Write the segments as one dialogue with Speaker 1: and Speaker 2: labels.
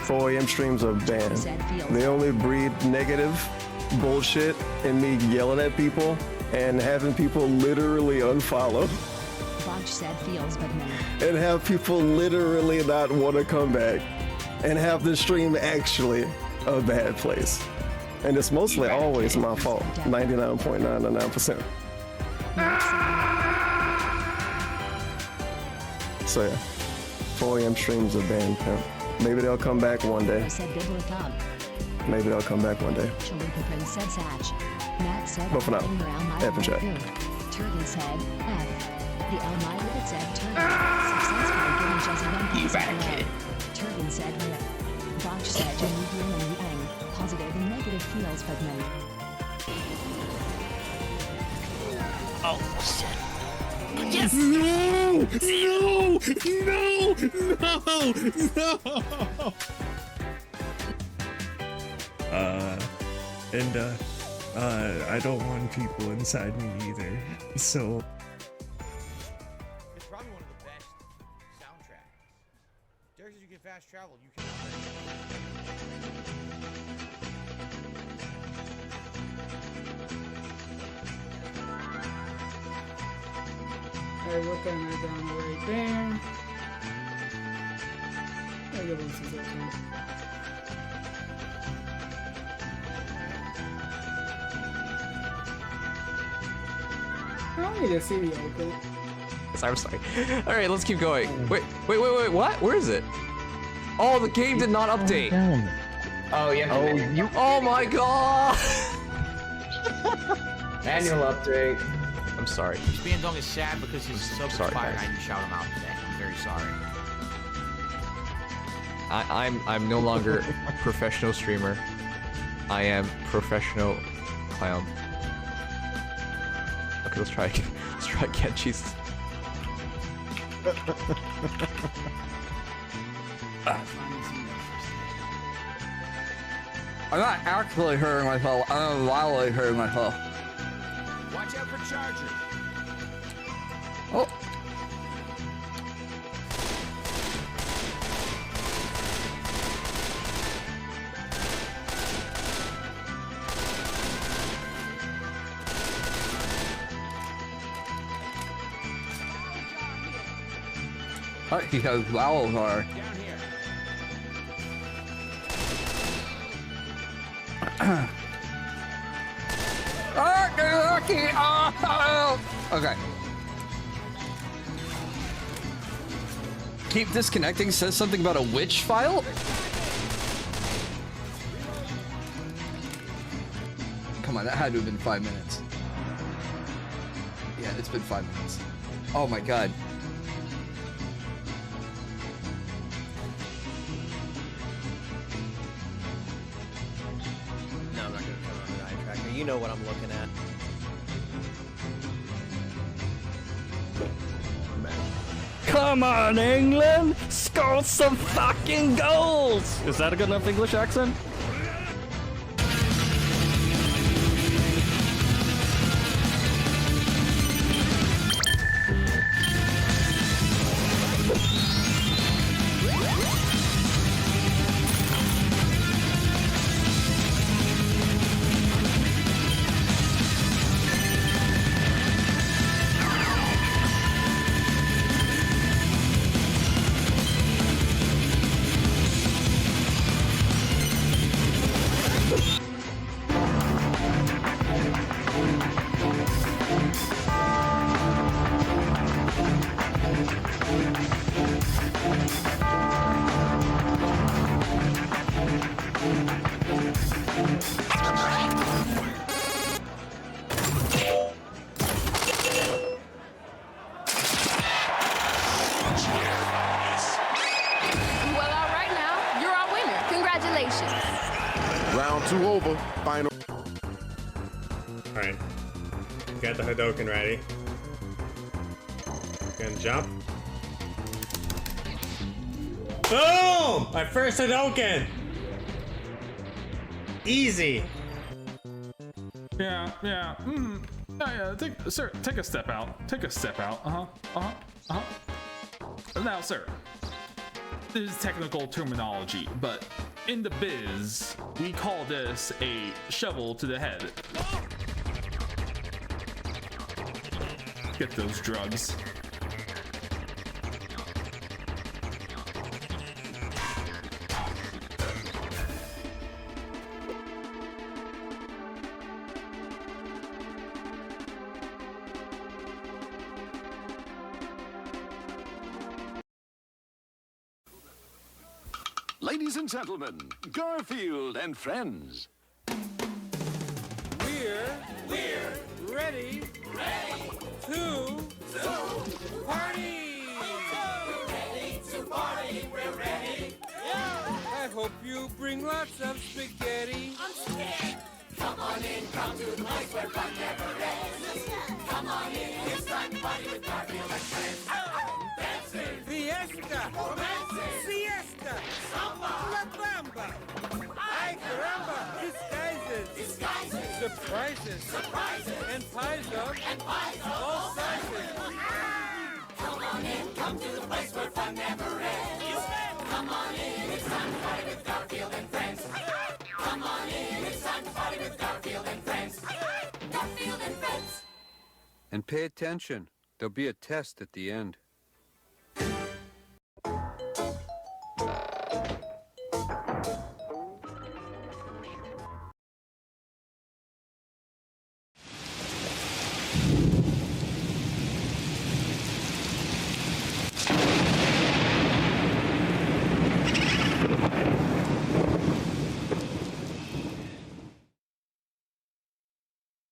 Speaker 1: 4 a.m. streams are banned. They only breed negative bullshit and me yelling at people and having people literally unfollow. And have people literally not want to come back and have the stream actually a bad place. And it's mostly always my fault, 99.99%. So yeah, 4 a.m. streams are banned, pimp. Maybe they'll come back one day. Maybe they'll come back one day. But for now, F and chat.
Speaker 2: Turgan said F. The Elmira that said Turgan successfully giving Jesse 1 piece. Turgan said Rip. Botch said Medium and Yang. Positive and negative feels but no.
Speaker 3: Oh shit. Yes!
Speaker 4: No! I don't want people inside me either, so...
Speaker 5: It's probably one of the best soundtracks. Derek says you can fast travel, you can...
Speaker 6: Alright, we're putting that down right there. I give this a second. I don't need a CD open.
Speaker 7: I'm sorry. Alright, let's keep going. Wait, what? Where is it? Oh, the game did not update.
Speaker 8: Oh, yeah.
Speaker 7: Oh my god!
Speaker 8: Manual update.
Speaker 7: I'm sorry.
Speaker 5: Bandong is sad because his sub expired and I didn't shout him out today. I'm very sorry.
Speaker 7: I'm no longer a professional streamer. I am professional clown. Okay, let's try again. Let's try again, Jesus.
Speaker 4: I'm not actually hurting myself, I'm wildly hurting myself.
Speaker 5: Watch out for chargers.
Speaker 4: Oh. He has vowels are.
Speaker 5: Down here.
Speaker 4: Okay. Keep disconnecting says something about a witch file? Come on, that had to have been 5 minutes. Yeah, it's been 5 minutes. Oh my god.
Speaker 9: No, I'm not gonna turn on an eye tracker. You know what I'm looking at.
Speaker 10: Come on, England! Score some fucking goals! Is that a good enough English accent?
Speaker 11: Over. Final.
Speaker 12: Alright. Got the Hadouken ready. Gonna jump. Boom! My first Hadouken! Easy!
Speaker 13: Yeah. Yeah, sir, take a step out. Take a step out. Now, sir. is technical terminology, but in the biz, we call this a shovel to the head. Get those drugs.
Speaker 14: Ladies and gentlemen, Garfield and friends.
Speaker 5: We're ready to party. We're ready. I hope you bring lots of spaghetti. I'm scared. Come on in, come to the place where fun never ends. Come on in, it's time to party with Garfield and friends. Dancing, fiesta, romancing, siesta, samba, la bamba. Ay caramba, disguises, surprises, and pies of all sizes. Come on in, come to the place where fun never ends. Come on in, it's time to party with Garfield and friends. Come on in, it's time to party with Garfield and friends. Garfield and friends.
Speaker 15: And pay attention. There'll be a test at the end.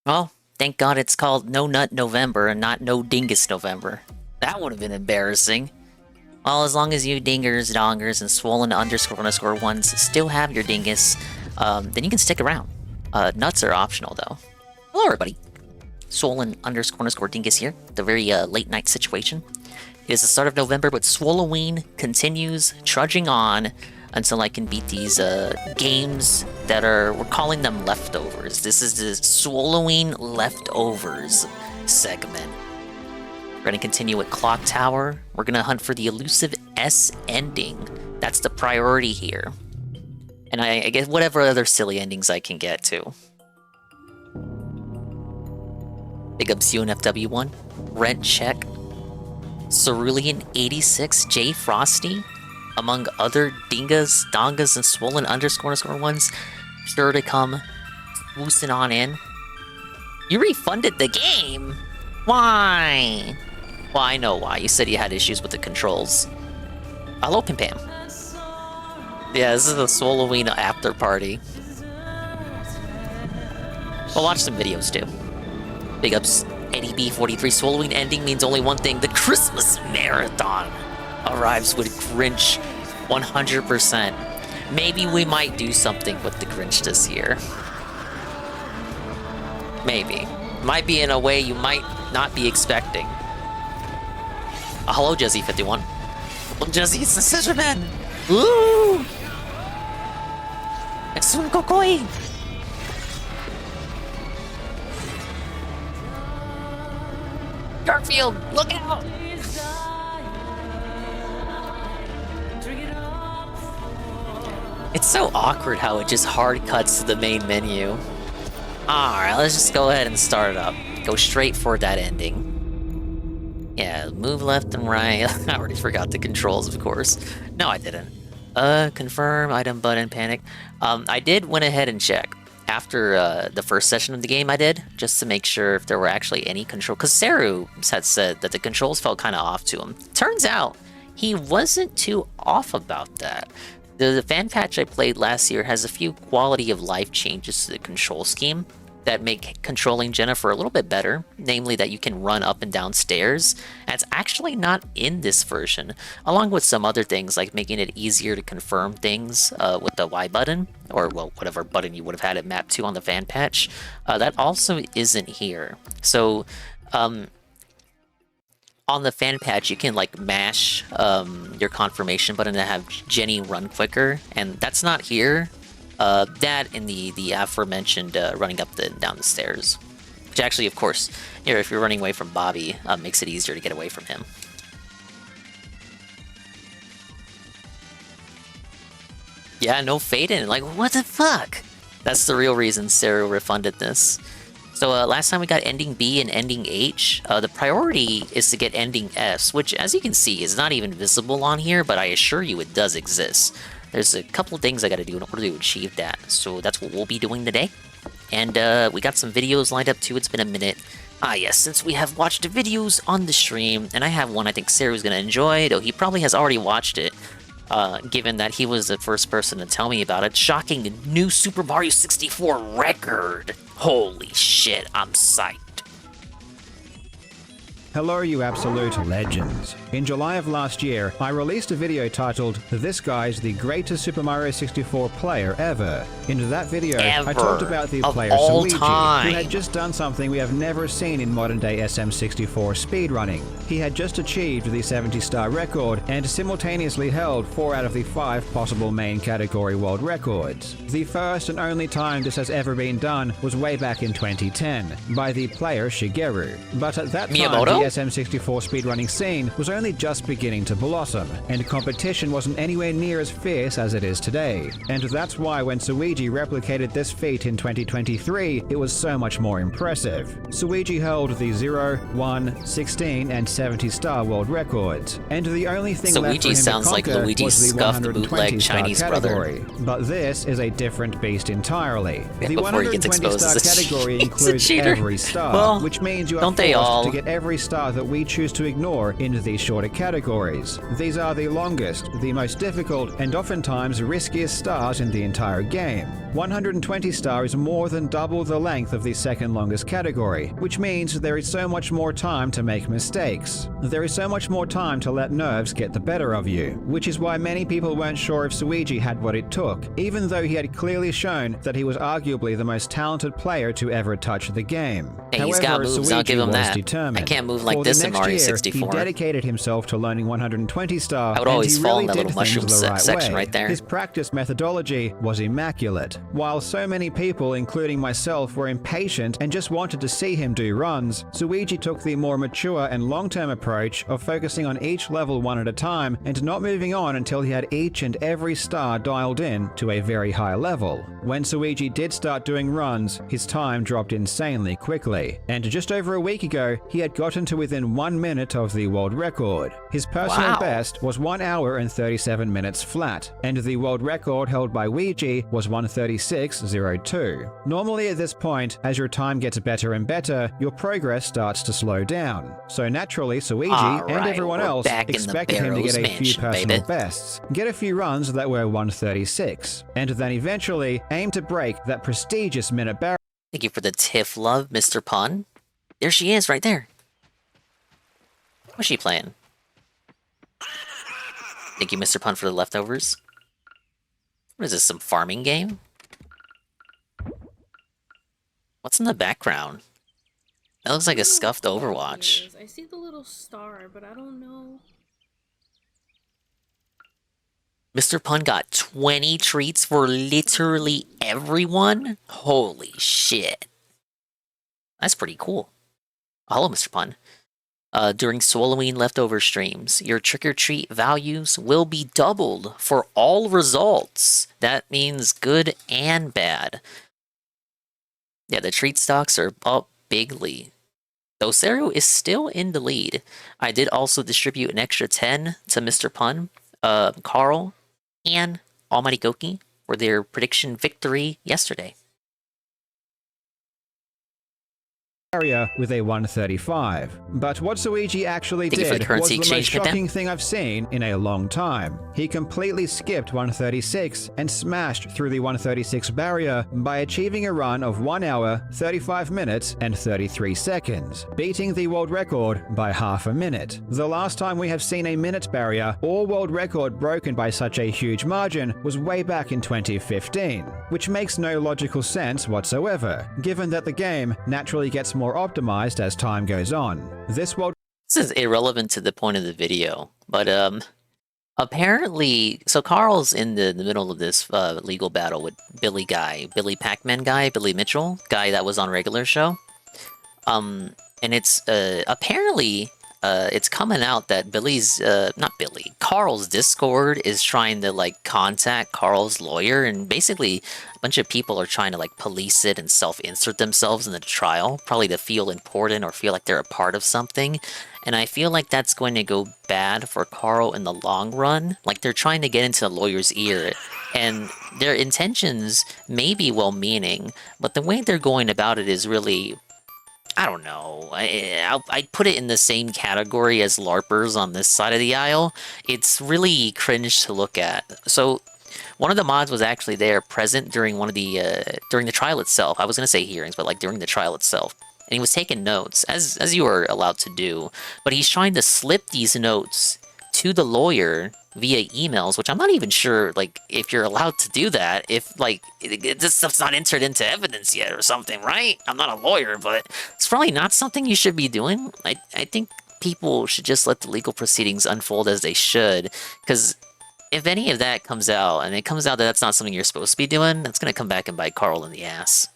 Speaker 3: Well, thank God it's called No Nut November and not No Dingus November. That would have been embarrassing. Well, as long as you dingers, dongers, and swollen__ones still have your dingus, then you can stick around. Nuts are optional, though. Hello, everybody. Swollen__dingus here. The very late night situation. It is the start of November, but Swolloween continues trudging on until I can beat these games that we're calling them leftovers. This is the Swolloween leftovers segment. We're gonna continue with Clock Tower. We're gonna hunt for the elusive S ending. That's the priority here. And I guess whatever other silly endings I can get to. Big ups UNFW1, Rent Check, Cerulean 86, J Frosty, among other dingas, dongas, and swollen__ones, sure to come swoosing on in. You refunded the game? Why? Well, I know why. You said you had issues with the controls. Hello, Pim Pam. Yeah, this is the Swolloween after party. We'll watch some videos too. Big ups, Eddie B43. Swolloween ending means only one thing: the Christmas marathon arrives with Grinch 100%. Maybe we might do something with the Grinch this year. Maybe. Might be in a way you might not be expecting. Hello, Jesse51. Hello, Jesse, it's the Scissor Man! Woo! It's un kokoi! Garfield, look out! It's so awkward how it just hard cuts to the main menu. Alright, let's just go ahead and start it up. Go straight for that ending. Yeah, move left and right. I already forgot the controls, of course. No, I didn't. Confirm, item button, panic. I did went ahead and check. After the first session of the game I did, just to make sure if there were actually any control, because Saru had said that the controls felt kind of off to him. Turns out, he wasn't too off about that. The fan patch I played last year has a few quality of life changes to the control scheme that make controlling Jennifer a little bit better, namely that you can run up and down stairs. That's actually not in this version, along with some other things like making it easier to confirm things with the Y button, or well, whatever button you would have had it mapped to on the fan patch. That also isn't here. So on the fan patch, you can like mash your confirmation button to have Jenny run quicker, and that's not here. That and the aforementioned running up and down the stairs, which actually, of course, here if you're running away from Bobbeh, makes it easier to get away from him. Yeah, no fade-in. Like, what the fuck? That's the real reason Seru refunded this. So last time we got ending B and ending H. The priority is to get ending S, which, as you can see, is not even visible on here, but I assure you it does exist. There's a couple things I gotta do in order to achieve that, so that's what we'll be doing today. And we got some videos lined up too. It's been a minute. Ah yes, since we have watched the videos on the stream, and I have one I think Seru's gonna enjoy, though he probably has already watched it, given that he was the first person to tell me about it. Shocking new Super Mario 64 record! Holy shit, I'm psyched.
Speaker 16: Hello, you absolute legends. In July of last year, I released a video titled, "This Guy's the Greatest Super Mario 64 Player Ever." In that video, I talked about the player Luigi, who had just done something we have never seen in modern-day SM64 speedrunning. He had just achieved the 70-star record and simultaneously held 4 out of the 5 possible main category world records. The first and only time this has ever been done was way back in 2010, by the player Shigeru. But at that time, the SM64 speedrunning scene was only just beginning to blossom, and competition wasn't anywhere near as fierce as it is today. And that's why when Suigi replicated this feat in 2023, it was so much more impressive. Suigi held the 0, 1, 16, and 70-star world records, and the only thing left for him to conquer was the 120-star category. But this is a different beast entirely. The 120-star category includes every star, which means you are forced to get every star that we choose to ignore in these shorter categories. These are the longest, the most difficult, and oftentimes riskiest stars in the entire game. 120 star is more than double the length of the second longest category, which means there is so much more time to make mistakes. There is so much more time to let nerves get the better of you, which is why many people weren't sure if Suigi had what it took, even though he had clearly shown that he was arguably the most talented player to ever touch the game.
Speaker 3: Hey, he's got moves, I'll give him that.
Speaker 16: Determined.
Speaker 3: I can't move like this in Mario 64.
Speaker 16: He dedicated himself to learning 120 star,
Speaker 3: I would always
Speaker 16: and he
Speaker 3: fall
Speaker 16: really
Speaker 3: in the
Speaker 16: did
Speaker 3: little mushroom
Speaker 16: things the right
Speaker 3: section
Speaker 16: way.
Speaker 3: right there.
Speaker 16: His practice methodology was immaculate. While so many people, including myself, were impatient and just wanted to see him do runs, Suigi took the more mature and long-term approach of focusing on each level one at a time and not moving on until he had each and every star dialed in to a very high level. When Suigi did start doing runs, his time dropped insanely quickly, and just over a week ago, he had gotten to within 1 minute of the world record. His personal best was 1 hour and 37 minutes flat, and the world record held by Ouija was 1:36:02. Normally at this point, as your time gets better and better, your progress starts to slow down. So naturally, Suigi and everyone else expected him to get a few personal bests, get a few runs that were 1:36, and then eventually aim to break that prestigious minute barrier.
Speaker 3: Thank you for the tiff love, Mr. Pun. There she is, right there. What's she playing? Thank you, Mr. Pun, for the leftovers. What is this, some farming game? What's in the background? That looks like a scuffed Overwatch.
Speaker 17: I see the little star, but I don't know.
Speaker 3: Mr. Pun got 20 treats for literally everyone? Holy shit. That's pretty cool. Hello, Mr. Pun. During Swolloween leftover streams, your trick-or-treat values will be doubled for all results. That means good and bad. Yeah, the treat stocks are up bigly. Though Seru is still in the lead. I did also distribute an extra 10 to Mr. Pun, Carl, and Almighty Goki for their prediction victory yesterday.
Speaker 16: Area with a 135. But what Suigi actually did was the most shocking thing I've seen in a long time. He completely skipped 136 and smashed through the 136 barrier by achieving a run of 1 hour, 35 minutes, and 33 seconds, beating the world record by half a minute. The last time we have seen a minute barrier or world record broken by such a huge margin was way back in 2015, which makes no logical sense whatsoever, given that the game naturally gets more optimized as time goes on. This
Speaker 3: is irrelevant to the point of the video, but apparently, so Carl's in the middle of this legal battle with Billy Pac-Man guy, Billy Mitchell, guy that was on regular show. And it's apparently it's coming out that Carl's Discord is trying to like contact Carl's lawyer, and basically a bunch of people are trying to like police it and self-insert themselves in the trial, probably to feel important or feel like they're a part of something. And I feel like that's going to go bad for Carl in the long run. Like, they're trying to get into the lawyer's ear, and their intentions may be well-meaning, but the way they're going about it is really, I don't know. I'd put it in the same category as LARPers on this side of the aisle. It's really cringe to look at. So, one of the mods was actually there, present during one of the during the trial itself. I was gonna say hearings, but like during the trial itself. And he was taking notes, as you are allowed to do. But he's trying to slip these notes to the lawyer via emails, which I'm not even sure, like, if you're allowed to do that, if, like, this stuff's not entered into evidence yet or something, right? I'm not a lawyer, but it's probably not something you should be doing. I think people should just let the legal proceedings unfold as they should, because if any of that comes out, and it comes out that that's not something you're supposed to be doing, that's going to come back and bite Carl in the ass.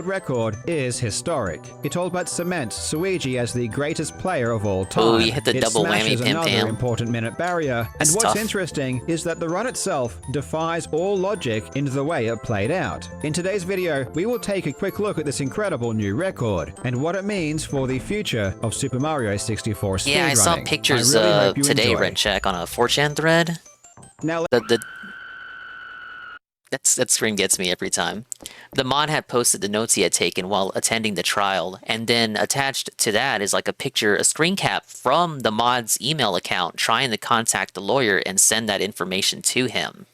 Speaker 16: Record is historic. It all but cements Suigi as the greatest player of all time.
Speaker 3: Oh, you hit the double whammy,
Speaker 16: smashes
Speaker 3: Pim
Speaker 16: another
Speaker 3: Pam.
Speaker 16: important minute barrier. And
Speaker 3: It's
Speaker 16: what's
Speaker 3: tough.
Speaker 16: interesting is that the run itself defies all logic in the way it played out. In today's video, we will take a quick look at this incredible new record and what it means for the future of Super Mario 64 speedrunning.
Speaker 3: Yeah, I saw pictures
Speaker 16: I really hope you
Speaker 3: today,
Speaker 16: enjoy.
Speaker 3: Red Check, on a 4chan thread.
Speaker 16: Now,
Speaker 3: that screen gets me every time. The mod had posted the notes he had taken while attending the trial, and then attached to that is like a picture, a screen cap from the mod's email account trying to contact the lawyer and send that information to him.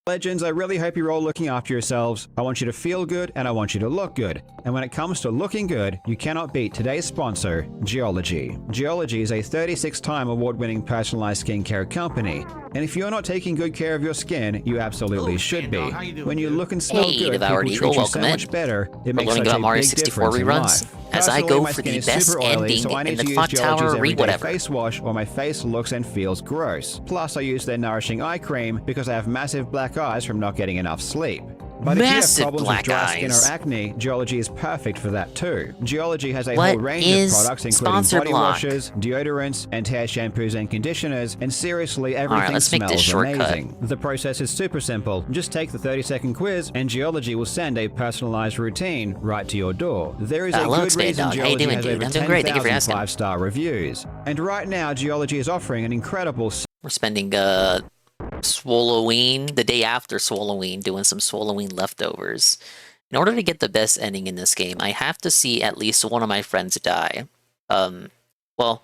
Speaker 16: Legends, I really hope you're all looking after yourselves. I want you to feel good and I want you to look good. And when it comes to looking good, you cannot beat today's sponsor, Geology. Geology is a 36-time award-winning personalized skincare company. And if you're not taking good care of your skin, you absolutely should be. When you look and smell
Speaker 3: Hey,
Speaker 16: good,
Speaker 3: Devoured
Speaker 16: people
Speaker 3: Eagle,
Speaker 16: treat you so
Speaker 3: welcome
Speaker 16: much
Speaker 3: in.
Speaker 16: better. It
Speaker 3: We're
Speaker 16: makes
Speaker 3: learning
Speaker 16: such
Speaker 3: about
Speaker 16: a
Speaker 3: Mario
Speaker 16: big
Speaker 3: 64
Speaker 16: difference in
Speaker 3: reruns
Speaker 16: life.
Speaker 3: as I
Speaker 16: Personally,
Speaker 3: go
Speaker 16: my
Speaker 3: for
Speaker 16: skin
Speaker 3: the
Speaker 16: is
Speaker 3: best
Speaker 16: super oily,
Speaker 3: ending
Speaker 16: so I
Speaker 3: in
Speaker 16: need
Speaker 3: the
Speaker 16: to use
Speaker 3: Clock
Speaker 16: Geology's
Speaker 3: Tower
Speaker 16: everyday
Speaker 3: whatever.
Speaker 16: face wash or my face looks and feels gross. Plus, I use their nourishing eye cream because I have massive black eyes from not getting enough sleep. But if you have
Speaker 3: Massive
Speaker 16: problems
Speaker 3: black
Speaker 16: with dry skin or
Speaker 3: eyes.
Speaker 16: acne, Geology is perfect for that too. Geology has a
Speaker 3: What
Speaker 16: whole range
Speaker 3: is
Speaker 16: of products including
Speaker 3: sponsored
Speaker 16: body
Speaker 3: block?
Speaker 16: washes, deodorants, and hair shampoos and conditioners, and seriously, everything
Speaker 3: let's make
Speaker 16: smells
Speaker 3: this shortcut.
Speaker 16: amazing. The process is super simple. Just take the 30-second quiz, and Geology will send a personalized routine right to your door. There is a
Speaker 3: Hello,
Speaker 16: good
Speaker 3: Spade
Speaker 16: reason
Speaker 3: Dog. How you
Speaker 16: Geology
Speaker 3: doing,
Speaker 16: has
Speaker 3: dude?
Speaker 16: over
Speaker 3: I'm doing great. Thank you for
Speaker 16: 10,000
Speaker 3: asking.
Speaker 16: 5-star reviews. And right now, Geology is offering an incredible
Speaker 3: We're spending Swolloween, the day after Swolloween, doing some Swolloween leftovers. In order to get the best ending in this game, I have to see at least one of my friends die. Well,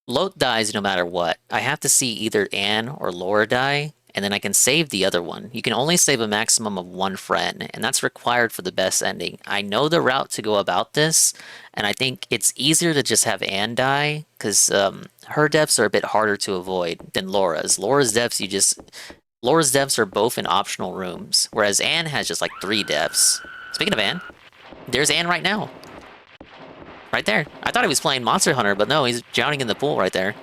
Speaker 3: Lot dies no matter what. I have to see either Anne or Laura die, and then I can save the other one. You can only save a maximum of one friend, and that's required for the best ending. I know the route to go about this, and I think it's easier to just have Anne die, because her deaths are a bit harder to avoid than Laura's. Laura's deaths are both in optional rooms, whereas Anne has just like 3 deaths. Speaking of Anne, there's Anne right now. Right there. I thought he was playing Monster Hunter, but no, he's drowning in the pool right there.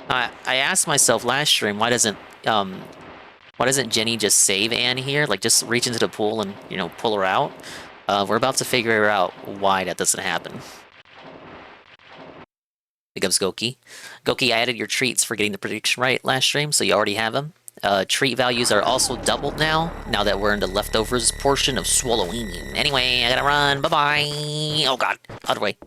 Speaker 3: I asked myself last stream, why doesn't Jenny just save Anne here? Like, just reach into the pool and, you know, pull her out? We're about to figure out why that doesn't happen. Big ups, Goki. Goki, I added your treats for getting the prediction right last stream, so you already have them. Treat values are also doubled now that we're in the leftovers portion of Swolloween. Anyway, I gotta run. Bye-bye. Oh, God. Other way.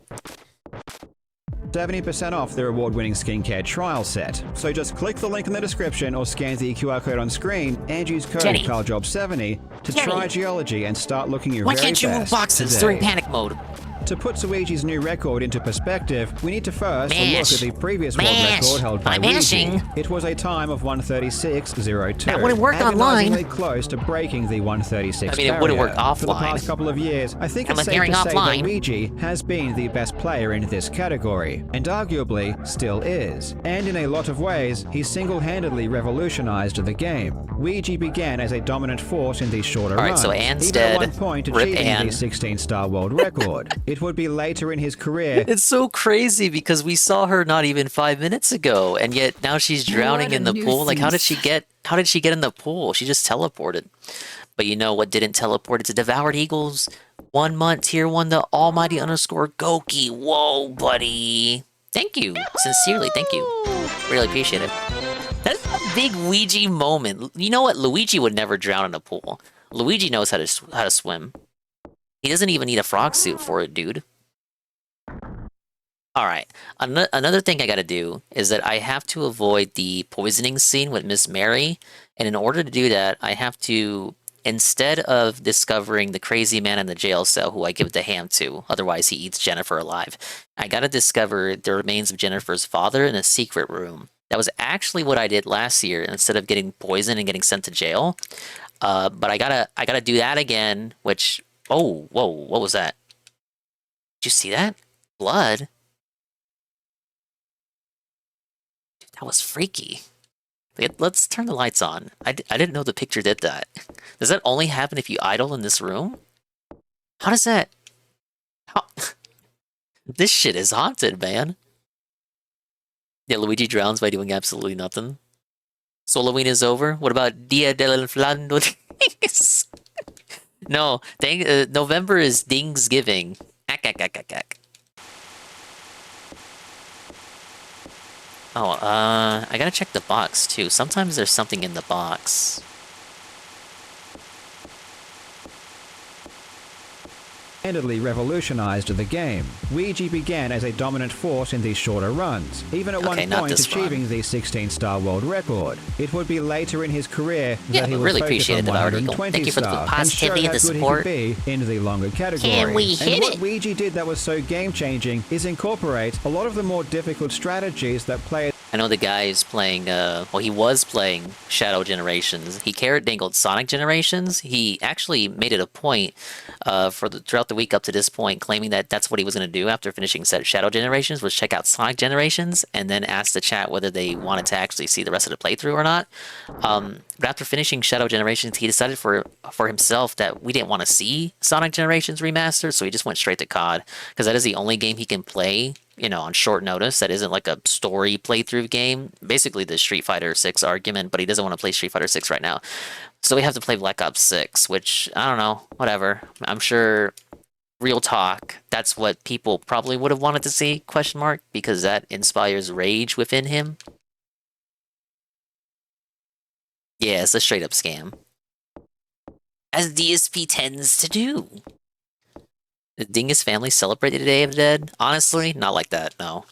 Speaker 16: 70% off their award-winning skincare trial set. So just click the link in the description or scan the QR code on screen and use code
Speaker 3: Jenny.
Speaker 16: CarlJob70 to
Speaker 3: Jenny.
Speaker 16: try Geology and start looking your
Speaker 3: Why
Speaker 16: very
Speaker 3: can't you move
Speaker 16: best
Speaker 3: boxes
Speaker 16: today.
Speaker 3: during panic mode?
Speaker 16: To put Suigi's new record into perspective, we need to first look
Speaker 3: Mash.
Speaker 16: at the previous world
Speaker 3: Mash.
Speaker 16: record held by
Speaker 3: I'm
Speaker 16: Luigi.
Speaker 3: mashing.
Speaker 16: It was a time of 1:36.02.
Speaker 3: That wouldn't work online.
Speaker 16: agonizingly close to breaking the 1:36
Speaker 3: I mean, it would've
Speaker 16: barrier.
Speaker 3: worked
Speaker 16: For the
Speaker 3: offline.
Speaker 16: past couple of years, I think
Speaker 3: I'm
Speaker 16: it's safe
Speaker 3: appearing
Speaker 16: to say
Speaker 3: offline.
Speaker 16: that Luigi has been the best player in this category, and arguably still is. And in a lot of ways, he single-handedly revolutionized the game. Luigi began as a dominant force in these shorter
Speaker 3: Alright,
Speaker 16: runs,
Speaker 3: so Anne's
Speaker 16: even at
Speaker 3: dead.
Speaker 16: one point
Speaker 3: Rip
Speaker 16: achieving
Speaker 3: Anne.
Speaker 16: the 16-star world record. It would be later in his career.
Speaker 3: It's so crazy because we saw her not even 5 minutes ago, and yet now she's drowning
Speaker 2: What a
Speaker 3: in the pool. Like, how did
Speaker 2: nuisance.
Speaker 3: she get in the pool? She just teleported. But you know what didn't teleport? It's a Devoured Eagles. 1 month, tier 1, the almighty underscore Goki. Whoa, buddy. Thank you. Sincerely, thank you. Really appreciate it. That's a big Luigi moment. You know what? Luigi would never drown in a pool. Luigi knows how to swim. He doesn't even need a frog suit for it, dude. Alright, another thing I gotta do is that I have to avoid the poisoning scene with Miss Mary, and in order to do that, I have to, instead of discovering the crazy man in the jail cell who I give the ham to, otherwise he eats Jennifer alive, I gotta discover the remains of Jennifer's father in a secret room. That was actually what I did last year, instead of getting poisoned and getting sent to jail. But I gotta do that again, which, oh, whoa, what was that? Did you see that? Blood? That was freaky. Let's turn the lights on. I didn't know the picture did that. Does that only happen if you idle in this room? How does that... How... This shit is haunted, man. Yeah, Luigi drowns by doing absolutely nothing. Swolloween is over? What about Dia del Flando? No, November is Dingsgiving. Ack. Oh, I gotta check the box, too. Sometimes there's something in the box.
Speaker 16: Handedly revolutionized the game. Ouija began as a dominant force in these shorter runs, even at one point achieving the 16-star world record. It would be later in his career that he was
Speaker 3: really
Speaker 16: focused on 120 star and showed how good he could be in the longer category.
Speaker 3: Can we hit
Speaker 16: and what
Speaker 3: it?
Speaker 16: Ouija did that was so game-changing is incorporate a lot of the more difficult strategies that players...
Speaker 3: I know the guy is playing, well, he was playing Shadow Generations. He carrot dangled Sonic Generations. He actually made it a point throughout the week up to this point, claiming that that's what he was going to do after finishing Shadow Generations, was check out Sonic Generations, and then ask the chat whether they wanted to actually see the rest of the playthrough or not. But after finishing Shadow Generations, he decided for himself that we didn't want to see Sonic Generations remastered, so he just went straight to COD, because that is the only game he can play, you know, on short notice. That isn't like a story playthrough game. Basically the Street Fighter 6 argument, but he doesn't want to play Street Fighter 6 right now. So we have to play Black Ops 6, which, I don't know, whatever. I'm sure, real talk, that's what people probably would have wanted to see, question mark, because that inspires rage within him. Yeah, it's a straight up scam. As DSP tends to do. Did Dingus family celebrate the Day of the Dead? Honestly, not like that, no.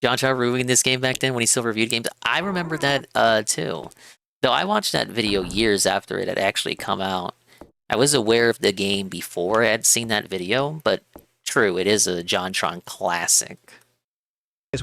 Speaker 3: John Chow reviewing this game back then when he still reviewed games. I remember that, too. Though I watched that video years after it had actually come out. I was aware of the game before I had seen that video, but true, it is a JonTron classic.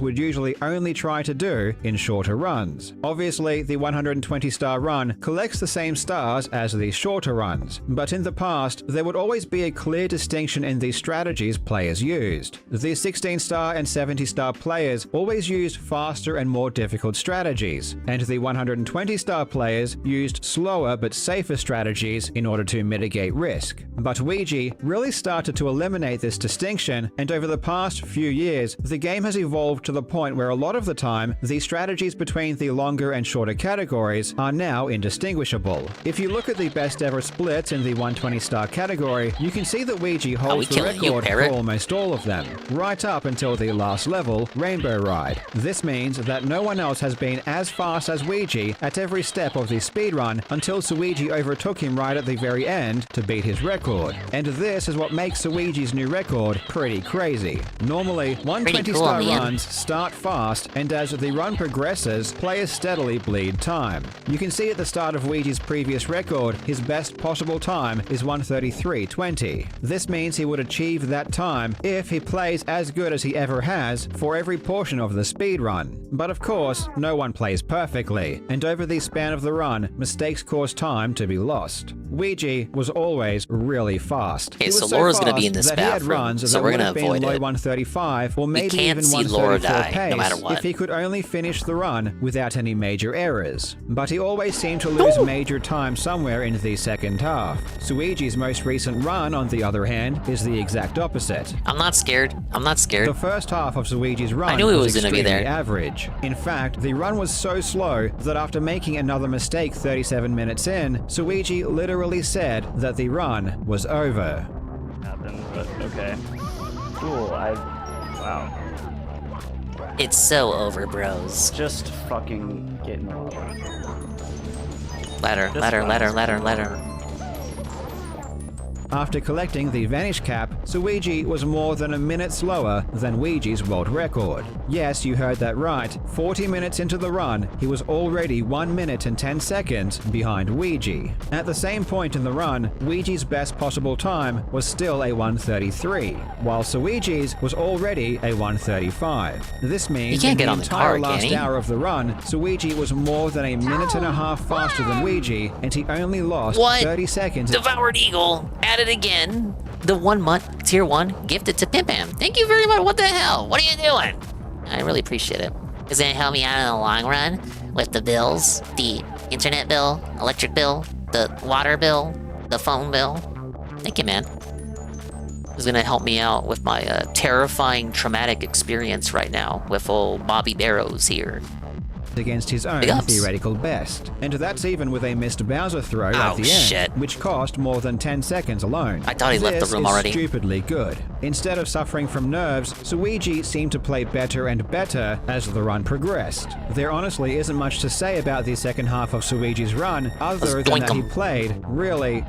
Speaker 16: Would usually only try to do in shorter runs. Obviously, the 120-star run collects the same stars as the shorter runs, but in the past, there would always be a clear distinction in the strategies players used. The 16-star and 70-star players always used faster and more difficult strategies, and the 120-star players used slower but safer strategies in order to mitigate risk. But Ouija really started to eliminate this distinction, and over the past few years, the game has evolved to the point where a lot of the time, the strategies between the longer and shorter categories are now indistinguishable. If you look at the best ever splits in the 120-star category, you can see that Ouija holds the record for almost all of them, right up until the last level, Rainbow Ride. This means that no one else has been as fast as Ouija at every step of the speedrun until Luigi overtook him right at the very end to beat his record. And this is what makes Luigi's new record pretty crazy. Normally, 120-star runs start fast, and as the run progresses, players steadily bleed time. You can see at the start of Ouija's previous record, his best possible time is 1:33:20. This means he would achieve that time if he plays as good as he ever has for every portion of the speed run. But of course, no one plays perfectly, and over the span of the run, mistakes cause time to be lost. Ouija was always really fast.
Speaker 3: Okay, so Laura's going to be in this bathroom, so we're going to avoid
Speaker 16: low
Speaker 3: it.
Speaker 16: 135 or maybe
Speaker 3: we can't
Speaker 16: even
Speaker 3: see Laura
Speaker 16: 134
Speaker 3: die,
Speaker 16: pace
Speaker 3: no matter what.
Speaker 16: if he could only finish the run without any major errors. But he always seemed to lose major time somewhere in the second half. Luigi's most recent run, on the other hand, is the exact opposite.
Speaker 3: I'm not scared. I'm not scared.
Speaker 16: The first half of Luigi's run
Speaker 3: I knew he was
Speaker 16: going to
Speaker 3: be there.
Speaker 16: Average. challenge. In fact, the run was so slow that after making another mistake 37 minutes in, Suigi literally said that the run was over.
Speaker 10: Happened, but okay. Cool, wow.
Speaker 3: It's so over, bros.
Speaker 10: Just fucking get in the lava.
Speaker 3: Ladder.
Speaker 16: After collecting the Vanish Cap, Suigi was more than a minute slower than Ouija's world record. Yes, you heard that right. 40 minutes into the run, he was already 1 minute and 10 seconds behind Ouija. At the same point in the run, Ouija's best possible time was still a 1:33, while Suigi's was already a 1:35. This means in the entire last hour of the run, Suigi was more than a minute and a half faster than Ouija, and he only lost 30 seconds.
Speaker 3: Devoured Eagle! At it again. The 1 month tier 1 gifted to Pimpam. Thank you very much. What the hell? What are you doing? I really appreciate it. Is it gonna help me out in the long run with the bills? The internet bill, electric bill, the water bill, the phone bill? Thank you, man. It's gonna help me out with my terrifying traumatic experience right now with old Bobby Barrows here.
Speaker 16: Against his own theoretical best. And that's even with a missed Bowser throw at the end, which cost more than 10 seconds alone.
Speaker 3: I thought he left the room already.
Speaker 16: Stupidly good. Instead of suffering from nerves, Suigi seemed to play better and better as the run progressed. There honestly isn't much to say about the second half of Suigi's run other than that he played really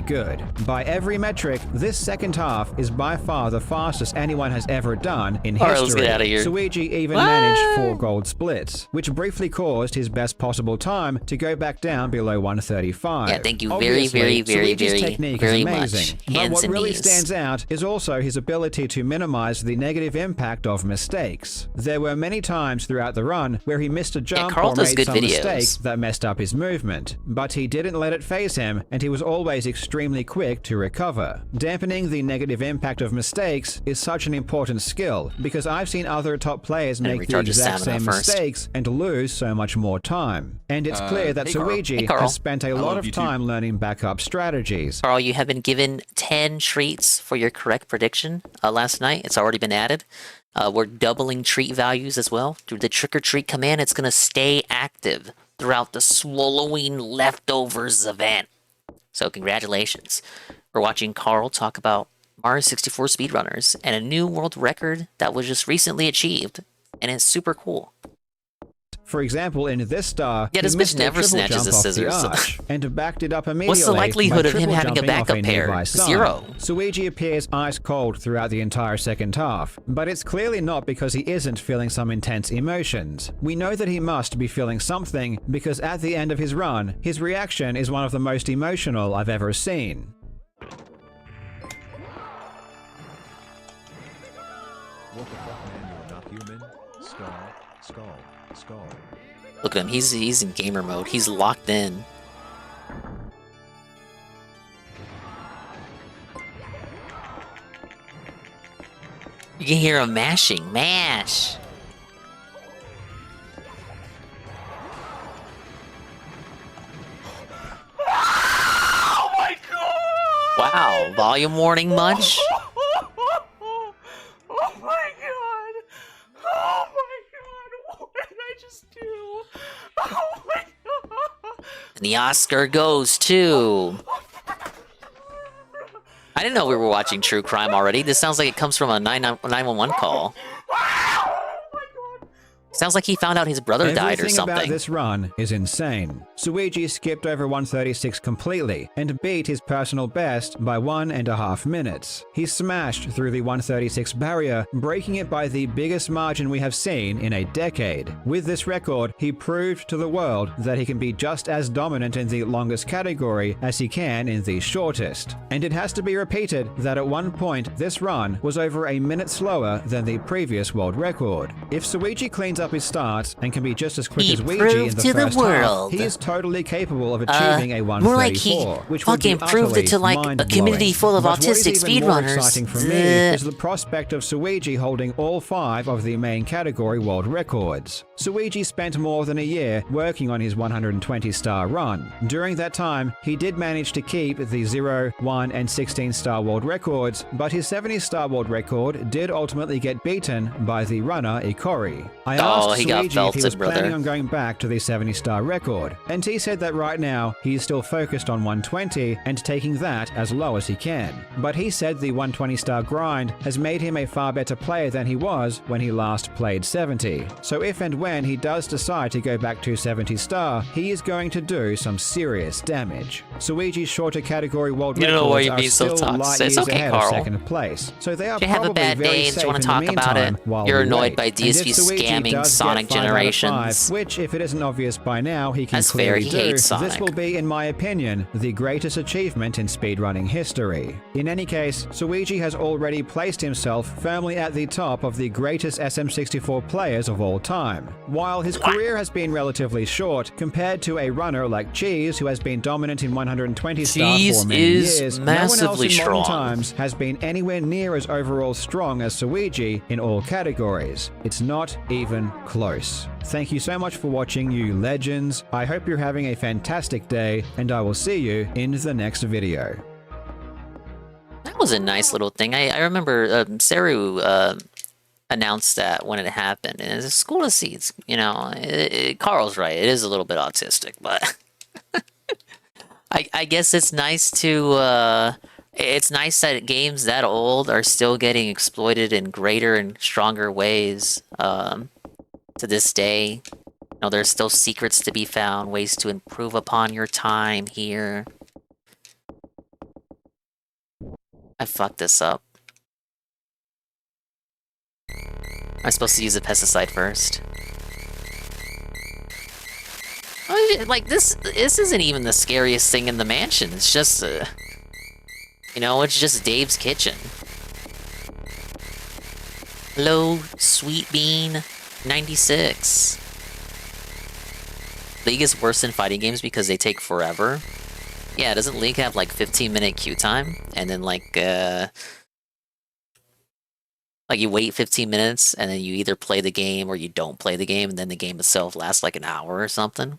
Speaker 16: good. By every metric, this second half is by far the fastest anyone has ever done in history.
Speaker 3: Let's get out of here.
Speaker 16: Suigi even managed 4 gold splits, which briefly caused his best possible time to go back down below 1:35.
Speaker 3: Yeah, thank you
Speaker 16: Suigi's technique is amazing,
Speaker 3: much.
Speaker 16: But what really stands out is also his ability to minimize the negative impact of mistakes. There were many times throughout the run where he missed a jump or made some mistake that messed up his movement, but he didn't let it phase him, and he was always extremely quick to recover. Dampening the negative impact of mistakes is such an important skill, because I've seen other top players make the exact same mistakes and lose so much more time. And it's clear that Suigi has spent a lot of time learning backup strategies.
Speaker 3: Carl, you have been given 10 treats for your correct prediction last night. It's already been added. We're doubling treat values as well. Through the trick or treat command, it's going to stay active throughout the Swolloween Leftovers event. So congratulations. We're watching Carl talk about Mario 64 speedrunners and a new world record that was just recently achieved. And it's super cool.
Speaker 16: For example, in this star,
Speaker 3: this bitch never snatches the scissors.
Speaker 16: And backed it up immediately.
Speaker 3: What's the likelihood of him having a backup pair? 0.
Speaker 16: Suigi appears ice cold throughout the entire second half, but it's clearly not because he isn't feeling some intense emotions. We know that he must be feeling something because at the end of his run, his reaction is one of the most emotional I've ever seen.
Speaker 18: What the fuck, man? You're not human. Skull.
Speaker 3: Look at him. He's in gamer mode. He's locked in. You can hear him mashing. Mash.
Speaker 5: Oh my god!
Speaker 3: Wow. Volume warning much? And the Oscar goes to... I didn't know we were watching true crime already. This sounds like it comes from a 911 call. Sounds like he found out his brother died or something.
Speaker 16: Everything about this run is insane. Suigi skipped over 136 completely and beat his personal best by 1.5 minutes. He smashed through the 136 barrier, breaking it by the biggest margin we have seen in a decade. With this record, he proved to the world that he can be just as dominant in the longest category as he can in the shortest. And it has to be repeated that at one point this run was over a minute slower than the previous world record. If Suigi cleans up up his start and can be just as quick
Speaker 3: He
Speaker 16: as Ouija in
Speaker 3: proved
Speaker 16: the
Speaker 3: to the
Speaker 16: first
Speaker 3: world.
Speaker 16: half, he is totally capable of achieving a 134,
Speaker 3: more like he
Speaker 16: which would be
Speaker 3: fucking proved it to, like, a
Speaker 16: mind-blowing.
Speaker 3: community full of
Speaker 16: But
Speaker 3: autistic
Speaker 16: what is even more
Speaker 3: speedrunners.
Speaker 16: exciting for me is the prospect of Swolloween holding all 5 of the main category world records. Swolloween spent more than a year working on his 120-star run. During that time, he did manage to keep the 0, 1, and 16-star world records, but his 70-star world record did ultimately get beaten by the runner Ikori. I asked
Speaker 3: he got
Speaker 16: Swolloween if he
Speaker 3: belted,
Speaker 16: was
Speaker 3: brother.
Speaker 16: planning on going back to the 70-star record, and he said that right now he's still focused on 120 and taking that as low as he can. But he said the 120-star grind has made him a far better player than he was when he last played 70. So if and when he does decide to go back to 70-star, he is going to do some serious damage. Swolloween's shorter category world
Speaker 3: You don't know why
Speaker 16: records
Speaker 3: you're
Speaker 16: are
Speaker 3: being so
Speaker 16: still
Speaker 3: toxic.
Speaker 16: light
Speaker 3: It's
Speaker 16: years
Speaker 3: okay,
Speaker 16: ahead
Speaker 3: Carl.
Speaker 16: of second place. So they are
Speaker 3: Do you have a
Speaker 16: probably
Speaker 3: bad
Speaker 16: very
Speaker 3: day? Do
Speaker 16: safe
Speaker 3: you want
Speaker 16: in
Speaker 3: to
Speaker 16: the
Speaker 3: talk about it?
Speaker 16: meantime while
Speaker 3: You're
Speaker 16: we
Speaker 3: annoyed
Speaker 16: wait.
Speaker 3: by
Speaker 16: And if
Speaker 3: DSP
Speaker 16: Swolloween
Speaker 3: scamming
Speaker 16: does
Speaker 3: Sonic
Speaker 16: get 5 out of 5,
Speaker 3: Generations.
Speaker 16: which if it isn't obvious by now, he can
Speaker 3: That's fair,
Speaker 16: clearly
Speaker 3: he
Speaker 16: do,
Speaker 3: hates
Speaker 16: this
Speaker 3: Sonic.
Speaker 16: will be, in my opinion, the greatest achievement in speedrunning history. In any case, Swolloween has already placed himself firmly at the top of the greatest SM64 players of all time. While his career has been relatively short compared to a runner like Cheese, who has been dominant in 120 star
Speaker 3: Cheese
Speaker 16: for many
Speaker 3: is
Speaker 16: years, no one else
Speaker 3: massively
Speaker 16: in modern
Speaker 3: strong.
Speaker 16: times has been anywhere near as overall strong as Swolloween in all categories. It's not even close. Thank you so much for watching, you legends. I hope you're having a fantastic day, and I will see you in the next video.
Speaker 3: That was a nice little thing. I remember Saru announced that when it happened, and it's cool to see. It's, you know, Carl's right. It is a little bit autistic, but I guess it's nice to. It's nice that games that old are still getting exploited in greater and stronger ways to this day. You know, there's still secrets to be found, ways to improve upon your time here. I fucked this up. I'm supposed to use a pesticide first. Like, this isn't even the scariest thing in the mansion. It's just, you know, it's just Dave's kitchen. Hello, Sweet Bean 96. League is worse than fighting games because they take forever. Yeah, doesn't League have like 15-minute queue time? And then like you wait 15 minutes and then you either play the game or you don't play the game, and then the game itself lasts like an hour or something.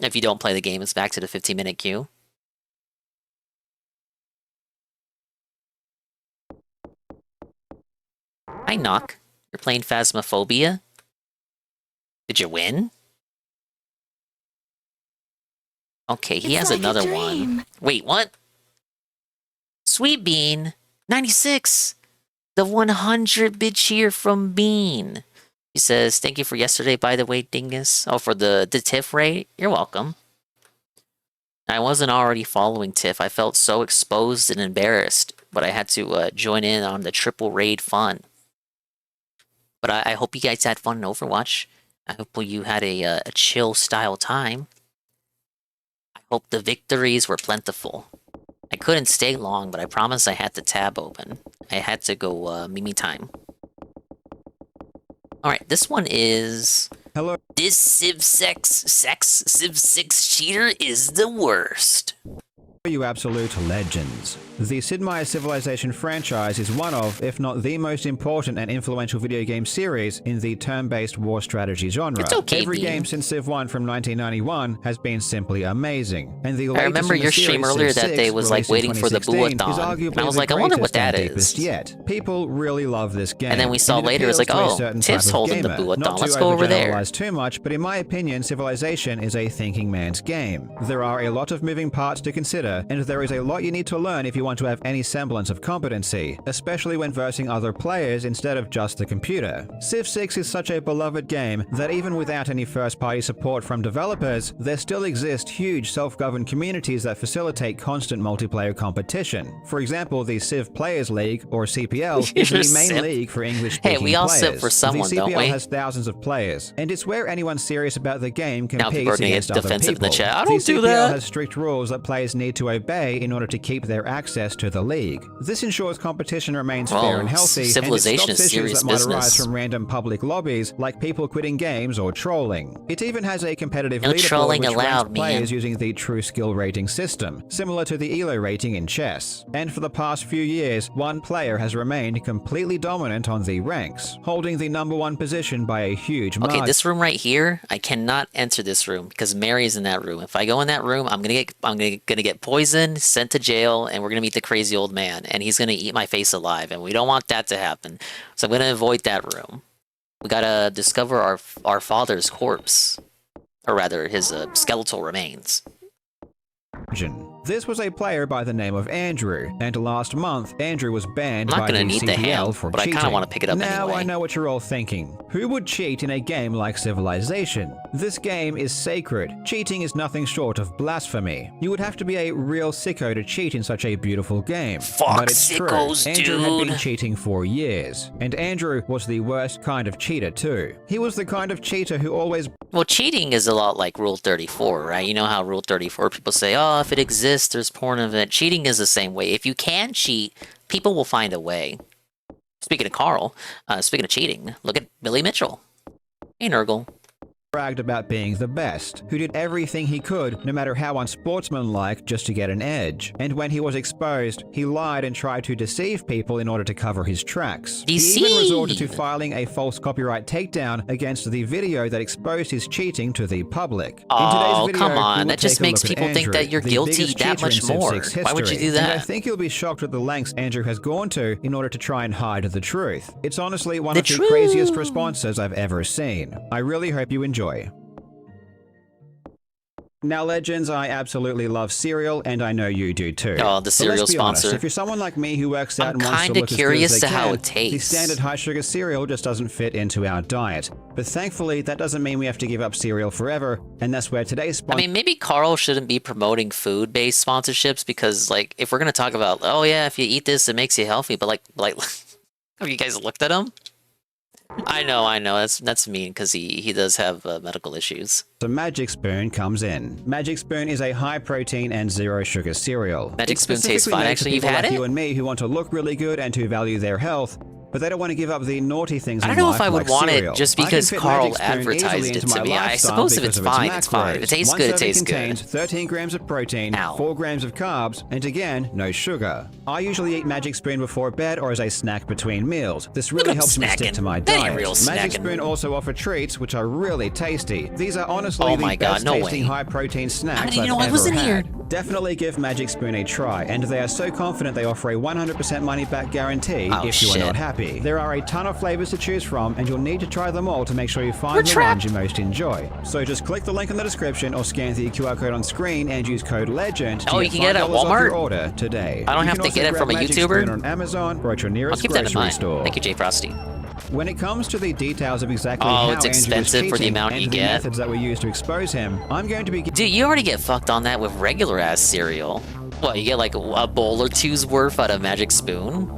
Speaker 3: If you don't play the game, it's back to the 15-minute queue. Hi, Knock. You're playing Phasmophobia? Did you win? Okay, he has another one. Wait, what? Sweet Bean 96. The 100-bit cheer from Bean. He says, thank you for yesterday, by the way, Dingus. Oh, for the Tiff raid? You're welcome. I wasn't already following Tiff. I felt so exposed and embarrassed, but I had to join in on the triple raid fun. But I hope you guys had fun in Overwatch. I hope you had a chill-style time. I hope the victories were plentiful. I couldn't stay long, but I promised I had the tab open. I had to go Mimi time. Alright, this one is...
Speaker 16: Hello.
Speaker 3: This Civ 6 cheater is the worst.
Speaker 16: You absolute legends. The Sid Meier's Civilization franchise is one of, if not the most important and influential video game series in the turn-based war strategy genre.
Speaker 3: It's okay,
Speaker 16: Every
Speaker 3: Bean.
Speaker 16: game since Civ 1 from 1991 has been simply amazing. And the
Speaker 3: I remember your stream earlier that day was like waiting for the Boo-a-thon, and I was like, I wonder what that is.
Speaker 16: Yet. People really love this game.
Speaker 3: And then we saw
Speaker 16: it
Speaker 3: later, it's like,
Speaker 16: appeals to a
Speaker 3: oh,
Speaker 16: certain
Speaker 3: Tiff's
Speaker 16: type of
Speaker 3: holding the
Speaker 16: gamer.
Speaker 3: Boo-a-thon.
Speaker 16: Not to
Speaker 3: Let's go over there.
Speaker 16: overgeneralize too much, but in my opinion, Civilization is a thinking man's game. There are a lot of moving parts to consider, and there is a lot you need to learn if you want to have any semblance of competency, especially when versing other players instead of just the computer. Civ 6 is such a beloved game that even without any first-party support from developers, there still exist huge self-governed communities that facilitate constant multiplayer competition. For example, the Civ Players League, or CPL, is the main league for English-speaking
Speaker 3: Hey, we all
Speaker 16: players.
Speaker 3: sip for someone,
Speaker 16: the
Speaker 3: don't
Speaker 16: CPL
Speaker 3: we?
Speaker 16: has thousands of players, and it's where anyone serious about the game
Speaker 3: Now people are
Speaker 16: competes
Speaker 3: gonna get
Speaker 16: against other
Speaker 3: defensive in
Speaker 16: people.
Speaker 3: the chat. I don't
Speaker 16: the
Speaker 3: do
Speaker 16: CPL
Speaker 3: that.
Speaker 16: has strict rules that players need to to obey in order to keep their access to the league. This ensures competition remains fair and healthy,
Speaker 3: civilization
Speaker 16: and it stops
Speaker 3: is
Speaker 16: issues
Speaker 3: serious
Speaker 16: that might
Speaker 3: business.
Speaker 16: arise from random public lobbies, like people quitting games or trolling. It even has a competitive
Speaker 3: No
Speaker 16: leaderboard
Speaker 3: trolling
Speaker 16: which
Speaker 3: allowed,
Speaker 16: ranks players
Speaker 3: man.
Speaker 16: using the true skill rating system, similar to the ELO rating in chess. And for the past few years, one player has remained completely dominant on the ranks, holding the #1 position by a huge margin.
Speaker 3: Okay, this room right here, I cannot enter this room because Mary's in that room. If I go in that room, I'm gonna get poisoned, sent to jail, and we're gonna meet the crazy old man, and he's gonna eat my face alive, and we don't want that to happen. So I'm gonna avoid that room. We gotta discover our father's corpse, or rather, his skeletal remains.
Speaker 16: This was a player by the name of Andrew, and last month, Andrew was banned
Speaker 3: I'm not
Speaker 16: by
Speaker 3: gonna
Speaker 16: the
Speaker 3: need the
Speaker 16: CPL
Speaker 3: ham,
Speaker 16: for
Speaker 3: but I
Speaker 16: cheating.
Speaker 3: kinda wanna pick it up
Speaker 16: now
Speaker 3: anyway.
Speaker 16: I know what you're all thinking. Who would cheat in a game like Civilization? This game is sacred. Cheating is nothing short of blasphemy. You would have to be a real sicko to cheat in such a beautiful game.
Speaker 3: Fuck
Speaker 16: but it's
Speaker 3: sickos,
Speaker 16: true. Andrew had been
Speaker 3: dude.
Speaker 16: cheating for years, and Andrew was the worst kind of cheater too. He was the kind of cheater who always
Speaker 3: Well, cheating is a lot like Rule 34, right? You know how Rule 34 people say, oh, if it exists, there's porn of it. Cheating is the same way. If you can cheat, people will find a way. Speaking of Carl, speaking of cheating, look at Billy Mitchell. Hey, Nurgle.
Speaker 16: bragged about being the best, who did everything he could, no matter how unsportsmanlike, just to get an edge. And when he was exposed, he lied and tried to deceive people in order to cover his tracks. He even resorted to filing a false copyright takedown against the video that exposed his cheating to the public.
Speaker 3: Oh,
Speaker 16: In today's video,
Speaker 3: come on.
Speaker 16: we will
Speaker 3: That just
Speaker 16: take a
Speaker 3: makes
Speaker 16: look at
Speaker 3: people think
Speaker 16: Andrew,
Speaker 3: that you're
Speaker 16: the
Speaker 3: guilty
Speaker 16: biggest
Speaker 3: that
Speaker 16: cheater in
Speaker 3: much
Speaker 16: Civ
Speaker 3: more.
Speaker 16: 6
Speaker 3: Why would you
Speaker 16: history.
Speaker 3: do
Speaker 16: And I
Speaker 3: that?
Speaker 16: think you'll be shocked at the lengths Andrew has gone to in order to try and hide the truth. It's honestly one of the craziest responses I've ever seen. I really hope you enjoy. Now, Legends, I absolutely love cereal, and I know you do too.
Speaker 3: Oh, the
Speaker 16: But
Speaker 3: cereal
Speaker 16: let's be honest,
Speaker 3: sponsor.
Speaker 16: if you're someone like me who works out
Speaker 3: I'm
Speaker 16: and wants to
Speaker 3: kinda
Speaker 16: look as
Speaker 3: curious
Speaker 16: good as they
Speaker 3: to how
Speaker 16: can,
Speaker 3: it tastes.
Speaker 16: the standard high-sugar cereal just doesn't fit into our diet. But thankfully, that doesn't mean we have to give up cereal forever, and that's where today's
Speaker 3: I
Speaker 16: sponsor...
Speaker 3: mean, maybe Carl shouldn't be promoting food-based sponsorships because, like, if we're gonna talk about, oh yeah, if you eat this, it makes you healthy, but like, have you guys looked at him? I know, that's mean because he does have medical issues.
Speaker 16: The Magic Spoon comes in. Magic Spoon is a high-protein and zero-sugar cereal.
Speaker 3: Magic
Speaker 16: It's
Speaker 3: Spoon tastes
Speaker 16: specifically
Speaker 3: fine.
Speaker 16: made for
Speaker 3: Actually, you've
Speaker 16: people
Speaker 3: had
Speaker 16: like
Speaker 3: it?
Speaker 16: you and me who want to look really good and to value their health, but they don't want to give up the naughty things
Speaker 3: I
Speaker 16: in
Speaker 3: don't know
Speaker 16: life
Speaker 3: if I would
Speaker 16: like
Speaker 3: want
Speaker 16: cereal.
Speaker 3: it just
Speaker 16: I can
Speaker 3: because
Speaker 16: fit
Speaker 3: Carl
Speaker 16: Magic Spoon
Speaker 3: advertised
Speaker 16: easily
Speaker 3: it
Speaker 16: into
Speaker 3: to
Speaker 16: my
Speaker 3: me. I
Speaker 16: lifestyle
Speaker 3: suppose if
Speaker 16: because
Speaker 3: it's
Speaker 16: of its
Speaker 3: fine, it's fine. If it
Speaker 16: macros.
Speaker 3: tastes
Speaker 16: One
Speaker 3: good, it
Speaker 16: serving
Speaker 3: tastes good.
Speaker 16: contains 13 grams of protein, 4 grams of carbs, and again, no sugar. I usually eat Magic Spoon before bed or as a snack between meals. This really helps me stick to my
Speaker 3: That ain't
Speaker 16: diet.
Speaker 3: real
Speaker 16: Magic
Speaker 3: snacking.
Speaker 16: Spoon also offer treats which are really tasty. These are honestly
Speaker 3: Oh
Speaker 16: the
Speaker 3: my God,
Speaker 16: best
Speaker 3: no
Speaker 16: tasting
Speaker 3: way.
Speaker 16: high-protein snacks
Speaker 3: did you
Speaker 16: I've
Speaker 3: know I
Speaker 16: ever
Speaker 3: wasn't
Speaker 16: had.
Speaker 3: here?
Speaker 16: Definitely give Magic Spoon a try, and they are so confident they offer a 100% money-back guarantee
Speaker 3: Oh,
Speaker 16: if you are
Speaker 3: shit.
Speaker 16: not happy. There are a ton of flavors to choose from, and you'll need to try them all to make sure you
Speaker 3: We're
Speaker 16: find the
Speaker 3: trapped.
Speaker 16: ones you most enjoy. So just click the link in the description or scan the QR code on screen and use code LEGEND to
Speaker 3: Oh,
Speaker 16: get
Speaker 3: you can get it at
Speaker 16: $5 off
Speaker 3: Walmart?
Speaker 16: your order today.
Speaker 3: I don't
Speaker 16: You
Speaker 3: have
Speaker 16: can
Speaker 3: to
Speaker 16: also
Speaker 3: get it
Speaker 16: grab
Speaker 3: from a
Speaker 16: Magic
Speaker 3: YouTuber?
Speaker 16: Spoon on Amazon or at your
Speaker 3: I'll
Speaker 16: nearest
Speaker 3: keep that in
Speaker 16: grocery
Speaker 3: mind.
Speaker 16: store.
Speaker 3: Thank you, Jay Frosty.
Speaker 16: When it comes to the details of exactly
Speaker 3: Oh,
Speaker 16: how
Speaker 3: it's
Speaker 16: Andrew was
Speaker 3: expensive for the
Speaker 16: cheating
Speaker 3: amount
Speaker 16: and
Speaker 3: you
Speaker 16: the
Speaker 3: get.
Speaker 16: methods that were used to expose him, I'm going to be
Speaker 3: Dude, you already get fucked on that with regular ass cereal. What, you get like a bowl or two's worth out of Magic Spoon?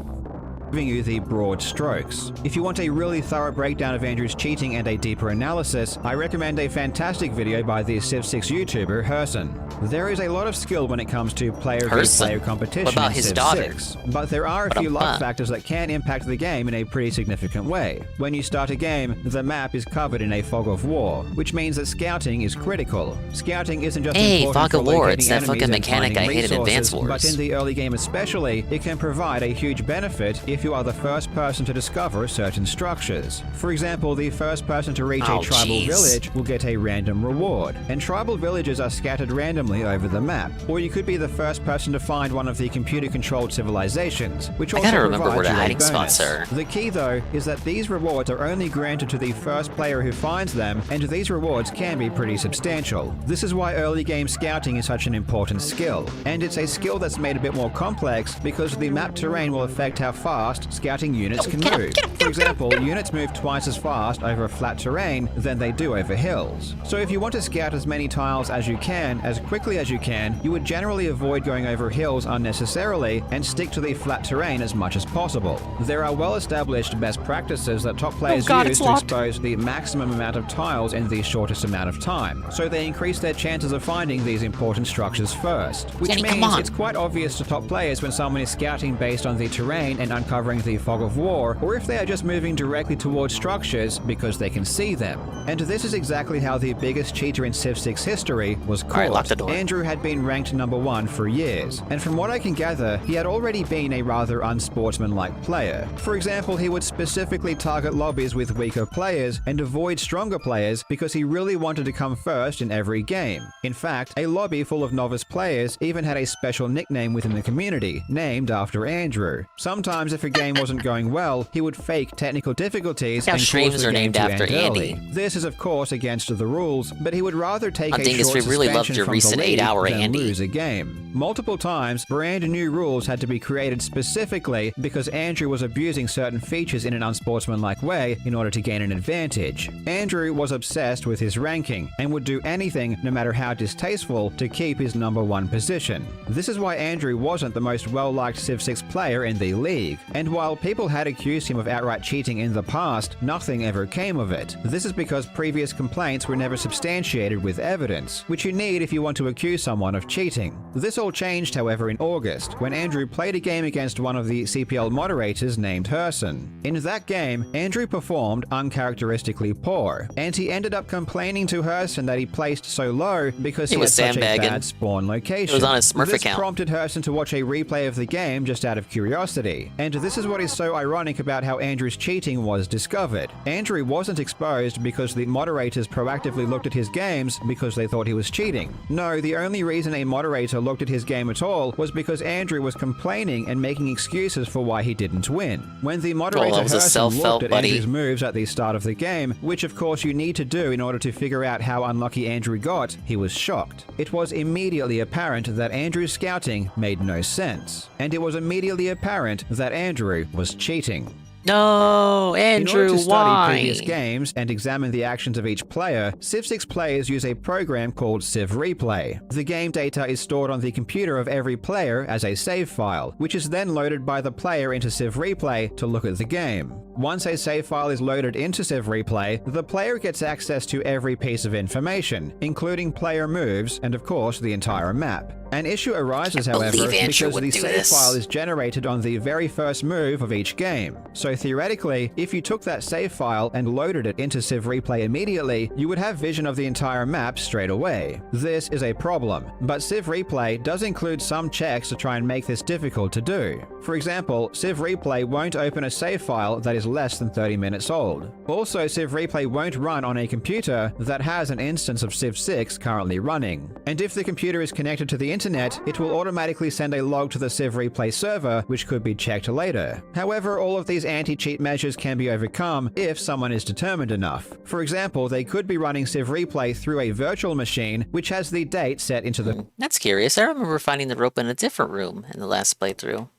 Speaker 16: giving you the broad strokes. If you want a really thorough breakdown of Andrew's cheating and a deeper analysis, I recommend a fantastic video by the Civ 6 YouTuber Herson. There is a lot of skill when it comes to player-v-player
Speaker 3: Herson?
Speaker 16: competition
Speaker 3: What about
Speaker 16: in
Speaker 3: his
Speaker 16: Civ
Speaker 3: daughter?
Speaker 16: 6, but there are a few luck
Speaker 3: Ba-dum-bum.
Speaker 16: factors that can impact the game in a pretty significant way. When you start a game, the map is covered in a fog of war, which means that scouting is critical. Scouting isn't just
Speaker 3: Hey,
Speaker 16: important
Speaker 3: fog
Speaker 16: for
Speaker 3: of war,
Speaker 16: locating
Speaker 3: it's that
Speaker 16: enemies
Speaker 3: fucking
Speaker 16: and
Speaker 3: mechanic
Speaker 16: finding
Speaker 3: I hate in Advance
Speaker 16: resources,
Speaker 3: Wars.
Speaker 16: but in the early game especially, it can provide a huge benefit if you are the first person to discover certain structures. For example, the first person to reach
Speaker 3: Oh,
Speaker 16: a tribal
Speaker 3: jeez.
Speaker 16: village will get a random reward, and tribal villages are scattered randomly over the map. Or you could be the first person to find one of the computer-controlled civilizations, which
Speaker 3: I
Speaker 16: also
Speaker 3: gotta remember
Speaker 16: provides
Speaker 3: where the
Speaker 16: you a
Speaker 3: hiding
Speaker 16: bonus.
Speaker 3: spots are.
Speaker 16: The key, though, is that these rewards are only granted to the first player who finds them, and these rewards can be pretty substantial. This is why early game scouting is such an important skill, and it's a skill that's made a bit more complex because the map terrain will affect how far fast scouting units can move. For example, units move twice as fast over flat terrain than they do over hills. So if you want to scout as many tiles as you can, as quickly as you can, you would generally avoid going over hills unnecessarily and stick to the flat terrain as much as possible. There are well-established best practices that top players use to expose the maximum amount of tiles in the shortest amount of time, so they increase their chances of finding these important structures first. Which means it's quite obvious to top players when someone is scouting based on the terrain and uncovering the fog of war, or if they are just moving directly towards structures because they can see them. And this is exactly how the biggest cheater in Civ 6 history was caught. Andrew had been ranked #1 for years, and from what I can gather, he had already been a rather unsportsmanlike player. For example, he would specifically target lobbies with weaker players and avoid stronger players because he really wanted to come first in every game. In fact, a lobby full of novice players even had a special nickname within the community, named after Andrew. Sometimes if a game wasn't going well, he would fake technical difficulties and cause the game to end early. This is of course against the rules, but he would rather take a short suspension from the league than lose a game. Multiple times, brand new rules had to be created specifically because Andrew was abusing certain features in an unsportsmanlike way in order to gain an advantage. Andrew was obsessed with his ranking and would do anything, no matter how distasteful, to keep his #1 position. This is why Andrew wasn't the most well-liked Civ 6 player in the league, and while people had accused him of outright cheating in the past, nothing ever came of it. This is because previous complaints were never substantiated with evidence, which you need if you want to accuse someone of cheating. This all changed, however, in August, when Andrew played a game against one of the CPL moderators named Herson. In that game, Andrew performed uncharacteristically poor, and he ended up complaining to Herson that he placed so low because he had such a bad spawn location.
Speaker 3: It was on his Smurf
Speaker 16: This
Speaker 3: account.
Speaker 16: prompted Herson to watch a replay of the game just out of curiosity, and this is what is so ironic about how Andrew's cheating was discovered. Andrew wasn't exposed because the moderators proactively looked at his games because they thought he was cheating. No, the only reason a moderator looked at his game at all was because Andrew was complaining and making excuses for why he didn't win. When the moderator Herson looked at Andrew's moves at the start of the game, which of course you need to do in order to figure out how unlucky Andrew got, he was shocked. It was immediately apparent that Andrew's scouting made no sense, and it was immediately apparent that Andrew was cheating.
Speaker 3: No, Andrew,
Speaker 16: in order to study
Speaker 3: why?
Speaker 16: previous games and examine the actions of each player, Civ 6 players use a program called Civ Replay. The game data is stored on the computer of every player as a save file, which is then loaded by the player into Civ Replay to look at the game. Once a save file is loaded into Civ Replay, the player gets access to every piece of information, including player moves and of course the entire map. An issue arises, however, because the save file is generated on the very first move of each game. So theoretically, if you took that save file and loaded it into Civ Replay immediately, you would have vision of the entire map straight away. This is a problem, but Civ Replay does include some checks to try and make this difficult to do. For example, Civ Replay won't open a save file that is less than 30 minutes old. Also, Civ Replay won't run on a computer that has an instance of Civ 6 currently running. And if the computer is connected to the internet, it will automatically send a log to the Civ Replay server, which could be checked later. However, all of these anti-cheat measures can be overcome if someone is determined enough. For example, they could be running Civ Replay through a virtual machine, which has the date set into the...
Speaker 3: That's curious. I remember finding the rope in a different room in the last playthrough.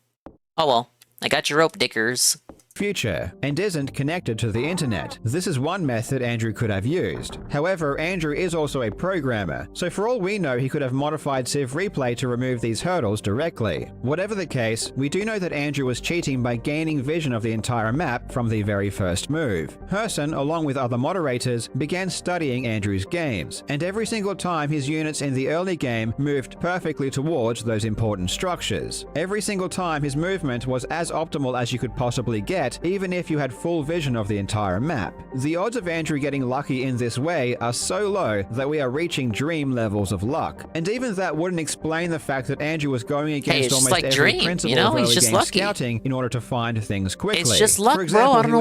Speaker 3: Oh well, I got your rope, dickers.
Speaker 16: Future, and isn't connected to the internet. This is one method Andrew could have used. However, Andrew is also a programmer, so for all we know he could have modified Civ Replay to remove these hurdles directly. Whatever the case, we do know that Andrew was cheating by gaining vision of the entire map from the very first move. Herson, along with other moderators, began studying Andrew's games, and every single time his units in the early game moved perfectly towards those important structures. Every single time his movement was as optimal as you could possibly get, even if you had full vision of the entire map. The odds of Andrew getting lucky in this way are so low that we are reaching dream levels of luck. And even that wouldn't explain the fact that Andrew was going against almost every principle of early game scouting in order to find things quickly.
Speaker 3: It's just luck,
Speaker 16: For example,
Speaker 3: bro. I don't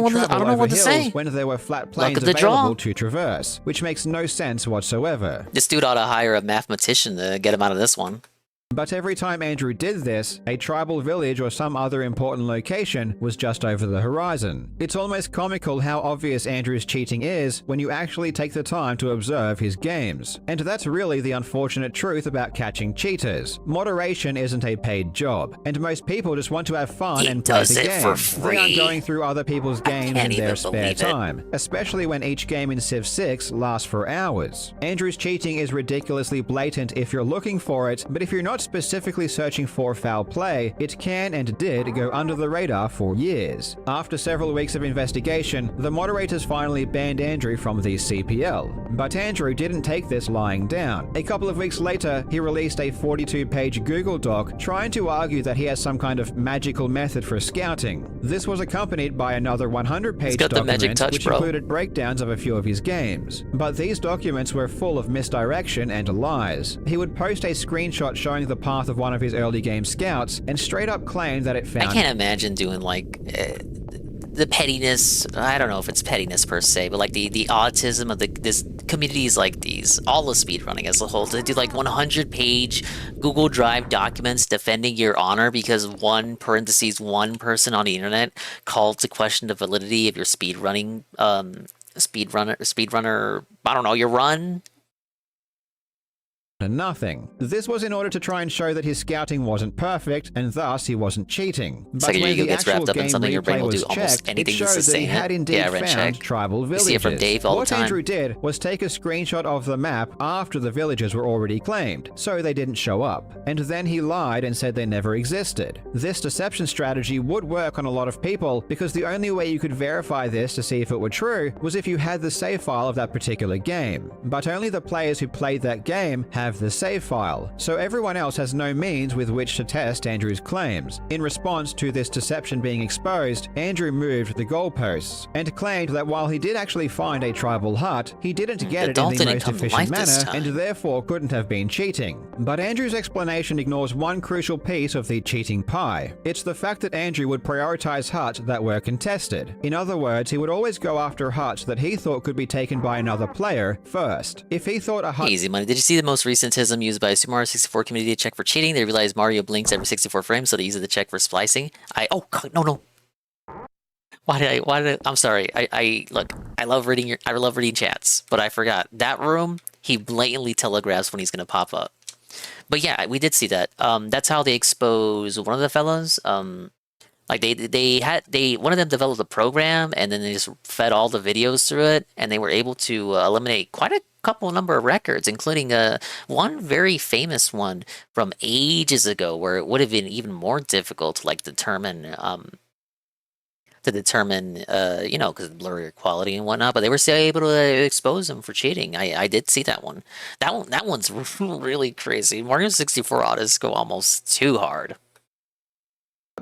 Speaker 3: know what to
Speaker 16: hills
Speaker 3: say.
Speaker 16: when there were flat plains available to traverse, which makes no sense whatsoever.
Speaker 3: This dude ought to hire a mathematician to get him out of this one.
Speaker 16: But every time Andrew did this, a tribal village or some other important location was just over the horizon. It's almost comical how obvious Andrew's cheating is when you actually take the time to observe his games. And that's really the unfortunate truth about catching cheaters. Moderation isn't a paid job, and most people just want to have fun and play the game.
Speaker 3: For free.
Speaker 16: They aren't going through other people's games in their spare
Speaker 3: it.
Speaker 16: time, especially when each game in Civ 6 lasts for hours. Andrew's cheating is ridiculously blatant if you're looking for it, but if you're not specifically searching for foul play, it can and did go under the radar for years. After several weeks of investigation, the moderators finally banned Andrew from the CPL. But Andrew didn't take this lying down. A couple of weeks later, he released a 42-page Google Doc trying to argue that he has some kind of magical method for scouting. This was accompanied by another 100-page document which included breakdowns of a few of his games. But these documents were full of misdirection and lies. He would post a screenshot showing the path of one of his early game scouts and straight up claim that it found—
Speaker 3: I can't imagine doing like the pettiness. I don't know if it's pettiness per se, but like the autism of this communities like these, all of speedrunning as a whole, to do like 100-page Google Drive documents defending your honor because one person on the internet called to question the validity of your speedrunner, I don't know, your run.
Speaker 16: Nothing. This was in order to try and show that his scouting wasn't perfect, and thus he wasn't cheating.
Speaker 3: It's
Speaker 16: But
Speaker 3: like
Speaker 16: when
Speaker 3: your ego
Speaker 16: the
Speaker 3: gets
Speaker 16: actual
Speaker 3: wrapped up in
Speaker 16: game
Speaker 3: something, your brain
Speaker 16: replay
Speaker 3: will do
Speaker 16: was
Speaker 3: almost
Speaker 16: checked,
Speaker 3: anything
Speaker 16: it
Speaker 3: to
Speaker 16: showed that he
Speaker 3: sustain
Speaker 16: had
Speaker 3: it.
Speaker 16: indeed
Speaker 3: Yeah, Red
Speaker 16: found
Speaker 3: check.
Speaker 16: tribal
Speaker 3: You
Speaker 16: villages.
Speaker 3: see it from Dave all the
Speaker 16: What
Speaker 3: time.
Speaker 16: Andrew did was take a screenshot of the map after the villages were already claimed, so they didn't show up. And then he lied and said they never existed. This deception strategy would work on a lot of people because the only way you could verify this to see if it were true was if you had the save file of that particular game. But only the players who played that game have the save file, so everyone else has no means with which to test Andrew's claims. In response to this deception being exposed, Andrew moved the goalposts and claimed that while he did actually find a tribal hut, he didn't get it in the most efficient manner and therefore couldn't have been cheating. But Andrew's explanation ignores one crucial piece of the cheating pie. It's the fact that Andrew would prioritize huts that were contested. In other words, he would always go after huts that he thought could be taken by another player first. If he thought a hut—
Speaker 3: Easy money. Did you see the most recent TISM used by Super Mario 64 community to check for cheating? They realized Mario blinks every 64 frames, so they use it to check for splicing. Oh God, no. I'm sorry. Look, I love reading chats, but I forgot. That room, he blatantly telegraphs when he's gonna pop up. But yeah, we did see that. That's how they expose one of the fellas. Like one of them developed a program and then they just fed all the videos through it, and they were able to eliminate quite a number of records, including one very famous one from ages ago, where it would have been even more difficult to like determine, you know, because blurry quality and whatnot. But they were still able to expose him for cheating. I did see that one. That one's really crazy. Mario 64 autos go almost too hard.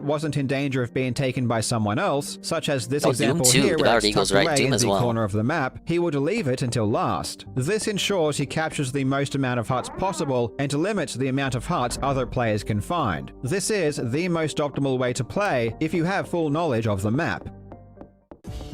Speaker 16: Wasn't in danger of being taken by someone else, such as this example
Speaker 3: Doom 2,
Speaker 16: here where it's
Speaker 3: Eagle's
Speaker 16: tucked
Speaker 3: right,
Speaker 16: away
Speaker 3: Doom
Speaker 16: in
Speaker 3: as
Speaker 16: the
Speaker 3: well.
Speaker 16: corner of the map, he would leave it until last. This ensures he captures the most amount of huts possible and limits the amount of huts other players can find. This is the most optimal way to play if you have full knowledge of the map.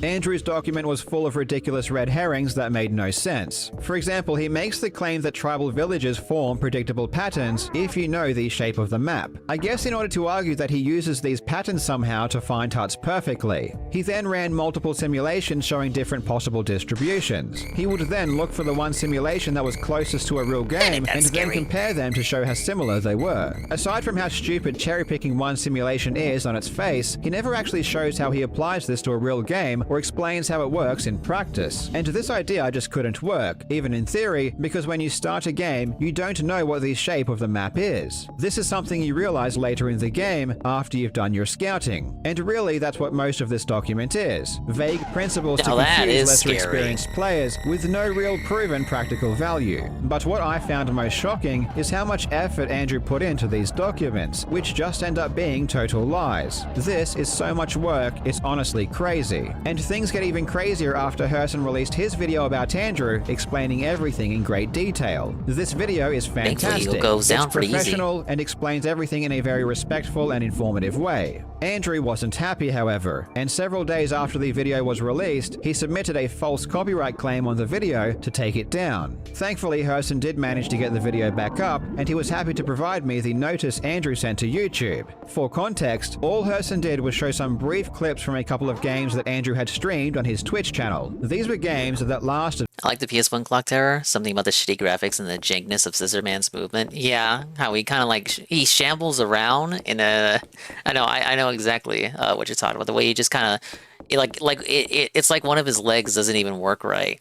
Speaker 16: Andrew's document was full of ridiculous red herrings that made no sense. For example, he makes the claim that tribal villages form predictable patterns if you know the shape of the map. I guess in order to argue that he uses these patterns somehow to find huts perfectly. He then ran multiple simulations showing different possible distributions. He would then look for the one simulation that was closest to a real game and then compare them to show how similar they were. Aside from how stupid cherry-picking one simulation is on its face, he never actually shows how he applies this to a real game or explains how it works in practice. And this idea just couldn't work, even in theory, because when you start a game, you don't know what the shape of the map is. This is something you realize later in the game after you've done your scouting. And really, that's what most of this document is. Vague principles to confuse lesser experienced players with no real proven practical value. But what I found most shocking is how much effort Andrew put into these documents, which just end up being total lies. This is so much work, it's honestly crazy. And things get even crazier after Herson released his video about Andrew, explaining everything in great detail. This video is fantastic.
Speaker 3: It goes down
Speaker 16: it's
Speaker 3: pretty easy.
Speaker 16: professional and explains everything in a very respectful and informative way. Andrew wasn't happy, however, and several days after the video was released, he submitted a false copyright claim on the video to take it down. Thankfully, Herson did manage to get the video back up, and he was happy to provide me the notice Andrew sent to YouTube. For context, all Herson did was show some brief clips from a couple of games that Andrew had streamed on his Twitch channel. These were games that lasted.
Speaker 3: I like the PS1 clock terror. Something about the shitty graphics and the jankness of Scissorman's movement. Yeah, how he kind of like he shambles around in a. I know exactly what you're talking about. The way he just kind of, it's like one of his legs doesn't even work right.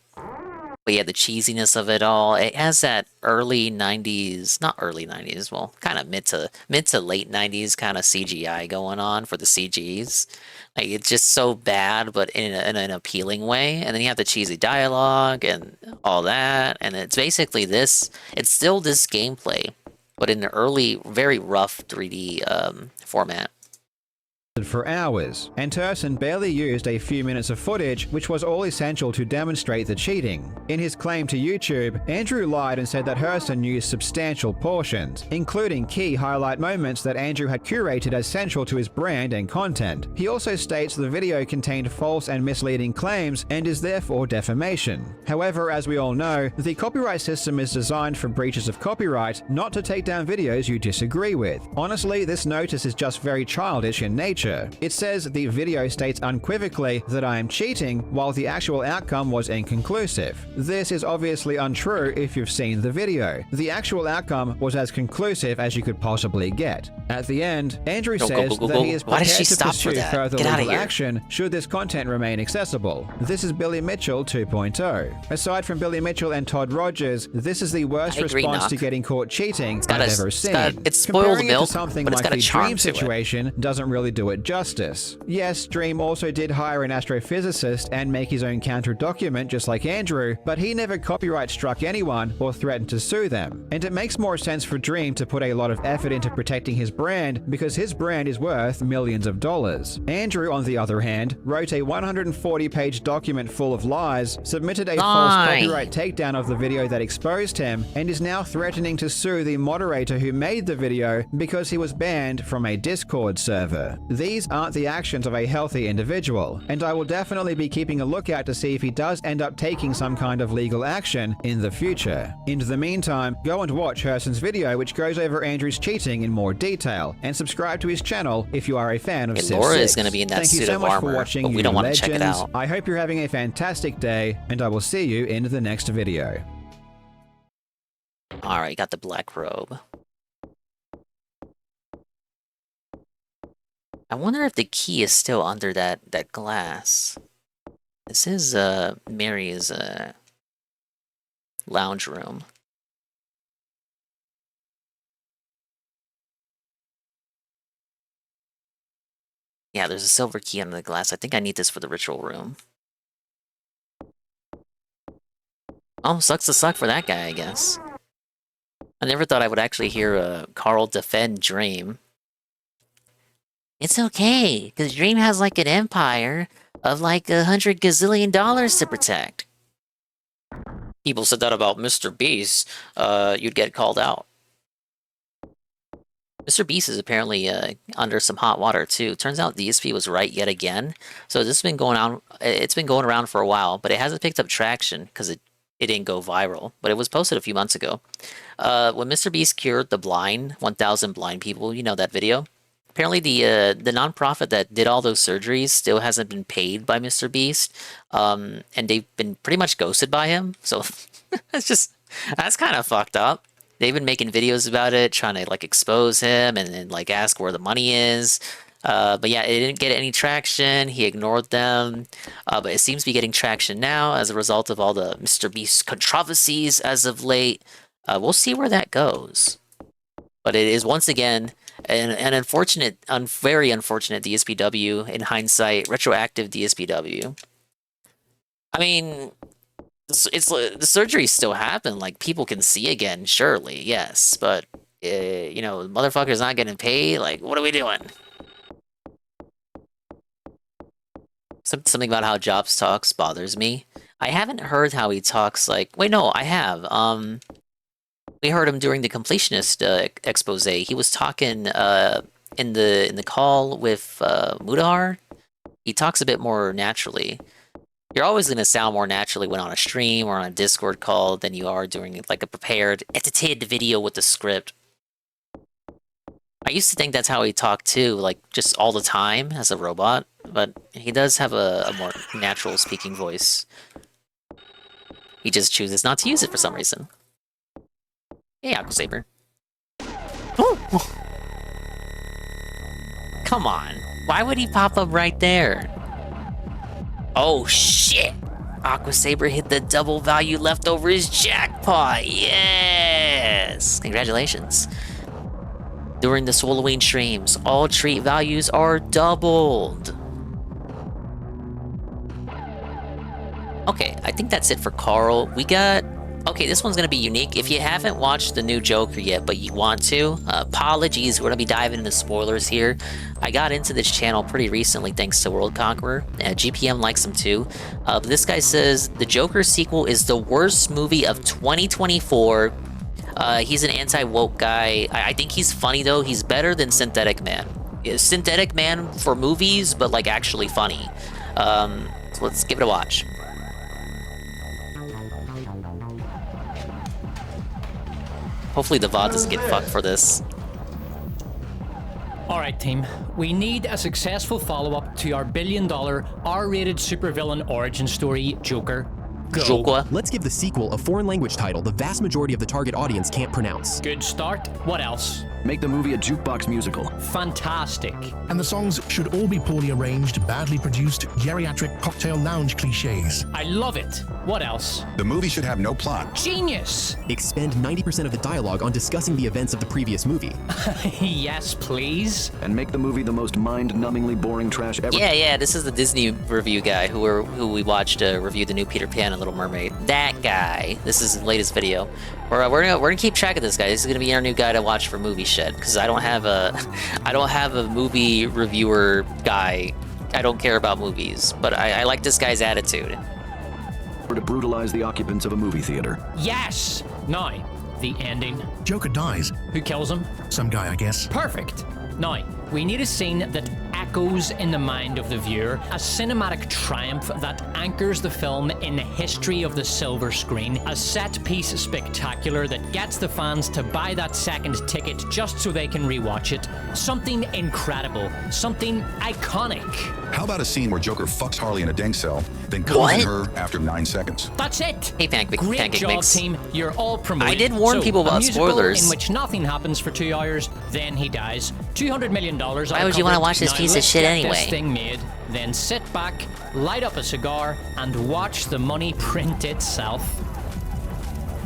Speaker 3: But yeah, the cheesiness of it all. It has that early 90s, not early 90s, well, kind of mid to late 90s kind of CGI going on for the CGs. Like, it's just so bad, but in an appealing way. And then you have the cheesy dialogue and all that. And it's basically this, it's still this gameplay, but in an early, very rough 3D format.
Speaker 16: For hours, and Turson barely used a few minutes of footage, which was all essential to demonstrate the cheating. In his claim to YouTube, Andrew lied and said that Herson used substantial portions, including key highlight moments that Andrew had curated as central to his brand and content. He also states the video contained false and misleading claims and is therefore defamation. However, as we all know, the copyright system is designed for breaches of copyright, not to take down videos you disagree with. Honestly, this notice is just very childish in nature. It says the video states unequivocally that I am cheating, while the actual outcome was inconclusive. This is obviously untrue if you've seen the video. The actual outcome was as conclusive as you could possibly get. At the end, Andrew says that he is prepared to pursue further legal action should this content remain accessible. This is Billy Mitchell 2.0. Aside from Billy Mitchell and Todd Rogers, this is the worst response to getting caught cheating I've ever seen.
Speaker 3: It's spoiled
Speaker 16: Comparing
Speaker 3: milk,
Speaker 16: it to something
Speaker 3: but it's
Speaker 16: like
Speaker 3: got a
Speaker 16: the
Speaker 3: charm
Speaker 16: Dream
Speaker 3: to it.
Speaker 16: situation doesn't really do it justice. Yes, Dream also did hire an astrophysicist and make his own counter document just like Andrew, but he never copyright struck anyone or threatened to sue them. And it makes more sense for Dream to put a lot of effort into protecting his brand because his brand is worth millions of dollars. Andrew, on the other hand, wrote a 140-page document full of lies, submitted a false copyright takedown of the video that exposed him, and is now threatening to sue the moderator who made the video because he was banned from a Discord server. These aren't the actions of a healthy individual, and I will definitely be keeping a lookout to see if he does end up taking some kind of legal action in the future. In the meantime, go and watch Herson's video, which goes over Andrew's cheating in more detail, and subscribe to his channel if you are a fan of Civ
Speaker 3: Laura
Speaker 16: 6.
Speaker 3: is going to be in that
Speaker 16: Thank
Speaker 3: suit
Speaker 16: you so
Speaker 3: of
Speaker 16: much
Speaker 3: armor,
Speaker 16: for watching,
Speaker 3: but we
Speaker 16: you
Speaker 3: don't want to
Speaker 16: legends.
Speaker 3: check it out.
Speaker 16: I hope you're having a fantastic day, and I will see you in the next video.
Speaker 3: Alright, got the black robe. I wonder if the key is still under that glass. This is Mary's lounge room. Yeah, there's a silver key under the glass. I think I need this for the ritual room. Oh, sucks to suck for that guy, I guess. I never thought I would actually hear Carl defend Dream. It's okay, because Dream has like an empire of like $100 gazillion to protect. People said that about Mr. Beast, you'd get called out. Mr. Beast is apparently under some hot water too. Turns out DSP was right yet again. So this has been going on. It's been going around for a while, but it hasn't picked up traction because it didn't go viral. But it was posted a few months ago. When Mr. Beast cured the blind, 1,000 blind people, you know that video. Apparently the nonprofit that did all those surgeries still hasn't been paid by Mr. Beast, and they've been pretty much ghosted by him. So that's kind of fucked up. They've been making videos about it, trying to like expose him and like ask where the money is. But yeah, it didn't get any traction. He ignored them. But it seems to be getting traction now as a result of all the Mr. Beast controversies as of late. We'll see where that goes. But it is once again an unfortunate, very unfortunate DSPW, in hindsight, retroactive DSPW. I mean, it's the surgery still happened. Like, people can see again, surely, yes. But, you know, motherfucker's not getting paid. Like, what are we doing? Something about how Jobs talks bothers me. I haven't heard how he talks like... Wait, no, I have. We heard him during the completionist expose. He was talking in the call with Mudahar. He talks a bit more naturally. You're always going to sound more naturally when on a stream or on a Discord call than you are during like a prepared edited video with the script. I used to think that's how he talked too, like just all the time as a robot, but he does have a more natural speaking voice. He just chooses not to use it for some reason. Hey, Aqua Saber. Oh! Come on. Why would he pop up right there? Oh shit! Aqua Saber hit the double value leftovers jackpot! Yes! Congratulations. During the Swolloween streams, all treat values are doubled. Okay, I think that's it for Carl. We got... Okay, this one's gonna be unique. If you haven't watched the new Joker yet, but you want to, apologies, we're gonna be diving into spoilers here. I got into this channel pretty recently thanks to World Conqueror. GPM likes him too. But this guy says, the Joker sequel is the worst movie of 2024. He's an anti-woke guy. I think he's funny though. He's better than Synthetic Man. Synthetic Man for movies, but like actually funny. So let's give it a watch. Hopefully the VOD doesn't get fucked for this.
Speaker 19: Alright team, we need a successful follow-up to our billion-dollar R-rated supervillain origin story, Joker. Go.
Speaker 20: Let's give the sequel a foreign language title the vast majority of the target audience can't pronounce.
Speaker 19: Good start. What else?
Speaker 21: Make the movie a jukebox musical.
Speaker 19: Fantastic.
Speaker 22: And the songs should all be poorly arranged, badly produced, geriatric cocktail lounge cliches.
Speaker 19: I love it. What else?
Speaker 21: The movie should have no plot.
Speaker 19: Genius!
Speaker 20: Expend 90% of the dialogue on discussing the events of the previous movie.
Speaker 19: Yes, please.
Speaker 21: And make the movie the most mind-numbingly boring trash ever.
Speaker 3: Yeah, this is the Disney review guy who we watched review the new Peter Pan and Little Mermaid. That guy. This is his latest video. We're gonna keep track of this guy. This is gonna be our new guy to watch for Movie Shed, because I don't have a movie reviewer guy. I don't care about movies, but I like this guy's attitude.
Speaker 21: To brutalize the occupants of a movie theater.
Speaker 19: Yes! Now, the ending.
Speaker 22: Joker dies.
Speaker 19: Who kills him?
Speaker 22: Some guy, I guess.
Speaker 19: Perfect. Now, we need a scene that echoes in the mind of the viewer, a cinematic triumph that anchors the film in the history of the silver screen, a set-piece spectacular that gets the fans to buy that second ticket just so they can rewatch it. Something incredible, something iconic.
Speaker 21: How about a scene where Joker fucks Harley in a dank cell, then comes in her after 9 seconds?
Speaker 19: That's it!
Speaker 3: Hey,
Speaker 19: Great job,
Speaker 3: Mix.
Speaker 19: team. You're all promoted.
Speaker 3: I did warn people about
Speaker 19: a musical
Speaker 3: spoilers.
Speaker 19: in which nothing happens for 2 hours, then he dies. $200 million.
Speaker 3: Why would you want to watch this
Speaker 19: now
Speaker 3: piece of shit anyway?
Speaker 19: This thing made, then sit back, light up a cigar, and watch the money print itself.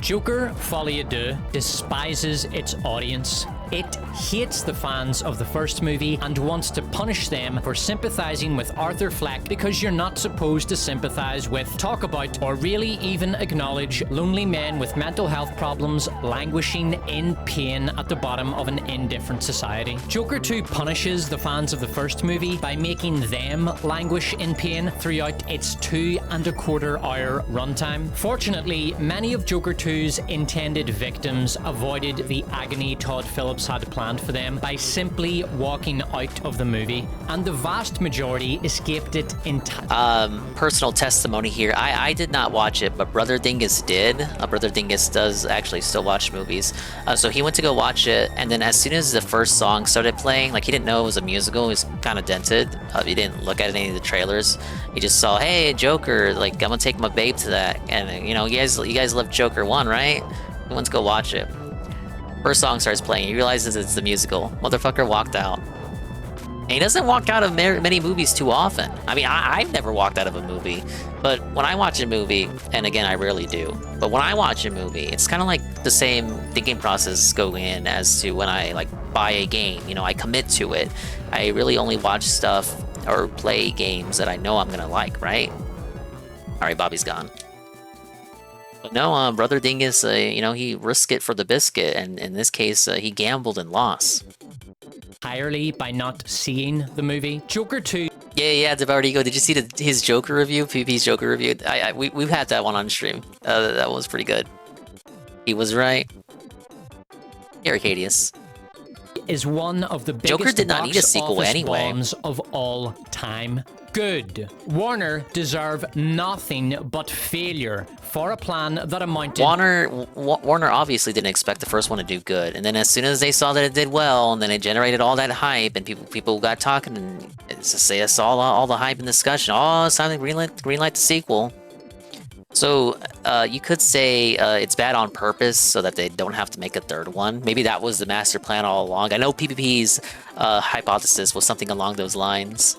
Speaker 19: Joker Folie à Deux despises its audience. It hates the fans of the first movie and wants to punish them for sympathizing with Arthur Fleck, because you're not supposed to sympathize with, talk about, or really even acknowledge lonely men with mental health problems languishing in pain at the bottom of an indifferent society. Joker 2 punishes the fans of the first movie by making them languish in pain throughout its 2.25 hour runtime. Fortunately, many of Joker 2's intended victims avoided the agony Todd Phillips had planned for them by simply walking out of the movie, and the vast majority escaped it entirely.
Speaker 3: Personal testimony here. I did not watch it, but Brother Dingus did. Brother Dingus does actually still watch movies. So he went to go watch it, and then as soon as the first song started playing, like he didn't know it was a musical, he was kind of dented. He didn't look at any of the trailers. He just saw, hey, Joker, like I'm gonna take my babe to that. And you know, you guys love Joker 1, right? He went to go watch it. First song starts playing, he realizes it's the musical. Motherfucker walked out. And he doesn't walk out of many movies too often. I mean, I've never walked out of a movie, but when I watch a movie, and again, I rarely do, but when I watch a movie, it's kind of like the same thinking process going in as to when I like buy a game. You know, I commit to it. I really only watch stuff or play games that I know I'm gonna like, right? All right, Bobby's gone. But no, Brother Dingus, you know, he risked it for the biscuit, and in this case, he gambled and lost.
Speaker 19: Entirely by not seeing the movie. Joker 2
Speaker 3: Yeah, Devoured Ego. Did you see his Joker review? PvP's Joker review? We've had that one on stream. That was pretty good. He was right. Arcadius
Speaker 19: is one of the biggest
Speaker 3: Joker did not need a
Speaker 19: box
Speaker 3: sequel
Speaker 19: office
Speaker 3: anyway.
Speaker 19: bombs of all time. Good. Warner deserve nothing but failure for a plan that amounted...
Speaker 3: Warner obviously didn't expect the first one to do good, and then as soon as they saw that it did well, and then it generated all that hype, and people got talking, and it's just they saw all the hype and discussion. Oh, it's time to greenlight the sequel. So you could say it's bad on purpose so that they don't have to make a third one. Maybe that was the master plan all along. I know PvP's hypothesis was something along those lines.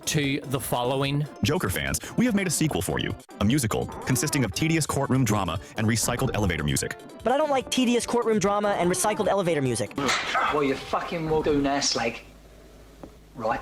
Speaker 19: To the following.
Speaker 1: Joker fans, we have made a sequel for you. A musical consisting of tedious courtroom drama and recycled elevator music.
Speaker 6: But I don't like tedious courtroom drama and recycled elevator music.
Speaker 23: Well, you fucking will do now, Slag. Right?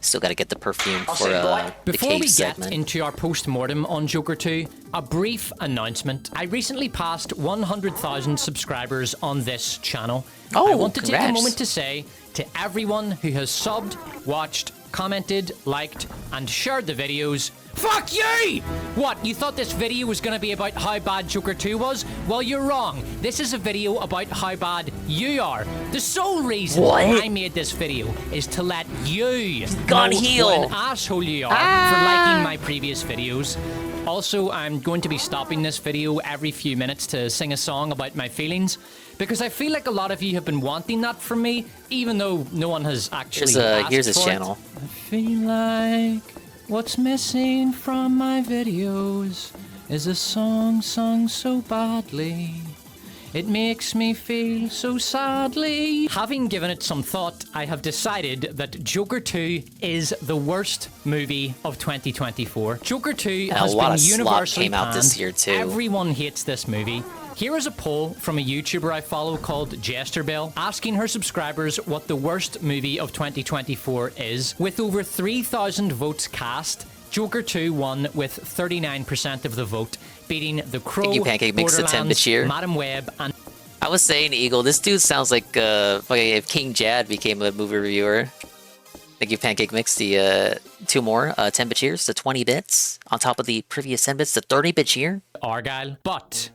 Speaker 3: Still got to get the perfume for the
Speaker 19: Before
Speaker 3: cave
Speaker 19: we
Speaker 3: segment.
Speaker 19: get into our post-mortem on Joker 2, a brief announcement. I recently passed 100,000 subscribers on this channel.
Speaker 3: Oh,
Speaker 19: I want to take a
Speaker 3: congrats.
Speaker 19: moment to say to everyone who has subbed, watched, commented, liked, and shared the videos, fuck you! What, you thought this video was going to be about how bad Joker 2 was? Well, you're wrong. This is a video about how bad you are. The sole reason I made this video is to let you
Speaker 3: God
Speaker 19: know
Speaker 3: heal.
Speaker 19: what an asshole you are for liking my previous videos. Also, I'm going to be stopping this video every few minutes to sing a song about my feelings, because I feel like a lot of you have been wanting that from me, even though no one has actually asked
Speaker 3: Here's his
Speaker 19: for
Speaker 3: channel.
Speaker 19: it. I feel like what's missing from my videos is a song sung so badly. It makes me feel so sadly. Having given it some thought, I have decided that Joker 2 is the worst movie of 2024. Joker 2
Speaker 3: And
Speaker 19: has
Speaker 3: a lot
Speaker 19: been
Speaker 3: of slop
Speaker 19: universally
Speaker 3: came out this
Speaker 19: panned.
Speaker 3: year, too.
Speaker 19: Everyone hates this movie. Here is a poll from a YouTuber I follow called Jesterbell, asking her subscribers what the worst movie of 2024 is. With over 3,000 votes cast, Joker 2 won with 39% of the vote, beating The Crow,
Speaker 3: Thank you, Pancake Mix, the 10
Speaker 19: Borderlands,
Speaker 3: cheer.
Speaker 19: Madam Web, and...
Speaker 3: I was saying, Eagle, this dude sounds like if King Jad became a movie reviewer. Thank you, Pancake Mix, the 2 more 10-bit cheers, the 20 bits, on top of the previous 10 bits, the 30-bit cheer.
Speaker 19: Argyle, but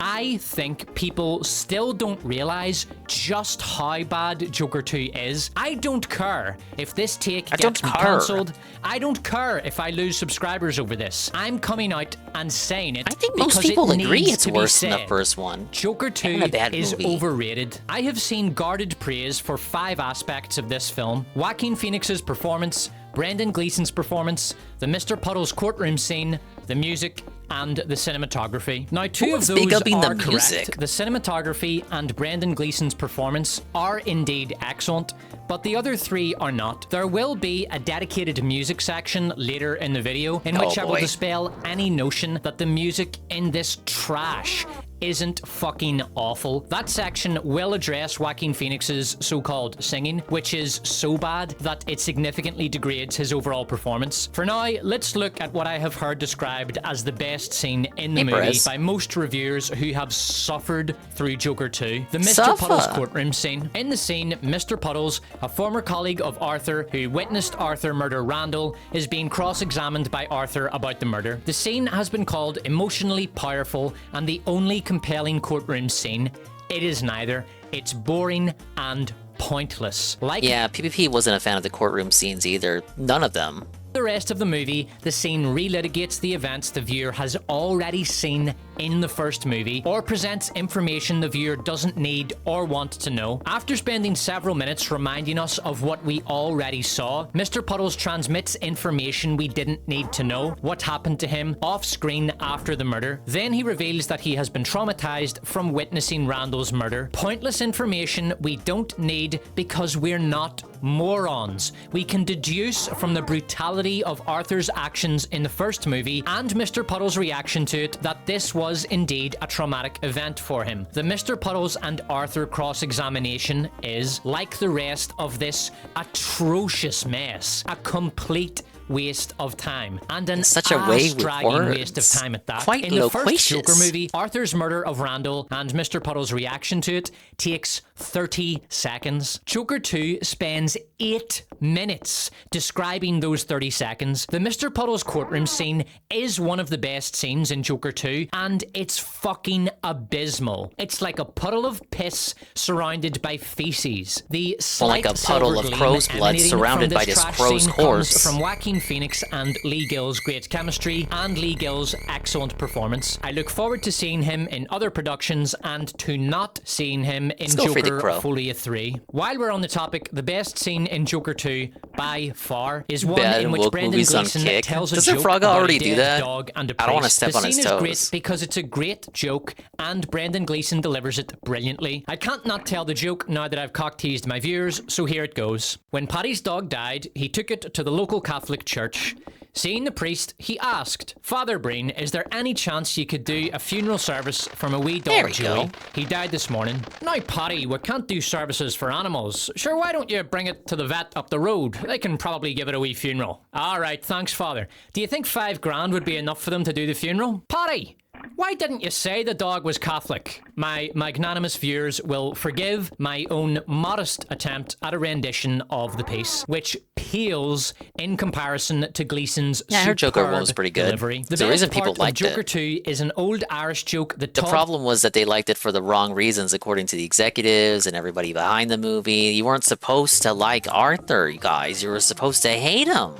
Speaker 19: I think people still don't realize just how bad Joker 2 is. I don't care if this take gets me cancelled. I don't care if I lose subscribers over this. I'm coming out and saying it.
Speaker 3: I think most people agree it's worse than the first one.
Speaker 19: Joker 2
Speaker 3: And a bad
Speaker 19: is
Speaker 3: movie.
Speaker 19: overrated. I have seen guarded praise for 5 aspects of this film. Joaquin Phoenix's performance, Brendan Gleeson's performance, the Mr. Puddle's courtroom scene, the music, and the cinematography. Now, 2 of those are correct. The cinematography and Brendan Gleeson's performance are indeed excellent, but the other 3 are not. There will be a dedicated music section later in the video in which I will dispel any notion that the music in this trash isn't fucking awful. That section will address Joaquin Phoenix's so-called singing, which is so bad that it significantly degrades his overall performance. For now, let's look at what I have heard described as the best scene in the movie by most reviewers who have suffered through Joker 2. The Mr. Puddle's courtroom scene. In the scene, Mr. Puddles, a former colleague of Arthur who witnessed Arthur murder Randall, is being cross-examined by Arthur about the murder. The scene has been called emotionally powerful and the only compelling courtroom scene. It is neither. It's boring and pointless.
Speaker 3: Yeah, PvP wasn't a fan of the courtroom scenes either. None of them.
Speaker 19: The rest of the movie, the scene relitigates the events the viewer has already seen in the first movie, or presents information the viewer doesn't need or want to know. After spending several minutes reminding us of what we already saw, Mr. Puddles transmits information we didn't need to know, what happened to him off screen after the murder. Then he reveals that he has been traumatized from witnessing Randall's murder. Pointless information we don't need because we're not morons. We can deduce from the brutality of Arthur's actions in the first movie and Mr. Puddles' reaction to it that this was indeed a traumatic event for him. The Mr. Puddles and Arthur cross-examination is, like the rest of this atrocious mess, a complete waste of time, and an
Speaker 3: such a way with
Speaker 19: ass-dragging waste of
Speaker 3: words.
Speaker 19: time at that.
Speaker 3: Quite
Speaker 19: In the first
Speaker 3: loquacious.
Speaker 19: Joker movie, Arthur's murder of Randall and Mr. Puddle's reaction to it takes 30 seconds. Joker 2 spends 8 minutes describing those 30 seconds. The Mr. Puddle's courtroom scene is one of the best scenes in Joker 2, and it's fucking abysmal. It's like a puddle of piss surrounded by feces. The
Speaker 3: Well, like a
Speaker 19: slight
Speaker 3: puddle
Speaker 19: silver
Speaker 3: of
Speaker 19: gleam
Speaker 3: crow's blood
Speaker 19: emanating
Speaker 3: surrounded
Speaker 19: from
Speaker 3: by this
Speaker 19: trash
Speaker 3: crow's
Speaker 19: scene
Speaker 3: horse.
Speaker 19: comes from Joaquin Phoenix and Lee Gill's great chemistry and Lee Gill's excellent performance. I look forward to seeing him in other productions and to not seeing him in
Speaker 3: Still free to
Speaker 19: Joker
Speaker 3: crow.
Speaker 19: Folia 3. While we're on the topic, the best scene in Joker 2 by far is one
Speaker 3: Bad
Speaker 19: in
Speaker 3: and
Speaker 19: which
Speaker 3: woke
Speaker 19: Brendan
Speaker 3: movies on
Speaker 19: Gleeson
Speaker 3: Kick.
Speaker 19: tells a
Speaker 3: Doesn't
Speaker 19: joke
Speaker 3: Frogga
Speaker 19: about
Speaker 3: already
Speaker 19: a
Speaker 3: do
Speaker 19: dead
Speaker 3: that?
Speaker 19: dog and a
Speaker 3: I don't wanna
Speaker 19: priest.
Speaker 3: step
Speaker 19: the
Speaker 3: on his
Speaker 19: scene is great
Speaker 3: toes.
Speaker 19: because it's a great joke and Brendan Gleeson delivers it brilliantly. I can't not tell the joke now that I've cock-teased my viewers, so here it goes. When Paddy's dog died, he took it to the local Catholic church. Seeing the priest, he asked, "Father Breen, is there any chance you could do a funeral service for my wee
Speaker 3: There
Speaker 19: dog
Speaker 3: we
Speaker 19: Joey?
Speaker 3: go.
Speaker 19: He died this morning." "Now, Paddy, we can't do services for animals. Sure, why don't you bring it to the vet up the road? They can probably give it a wee funeral." "All right, thanks, Father. Do you think $5,000 would be enough for them to do the funeral?" "Paddy, why didn't you say the dog was Catholic?" My magnanimous viewers will forgive my own modest attempt at a rendition of the piece, which pales in comparison to Gleason's
Speaker 3: Yeah, her Joker
Speaker 19: superb
Speaker 3: one was pretty good.
Speaker 19: delivery. The
Speaker 3: There's a
Speaker 19: best
Speaker 3: reason people
Speaker 19: part of
Speaker 3: liked
Speaker 19: Joker
Speaker 3: it.
Speaker 19: 2 is an old Irish joke that
Speaker 3: The
Speaker 19: taught
Speaker 3: problem was that they liked it for the wrong reasons, according to the executives and everybody behind the movie. You weren't supposed to like Arthur, you guys. You were supposed to hate him.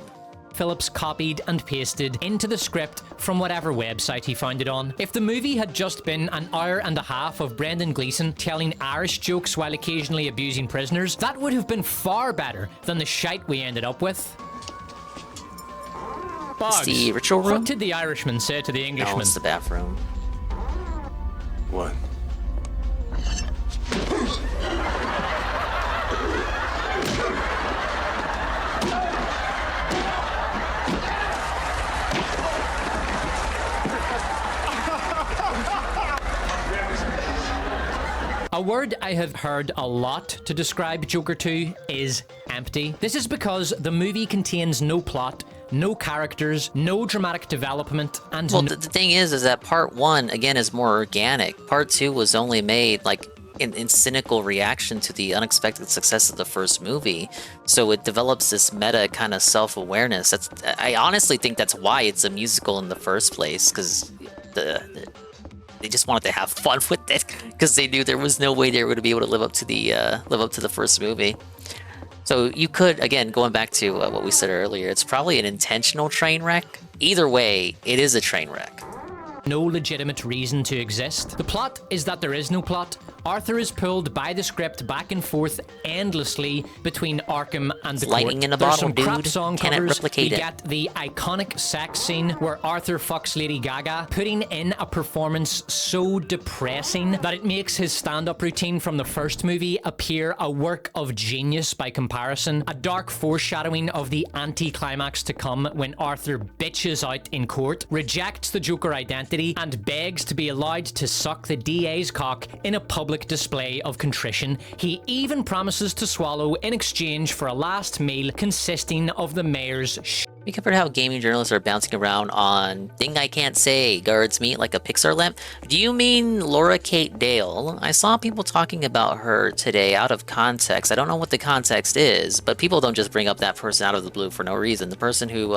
Speaker 19: Phillips copied and pasted into the script from whatever website he found it on. If the movie had just been an hour and a half of Brendan Gleeson telling Irish jokes while occasionally abusing prisoners, that would have been far better than the shite we ended up with. Boggs,
Speaker 3: the ritual room?
Speaker 19: what did the Irishman say to the Englishman?
Speaker 3: No, it's the bathroom.
Speaker 14: What?
Speaker 19: A word I have heard a lot to describe Joker 2 is empty. This is because the movie contains no plot, no characters, no dramatic development, and
Speaker 3: Well,
Speaker 19: no
Speaker 3: the thing is that part one, again, is more organic. Part two was only made, like, in cynical reaction to the unexpected success of the first movie. So it develops this meta kind of self-awareness. I honestly think that's why it's a musical in the first place, because they just wanted to have fun with it, because they knew there was no way they were going to be able to live up to the first movie. So you could, again, going back to what we said earlier, it's probably an intentional train wreck. Either way, it is a train wreck.
Speaker 19: no legitimate reason to exist. The plot is that there is no plot. Arthur is pulled by the script back and forth endlessly between Arkham and the
Speaker 3: Lightning
Speaker 19: court.
Speaker 3: in a
Speaker 19: There's
Speaker 3: bottle,
Speaker 19: some crap
Speaker 3: dude.
Speaker 19: song
Speaker 3: Cannot
Speaker 19: covers.
Speaker 3: replicate
Speaker 19: we
Speaker 3: it.
Speaker 19: get the iconic sex scene where Arthur fucks Lady Gaga, putting in a performance so depressing that it makes his stand-up routine from the first movie appear a work of genius by comparison. A dark foreshadowing of the anti-climax to come when Arthur bitches out in court, rejects the Joker identity, and begs to be allowed to suck the DA's cock in a public display of contrition. He even promises to swallow in exchange for a last meal consisting of the mayor's
Speaker 3: We covered how gaming journalists are bouncing around on thing I can't say guards meet like a Pixar lamp. Do you mean Laura Kate Dale? I saw people talking about her today out of context. I don't know what the context is, but people don't just bring up that person out of the blue for no reason. The person who,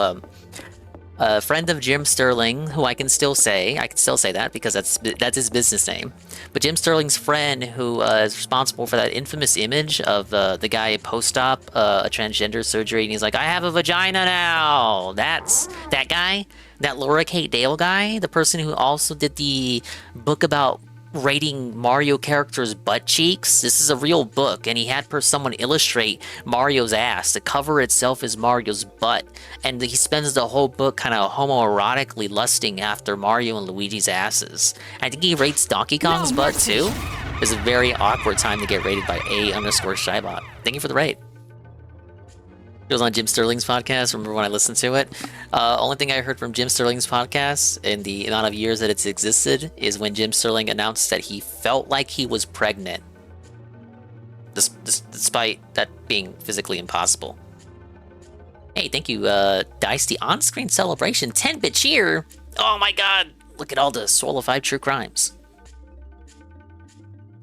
Speaker 3: a friend of Jim Sterling, who I can still say that because that's his business name. But Jim Sterling's friend, who is responsible for that infamous image of the guy post-op, a transgender surgery, and he's like, I have a vagina now. That's that guy, that Laura Kate Dale guy, the person who also did the book about rating Mario characters' butt cheeks. This is a real book, and he had someone illustrate Mario's ass. The cover itself is Mario's butt, and he spends the whole book kind of homoerotically lusting after Mario and Luigi's asses. I think he rates Donkey Kong's butt too. It's a very awkward time to get rated by A_Shybot. Thank you for the rate. It was on Jim Sterling's podcast. Remember when I listened to it? Only thing I heard from Jim Sterling's podcast in the amount of years that it's existed is when Jim Sterling announced that he felt like he was pregnant, despite that being physically impossible. Hey, thank you, Dice, the on-screen celebration, 10-bit cheer! Oh my god, look at all the Swolloween true crimes.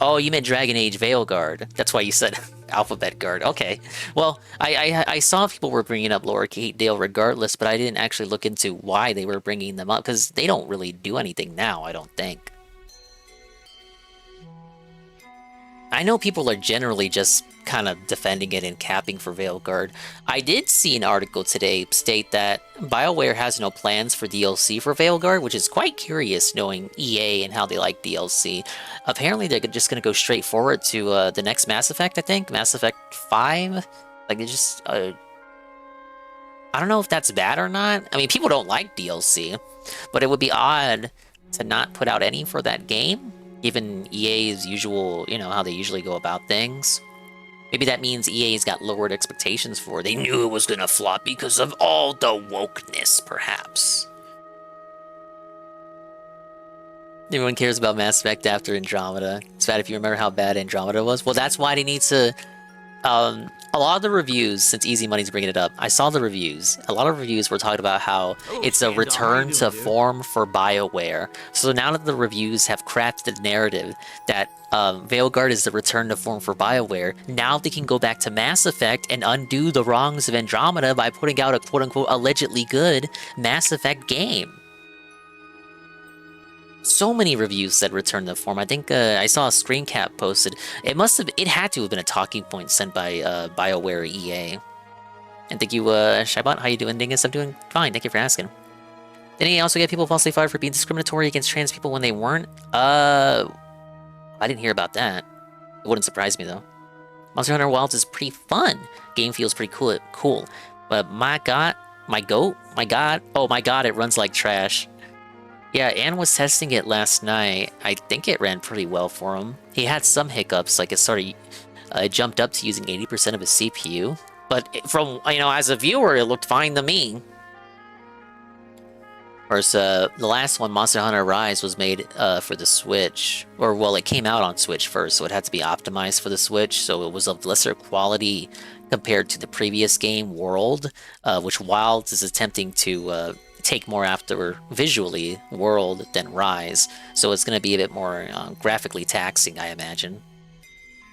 Speaker 3: Oh, you meant Dragon Age Veilguard. That's why you said Alphabet Guard. Okay. Well, I saw people were bringing up Lower Kate Dale regardless, but I didn't actually look into why they were bringing them up, because they don't really do anything now, I don't think. I know people are generally just kind of defending it and capping for Veilguard. I did see an article today state that BioWare has no plans for DLC for Veilguard, which is quite curious knowing EA and how they like DLC. Apparently they're just going to go straight forward to the next Mass Effect, I think, Mass Effect 5. Like, they just... I don't know if that's bad or not. I mean, people don't like DLC, but it would be odd to not put out any for that game, given EA's usual, you know, how they usually go about things. Maybe that means EA's got lowered expectations for it. They knew it was gonna flop because of all the wokeness, perhaps. Everyone cares about Mass Effect after Andromeda. It's bad if you remember how bad Andromeda was. Well, that's why they need to... a lot of the reviews, since Easy Money's bringing it up, I saw the reviews. A lot of reviews were talking about how it's a return to form for BioWare. So now that the reviews have crafted the narrative that Veilguard is the return to form for BioWare, now they can go back to Mass Effect and undo the wrongs of Andromeda by putting out a quote-unquote allegedly good Mass Effect game. So many reviews said return to form. I think I saw a screen cap posted. It had to have been a talking point sent by BioWare EA. And thank you, Shaibot. How you doing, Dingus? I'm doing fine. Thank you for asking. Did he also get people falsely fired for being discriminatory against trans people when they weren't? I didn't hear about that. It wouldn't surprise me though. Monster Hunter Wilds is pretty fun. Game feels pretty cool. But my god, oh my god, it runs like trash. Yeah, Ann was testing it last night. I think it ran pretty well for him. He had some hiccups, like it started, it jumped up to using 80% of his CPU. But from, you know, as a viewer, it looked fine to me. Whereas the last one, Monster Hunter Rise, was made for the Switch. Or, well, it came out on Switch first, so it had to be optimized for the Switch. So it was of lesser quality compared to the previous game, World, which Wilds is attempting to... take more after visually World than Rise, so it's going to be a bit more graphically taxing, I imagine.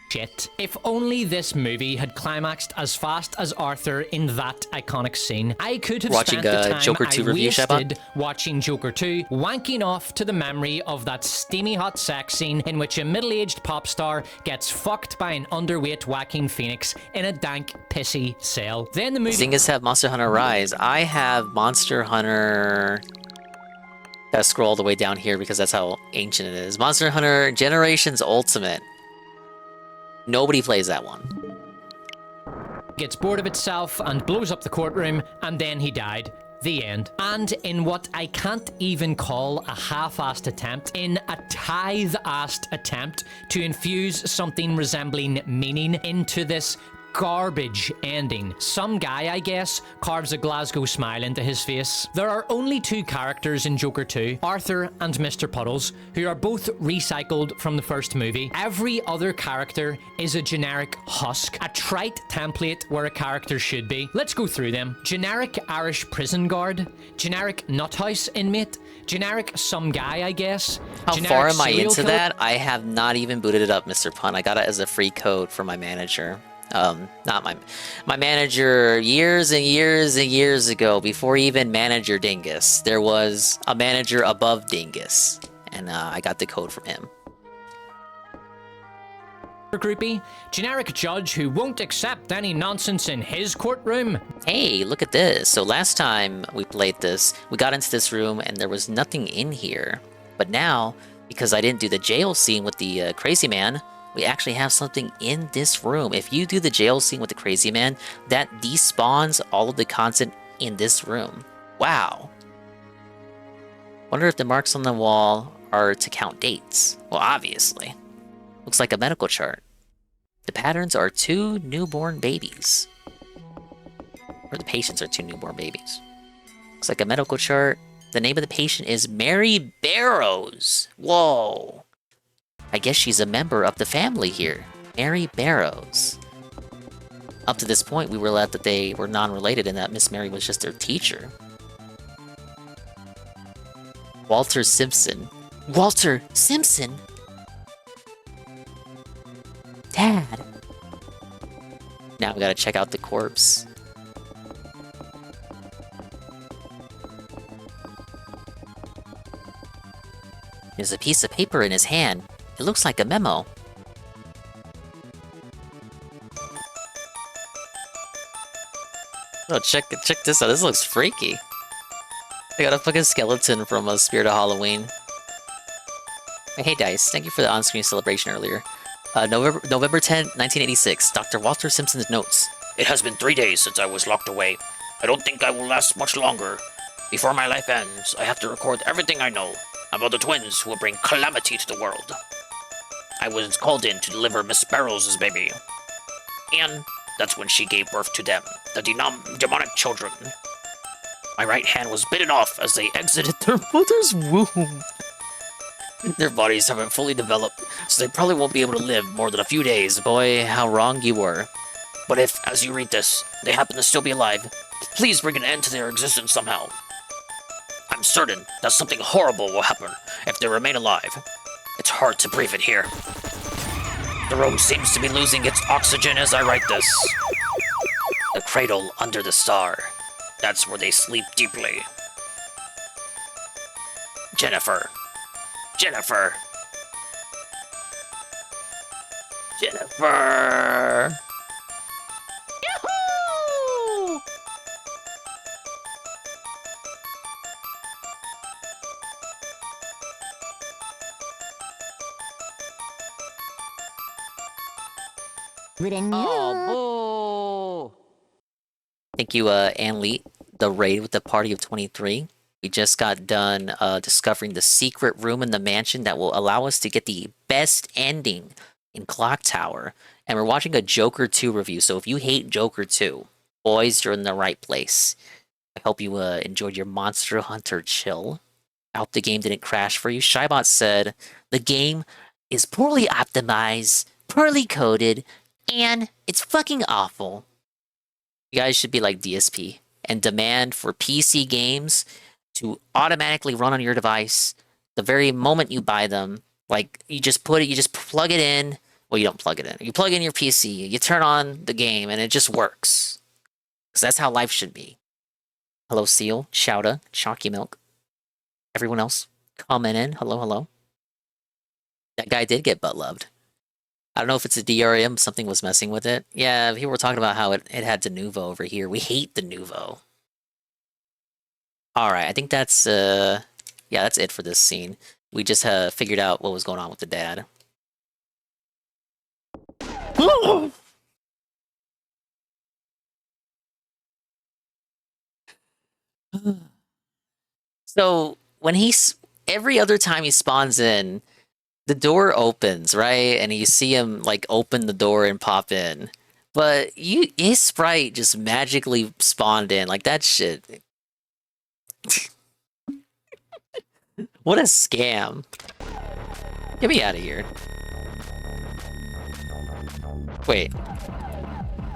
Speaker 19: Shit. If only this movie had climaxed as fast as Arthur in that iconic scene, I could have
Speaker 3: Watching
Speaker 19: spent the time
Speaker 3: Joker 2
Speaker 19: I
Speaker 3: review,
Speaker 19: wasted
Speaker 3: Shaibot?
Speaker 19: watching Joker 2, wanking off to the memory of that steamy hot sex scene in which a middle-aged pop star gets fucked by an underweight Joaquin Phoenix in a dank, pissy cell. Then the movie...
Speaker 3: Zingas have Monster Hunter Rise. I have Monster Hunter... Gotta scroll all the way down here because that's how ancient it is. Monster Hunter Generations Ultimate. Nobody plays that one.
Speaker 19: Gets bored of itself and blows up the courtroom, and then he died. The end. And in what I can't even call a half-assed attempt, in a tithe-assed attempt to infuse something resembling meaning into this garbage ending, some guy, I guess, carves a Glasgow smile into his face. There are only two characters in Joker 2, Arthur and Mr. Puddles, who are both recycled from the first movie. Every other character is a generic husk, a trite template where a character should be. Let's go through them. Generic Irish prison guard, generic nuthouse inmate, generic some guy, I guess.
Speaker 3: How
Speaker 19: generic
Speaker 3: far am I
Speaker 19: serial
Speaker 3: into
Speaker 19: killer.
Speaker 3: that? I have not even booted it up, Mr. Pun. I got it as a free code for my manager. Not my manager years and years and years ago, before even manager Dingus. There was a manager above Dingus, and I got the code from him.
Speaker 19: Groupie, generic judge who won't accept any nonsense in his courtroom.
Speaker 3: Hey, look at this. So last time we played this, we got into this room and there was nothing in here. But now, because I didn't do the jail scene with the crazy man, we actually have something in this room. If you do the jail scene with the crazy man, that despawns all of the content in this room. Wow. Wonder if the marks on the wall are to count dates. Well, obviously. Looks like a medical chart. The patterns are 2 newborn babies. Or the patients are 2 newborn babies. Looks like a medical chart. The name of the patient is Mary Barrows. Whoa. I guess she's a member of the family here. Mary Barrows. Up to this point, we were led that they were non-related and that Miss Mary was just their teacher. Walter Simpson. Walter Simpson? Dad. Now we gotta check out the corpse. There's a piece of paper in his hand. It looks like a memo. Oh, check this out. This looks freaky. I got a fucking skeleton from a Spirit of Halloween. Hey, Dice. Thank you for the on-screen celebration earlier. November 10, 1986. Dr. Walter Simpson's notes.
Speaker 4: It has been 3 days since I was locked away. I don't think I will last much longer. Before my life ends, I have to record everything I know about the twins who will bring calamity to the world. I was called in to deliver Miss Barrows' baby. And that's when she gave birth to them, the demonic children. My right hand was bitten off as they exited their mother's womb. Their bodies haven't fully developed, so they probably won't be able to live more than a few days. Boy, how wrong you were. But if, as you read this, they happen to still be alive, please bring an end to their existence somehow. I'm certain that something horrible will happen if they remain alive. It's hard to breathe in here. The room seems to be losing its oxygen as I write this. The cradle under the star. That's where they sleep deeply. Jennifer. Jennifer. Jennifer. Yahoo!
Speaker 3: Oh, boo! Thank you, Ann Lee. The raid with the party of 23. We just got done discovering the secret room in the mansion that will allow us to get the best ending in Clock Tower. And we're watching a Joker 2 review, so if you hate Joker 2, boys, you're in the right place. I hope you enjoyed your Monster Hunter chill. I hope the game didn't crash for you. Shybot said, the game is poorly optimized, poorly coded, and it's fucking awful. You guys should be like DSP and demand for PC games to automatically run on your device the very moment you buy them. Like, you just plug it in. Well, you don't plug it in. You plug in your PC, you turn on the game, and it just works. Because that's how life should be. Hello, Seal, Shouta, Chalky Milk. Everyone else comment in. Hello, hello. That guy did get butt loved. I don't know if it's a DRM, something was messing with it. Yeah, people were talking about how it had de nouveau over here. We hate de nouveau. Alright, I think that's, yeah, that's it for this scene. We just figured out what was going on with the dad. So, when every other time he spawns in, the door opens, right? And you see him, like, open the door and pop in. But his sprite just magically spawned in. Like, that shit. What a scam. Get me out of here. Wait.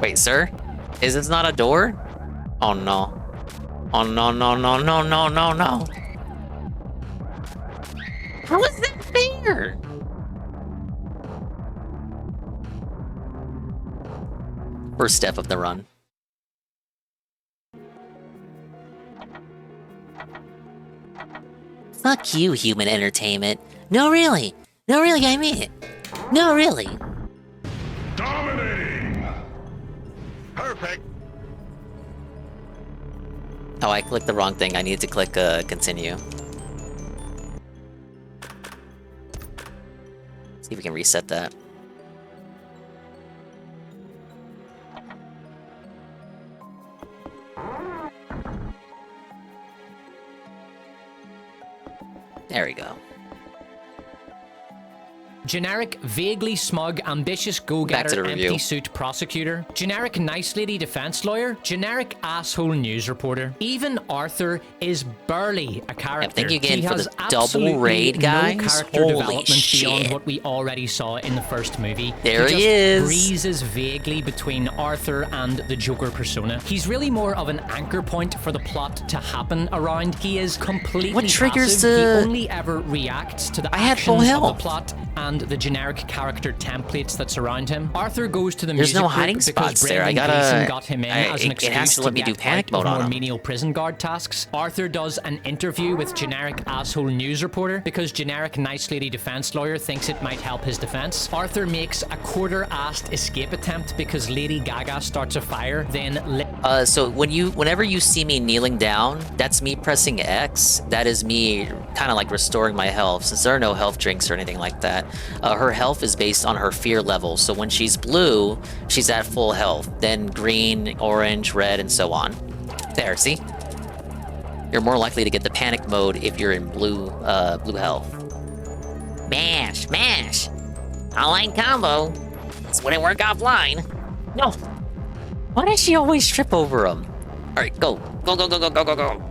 Speaker 3: Wait, sir? Is this not a door? Oh, no. Oh, no, no, no, no, no, no, no. How is that fair? First step of the run. Fuck you, human entertainment. No, really. No, really, I mean it. No, really.
Speaker 14: Dominating! Perfect!
Speaker 3: Oh, I clicked the wrong thing. I needed to click continue. See if we can reset that. There we go.
Speaker 19: Generic, vaguely smug, ambitious go-getter, empty suit prosecutor. Generic nice lady defense lawyer. Generic asshole news reporter. Even Arthur is barely a character.
Speaker 3: Thank you again
Speaker 19: he
Speaker 3: for
Speaker 19: has
Speaker 3: the double raid, guys.
Speaker 19: No character
Speaker 3: Holy
Speaker 19: development
Speaker 3: shit.
Speaker 19: beyond what we already saw in the first movie.
Speaker 3: There
Speaker 19: he
Speaker 3: he
Speaker 19: just
Speaker 3: is.
Speaker 19: breezes vaguely between Arthur and the Joker persona. He's really more of an anchor point for the plot to happen around. He is completely
Speaker 3: What triggers
Speaker 19: passive.
Speaker 3: the-
Speaker 19: He only ever reacts to the
Speaker 3: I had full
Speaker 19: actions of
Speaker 3: health.
Speaker 19: the plot and the generic character templates that surround him. Arthur goes to the
Speaker 3: There's
Speaker 19: music
Speaker 3: no
Speaker 19: group
Speaker 3: hiding
Speaker 19: because
Speaker 3: spots there. I
Speaker 19: Brendan
Speaker 3: gotta-
Speaker 19: Gleeson got him in as an
Speaker 3: it has
Speaker 19: excuse
Speaker 3: to let me
Speaker 19: get
Speaker 3: do panic
Speaker 19: out
Speaker 3: mode
Speaker 19: of
Speaker 3: on
Speaker 19: more
Speaker 3: him.
Speaker 19: menial prison guard tasks. Arthur does an interview with generic asshole news reporter because generic nice lady defense lawyer thinks it might help his defense. Arthur makes a quarter-assed escape attempt because Lady Gaga starts a fire, then
Speaker 3: So whenever you see me kneeling down, that's me pressing X. That is me kind of like restoring my health, since there are no health drinks or anything like that. Her health is based on her fear level. So when she's blue, she's at full health. Then green, orange, red, and so on. There, see? You're more likely to get the panic mode if you're in blue health.
Speaker 4: Mash, mash. Online combo. It's when it work offline.
Speaker 3: No. Why does she always trip over him? All right, go. Go, go, go, go, go, go, go.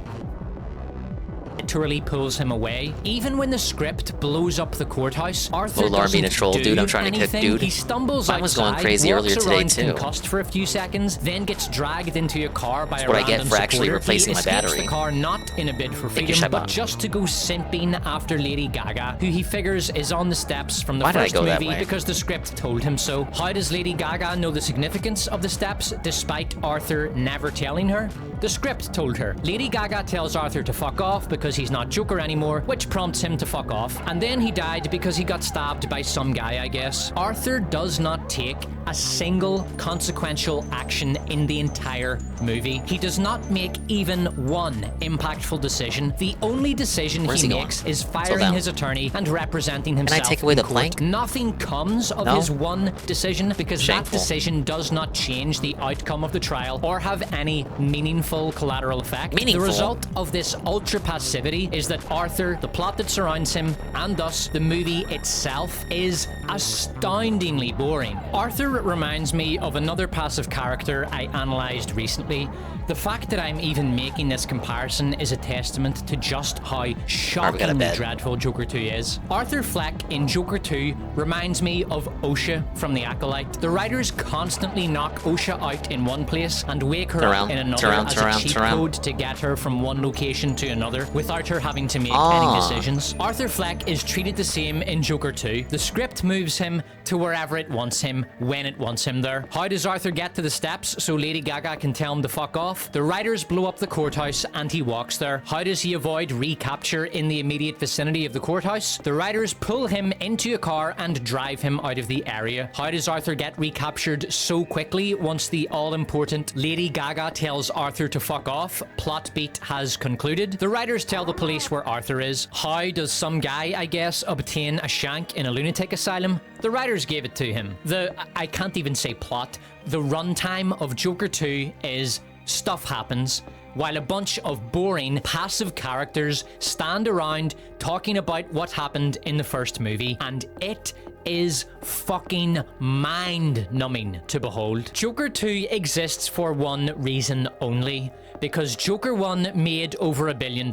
Speaker 19: literally pulls him away. Even when the script blows up the courthouse, Arthur
Speaker 3: Lord, I'm being a
Speaker 19: doesn't
Speaker 3: troll,
Speaker 19: do
Speaker 3: dude. I'm trying to kick,
Speaker 19: anything.
Speaker 3: dude.
Speaker 19: He stumbles
Speaker 3: Mine was going
Speaker 19: outside,
Speaker 3: crazy
Speaker 19: walks
Speaker 3: earlier today,
Speaker 19: around
Speaker 3: too.
Speaker 19: concussed for a few seconds, then gets dragged into a car by
Speaker 3: That's
Speaker 19: a
Speaker 3: what I get
Speaker 19: random
Speaker 3: for actually
Speaker 19: supporter.
Speaker 3: replacing
Speaker 19: He
Speaker 3: my
Speaker 19: escapes
Speaker 3: battery.
Speaker 19: the car not in a bid for
Speaker 3: Thank you,
Speaker 19: freedom, but
Speaker 3: Shaiban.
Speaker 19: just to go simping after Lady Gaga, who he figures is on the steps from the
Speaker 3: Why did I
Speaker 19: first
Speaker 3: go that
Speaker 19: movie
Speaker 3: way?
Speaker 19: because the script told him so. How does Lady Gaga know the significance of the steps despite Arthur never telling her? The script told her. Lady Gaga tells Arthur to fuck off because he's not Joker anymore, which prompts him to fuck off. And then he died because he got stabbed by some guy, I guess. Arthur does not take a single consequential action in the entire movie. He does not make even one impactful decision. The only decision
Speaker 3: Where's
Speaker 19: he
Speaker 3: he going?
Speaker 19: makes is
Speaker 3: Slow
Speaker 19: firing
Speaker 3: down.
Speaker 19: his attorney and representing
Speaker 3: Can I
Speaker 19: himself
Speaker 3: take away
Speaker 19: in
Speaker 3: the
Speaker 19: court.
Speaker 3: plank?
Speaker 19: Nothing comes of
Speaker 3: No?
Speaker 19: his one decision because that
Speaker 3: Shameful.
Speaker 19: decision does not change the outcome of the trial or have any meaningful collateral effect.
Speaker 3: Meaningful?
Speaker 19: The result of this ultra passivity is that Arthur, the plot that surrounds him, and thus the movie itself is astoundingly boring. Arthur reminds me of another passive character I analysed recently. The fact that I'm even making this comparison is a testament to just how shockingly
Speaker 3: bed.
Speaker 19: dreadful Joker 2 is. Arthur Fleck in Joker 2 reminds me of OSHA from The Acolyte. The writers constantly knock OSHA out in one place and wake her
Speaker 3: Turn
Speaker 19: up
Speaker 3: around,
Speaker 19: in another
Speaker 3: turn around,
Speaker 19: as
Speaker 3: turn
Speaker 19: a
Speaker 3: around,
Speaker 19: cheat
Speaker 3: turn around.
Speaker 19: code to get her from one location to another without her having to make any
Speaker 3: Ah.
Speaker 19: decisions. Arthur Fleck is treated the same in Joker 2. The script moves him to wherever it wants him, when it wants him there. How does Arthur get to the steps so Lady Gaga can tell him to fuck off? The writers blow up the courthouse and he walks there. How does he avoid recapture in the immediate vicinity of the courthouse? The writers pull him into a car and drive him out of the area. How does Arthur get recaptured so quickly once the all-important Lady Gaga tells Arthur to fuck off? Plot beat has concluded. The writers tell the police where Arthur is. How does some guy, I guess, obtain a shank in a lunatic asylum? The writers gave it to him. I can't even say plot. The runtime of Joker 2 is stuff happens, while a bunch of boring, passive characters stand around talking about what happened in the first movie, and it is fucking mind-numbing to behold. Joker 2 exists for one reason only, because Joker 1 made over $1 billion.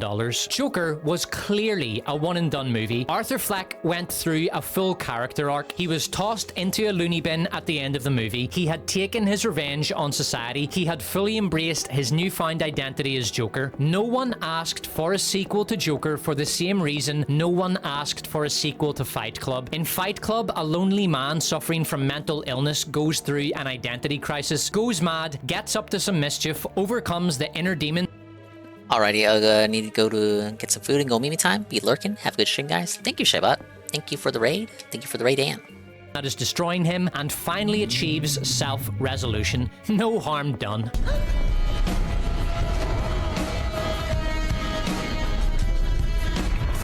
Speaker 19: Joker was clearly a one-and-done movie. Arthur Fleck went through a full character arc. He was tossed into a loony bin at the end of the movie. He had taken his revenge on society. He had fully embraced his newfound identity as Joker. No one asked for a sequel to Joker for the same reason no one asked for a sequel to Fight Club. In Fight Club, a lonely man suffering from mental illness goes through an identity crisis, goes mad, gets up to some mischief, overcomes the inner demon.
Speaker 3: Alrighty, I need to go to get some food and go Mimi time. Be lurking. Have a good stream, guys. Thank you, Shebot. Thank you for the raid. Thank you for the raid, Dan.
Speaker 19: That is destroying him and finally achieves self-resolution. No harm done.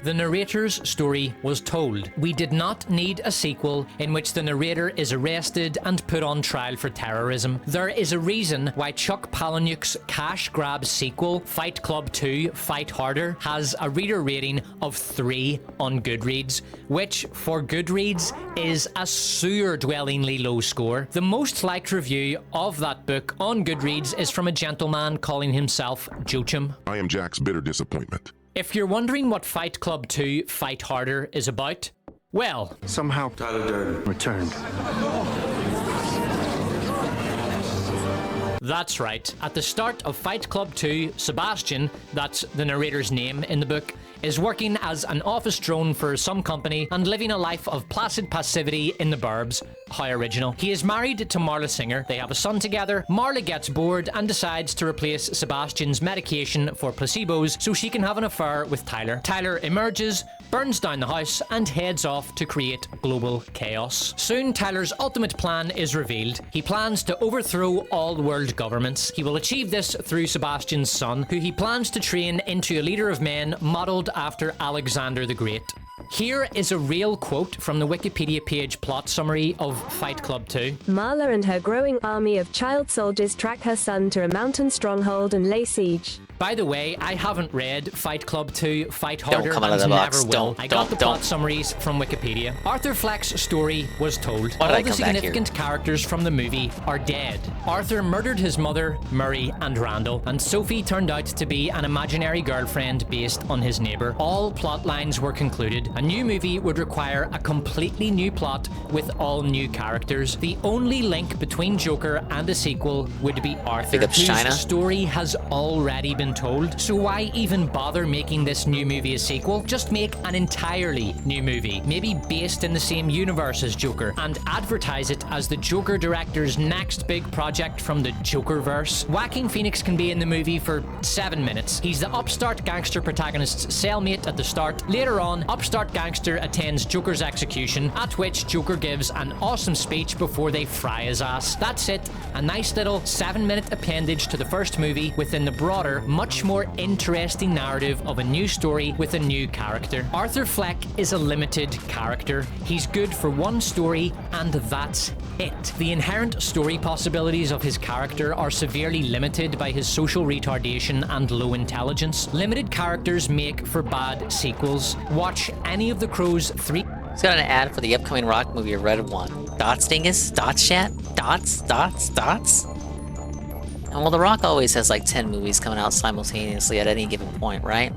Speaker 19: The narrator's story was told. We did not need a sequel in which the narrator is arrested and put on trial for terrorism. There is a reason why Chuck Palahniuk's cash grab sequel, Fight Club 2 Fight Harder, has a reader rating of 3 on Goodreads, which for Goodreads is a sewer-dwellingly low score. The most liked review of that book on Goodreads is from a gentleman calling himself Joachim.
Speaker 11: I am Jack's bitter disappointment.
Speaker 19: If you're wondering what Fight Club 2 Fight Harder is about, well,
Speaker 15: somehow Tyler Durden returned.
Speaker 19: That's right. At the start of Fight Club 2, Sebastian, that's the narrator's name in the book, is working as an office drone for some company and living a life of placid passivity in the burbs. How original. He is married to Marla Singer. They have a son together. Marla gets bored and decides to replace Sebastian's medication for placebos so she can have an affair with Tyler. Tyler emerges, burns down the house, and heads off to create global chaos. Soon, Tyler's ultimate plan is revealed. He plans to overthrow all world governments. He will achieve this through Sebastian's son, who he plans to train into a leader of men modelled after Alexander the Great. Here is a real quote from the Wikipedia page plot summary of Fight Club 2.
Speaker 7: Marla and her growing army of child soldiers track her son to a mountain stronghold and lay siege.
Speaker 19: By the way, I haven't read Fight Club 2 Fight Harder
Speaker 3: Don't come out of the
Speaker 19: and
Speaker 3: box.
Speaker 19: never will. I got the plot summaries from Wikipedia. Arthur Fleck's story was told.
Speaker 3: Why did I
Speaker 19: All the
Speaker 3: come back here?
Speaker 19: significant characters from the movie are dead. Arthur murdered his mother, Murray, and Randall, and Sophie turned out to be an imaginary girlfriend based on his neighbour. All plot lines were concluded. A new movie would require a completely new plot with all new characters. The only link between Joker and a sequel would be Arthur,
Speaker 3: Big ups,
Speaker 19: whose
Speaker 3: China.
Speaker 19: story has already been told. So why even bother making this new movie a sequel? Just make an entirely new movie, maybe based in the same universe as Joker, and advertise it as the Joker director's next big project from the Jokerverse. Joaquin Phoenix can be in the movie for 7 minutes. He's the upstart gangster protagonist's cellmate at the start. Later on, upstart gangster attends Joker's execution, at which Joker gives an awesome speech before they fry his ass. That's it. A nice little 7-minute appendage to the first movie within the broader, much more interesting narrative of a new story with a new character. Arthur Fleck is a limited character. He's good for one story, and that's it. The inherent story possibilities of his character are severely limited by his social retardation and low intelligence. Limited characters make for bad sequels. Watch any of the Crow's 3...
Speaker 3: It's got an ad for the upcoming Rock movie, Red One. Dots, dingus? Dots, chat? Dots? Dots? Dots? And well, The Rock always has like 10 movies coming out simultaneously at any given point, right?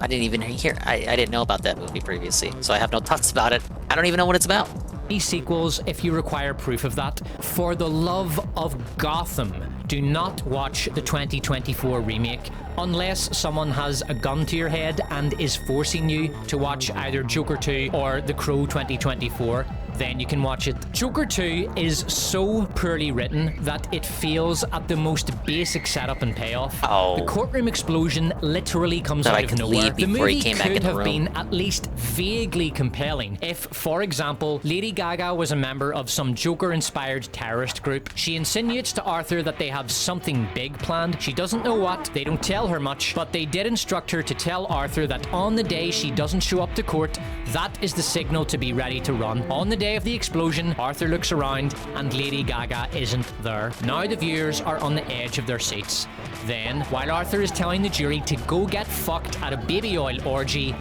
Speaker 3: I didn't even hear... I didn't know about that movie previously, so I have no thoughts about it. I don't even know what it's about.
Speaker 19: These sequels, if you require proof of that. For the love of Gotham, do not watch the 2024 remake unless someone has a gun to your head and is forcing you to watch either Joker 2 or The Crow 2024. Then you can watch it. Joker 2 is so poorly written that it fails at the most basic setup and payoff.
Speaker 3: Oh.
Speaker 19: The courtroom explosion literally comes
Speaker 3: That
Speaker 19: out
Speaker 3: I
Speaker 19: of
Speaker 3: could
Speaker 19: nowhere.
Speaker 3: leave
Speaker 19: The
Speaker 3: before he
Speaker 19: movie
Speaker 3: came back in
Speaker 19: could
Speaker 3: the
Speaker 19: have
Speaker 3: room.
Speaker 19: been at least vaguely compelling if, for example, Lady Gaga was a member of some Joker-inspired terrorist group. She insinuates to Arthur that they have something big planned. She doesn't know what, they don't tell her much, but they did instruct her to tell Arthur that on the day she doesn't show up to court, that is the signal to be ready to run. On the day of the explosion, Arthur looks around and Lady Gaga isn't there. Now the viewers are on the edge of their seats. Then, while Arthur is telling the jury to go get fucked at a baby oil orgy,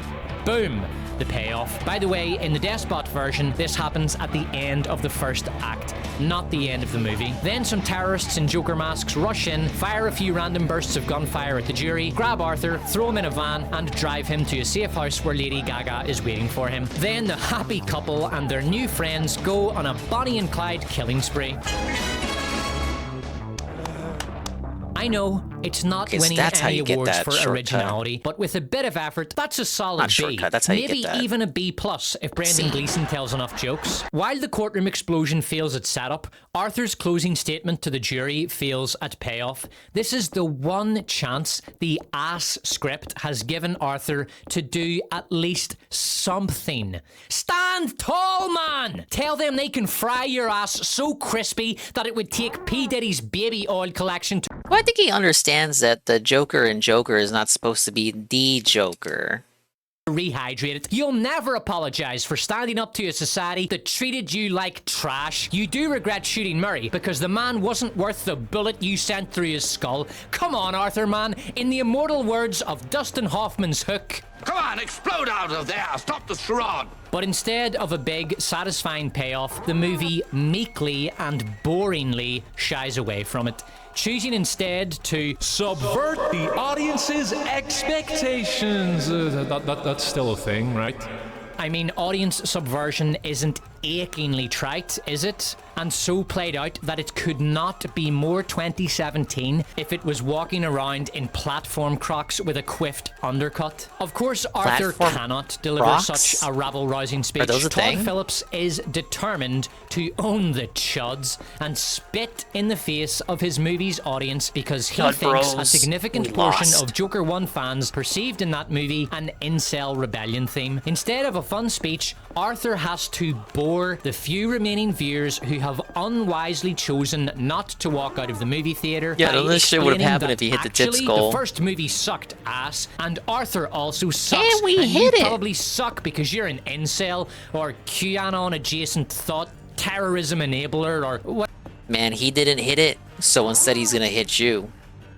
Speaker 19: boom! The payoff. By the way, in the Despot version, this happens at the end of the first act, not the end of the movie. Then some terrorists in Joker masks rush in, fire a few random bursts of gunfire at the jury, grab Arthur, throw him in a van, and drive him to a safe house where Lady Gaga is waiting for him. Then the happy couple and their new friends go on a Bonnie and Clyde killing spree. I know, it's not
Speaker 3: Okay, so
Speaker 19: winning
Speaker 3: that's how
Speaker 19: any
Speaker 3: you get
Speaker 19: awards
Speaker 3: that
Speaker 19: for
Speaker 3: shortcut.
Speaker 19: originality, but with a bit of effort, that's a solid
Speaker 3: Not
Speaker 19: B.
Speaker 3: shortcut, that's how you
Speaker 19: Maybe
Speaker 3: get that.
Speaker 19: even a B+ if Brendan Gleeson tells enough jokes. While the courtroom explosion fails at setup, Arthur's closing statement to the jury fails at payoff. This is the one chance the ass script has given Arthur to do at least something. Stand tall, man! Tell them they can fry your ass so crispy that it would take P. Diddy's baby oil collection to...
Speaker 3: Well, I think he understands understands that the Joker in Joker is not supposed to be the Joker.
Speaker 19: Rehydrated. You'll never apologize for standing up to a society that treated you like trash. You do regret shooting Murray because the man wasn't worth the bullet you sent through his skull. Come on, Arthur, man. In the immortal words of Dustin Hoffman's Hook,
Speaker 14: Come on, explode out of there! Stop the charade!
Speaker 19: but instead of a big, satisfying payoff, the movie meekly and boringly shies away from it, choosing instead to
Speaker 10: subvert the audience's expectations. That's still a thing, right?
Speaker 19: I mean, audience subversion isn't achingly trite, is it? And so played out that it could not be more 2017 if it was walking around in platform Crocs with a quiffed undercut. Of course, Arthur cannot deliver
Speaker 3: Crocs?
Speaker 19: such a rabble-rousing speech.
Speaker 3: Are those a
Speaker 19: Todd
Speaker 3: thing?
Speaker 19: Phillips is determined to own the chuds and spit in the face of his movie's audience because he
Speaker 3: Chud
Speaker 19: thinks a
Speaker 3: bros,
Speaker 19: significant
Speaker 3: we
Speaker 19: portion
Speaker 3: lost.
Speaker 19: of Joker 1 fans perceived in that movie an incel rebellion theme. Instead of a fun speech, Arthur has to bore the few remaining viewers who have unwisely chosen not to walk out of the movie theater.
Speaker 3: Yeah,
Speaker 19: by
Speaker 3: this shit would've
Speaker 19: explaining
Speaker 3: happened
Speaker 19: that
Speaker 3: if he hit the tip
Speaker 19: actually
Speaker 3: skull.
Speaker 19: The first movie sucked ass, and Arthur also sucks.
Speaker 3: And we
Speaker 19: and
Speaker 3: hit
Speaker 19: you
Speaker 3: it.
Speaker 19: probably suck because you're an incel or QAnon adjacent thought terrorism enabler or what.
Speaker 3: Man, he didn't hit it, so instead he's gonna hit you.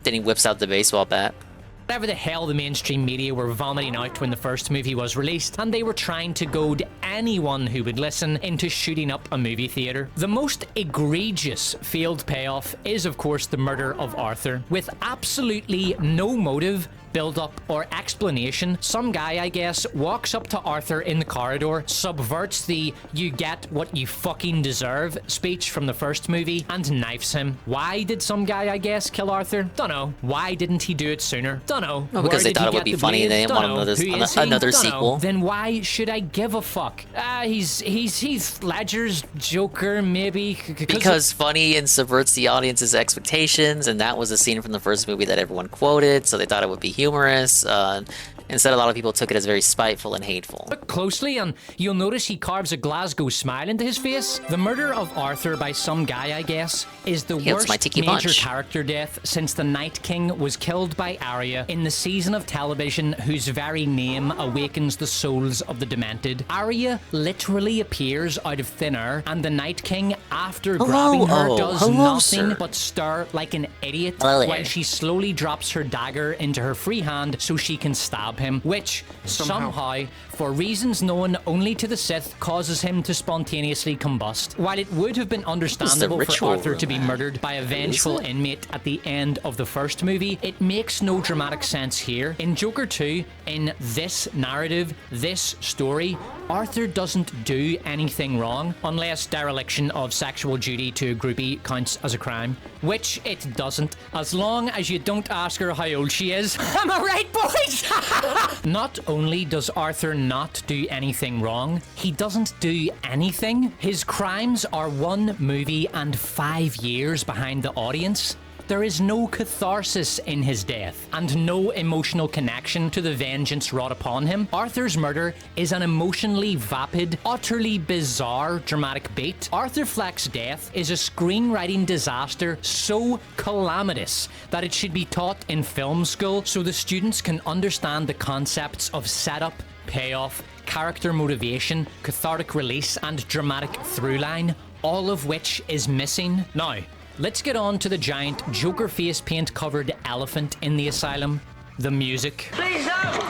Speaker 3: Then he whips out the baseball bat.
Speaker 19: Whatever the hell the mainstream media were vomiting out when the first movie was released, and they were trying to goad anyone who would listen into shooting up a movie theater. The most egregious failed payoff is, of course, the murder of Arthur. With absolutely no motive, build-up, or explanation, some guy, I guess, walks up to Arthur in the corridor, subverts the "you get what you fucking deserve" speech from the first movie, and knifes him. Why did some guy, I guess, kill Arthur? Dunno. Why didn't he do it sooner? Dunno.
Speaker 3: Well, because
Speaker 19: Where
Speaker 3: they
Speaker 19: did
Speaker 3: thought
Speaker 19: he
Speaker 3: it would
Speaker 19: get
Speaker 3: be
Speaker 19: the
Speaker 3: funny and they
Speaker 19: blades?
Speaker 3: didn't want
Speaker 19: Dunno. Who is he?
Speaker 3: another
Speaker 19: Dunno.
Speaker 3: sequel.
Speaker 19: Then why should I give a fuck? He's Ledger's Joker, maybe?
Speaker 3: Because funny and subverts the audience's expectations, and that was a scene from the first movie that everyone quoted, so they thought it would be humorous. Instead, a lot of people took it as very spiteful and hateful.
Speaker 19: Look closely and you'll notice he carves a Glasgow smile into his face. The murder of Arthur by some guy, I guess, is the
Speaker 3: Hey, it's my
Speaker 19: worst
Speaker 3: Tiki
Speaker 19: major
Speaker 3: Punch.
Speaker 19: character death since the Night King was killed by Arya in the season of television whose very name awakens the souls of the demented. Arya literally appears out of thin air, and the Night King, after grabbing her, does nothing but stare like an idiot
Speaker 3: Hello there.
Speaker 19: while she slowly drops her dagger into her free hand so she can stab him, which somehow, for reasons known only to the Sith, causes him to spontaneously combust. While it would have been understandable for
Speaker 3: ritual
Speaker 19: Arthur to be
Speaker 3: room, man.
Speaker 19: murdered by a vengeful inmate at the end of the first movie, it makes no dramatic sense here. In Joker 2, in this narrative, this story, Arthur doesn't do anything wrong, unless dereliction of sexual duty to a groupie counts as a crime, which it doesn't, as long as you don't ask her how old she is. Am I right, boys? Not only does Arthur not do anything wrong, he doesn't do anything. His crimes are 1 movie and 5 years behind the audience. There is no catharsis in his death, and no emotional connection to the vengeance wrought upon him. Arthur's murder is an emotionally vapid, utterly bizarre dramatic beat. Arthur Fleck's death is a screenwriting disaster so calamitous that it should be taught in film school so the students can understand the concepts of setup, payoff, character motivation, cathartic release, and dramatic throughline, all of which is missing. Now, let's get on to the giant Joker face paint covered elephant in the asylum. The music.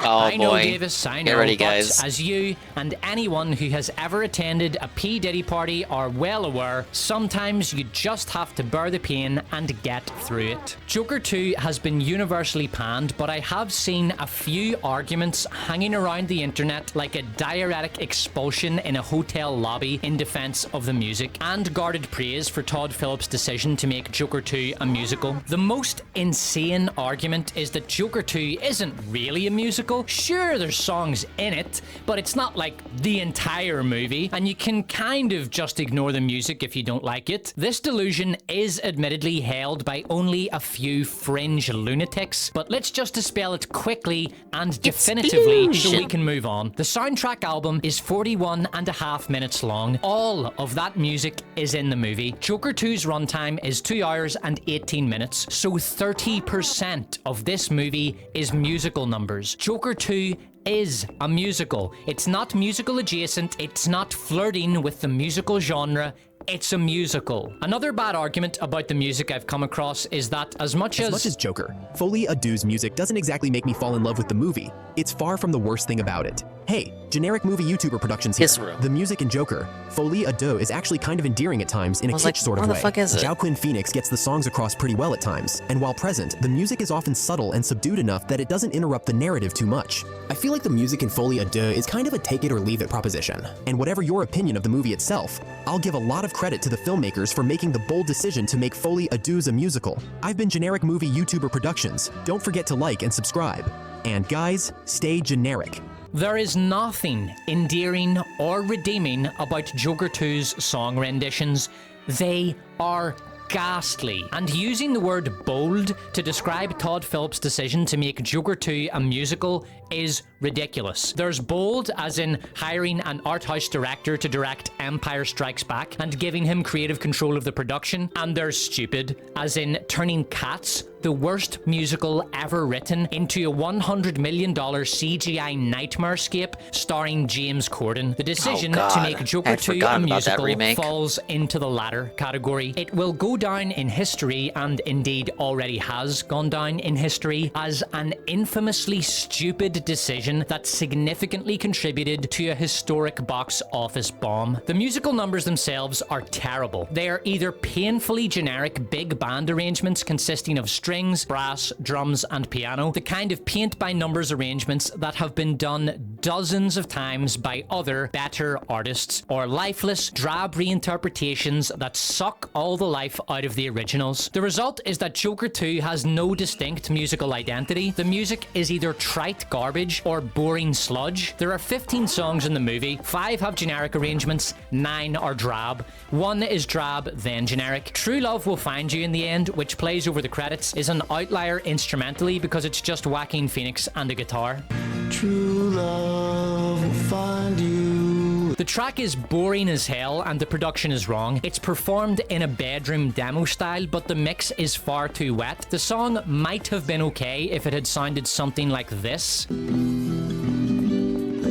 Speaker 3: Oh
Speaker 19: I know,
Speaker 3: boy.
Speaker 19: Davis, I know,
Speaker 3: Get ready,
Speaker 19: but
Speaker 3: guys.
Speaker 19: as you and anyone who has ever attended a P. Diddy party are well aware, sometimes you just have to bear the pain and get through it. Joker 2 has been universally panned, but I have seen a few arguments hanging around the internet like a diuretic expulsion in a hotel lobby in defense of the music, and guarded praise for Todd Phillips' decision to make Joker 2 a musical. The most insane argument is that Joker 2 2 isn't really a musical. Sure, there's songs in it, but it's not like the entire movie, and you can kind of just ignore the music if you don't like it. This delusion is admittedly held by only a few fringe lunatics, but let's just dispel it quickly and definitively so we can move on. The soundtrack album is 41.5 minutes long. All of that music is in the movie. Joker 2's runtime is 2 hours and 18 minutes, so 30% of this movie is musical numbers. Joker 2 is a musical. It's not musical adjacent, it's not flirting with the musical genre, it's a musical. Another bad argument about the music I've come across is that as much as
Speaker 20: Joker, Folie à Deux's music doesn't exactly make me fall in love with the movie, it's far from the worst thing about it. Hey, generic movie YouTuber productions here. The music in Joker, Folie à Deux, is actually kind of endearing at times in a kitsch sort of way. Joaquin Phoenix gets the songs across pretty well at times, and while present, the music is often subtle and subdued enough that it doesn't interrupt the narrative too much. I feel like the music in Folie à Deux is kind of a take it or leave it proposition. And whatever your opinion of the movie itself, I'll give a lot of credit to the filmmakers for making the bold decision to make Folie à Deux a musical. I've been Generic Movie YouTuber Productions. Don't forget to like and subscribe. And guys, stay generic.
Speaker 19: There is nothing endearing or redeeming about Joker 2's song renditions. They are ghastly. And using the word bold to describe Todd Phillips' decision to make Joker 2 a musical is ridiculous. There's bold as in hiring an art house director to direct Empire Strikes Back and giving him creative control of the production, and there's stupid as in turning Cats, the worst musical ever written, into a $100 million CGI nightmarescape starring James Corden. The decision to make Joker 2 a musical falls into the latter category. It will go down in history, and indeed already has gone down in history, as an infamously stupid decision that significantly contributed to a historic box office bomb. The musical numbers themselves are terrible. They are either painfully generic big band arrangements consisting of strings, brass, drums, and piano, the kind of paint-by-numbers arrangements that have been done dozens of times by other, better artists, or lifeless, drab reinterpretations that suck all the life out of the originals. The result is that Joker 2 has no distinct musical identity. The music is either trite garbage or boring sludge. There are 15 songs in the movie, 5 have generic arrangements, 9 are drab. 1 is drab, then generic. True Love Will Find You in the end, which plays over the credits, is an outlier instrumentally because it's just Joaquin Phoenix and a guitar. True love will find you. The track is boring as hell and the production is wrong. It's performed in a bedroom demo style, but the mix is far too wet. The song might have been okay if it had sounded something like this.
Speaker 8: But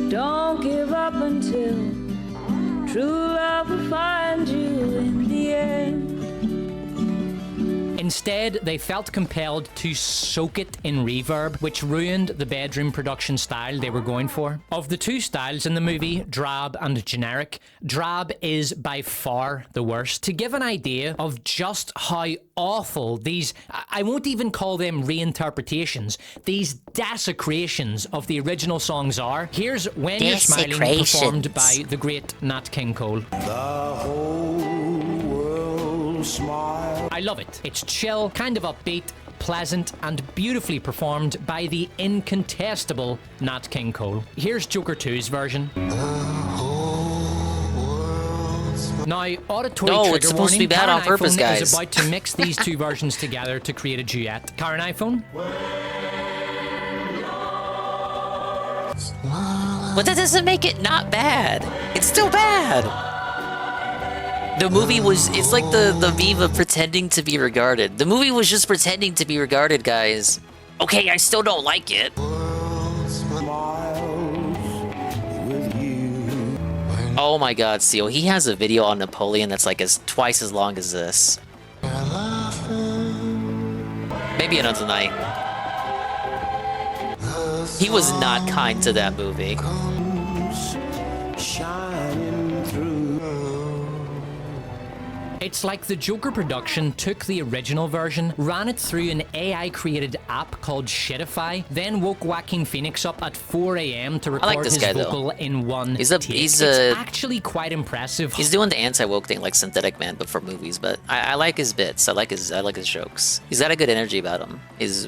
Speaker 8: don't give up until true love will find you in the end.
Speaker 19: Instead, they felt compelled to soak it in reverb, which ruined the bedroom production style they were going for. Of the two styles in the movie, drab and generic, drab is by far the worst. To give an idea of just how awful these, I won't even call them reinterpretations, these desecrations of the original songs are, here's When You're Smiling, performed by the great Nat King Cole. I love it. It's chill, kind of upbeat, pleasant, and beautifully performed by the incontestable Nat King Cole. Here's Joker 2's version. Now, auditory trigger
Speaker 3: it's supposed to be bad on purpose, guys.
Speaker 19: Is about to mix these two versions together to create a duet. Karen iPhone?
Speaker 3: But that doesn't make it not bad. It's still bad. The movie was, it's like the meme of pretending to be regarded. The movie was just pretending to be regarded, guys. Okay, I still don't like it. Oh my god, Seal, he has a video on Napoleon that's like twice as long as this. Maybe another night. He was not kind to that movie.
Speaker 19: It's like the Joker production took the original version, ran it through an AI-created app called Shitify, then woke Joaquin Phoenix up at 4 a.m. to record his vocal in one take. It's actually quite impressive.
Speaker 3: He's doing the anti-woke thing like Synthetic Man, but for movies. But I like his bits. I like his jokes. He's got a good energy about him. He's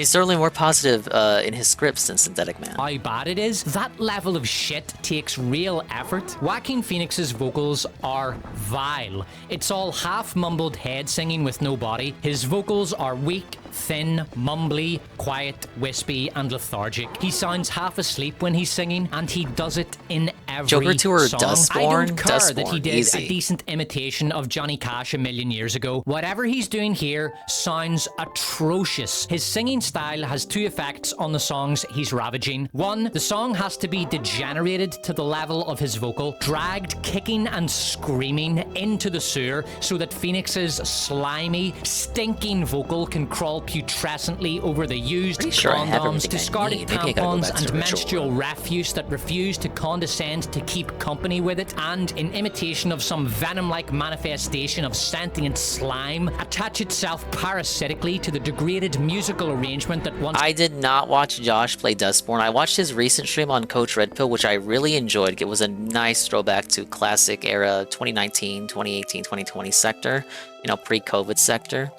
Speaker 3: certainly more positive in his scripts than Synthetic Man.
Speaker 19: How bad it is? That level of shit takes real effort. Joaquin Phoenix's vocals are vile. It's all half-mumbled head singing with no body. His vocals are weak, thin, mumbly, quiet, wispy, and lethargic. He sounds half asleep when he's singing, and he does it in every
Speaker 3: Joker Tour
Speaker 19: song.
Speaker 3: Dustborn?
Speaker 19: I don't care that he did
Speaker 3: Easy.
Speaker 19: a decent imitation of Johnny Cash a million years ago. Whatever he's doing here sounds atrocious. His singing style has two effects on the songs he's ravaging. One, the song has to be degenerated to the level of his vocal, dragged kicking and screaming into the sewer so that Phoenix's slimy, stinking vocal can crawl putrescently over the used condoms, discarded tampons, and menstrual refuse that refuse to condescend to keep company with it, and in imitation of some venom-like manifestation of sentient slime, attach itself parasitically to the degraded musical arrangement that once...
Speaker 3: I did not watch Josh play Dustborn. I watched his recent stream on Coach Red Pill, which I really enjoyed. It was a nice throwback to classic era 2019, 2018, 2020 sector, you know, pre-COVID sector.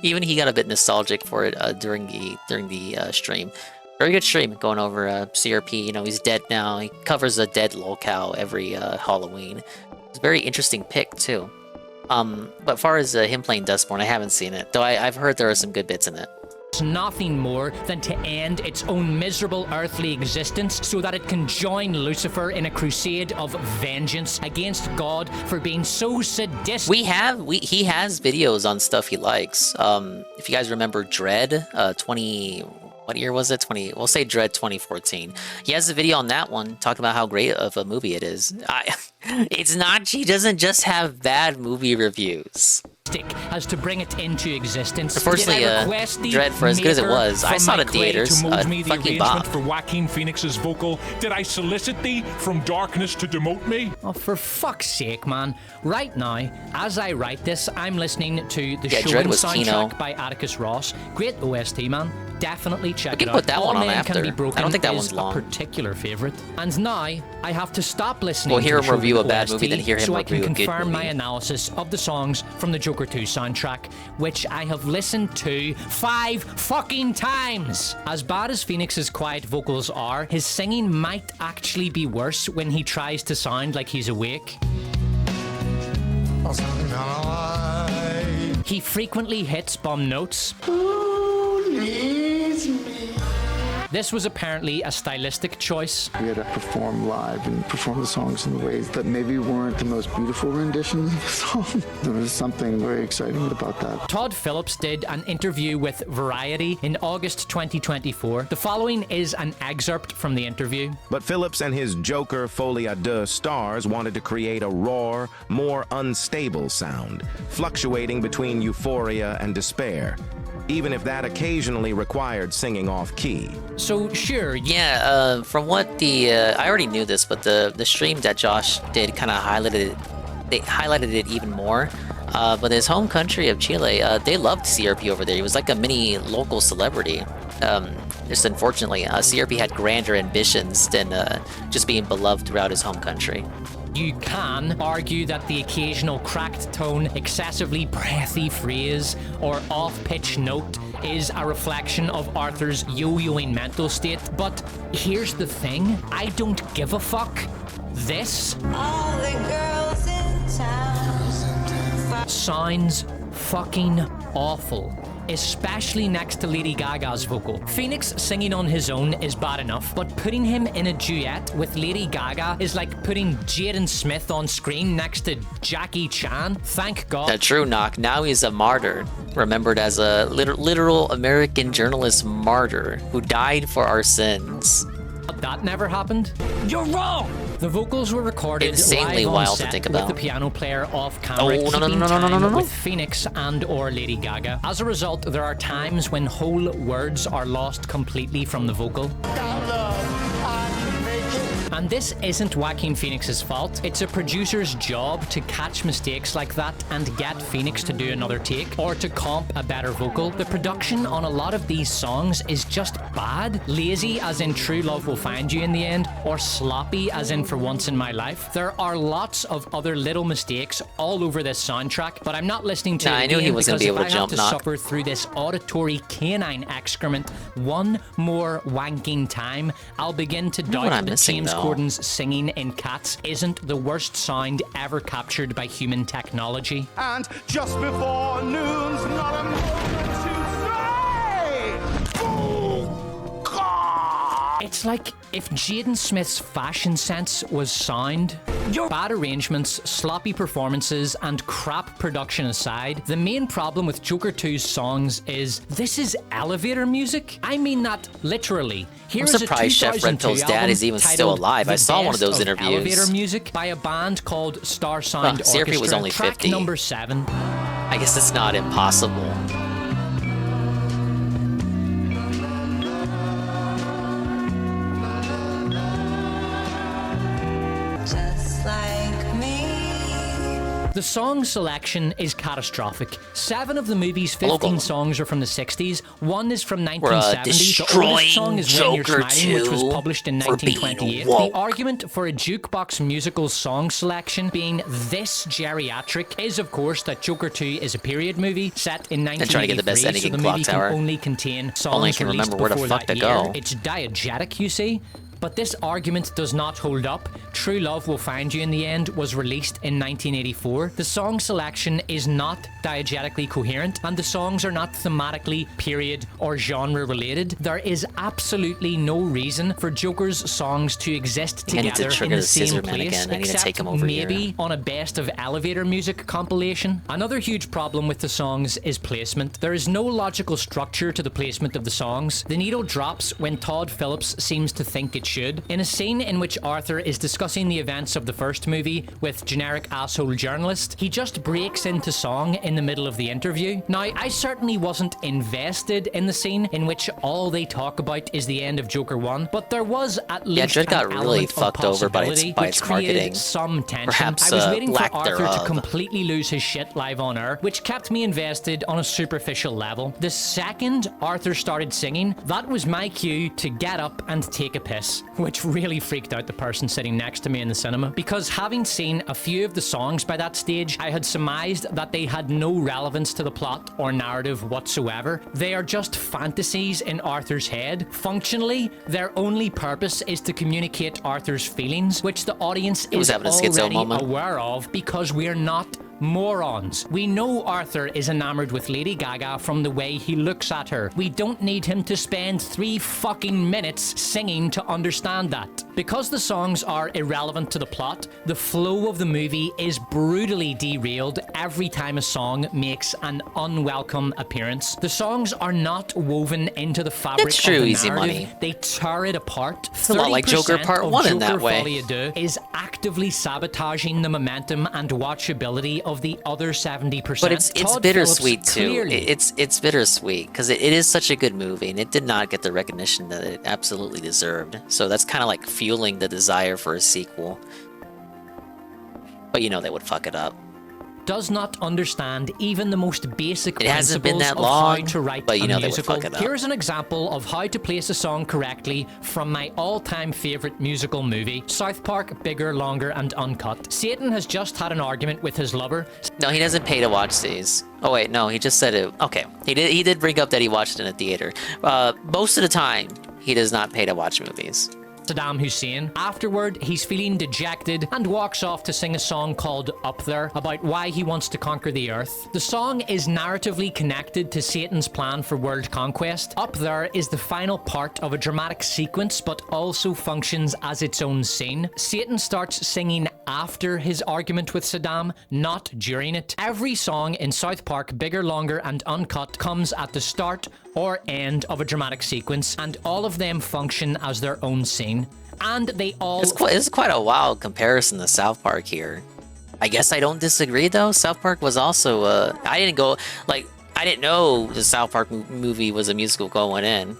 Speaker 3: Even he got a bit nostalgic for it during the stream. Very good stream going over CRP. You know, he's dead now. He covers a dead locale every Halloween. It's a very interesting pick too. But as far as him playing Dustborn, I haven't seen it, though I've heard there are some good bits in it.
Speaker 19: Nothing more than to end its own miserable earthly existence so that it can join Lucifer in a crusade of vengeance against God for being so sadistic.
Speaker 3: He has videos on stuff he likes. If you guys remember Dread, what year was it? We'll say Dread 2014. He has a video on that one talking about how great of a movie it is. It's not, he doesn't just have bad movie reviews.
Speaker 19: As to bring it into existence.
Speaker 3: Unfortunately, Dread, for as good as it was, I saw it in theaters. Fucking bop.
Speaker 9: For Joaquin Phoenix's vocal, did I solicit thee from darkness to demote me?
Speaker 19: Oh, for fuck's sake, man. Right now, as I write this, I'm listening to the Swolloween soundtrack by Atticus Ross. Great OST, man. Definitely check it out.
Speaker 3: Put that
Speaker 19: All
Speaker 3: one on
Speaker 19: Men
Speaker 3: after.
Speaker 19: Can Be Broken
Speaker 3: I don't think that
Speaker 19: is
Speaker 3: one's long.
Speaker 19: a particular favorite. And now, I have to stop listening
Speaker 3: We'll hear
Speaker 19: to
Speaker 3: him review a bad
Speaker 19: OST
Speaker 3: movie, then hear him
Speaker 19: so I
Speaker 3: review
Speaker 19: can
Speaker 3: a good
Speaker 19: confirm my
Speaker 3: movie.
Speaker 19: analysis of the songs from the Joker 2 soundtrack, which I have listened to 5 fucking times. As bad as Phoenix's quiet vocals are, his singing might actually be worse when he tries to sound like he's awake. He frequently hits bum notes. This was apparently a stylistic choice.
Speaker 12: We had to perform live and perform the songs in ways that maybe weren't the most beautiful renditions of the song. There was something very exciting about that.
Speaker 19: Todd Phillips did an interview with Variety in August 2024. The following is an excerpt from the interview.
Speaker 13: But Phillips and his Joker Folie à Deux stars wanted to create a raw, more unstable sound, fluctuating between euphoria and despair, even if that occasionally required singing off-key.
Speaker 19: So, sure.
Speaker 3: Yeah, from what I already knew this, but the stream that Josh did kind of highlighted it even more. But his home country of Chile, they loved CRP over there. He was like a mini local celebrity. Just unfortunately, CRP had grander ambitions than just being beloved throughout his home country.
Speaker 19: You can argue that the occasional cracked tone, excessively breathy phrase, or off-pitch note is a reflection of Arthur's yo-yoing mental state, but here's the thing, I don't give a fuck. This all the girls in town sounds fucking awful. Especially next to Lady Gaga's vocal. Phoenix singing on his own is bad enough, but putting him in a duet with Lady Gaga is like putting Jaden Smith on screen next to Jackie Chan. Thank God.
Speaker 3: That's true, Knock. Now he's a martyr, remembered as a literal American journalist martyr who died for our sins.
Speaker 19: That never happened.
Speaker 9: You're wrong!
Speaker 19: The vocals were recorded
Speaker 3: insanely
Speaker 19: live on
Speaker 3: wild
Speaker 19: set
Speaker 3: to think
Speaker 19: with
Speaker 3: about.
Speaker 19: the piano player off camera,
Speaker 3: Oh,
Speaker 19: keeping
Speaker 3: no,
Speaker 19: time with Phoenix and or Lady Gaga. As a result, there are times when whole words are lost completely from the vocal. And this isn't Joaquin Phoenix's fault. It's a producer's job to catch mistakes like that and get Phoenix to do another take or to comp a better vocal. The production on a lot of these songs is just bad. Lazy as in True Love Will Find You in the end, or sloppy as in For Once in My Life. There are lots of other little mistakes all over this soundtrack, but I'm not listening to it
Speaker 3: I knew he was going to be able to jump knock.
Speaker 19: Suffer through this auditory canine excrement one more wanking time, I'll begin to doubt that James Corden's singing in Cats isn't the worst sound ever captured by human technology.
Speaker 5: And just before noon's not a moment to say.
Speaker 19: It's like if Jaden Smith's fashion sense was sound. Bad arrangements, sloppy performances, and crap production aside, the main problem with Joker 2's songs is this is elevator music. I mean that literally.
Speaker 3: I'm surprised Chef Red Pill's dad is even still alive. I saw one of those interviews.
Speaker 19: Elevator music by a band called Star Sound Orchestra.
Speaker 3: CRP was only 50.
Speaker 19: Track number 7.
Speaker 3: I guess it's not impossible.
Speaker 19: The song selection is catastrophic. 7 of the movie's 15 songs are from the 60s. 1 is from 1970. The oldest song is When You're Smiling, which was published in 1928. The argument for a jukebox musical song selection being this geriatric is, of course, that Joker 2 is a period movie set in 1983,
Speaker 3: trying to get the best ending
Speaker 19: so the movie can only contain songs released before that year. It's diegetic, you see. But this argument does not hold up. True Love Will Find You in the End was released in 1984. The song selection is not diegetically coherent, and the songs are not thematically, period, or genre related. There is absolutely no reason for Joker's songs to exist together in the same place, except maybe on a best of elevator music compilation. Another huge problem with the songs is placement. There is no logical structure to the placement of the songs. The needle drops when Todd Phillips seems to think it should. In a scene in which Arthur is discussing the events of the first movie with generic asshole journalist, he just breaks into song in the middle of the interview. Now, I certainly wasn't invested in the scene in which all they talk about is the end of Joker 1, but there was at least
Speaker 3: Dredd got really fucked over by its marketing.
Speaker 19: Some tension.
Speaker 3: Perhaps
Speaker 19: I was waiting for
Speaker 3: lack
Speaker 19: Arthur
Speaker 3: thereof.
Speaker 19: to completely lose his shit live on air, which kept me invested on a superficial level. The second Arthur started singing, that was my cue to get up and take a piss, which really freaked out the person sitting next to me in the cinema, because having seen a few of the songs by that stage, I had surmised that they had no relevance to the plot or narrative whatsoever. They are just fantasies in Arthur's head. Functionally, their only purpose is to communicate Arthur's feelings, which the audience is already aware of because we're not morons. We know Arthur is enamored with Lady Gaga from the way he looks at her. We don't need him to spend 3 fucking minutes singing to understand that. Because the songs are irrelevant to the plot, the flow of the movie is brutally derailed every time a song makes an unwelcome appearance. The songs are not woven into the fabric of the narrative.
Speaker 3: Easy Money.
Speaker 19: They tear it apart.
Speaker 3: It's a lot like Joker Part 1 in that way.
Speaker 19: Folie à Deux is actively sabotaging the momentum and watchability of the other 70%.
Speaker 3: But it's bittersweet too. It's bittersweet because it is such a good movie and it did not get the recognition that it absolutely deserved. So that's kind of like fueling the desire for a sequel. But you know they would fuck it up.
Speaker 19: Does not understand even the most basic
Speaker 3: it hasn't been that
Speaker 19: of
Speaker 3: long,
Speaker 19: how to write
Speaker 3: but you know
Speaker 19: a musical.
Speaker 3: they would fuck it up.
Speaker 19: Here's an example of how to place a song correctly from my all-time favorite musical movie, South Park: Bigger, Longer, and Uncut. Satan has just had an argument with his lover.
Speaker 3: No, he doesn't pay to watch these. Oh wait, no, he just said it. Okay, he did bring up that he watched it in a theater. Most of the time, he does not pay to watch movies.
Speaker 19: Saddam Hussein. Afterward, he's feeling dejected and walks off to sing a song called Up There about why he wants to conquer the earth. The song is narratively connected to Satan's plan for world conquest. Up There is the final part of a dramatic sequence but also functions as its own scene. Satan starts singing after his argument with Saddam, not during it. Every song in South Park: Bigger, Longer, and Uncut comes at the start or end of a dramatic sequence, and all of them function as their own scene. And they all...
Speaker 3: It's quite a wild comparison to South Park here. I guess I don't disagree though. South Park was also I didn't know the South Park movie was a musical going in.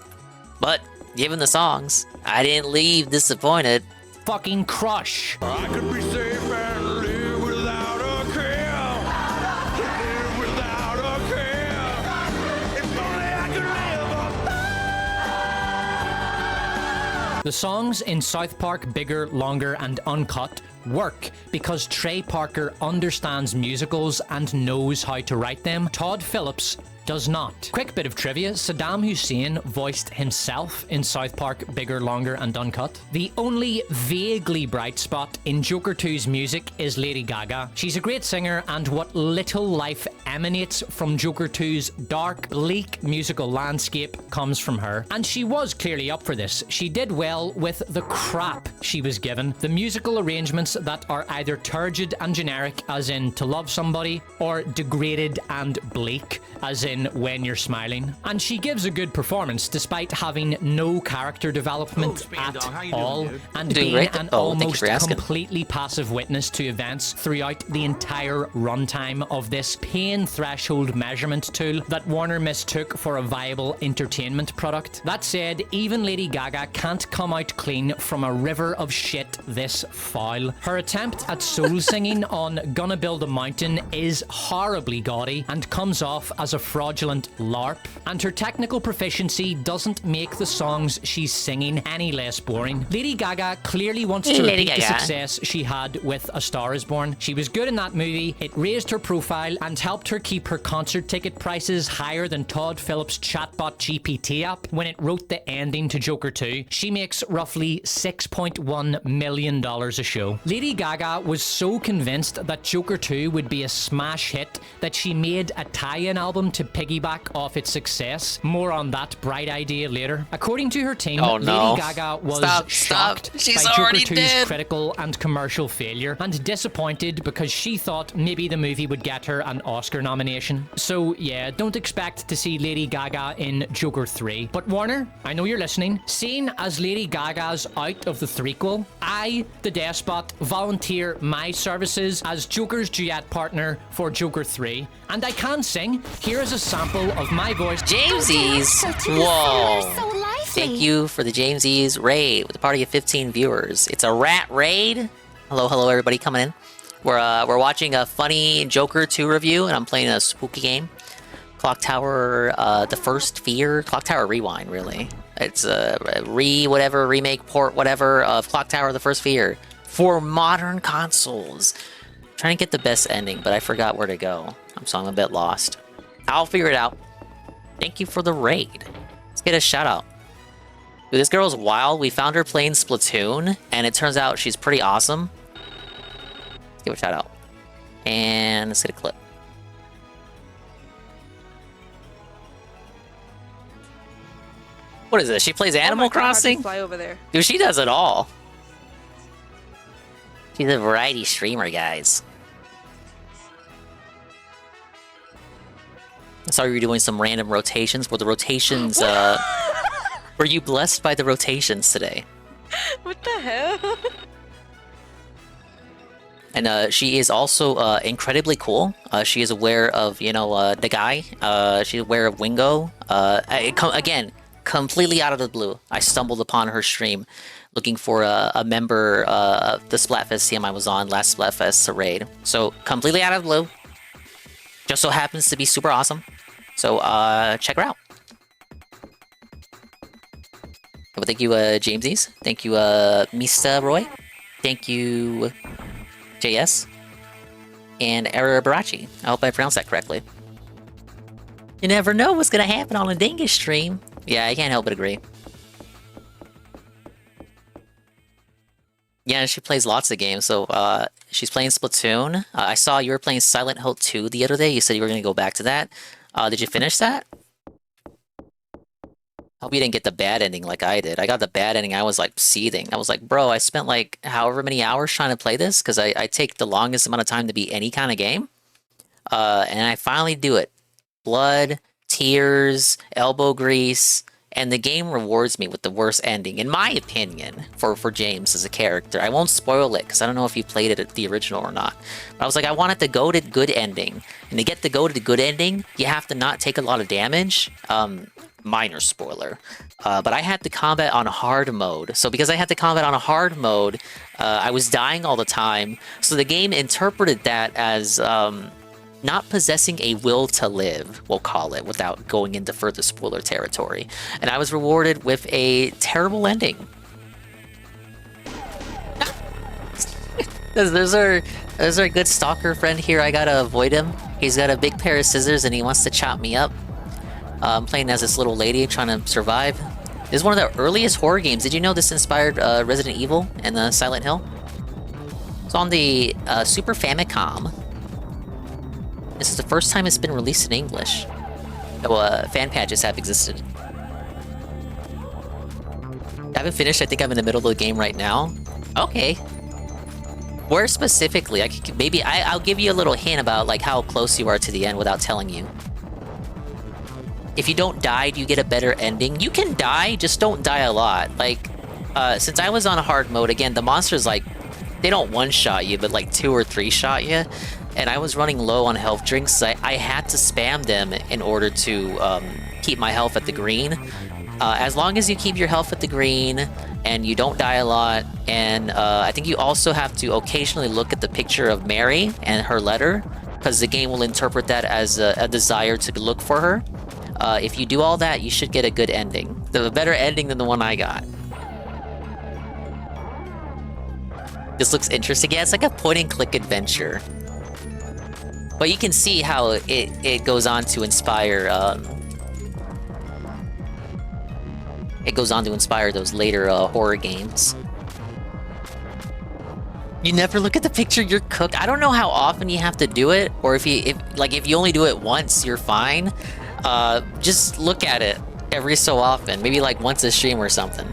Speaker 3: But given the songs, I didn't leave disappointed.
Speaker 19: fucking crush.
Speaker 5: I could be safe and live without a care. Live without a care. If only I could live.
Speaker 19: The songs in South Park Bigger, Longer, and Uncut work because Trey Parker understands musicals and knows how to write them. Todd Phillips does not. Quick bit of trivia, Saddam Hussein voiced himself in South Park Bigger, Longer, and Uncut. The only vaguely bright spot in Joker 2's music is Lady Gaga. She's a great singer, and what little life emanates from Joker 2's dark, bleak musical landscape comes from her. And she was clearly up for this. She did well with the crap she was given. The musical arrangements that are either turgid and generic, as in To Love Somebody, or degraded and bleak, as in When You're Smiling. And she gives a good performance despite having no character development at all, and being an almost completely passive witness to events throughout the entire runtime of this pain threshold measurement tool that Warner mistook for a viable entertainment product. That said, even Lady Gaga can't come out clean from a river of shit this foul. Her attempt at soul singing on Gonna Build a Mountain is horribly gaudy and comes off as a fraudulent LARP, and her technical proficiency doesn't make the songs she's singing any less boring. Lady Gaga clearly wants to repeat the success she had with A Star Is Born. She was good in that movie, it raised her profile and helped her keep her concert ticket prices higher than Todd Phillips' chatbot GPT app when it wrote the ending to Joker 2. She makes roughly $6.1 million a show. Lady Gaga was so convinced that Joker 2 would be a smash hit that she made a tie-in album to piggyback off its success. More on that bright idea later. According to her team, Lady Gaga was shocked by Joker 2's critical and commercial failure and disappointed because she thought maybe the movie would get her an Oscar nomination. So yeah, don't expect to see Lady Gaga in Joker 3. But Warner, I know you're listening. Seeing as Lady Gaga's out of the threequel, I, the despot, volunteer my services as Joker's duet partner for Joker 3. And I can sing. Here is a sample of my voice.
Speaker 3: Jamesies! Whoa! Thank you for the Jamesies raid with a party of 15 viewers. It's a rat raid. Hello, everybody coming in. We're watching a funny Joker 2 review, and I'm playing a spooky game. Clock Tower, The First Fear. Clock Tower Rewind, really. It's a remake, port, whatever, of Clock Tower, The First Fear for modern consoles. I'm trying to get the best ending, but I forgot where to go. So I'm a bit lost. I'll figure it out. Thank you for the raid. Let's get a shout out. Dude, this girl is wild. We found her playing Splatoon, and it turns out she's pretty awesome. Let's give a shout out. And let's get a clip. What is this? She plays Animal Crossing?
Speaker 2: Fly over there.
Speaker 3: Dude, she does it all. She's a variety streamer, guys. I saw you were doing some random rotations. Were the rotations, were you blessed by the rotations today?
Speaker 2: What the hell?
Speaker 3: And she is also incredibly cool. She is aware of, you know, the guy. She's aware of Wingo. Again, completely out of the blue, I stumbled upon her stream looking for a member of the Splatfest team I was on last Splatfest raid. So, completely out of the blue. Just so happens to be super awesome. So, check her out. Well, thank you, Jamesies. Thank you, Mista Roy. Thank you, JS. And Era Barachi. I hope I pronounced that correctly. You never know what's gonna happen on a Dangit stream. Yeah, I can't help but agree. Yeah, she plays lots of games. So, she's playing Splatoon. I saw you were playing Silent Hill 2 the other day. You said you were gonna go back to that. Did you finish that? Hope you didn't get the bad ending like I did. I got the bad ending. I was like seething. I was like, bro, I spent like however many hours trying to play this because I take the longest amount of time to beat any kind of game. And I finally do it. Blood, tears, elbow grease, and the game rewards me with the worst ending, in my opinion, for James as a character. I won't spoil it because I don't know if you played it at the original or not. But I was like, I wanted the goated good ending. And to get the goated good ending, you have to not take a lot of damage. minor spoiler. But I had the combat on hard mode. So because I had the combat on a hard mode, I was dying all the time. So the game interpreted that as not possessing a will to live, we'll call it, without going into further spoiler territory. And I was rewarded with a terrible ending. There's our good stalker friend here. I gotta avoid him. He's got a big pair of scissors and he wants to chop me up. I'm playing as this little lady trying to survive. This is one of the earliest horror games. Did you know this inspired Resident Evil and Silent Hill? It's on the Super Famicom. This is the first time it's been released in English. Fan patches have existed. I haven't finished. I think I'm in the middle of the game right now. Okay. Where specifically? I'll give you a little hint about like how close you are to the end without telling you. If you don't die, do you get a better ending? You can die, just don't die a lot. Like, since I was on hard mode, again, the monsters, like, they don't one-shot you, but like 2 or 3 shot you. And I was running low on health drinks, so I had to spam them in order to keep my health at the green. As long as you keep your health at the green, and you don't die a lot, and I think you also have to occasionally look at the picture of Mary and her letter, because the game will interpret that as a desire to look for her. If you do all that, you should get a good ending. A better ending than the one I got. This looks interesting. Yeah, it's like a point-and-click adventure. But you can see how it goes on to inspire... it goes on to inspire those later horror games. You never look at the picture you're cooked. I don't know how often you have to do it, or if you only do it once, you're fine. Just look at it every so often, maybe like once a stream or something.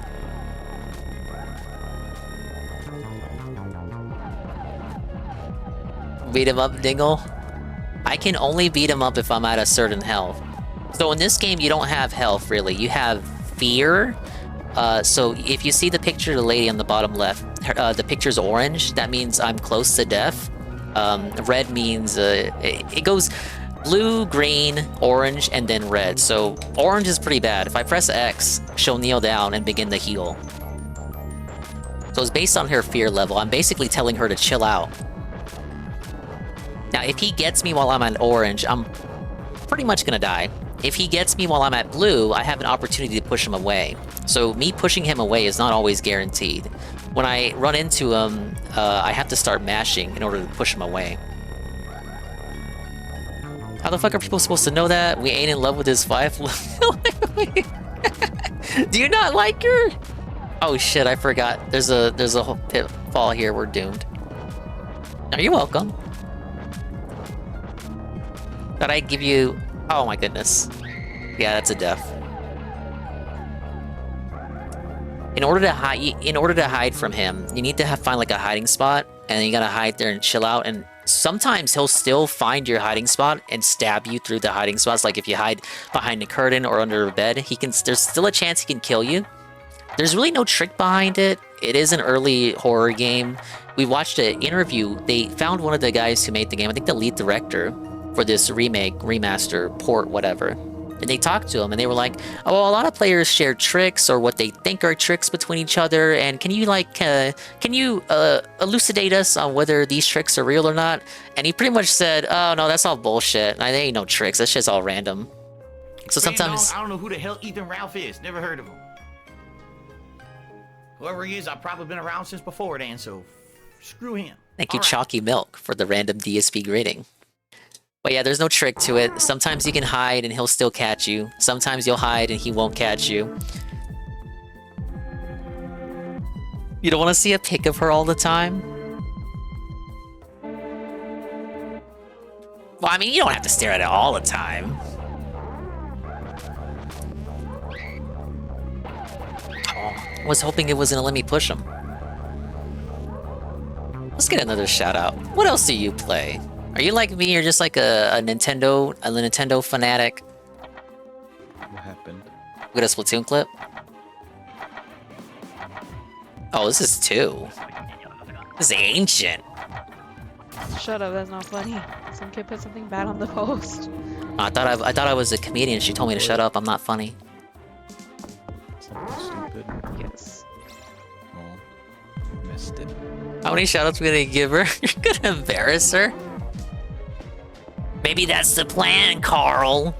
Speaker 3: Beat him up, Dingle? I can only beat him up if I'm at a certain health. So in this game, you don't have health, really. You have fear. So if you see the picture of the lady on the bottom left, the picture's orange. That means I'm close to death. Red means it goes blue, green, orange, and then red. So orange is pretty bad. If I press X, she'll kneel down and begin to heal. So it's based on her fear level. I'm basically telling her to chill out. Now, if he gets me while I'm at orange, I'm pretty much gonna die. If he gets me while I'm at blue, I have an opportunity to push him away. So me pushing him away is not always guaranteed. When I run into him, I have to start mashing in order to push him away. How the fuck are people supposed to know that? We ain't in love with his wife. Do you not like her? Oh shit, I forgot. There's a whole pitfall here. We're doomed. Are you welcome? Thought I'd give you... Oh my goodness. Yeah, that's a death. In order to hide from him, you need to find like a hiding spot, and you gotta hide there and chill out. And sometimes he'll still find your hiding spot and stab you through the hiding spots. Like if you hide behind a curtain or under a bed, there's still a chance he can kill you. There's really no trick behind it. It is an early horror game. We watched an interview. They found one of the guys who made the game, I think the lead director, for this remake, remaster, port, whatever. And they talked to him and they were like, oh, well, a lot of players share tricks or what they think are tricks between each other. And can you elucidate us on whether these tricks are real or not? And he pretty much said, oh, no, that's all bullshit. There ain't no tricks. That shit's all random. So sometimes...
Speaker 16: I don't know who the hell Ethan Ralph is. Never heard of him. Whoever he is, I've probably been around since before then, so screw him.
Speaker 3: Thank you, Chalky Milk, for the random DSP greeting. But yeah, there's no trick to it. Sometimes you can hide and he'll still catch you. Sometimes you'll hide and he won't catch you. You don't want to see a pic of her all the time? Well, I mean, you don't have to stare at it all the time. Oh, I was hoping it was going to let me push him. Let's get another shout out. What else do you play? Are you like me or just like a Nintendo fanatic?
Speaker 10: What happened?
Speaker 3: We got a Splatoon clip? Oh, this is 2. This is ancient.
Speaker 2: Shut up, that's not funny. Some kid put something bad on the post.
Speaker 3: I thought I was a comedian. She told me to shut up. I'm not funny.
Speaker 10: busted.
Speaker 3: How many shoutouts are we gonna give her? You're gonna embarrass her? Maybe that's the plan, Carl.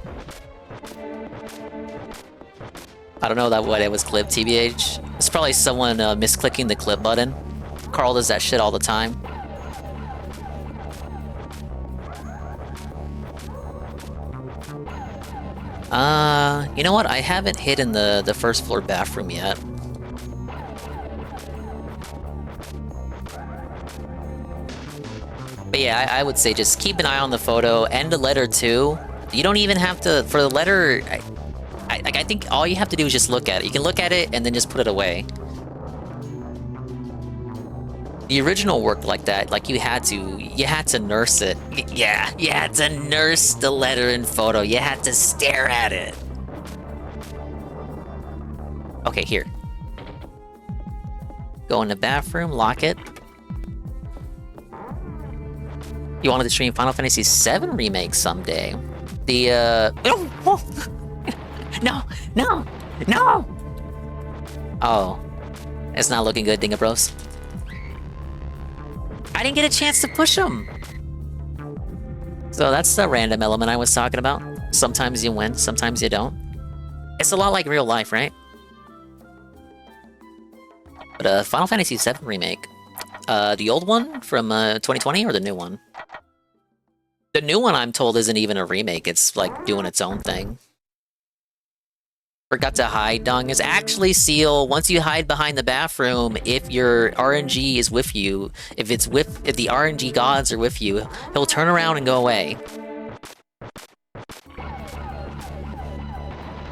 Speaker 3: I don't know that what it was clip, TBH. It's probably someone misclicking the clip button. Carl does that shit all the time. You know what? I haven't hidden the first floor bathroom yet. But yeah, I would say just keep an eye on the photo and the letter too. You don't even have to, for the letter, I think all you have to do is just look at it. You can look at it and then just put it away. The original worked like that, like you had to nurse it. Yeah, you had to nurse the letter and photo. You had to stare at it. Okay, here. Go in the bathroom, lock it. You wanted to stream Final Fantasy VII Remake someday. The, No! Oh. It's not looking good, Dinga Bros. I didn't get a chance to push him! So that's the random element I was talking about. Sometimes you win, sometimes you don't. It's a lot like real life, right? But Final Fantasy VII Remake. The old one from 2020 or the new one? The new one, I'm told, isn't even a remake. It's like doing its own thing. Forgot to hide, Dung. Is actually Seal. Once you hide behind the bathroom, if your RNG is with you, if the RNG gods are with you, he'll turn around and go away.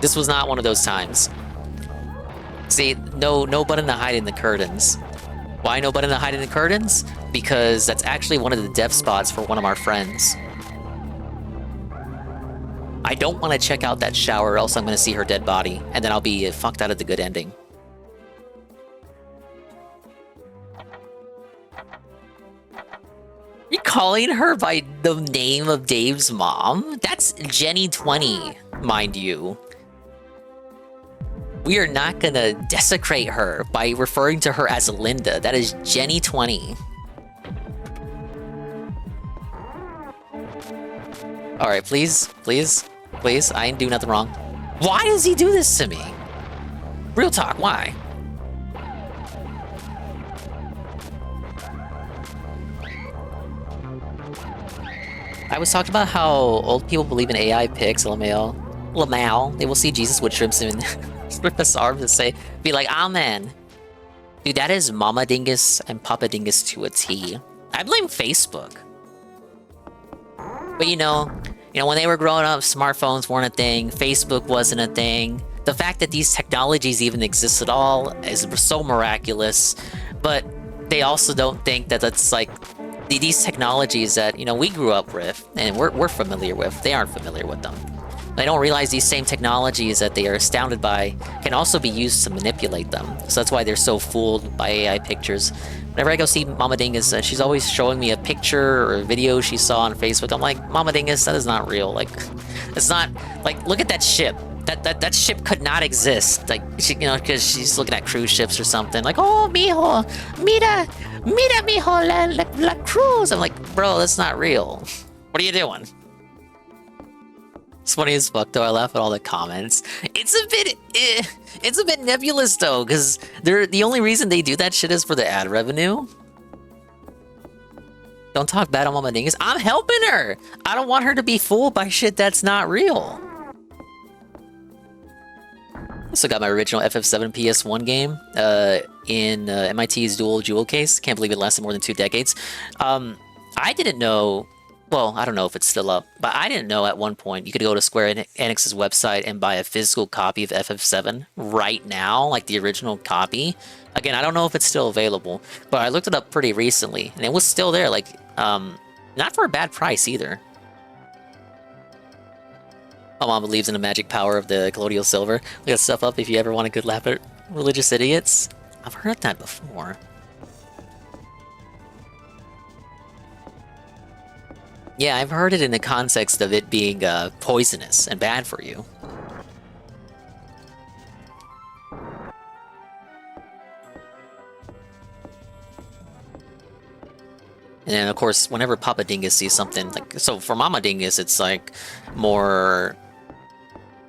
Speaker 3: This was not one of those times. See, no button to hide in the curtains. Why no button to hide in the curtains? Because that's actually one of the dev spots for one of our friends. I don't want to check out that shower, or else I'm going to see her dead body, and then I'll be fucked out of the good ending. You calling her by the name of Dave's mom? That's Jenny20, mind you. We are not going to desecrate her by referring to her as Linda. That is Jenny20. Alright, please, please, please, I ain't do nothing wrong. Why does he do this to me? Real talk, why? I was talking about how old people believe in AI pics, LMAO. They will see Jesus with shrimps and rip his arms and say, be like, amen. Dude, that is Mama Dingus and Papa Dingus to a T. I blame Facebook. But you know, when they were growing up, smartphones weren't a thing, Facebook wasn't a thing. The fact that these technologies even exist at all is so miraculous. But they also don't think that that's like these technologies that, we grew up with and we're familiar with, they aren't familiar with them. They don't realize these same technologies that they are astounded by can also be used to manipulate them. So that's why they're so fooled by AI pictures. Whenever I go see Mama Dingus, she's always showing me a picture or a video she saw on Facebook. I'm like, Mama Dingus, that is not real. Like, it's not, like, look at that ship. That ship could not exist. Like, because she's looking at cruise ships or something. Like, oh, mijo, mira mijo, la cruise. I'm like, bro, that's not real. What are you doing? It's funny as fuck though. I laugh at all the comments. It's a bit nebulous though, because the only reason they do that shit is for the ad revenue. Don't talk bad on Mama Dingus. I'm helping her. I don't want her to be fooled by shit that's not real. Also got my original FF7 PS1 game in MIT's dual jewel case. Can't believe it lasted more than 2 decades. I didn't know. Well, I don't know if it's still up, but I didn't know at one point you could go to Square Enix's website and buy a physical copy of FF7 right now, like the original copy. Again, I don't know if it's still available, but I looked it up pretty recently, and it was still there, like, not for a bad price either. My mom believes in the magic power of the colloidal silver. Look that stuff up if you ever want a good laugh at religious idiots. I've heard that before. Yeah, I've heard it in the context of it being poisonous and bad for you. And then, of course, whenever Papa Dingus sees something, like, so for Mama Dingus, it's like more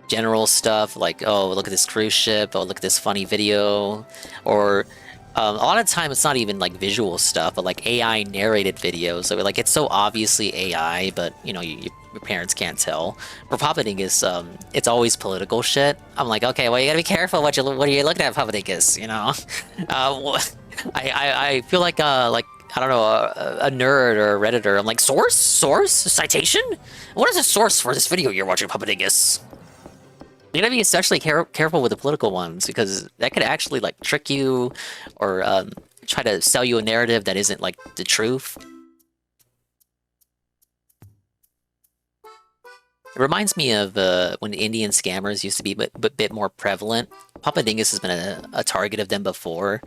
Speaker 3: general stuff, like, oh, look at this cruise ship, oh, look at this funny video, or a lot of time it's not even like visual stuff, but like AI narrated videos. So like it's so obviously AI, but you know your parents can't tell. For Papa Dingus, it's always political shit. I'm like, okay, well you gotta be careful what are you looking at, Papa Dingus, you know? I feel like I don't know, a nerd or a redditor. I'm like, source, citation. What is the source for this video you're watching, Papa Dingus? You gotta be especially careful with the political ones, because that could actually like trick you or try to sell you a narrative that isn't like the truth. It reminds me of when Indian scammers used to be a bit more prevalent. Papa Dingus has been a target of them before.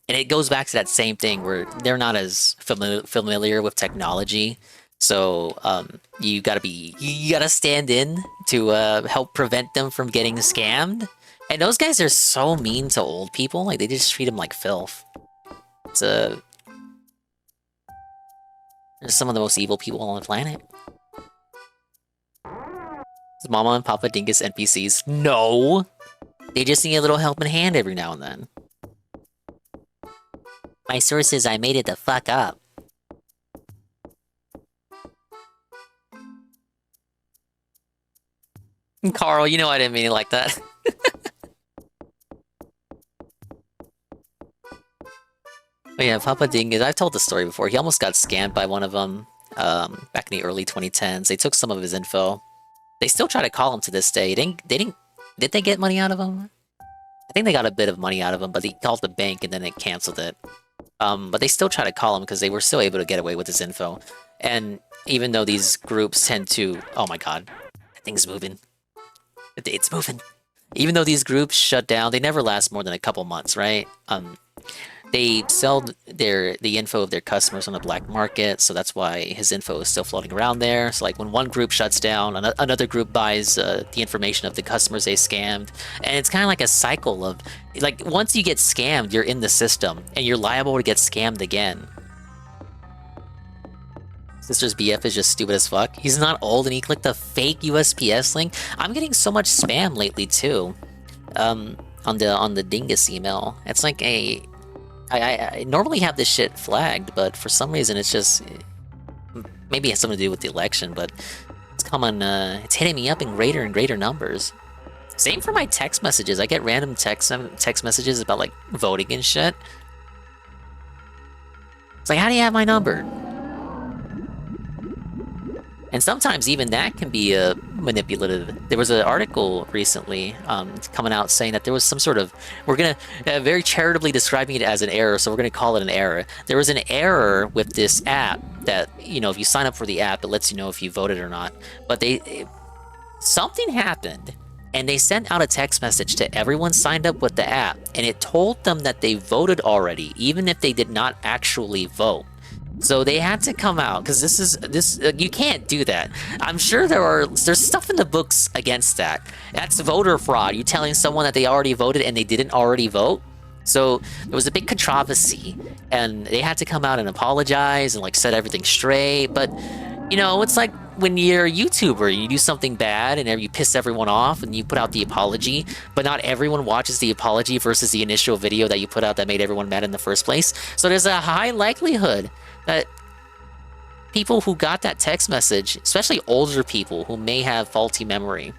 Speaker 3: And it goes back to that same thing where they're not as familiar with technology. So you gotta stand in to help prevent them from getting scammed. And those guys are so mean to old people. Like they just treat them like filth. They're some of the most evil people on the planet. Is Mama and Papa Dingus NPCs? No! They just need a little helping hand every now and then. My source says I made it the fuck up. Carl, you know I didn't mean it like that. But yeah, Papa Dingus, I've told the story before. He almost got scammed by one of them back in the early 2010s. They took some of his info. They still try to call him to this day. Did they get money out of him? I think they got a bit of money out of him, but they called the bank and then they canceled it. But they still try to call him because they were still able to get away with his info. And even though these groups tend to... Oh my god. That thing's moving. It's moving. Even though these groups shut down, they never last more than a couple months, right? They sell the info of their customers on the black market, so that's why his info is still floating around there. So like when one group shuts down, another group buys the information of the customers they scammed. And it's kind of like a cycle of, like, once you get scammed, you're in the system, and you're liable to get scammed again. Sister's BF is just stupid as fuck. He's not old and he clicked a fake USPS link. I'm getting so much spam lately too. On the Dingus email. It's like I normally have this shit flagged, but for some reason it's just... Maybe it has something to do with the election, but it's coming, it's hitting me up in greater and greater numbers. Same for my text messages. I get random text messages about like voting and shit. It's like, how do you have my number? And sometimes even that can be manipulative. There was an article recently coming out saying that there was some sort of... We're going to very charitably describing it as an error, so we're going to call it an error. There was an error with this app that, you know, if you sign up for the app, it lets you know if you voted or not. But something happened, and they sent out a text message to everyone signed up with the app, and it told them that they voted already, even if they did not actually vote. So they had to come out, because you can't do that. I'm sure there's stuff in the books against that. That's voter fraud. You telling someone that they already voted and they didn't already vote. So there was a big controversy, and they had to come out and apologize and like set everything straight. But you know, it's like when you're a YouTuber, you do something bad and you piss everyone off and you put out the apology, but not everyone watches the apology versus the initial video that you put out that made everyone mad in the first place. So there's a high likelihood that people who got that text message, especially older people who may have faulty memory,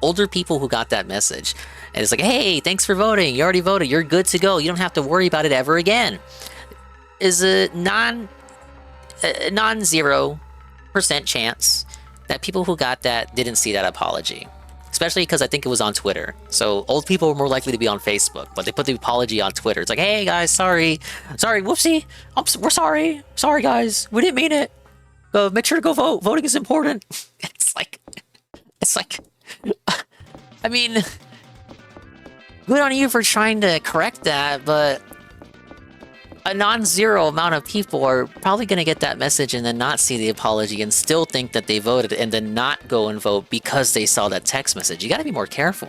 Speaker 3: older people who got that message, and it's like, hey, thanks for voting, you already voted, you're good to go, you don't have to worry about it ever again, is a non-0% chance that people who got that didn't see that apology. Especially because I think it was on Twitter. So old people were more likely to be on Facebook, but they put the apology on Twitter. It's like, hey guys, sorry, whoopsie, we're sorry, guys, we didn't mean it. Make sure to go vote. Voting is important. It's like, I mean, good on you for trying to correct that, but a non-zero amount of people are probably going to get that message and then not see the apology and still think that they voted and then not go and vote because they saw that text message. You got to be more careful.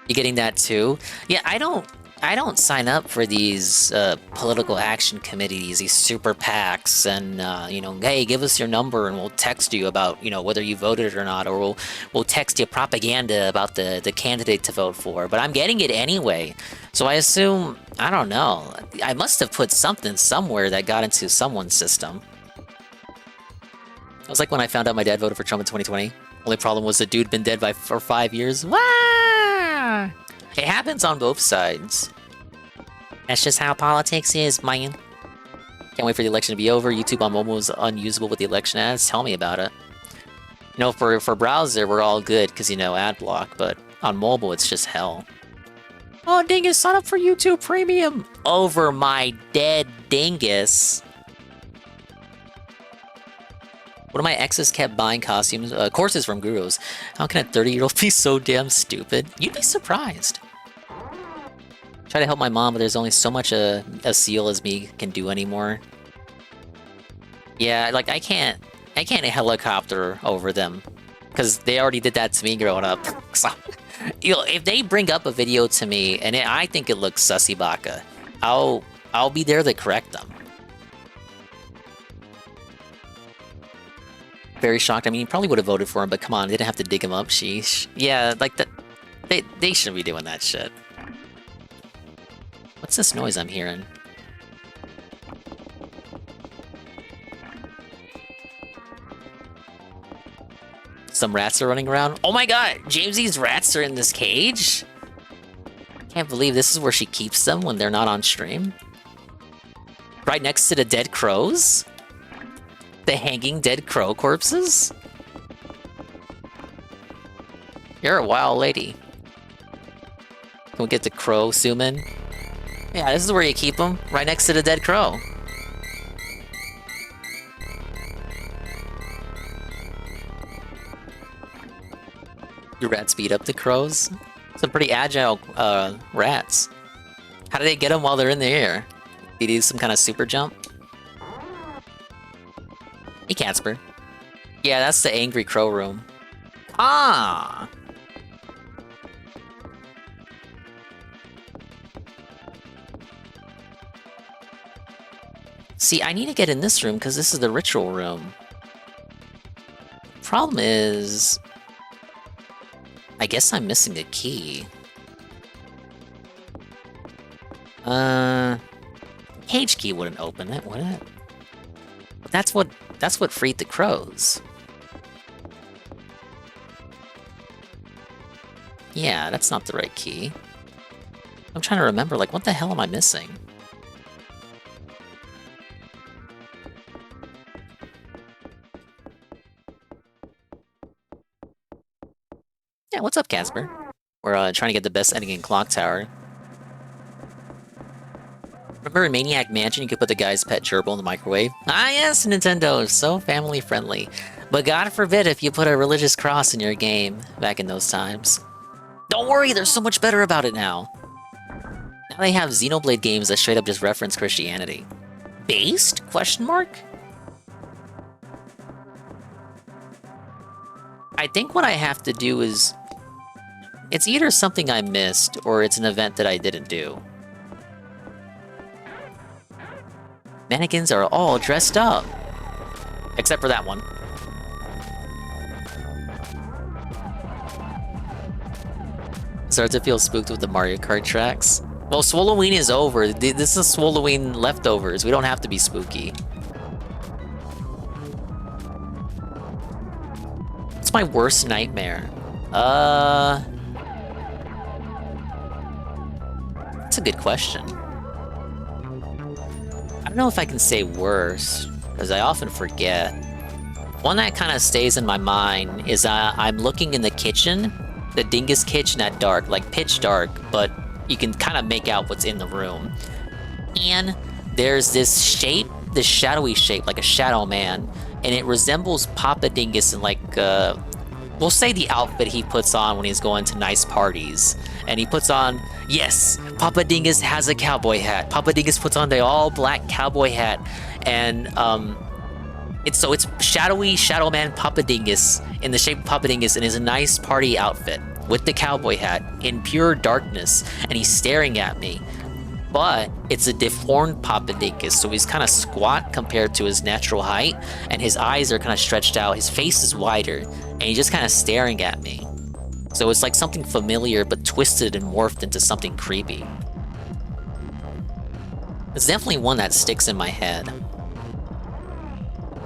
Speaker 3: You getting that too? Yeah, I don't I don't sign up for these political action committees, these super PACs, and you know, hey, give us your number and we'll text you about, you know, whether you voted or not, or we'll text you propaganda about the candidate to vote for. But I'm getting it anyway, so I assume, I don't know, I must have put something somewhere that got into someone's system. It was like when I found out my dad voted for Trump in 2020. Only problem was the dude been dead for 5 years. Wah! It happens on both sides. That's just how politics is, man. Can't wait for the election to be over. YouTube on mobile is unusable with the election ads. Tell me about it. You know, for browser, we're all good because, you know, ad block, but on mobile, it's just hell. Oh, Dingus, sign up for YouTube Premium! Over my dead Dingus. One of my exes kept buying costumes, courses from gurus. How can a 30-year-old be so damn stupid? You'd be surprised. Try to help my mom, but there's only so much a seal as me can do anymore. Yeah, like I can't helicopter over them because they already did that to me growing up. So, you know, if they bring up a video to me and I think it looks sussy baka, I'll be there to correct them. Very shocked. I mean, you probably would have voted for him, but come on, they didn't have to dig him up. Sheesh. Yeah, like that. They shouldn't be doing that shit. What's this noise I'm hearing? Some rats are running around. Oh my god, Jamesy's rats are in this cage? Can't believe this is where she keeps them when they're not on stream. Right next to the dead crows? The hanging dead crow corpses? You're a wild lady. Can we get the crow sumin? Yeah, this is where you keep them. Right next to the dead crow. Do rats beat up the crows? Some pretty agile rats. How do they get them while they're in the air? Do you do some kind of super jump? Hey, Casper. Yeah, that's the angry crow room. Ah! See, I need to get in this room because this is the ritual room. Problem is... I guess I'm missing a key. Cage key wouldn't open it, would it? That's what freed the crows. Yeah, that's not the right key. I'm trying to remember, like, what the hell am I missing? Yeah, what's up, Casper? We're trying to get the best ending in Clock Tower. Remember in Maniac Mansion, you could put the guy's pet gerbil in the microwave? Ah yes, Nintendo, so family friendly. But God forbid if you put a religious cross in your game back in those times. Don't worry, there's so much better about it now. Now they have Xenoblade games that straight up just reference Christianity. Based? Question mark? I think what I have to do is... It's either something I missed, or it's an event that I didn't do. Mannequins are all dressed up. Except for that one. Started to feel spooked with the Mario Kart tracks. Well, Swolloween is over. This is Swolloween leftovers. We don't have to be spooky. What's my worst nightmare? That's a good question. I don't know if I can say worse, because I often forget. One that kind of stays in my mind is I'm looking in the kitchen, the Dingus kitchen at dark, like pitch dark, but you can kind of make out what's in the room. And there's this shape, this shadowy shape, like a shadow man, and it resembles Papa Dingus in like, we'll say the outfit he puts on when he's going to nice parties. And he puts on, yes, Papa Dingus has a cowboy hat. Papa Dingus puts on the all-black cowboy hat. And it's shadowy Shadow Man Papa Dingus in the shape of Papa Dingus in his nice party outfit. with the cowboy hat in pure darkness, and he's staring at me. But it's a deformed Papa Dingus, so he's kind of squat compared to his natural height, and his eyes are kind of stretched out, his face is wider, and he's just kind of staring at me. So it's like something familiar but twisted and morphed into something creepy. It's definitely one that sticks in my head.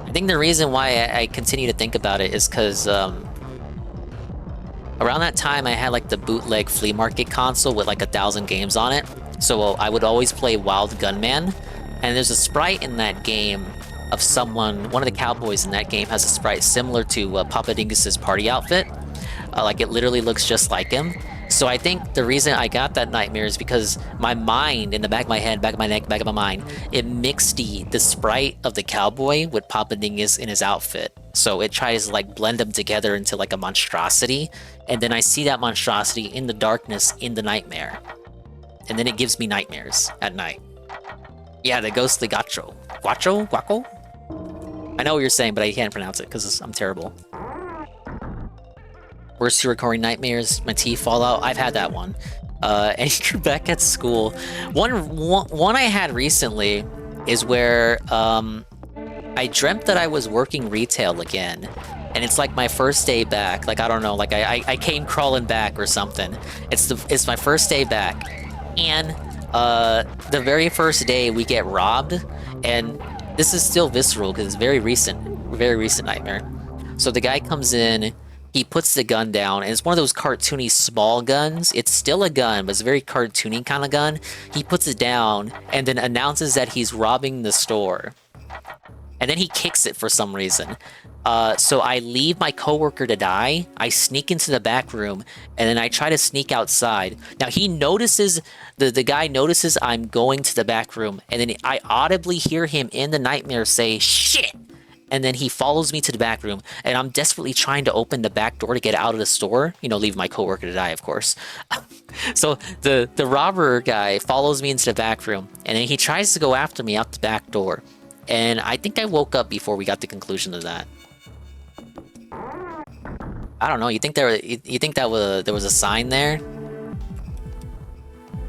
Speaker 3: I think the reason why I continue to think about it is because around that time I had like the bootleg flea market console with like 1,000 games on it. So I would always play Wild Gunman, and there's a sprite in that game of someone, one of the cowboys in that game has a sprite similar to Papa Dingus's party outfit. Like it literally looks just like him. So I think the reason I got that nightmare is because my mind, in the back of my head, back of my neck, back of my mind, it mixed the sprite of the cowboy with Papa Dingus in his outfit. So it tries to like blend them together into like a monstrosity, and then I see that monstrosity in the darkness in the nightmare. And then it gives me nightmares at night. Yeah, the ghostly Gacho. Guacho? Guaco? I know what you're saying, but I can't pronounce it because I'm terrible. Worst recurring nightmares, my teeth fall out. I've had that one. And you're back at school. One I had recently is where I dreamt that I was working retail again. And it's like my first day back. Like, I don't know, like I came crawling back or something. It's my first day back. And the very first day we get robbed. And this is still visceral because it's very recent nightmare. So the guy comes in, he puts the gun down, and it's one of those cartoony small guns. It's still a gun, but it's a very cartoony kind of gun. He puts it down and then announces that he's robbing the store. And then he kicks it for some reason. So I leave my coworker to die. I sneak into the back room, and then I try to sneak outside. Now he notices, the guy notices I'm going to the back room, and then I audibly hear him in the nightmare say, "Shit!" And then he follows me to the back room, and I'm desperately trying to open the back door to get out of the store. You know, leave my coworker to die, of course. So the robber guy follows me into the back room, and then he tries to go after me out the back door. And I think I woke up before we got the conclusion of that. I don't know. You think there was a sign there?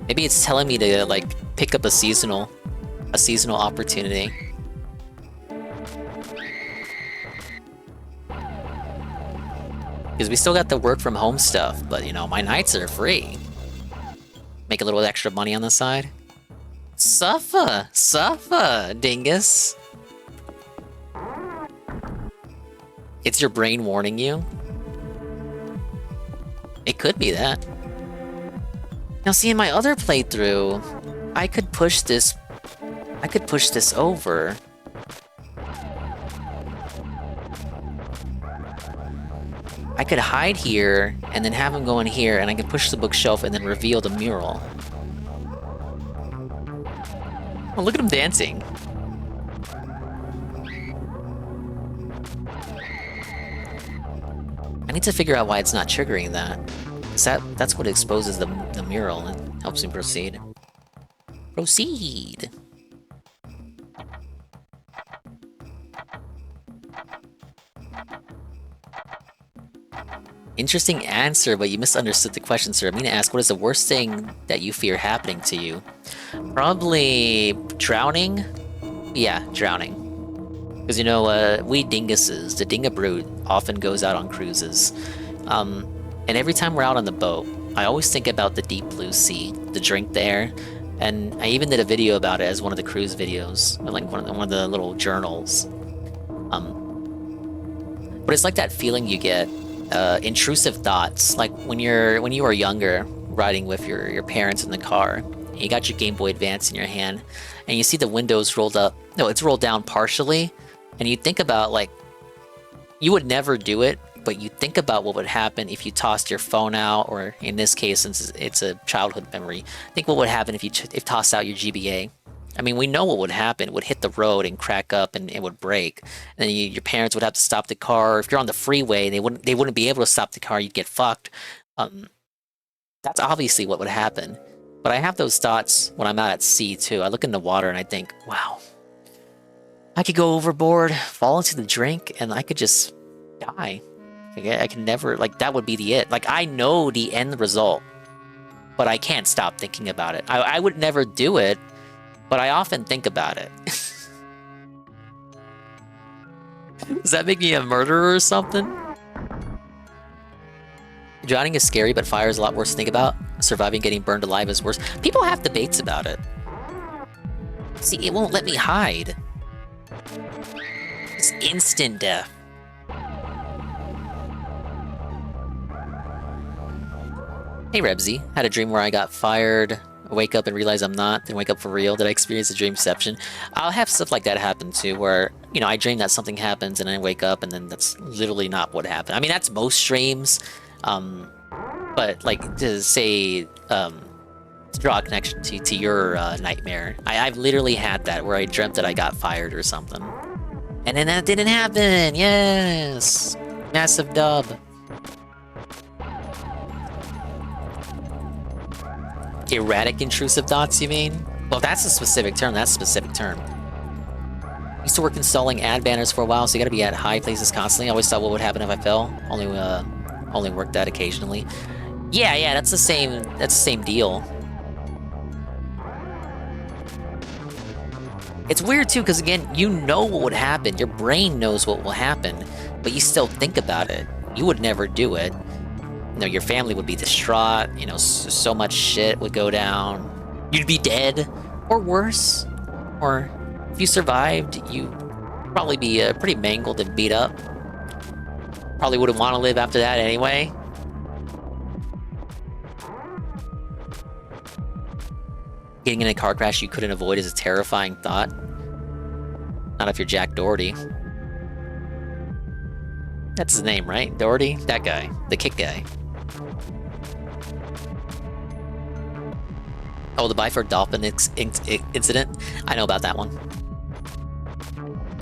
Speaker 3: Maybe it's telling me to like pick up a seasonal opportunity. Because we still got the work from home stuff, but you know, my nights are free. Make a little extra money on the side. Suffer, dingus. It's your brain warning you. It could be that. Now see, in my other playthrough, I could push this over. I could hide here, and then have him go in here, and I could push the bookshelf and then reveal the mural. Oh, look at him dancing. I need to figure out why it's not triggering that. That's what exposes the mural and helps me proceed. Proceed! Interesting answer, but you misunderstood the question, sir. I mean to ask, what is the worst thing that you fear happening to you? Probably drowning? Yeah, drowning. Because, you know, we dinguses, the dinga brood, often goes out on cruises. And every time we're out on the boat, I always think about the deep blue sea, the drink there. And I even did a video about it as one of the cruise videos, or like one of the little journals. But it's like that feeling you get. Intrusive thoughts, like when you were younger, riding with your parents in the car, and you got your Game Boy Advance in your hand, and you see the windows rolled up. No, it's rolled down partially, and you think about, like, you would never do it, but you think about what would happen if you tossed your phone out, or in this case, since it's a childhood memory, think what would happen if you tossed out your GBA. I mean, we know what would happen. It would hit the road and crack up, and it would break. And then your parents would have to stop the car. If you're on the freeway, they wouldn't be able to stop the car. You'd get fucked. That's obviously what would happen. But I have those thoughts when I'm out at sea too. I look in the water and I think, wow, I could go overboard, fall into the drink, and I could just die. I can never, like, that would be the it. Like, I know the end result, but I can't stop thinking about it. I would never do it, but I often think about it. Does that make me a murderer or something? Drowning is scary, but fire is a lot worse to think about. Surviving getting burned alive is worse. People have debates about it. See, it won't let me hide. It's instant death. Hey Rebsy, had a dream where I got fired. I wake up and realize I'm not, then wake up for real. Did I experience a dreamception? I'll have stuff like that happen too, where, you know, I dream that something happens and I wake up and then that's literally not what happened. I mean, that's most dreams. But like to say, to draw a connection to your nightmare, I've literally had that where I dreamt that I got fired or something. And then that didn't happen! Yes! Massive dub. Erratic intrusive thoughts, you mean? Well, that's a specific term. That's a specific term. Used to work installing ad banners for a while, so you gotta be at high places constantly. I always thought what would happen if I fell. Only worked that occasionally. Yeah, that's the same deal. It's weird too, because again, you know what would happen. Your brain knows what will happen, but you still think about it. You would never do it. You know, your family would be distraught. You know, so much shit would go down. You'd be dead, or worse. Or if you survived, you'd probably be pretty mangled and beat up. Probably wouldn't want to live after that anyway. Getting in a car crash you couldn't avoid is a terrifying thought. Not if you're Jack Doherty. That's his name, right? Doherty? That guy. The kick guy. Oh, the Byford Dolphin incident? I know about that one.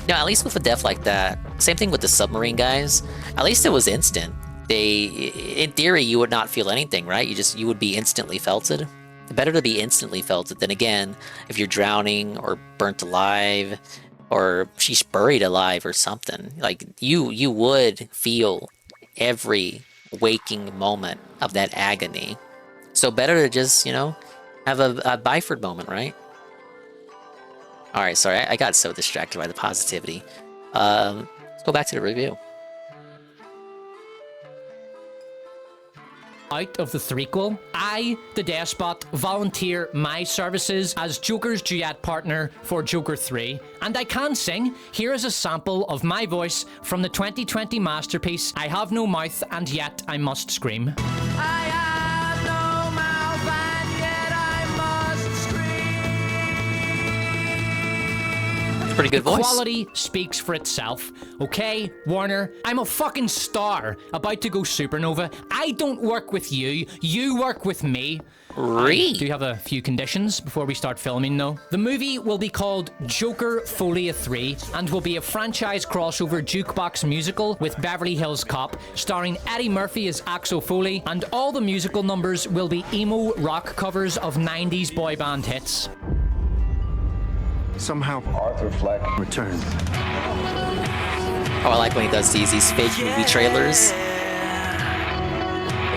Speaker 3: No, at least with a death like that, same thing with the submarine guys, at least it was instant. In theory, you would not feel anything, right? You would be instantly felted. Better to be instantly felted than, again, if you're drowning or burnt alive or she's buried alive or something. Like, you would feel every waking moment of that agony. So better to just, you know, have a Byford moment, right? Alright, sorry, I got so distracted by the positivity. Let's go back to the review.
Speaker 19: Out of the threequel, I, the Despot, volunteer my services as Joker's duet partner for Joker 3, and I can sing. Here is a sample of my voice from the 2020 masterpiece, I Have No Mouth and Yet I Must Scream.
Speaker 3: Pretty good voice.
Speaker 19: Quality speaks for itself. Okay, Warner, I'm a fucking star about to go supernova. I don't work with you, you work with me. I do have a few conditions before we start filming though. The movie will be called Joker Folia 3 and will be a franchise crossover jukebox musical with Beverly Hills Cop, starring Eddie Murphy as Axel Foley, and all the musical numbers will be emo rock covers of 90s boy band hits.
Speaker 12: Somehow, Arthur Fleck returned.
Speaker 3: Oh, I like when he does these fake movie trailers.
Speaker 5: If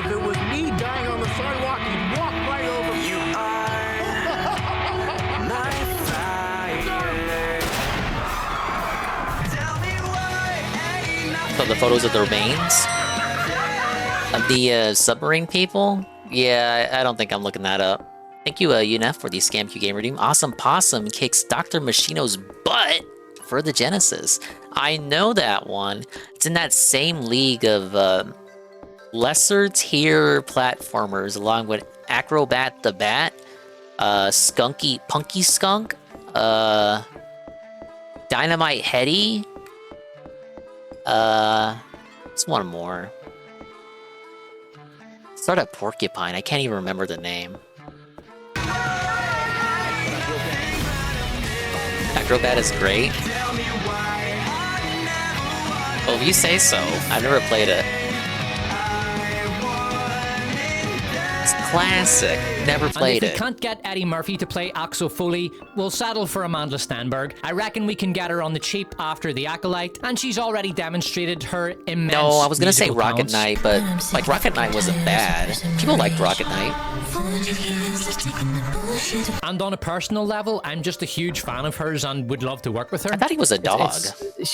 Speaker 5: it was me dying on the sidewalk, you'd walk right over me. You are my fire.
Speaker 3: So the photos of the remains of the submarine people? Yeah, I don't think I'm looking that up. Thank you, UNF, for the ScamQ Game Redeem. Awesome Possum kicks Dr. Machino's butt for the Genesis. I know that one. It's in that same league of lesser tier platformers, along with Acrobat the Bat, Punky Skunk, Dynamite Hetty. It's one more. Start at Porcupine. I can't even remember the name. Acrobat is great. Well, if you say so. I've never played it. classic. Never played
Speaker 19: and if
Speaker 3: it.
Speaker 19: we can't get Eddie Murphy to play Axel Foley, we'll settle for Amanda Stenberg. I reckon we can get her on the cheap after The Acolyte, and she's already demonstrated her immense
Speaker 3: No, I was gonna say
Speaker 19: musical
Speaker 3: Rocket
Speaker 19: talents.
Speaker 3: Knight, but like Rocket Knight wasn't bad. People liked Rocket Knight.
Speaker 19: And on a personal level, I'm just a huge fan of hers and would love to work with her.
Speaker 3: I thought he was a dog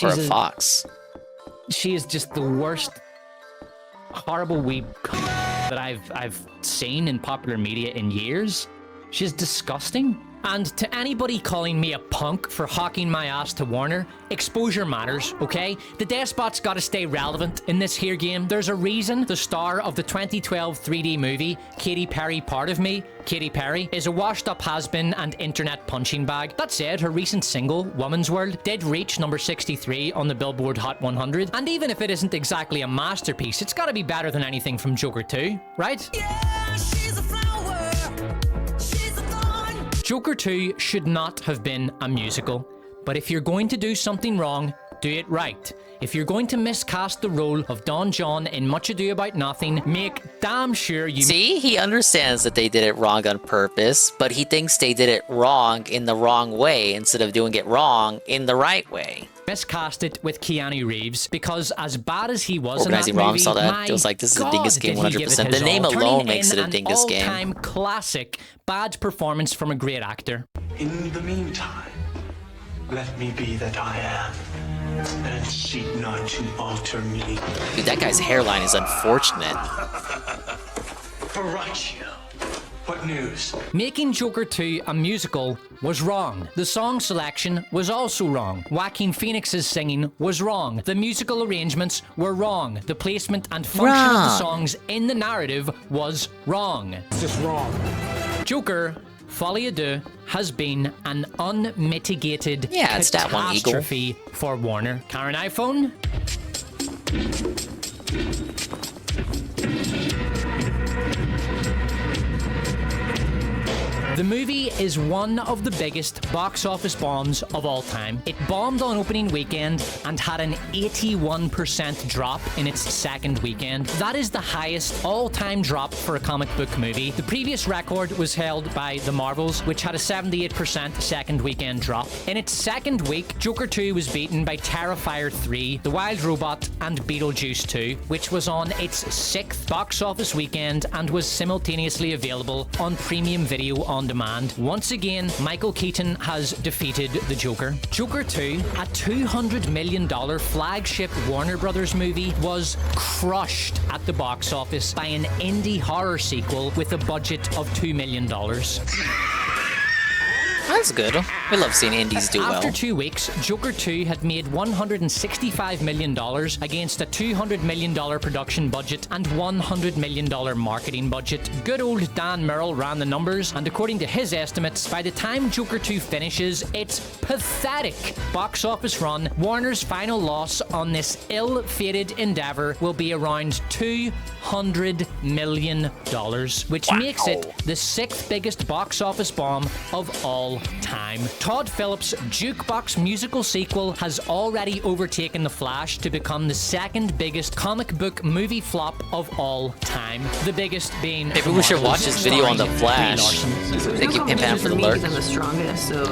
Speaker 3: or a fox.
Speaker 19: She is just the worst, horrible wee that I've seen in popular media in years. She's disgusting. And to anybody calling me a punk for hawking my ass to Warner, exposure matters, okay? The despot's gotta stay relevant in this here game. There's a reason the star of the 2012 3D movie, Katy Perry Part of Me, Katy Perry, is a washed-up has-been and internet punching bag. That said, her recent single, Woman's World, did reach number 63 on the Billboard Hot 100. And even if it isn't exactly a masterpiece, it's gotta be better than anything from Joker 2, right?
Speaker 5: Yeah, she's a flower. She's a thorn.
Speaker 19: Joker 2 should not have been a musical, but if you're going to do something wrong, do it right. If you're going to miscast the role of Don John in Much Ado About Nothing, make damn sure you...
Speaker 3: See, he understands that they did it wrong on purpose, but he thinks they did it wrong in the wrong way instead of doing it wrong in the right way.
Speaker 19: Miscast it with Keanu Reeves, because as bad as he was
Speaker 3: Organizing
Speaker 19: in that
Speaker 3: Wrong
Speaker 19: movie,
Speaker 3: saw that.
Speaker 19: my
Speaker 3: It was like, this is a
Speaker 19: God,
Speaker 3: Dingus game
Speaker 19: did he give it
Speaker 3: 100%.
Speaker 19: his
Speaker 3: The name
Speaker 19: all,
Speaker 3: alone
Speaker 19: turning
Speaker 3: makes
Speaker 19: in
Speaker 3: it a Dingus game.
Speaker 19: An all-time classic, bad performance from a great actor.
Speaker 17: In the meantime, let me be that I am, and seek not to alter me.
Speaker 3: Dude, that guy's hairline is unfortunate.
Speaker 17: Horatio, what news?
Speaker 19: Making Joker 2 a musical was wrong. The song selection was also wrong. Joaquin Phoenix's singing was wrong. The musical arrangements were wrong. The placement and function of the songs in the narrative was wrong. It's just wrong. Joker Folie à Deux has been an unmitigated
Speaker 3: it's that one, Eagle.
Speaker 19: catastrophe for Warner. Karen iPhone? The movie is one of the biggest box office bombs of all time. It bombed on opening weekend and had an 81% drop in its second weekend. That is the highest all-time drop for a comic book movie. The previous record was held by The Marvels, which had a 78% second weekend drop. In its second week, Joker 2 was beaten by Terrifier 3, The Wild Robot, and Beetlejuice 2, which was on its sixth box office weekend and was simultaneously available on premium video on demand. Once again, Michael Keaton has defeated the Joker. Joker 2, a $200 million flagship Warner Brothers movie, was crushed at the box office by an indie horror sequel with a budget of $2 million.
Speaker 3: That's good. We love seeing indies do well.
Speaker 19: After 2 weeks, Joker 2 had made $165 million against a $200 million production budget and $100 million marketing budget. Good old Dan Merrill ran the numbers, and according to his estimates, by the time Joker 2 finishes its pathetic box office run, Warner's final loss on this ill-fated endeavor will be around $200 million, which makes it the sixth biggest box office bomb of all time. Todd Phillips' jukebox musical sequel has already overtaken The Flash to become the second biggest comic book movie flop of all time. The biggest being...
Speaker 3: Maybe we should watch this video on The Flash. Thank you, Pimp Ham, for the lurk.
Speaker 18: I'm the strongest, so...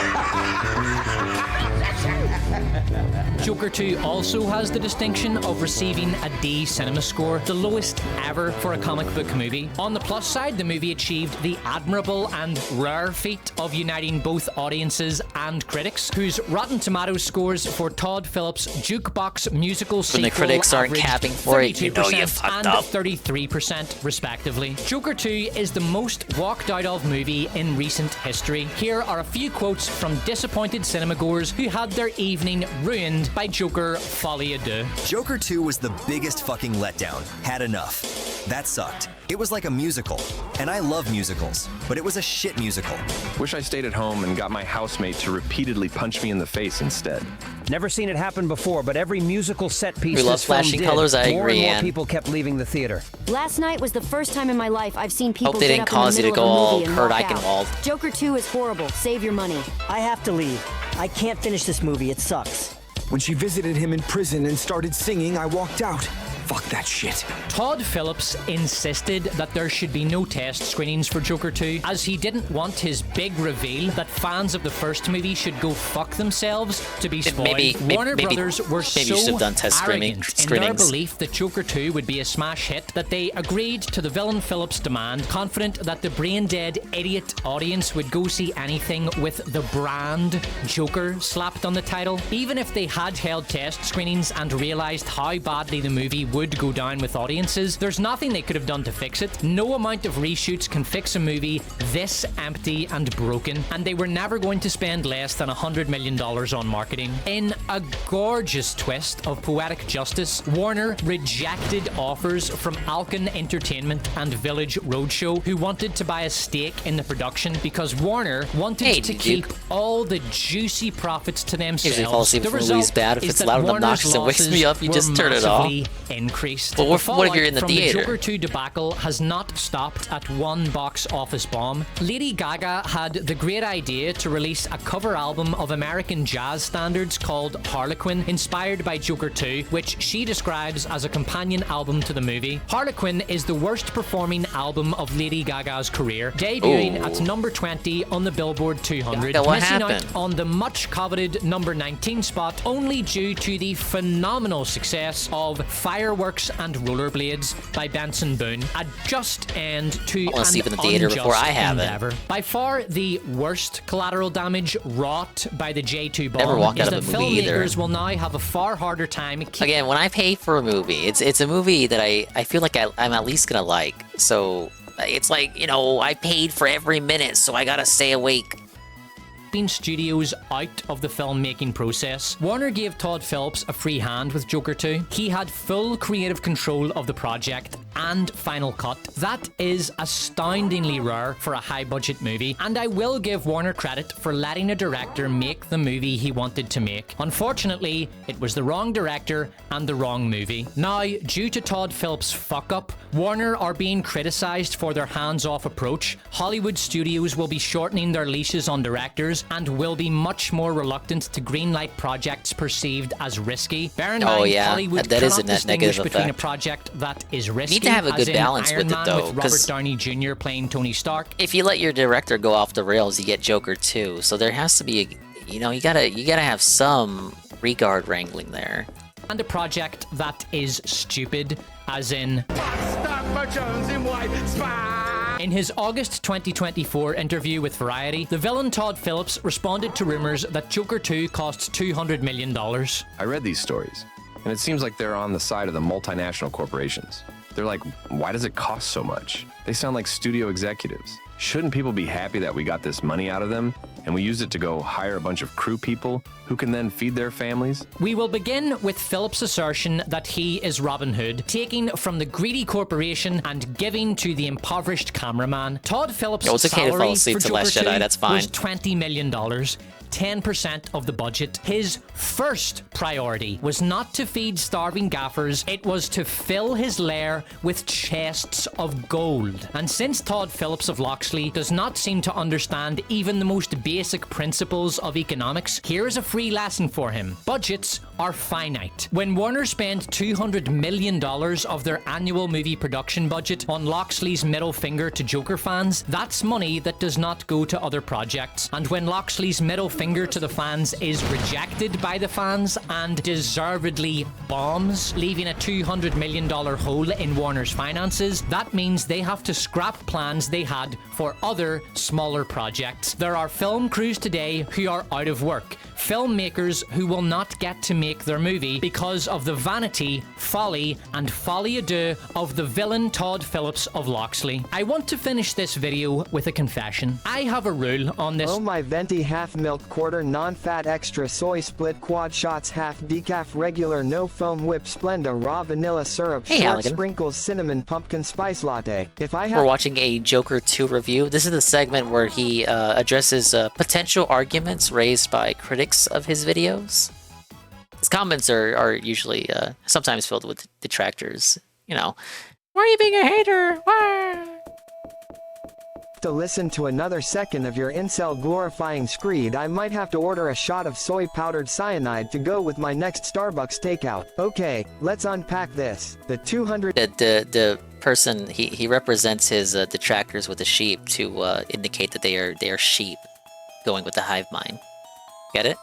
Speaker 19: Joker 2 also has the distinction of receiving a D cinema score, the lowest ever for a comic book movie. On the plus side, the movie achieved the admirable and rare feat of uniting both audiences and critics, whose Rotten Tomatoes scores for Todd Phillips' jukebox musical sequel
Speaker 3: When the critics aren't capping for it, you know you fucked
Speaker 19: and
Speaker 3: up.
Speaker 19: 33% respectively. Joker 2 is the most walked out of movie in recent history. Here are a few quotes from disappointed cinemagoers who had their evening ruined by Joker Folie à Deux.
Speaker 22: Joker 2 was the biggest fucking letdown. Had enough. That sucked. It was like a musical. And I love musicals, but it was a shit musical.
Speaker 24: Wish I stayed at home and got my housemate to repeatedly punch me in the face instead.
Speaker 25: Never seen it happen before, but every musical set piece
Speaker 3: We love
Speaker 25: this film
Speaker 3: flashing
Speaker 25: did,
Speaker 3: colors, I
Speaker 25: more
Speaker 3: agree,
Speaker 25: and more
Speaker 3: Ann.
Speaker 25: people kept leaving the theater.
Speaker 26: Last night was the first time in my life I've seen people
Speaker 3: Hope they
Speaker 26: get
Speaker 3: didn't
Speaker 26: up in
Speaker 3: cause
Speaker 26: the
Speaker 3: you to
Speaker 26: middle
Speaker 3: go
Speaker 26: of a
Speaker 3: all
Speaker 26: movie and
Speaker 3: Kurt
Speaker 26: walk out.
Speaker 3: Eichenwald.
Speaker 26: Joker 2 is horrible. Save your money.
Speaker 6: I have to leave. I can't finish this movie. It sucks.
Speaker 27: When she visited him in prison and started singing, I walked out.
Speaker 1: Fuck that shit.
Speaker 19: Todd Phillips insisted that there should be no test screenings for Joker 2, as he didn't want his big reveal that fans of the first movie should go fuck themselves to be spoiled. Warner Brothers were so arrogant in their belief that Joker 2 would be a smash hit that they agreed to the villain Phillips' demand, confident that the brain-dead idiot audience would go see anything with the brand Joker slapped on the title. Even if they had held test screenings and realised how badly the movie would go down with audiences, there's nothing they could have done to fix it. No amount of reshoots can fix a movie this empty and broken, and they were never going to spend less than $100 million on marketing. In a gorgeous twist of poetic justice, Warner rejected offers from Alkin Entertainment and Village Roadshow, who wanted to buy a stake in the production because Warner wanted to keep all the juicy profits to themselves. The result
Speaker 3: bad if
Speaker 19: is
Speaker 3: it's
Speaker 19: that
Speaker 3: loud and
Speaker 19: Warner's
Speaker 3: obnoxious and wakes
Speaker 19: losses
Speaker 3: me up, you
Speaker 19: were
Speaker 3: just turn it off.
Speaker 19: massively increased.
Speaker 3: Well, what if you're in the
Speaker 19: from
Speaker 3: theater?
Speaker 19: The Joker 2 debacle has not stopped at one box office bomb. Lady Gaga had the great idea to release a cover album of American jazz standards called Harlequin, inspired by Joker 2, which she describes as a companion album to the movie. Harlequin is the worst performing album of Lady Gaga's career, debuting at number 20 on the Billboard 200, missing out on the much coveted number 19 spot only due to the phenomenal success of Fireworks and Rollerblades by Benson Boone, a just end to an
Speaker 3: see it in the theater before I have
Speaker 19: endeavor. By far the worst collateral damage wrought by the J2
Speaker 3: Never
Speaker 19: bomb
Speaker 3: walked
Speaker 19: is
Speaker 3: out
Speaker 19: that
Speaker 3: of a movie either.
Speaker 19: filmmakers will now have a far harder time
Speaker 3: Again, when I pay for a movie, it's a movie that I feel like I'm at least gonna like. So it's like, you know, I paid for every minute, so I gotta stay awake.
Speaker 19: Studios out of the filmmaking process. Warner gave Todd Phillips a free hand with Joker 2. He had full creative control of the project and final cut. That is astoundingly rare for a high-budget movie, and I will give Warner credit for letting a director make the movie he wanted to make. Unfortunately, it was the wrong director and the wrong movie. Now, due to Todd Phillips' fuck-up, Warner are being criticized for their hands-off approach. Hollywood studios will be shortening their leashes on directors and will be much more reluctant to greenlight projects perceived as risky. Bear in mind, Hollywood
Speaker 3: that is a
Speaker 19: cannot
Speaker 3: net
Speaker 19: distinguish
Speaker 3: negative
Speaker 19: between
Speaker 3: effect.
Speaker 19: a project that is risky,
Speaker 3: You need to have a good
Speaker 19: as in
Speaker 3: balance
Speaker 19: Iron
Speaker 3: with it,
Speaker 19: Man
Speaker 3: though,
Speaker 19: with Robert Downey Jr. playing Tony Stark.
Speaker 3: If you let your director go off the rails, you get Joker 2. So there has to be, you know, you gotta have some regard wrangling there.
Speaker 19: And a project that is stupid, as in... In his August 2024 interview with Variety, the villain Todd Phillips responded to rumors that Joker 2 costs $200 million.
Speaker 24: I read these stories, and it seems like they're on the side of the multinational corporations. They're like, why does it cost so much? They sound like studio executives. Shouldn't people be happy that we got this money out of them and we used it to go hire a bunch of crew people who can then feed their families?
Speaker 19: We will begin with Phillips' assertion that he is Robin Hood, taking from the greedy corporation and giving to the impoverished cameraman. Todd Phillips'
Speaker 3: It's okay to fall
Speaker 19: salary
Speaker 3: asleep
Speaker 19: for
Speaker 3: to
Speaker 19: Joker
Speaker 3: Last
Speaker 19: 2
Speaker 3: Jedi, that's fine.
Speaker 19: was $20 million. 10% of the budget. His first priority was not to feed starving gaffers, it was to fill his lair with chests of gold. And since Todd Phillips of Loxley does not seem to understand even the most basic principles of economics, here is a free lesson for him. Budgets are finite. When Warner spent $200 million of their annual movie production budget on Loxley's middle finger to Joker fans, that's money that does not go to other projects. And when Loxley's middle finger to the fans is rejected by the fans and deservedly bombs, leaving a $200 million hole in Warner's finances, that means they have to scrap plans they had for other smaller projects. There are film crews today who are out of work. Filmmakers who will not get to make their movie because of the vanity, folly, and folie à deux of the villain Todd Phillips of Loxley. I want to finish this video with a confession. I have a rule on this.
Speaker 4: Oh my venti half milk quarter non-fat extra soy split quad shots half decaf regular no foam whip Splenda raw vanilla syrup
Speaker 3: Hey,
Speaker 4: short
Speaker 3: Halligan.
Speaker 4: sprinkles cinnamon pumpkin spice latte. If I
Speaker 3: We're
Speaker 4: have
Speaker 3: watching a Joker 2 review. This is the segment where he addresses potential arguments raised by critics of his videos. His comments are usually sometimes filled with detractors. You know, why are you being a hater? Why?
Speaker 4: have to listen to another second of your incel glorifying screed, I might have to order a shot of soy powdered cyanide to go with my next Starbucks takeout. Okay, let's unpack this. The 200.
Speaker 3: The person he represents his detractors with the sheep to indicate that they are sheep going with the hive mind. Get it?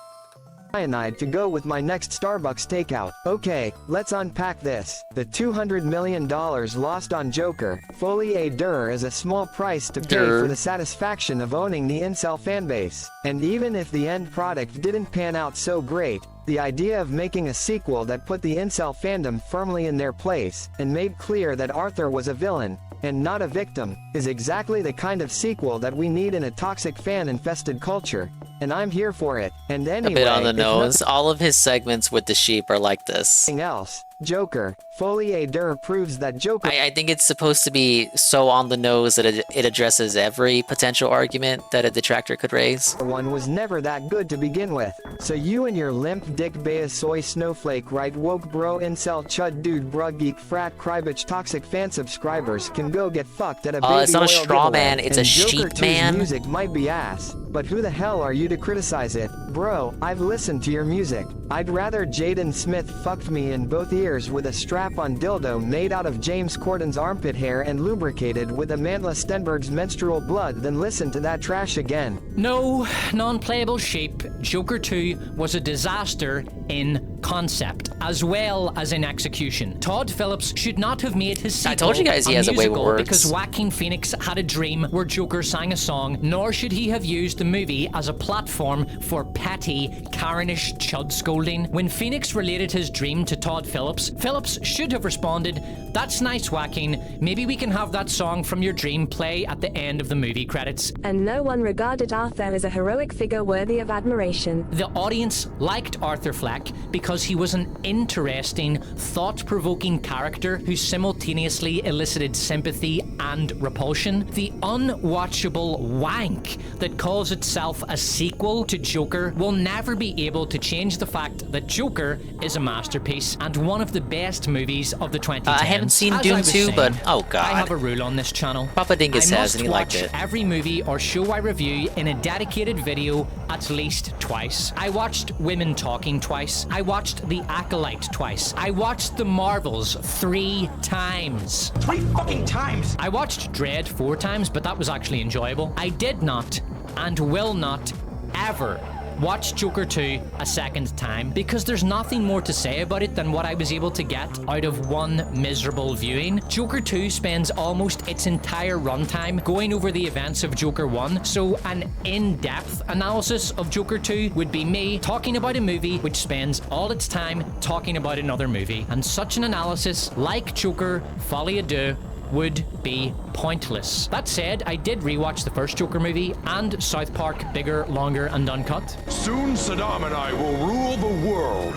Speaker 4: Cyanide to go with my next Starbucks takeout. Okay, let's unpack this. The $200 million lost on Joker, Folie à Deux, is a small price to pay for the satisfaction of owning the incel fanbase. And even if the end product didn't pan out so great, the idea of making a sequel that put the incel fandom firmly in their place, and made clear that Arthur was a villain, and not a victim, is exactly the kind of sequel that we need in a toxic fan-infested culture. And I'm here for it. And anyway,
Speaker 3: a bit on the nose. All of his segments with the sheep are like this.
Speaker 4: Else, Joker, Folie à Deux proves that Joker.
Speaker 3: I think it's supposed to be so on the nose that it addresses every potential argument that a detractor could raise.
Speaker 4: One was never that good to begin with. So you and your limp dick bea soy snowflake right woke bro incel chud dude bruh geek frat crybitch toxic fan subscribers can go get fucked at a baby
Speaker 3: it's not a
Speaker 4: oil
Speaker 3: straw
Speaker 4: giveaway.
Speaker 3: man, it's a
Speaker 4: And Joker
Speaker 3: sheep
Speaker 4: 2's
Speaker 3: man.
Speaker 4: Music might be ass, but who the hell are you to criticize it? Bro, I've listened to your music. I'd rather Jaden Smith fucked me in both ears with a strap-on dildo made out of James Corden's armpit hair and lubricated with Amanda Stenberg's menstrual blood than listen to that trash again.
Speaker 19: No, non-playable sheep, Joker 2 was a disaster in concept, as well as in execution. Todd Phillips should not have made his sequel
Speaker 3: I told you guys he has a way with words.
Speaker 19: because Joaquin Phoenix had a dream where Joker sang a song, nor should he have used the movie as a platform for petty, Karenish chud scolding. When Phoenix related his dream to Todd Phillips, Phillips should have responded, "That's nice, Joaquin. Maybe we can have that song from your dream play at the end of the movie credits."
Speaker 7: And no one regarded Arthur as a heroic figure worthy of admiration.
Speaker 19: The audience liked Arthur Fleck because he was an interesting, thought-provoking character who simultaneously elicited sympathy and repulsion. The unwatchable wank that calls itself a sequel to Joker will never be able to change the fact that Joker is a masterpiece and one of the best movies of the 2010s.
Speaker 3: I haven't seen
Speaker 19: As I
Speaker 3: Dune
Speaker 19: was
Speaker 3: 2,
Speaker 19: saying,
Speaker 3: but oh god.
Speaker 19: I have a rule on this channel.
Speaker 3: Papa Dingus
Speaker 19: I
Speaker 3: has
Speaker 19: must
Speaker 3: and he liked
Speaker 19: watch
Speaker 3: it.
Speaker 19: every movie or show I review in a dedicated video at least twice. I watched Women Talking twice. I watched The Acolyte twice. I watched The Marvels 3 times.
Speaker 16: 3 fucking times!
Speaker 19: I watched Dread 4 times, but that was actually enjoyable. I did not and will not ever watch Joker 2 a second time because there's nothing more to say about it than what I was able to get out of one miserable viewing. Joker 2 spends almost its entire runtime going over the events of Joker 1, so an in-depth analysis of Joker 2 would be me talking about a movie which spends all its time talking about another movie. And such an analysis, like Joker Folie à Deux, would be pointless. That said, I did rewatch the first Joker movie and South Park Bigger, Longer and Uncut.
Speaker 14: Soon Saddam and I will rule the world.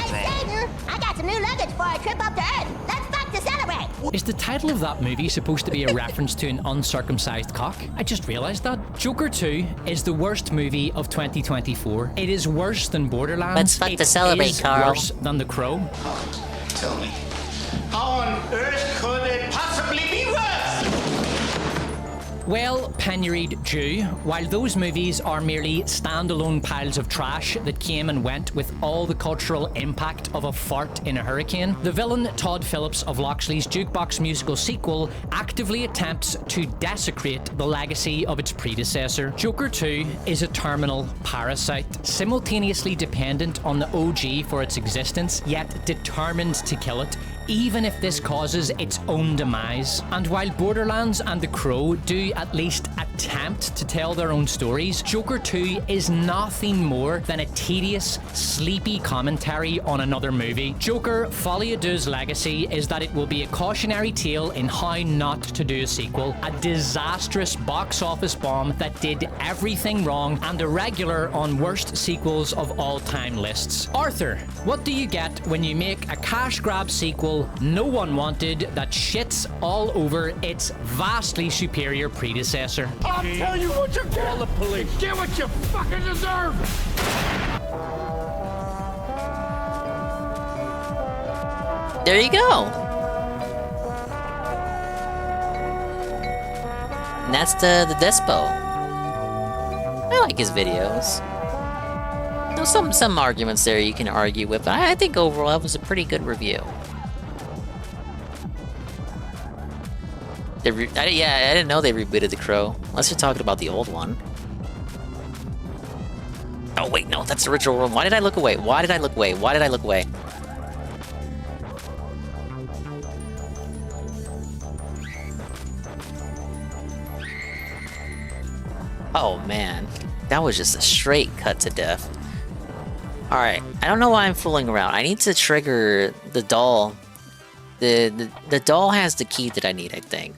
Speaker 1: Savior, I got some new luggage for a trip up to Earth. Let's fuck to celebrate.
Speaker 19: Is the title of that movie supposed to be a reference to an uncircumcised cock? I just realized that. Joker 2 is the worst movie of 2024. It is worse than Borderlands.
Speaker 3: Let's fuck to celebrate,
Speaker 19: It is
Speaker 3: Carl.
Speaker 19: worse than The Crow.
Speaker 17: Tell me, how on earth could it possibly be worse?
Speaker 19: Well, penuried Jew, while those movies are merely standalone piles of trash that came and went with all the cultural impact of a fart in a hurricane, the villain Todd Phillips of Loxley's Jukebox musical sequel actively attempts to desecrate the legacy of its predecessor. Joker 2 is a terminal parasite, simultaneously dependent on the OG for its existence, yet determined to kill it, even if this causes its own demise. And while Borderlands and The Crow do at least attempt to tell their own stories, Joker 2 is nothing more than a tedious, sleepy commentary on another movie. Joker Folie à Deux's legacy is that it will be a cautionary tale in how not to do a sequel, a disastrous box office bomb that did everything wrong, and a regular on worst sequels of all time lists. Arthur, what do you get when you make a cash grab sequel no one wanted that shits all over its vastly superior predecessor?
Speaker 5: I'll tell you what you get. Call the police. Get what you fucking deserve.
Speaker 3: There you go. And that's the Despo. I like his videos. There's some arguments there you can argue with, but I think overall that was a pretty good review. I didn't know they rebooted The Crow. Unless you're talking about the old one. Oh wait, no, that's the original one. Why did I look away? Why did I look away? Why did I look away? Oh man, that was just a straight cut to death. Alright, I don't know why I'm fooling around. I need to trigger the doll. The doll has the key that I need, I think.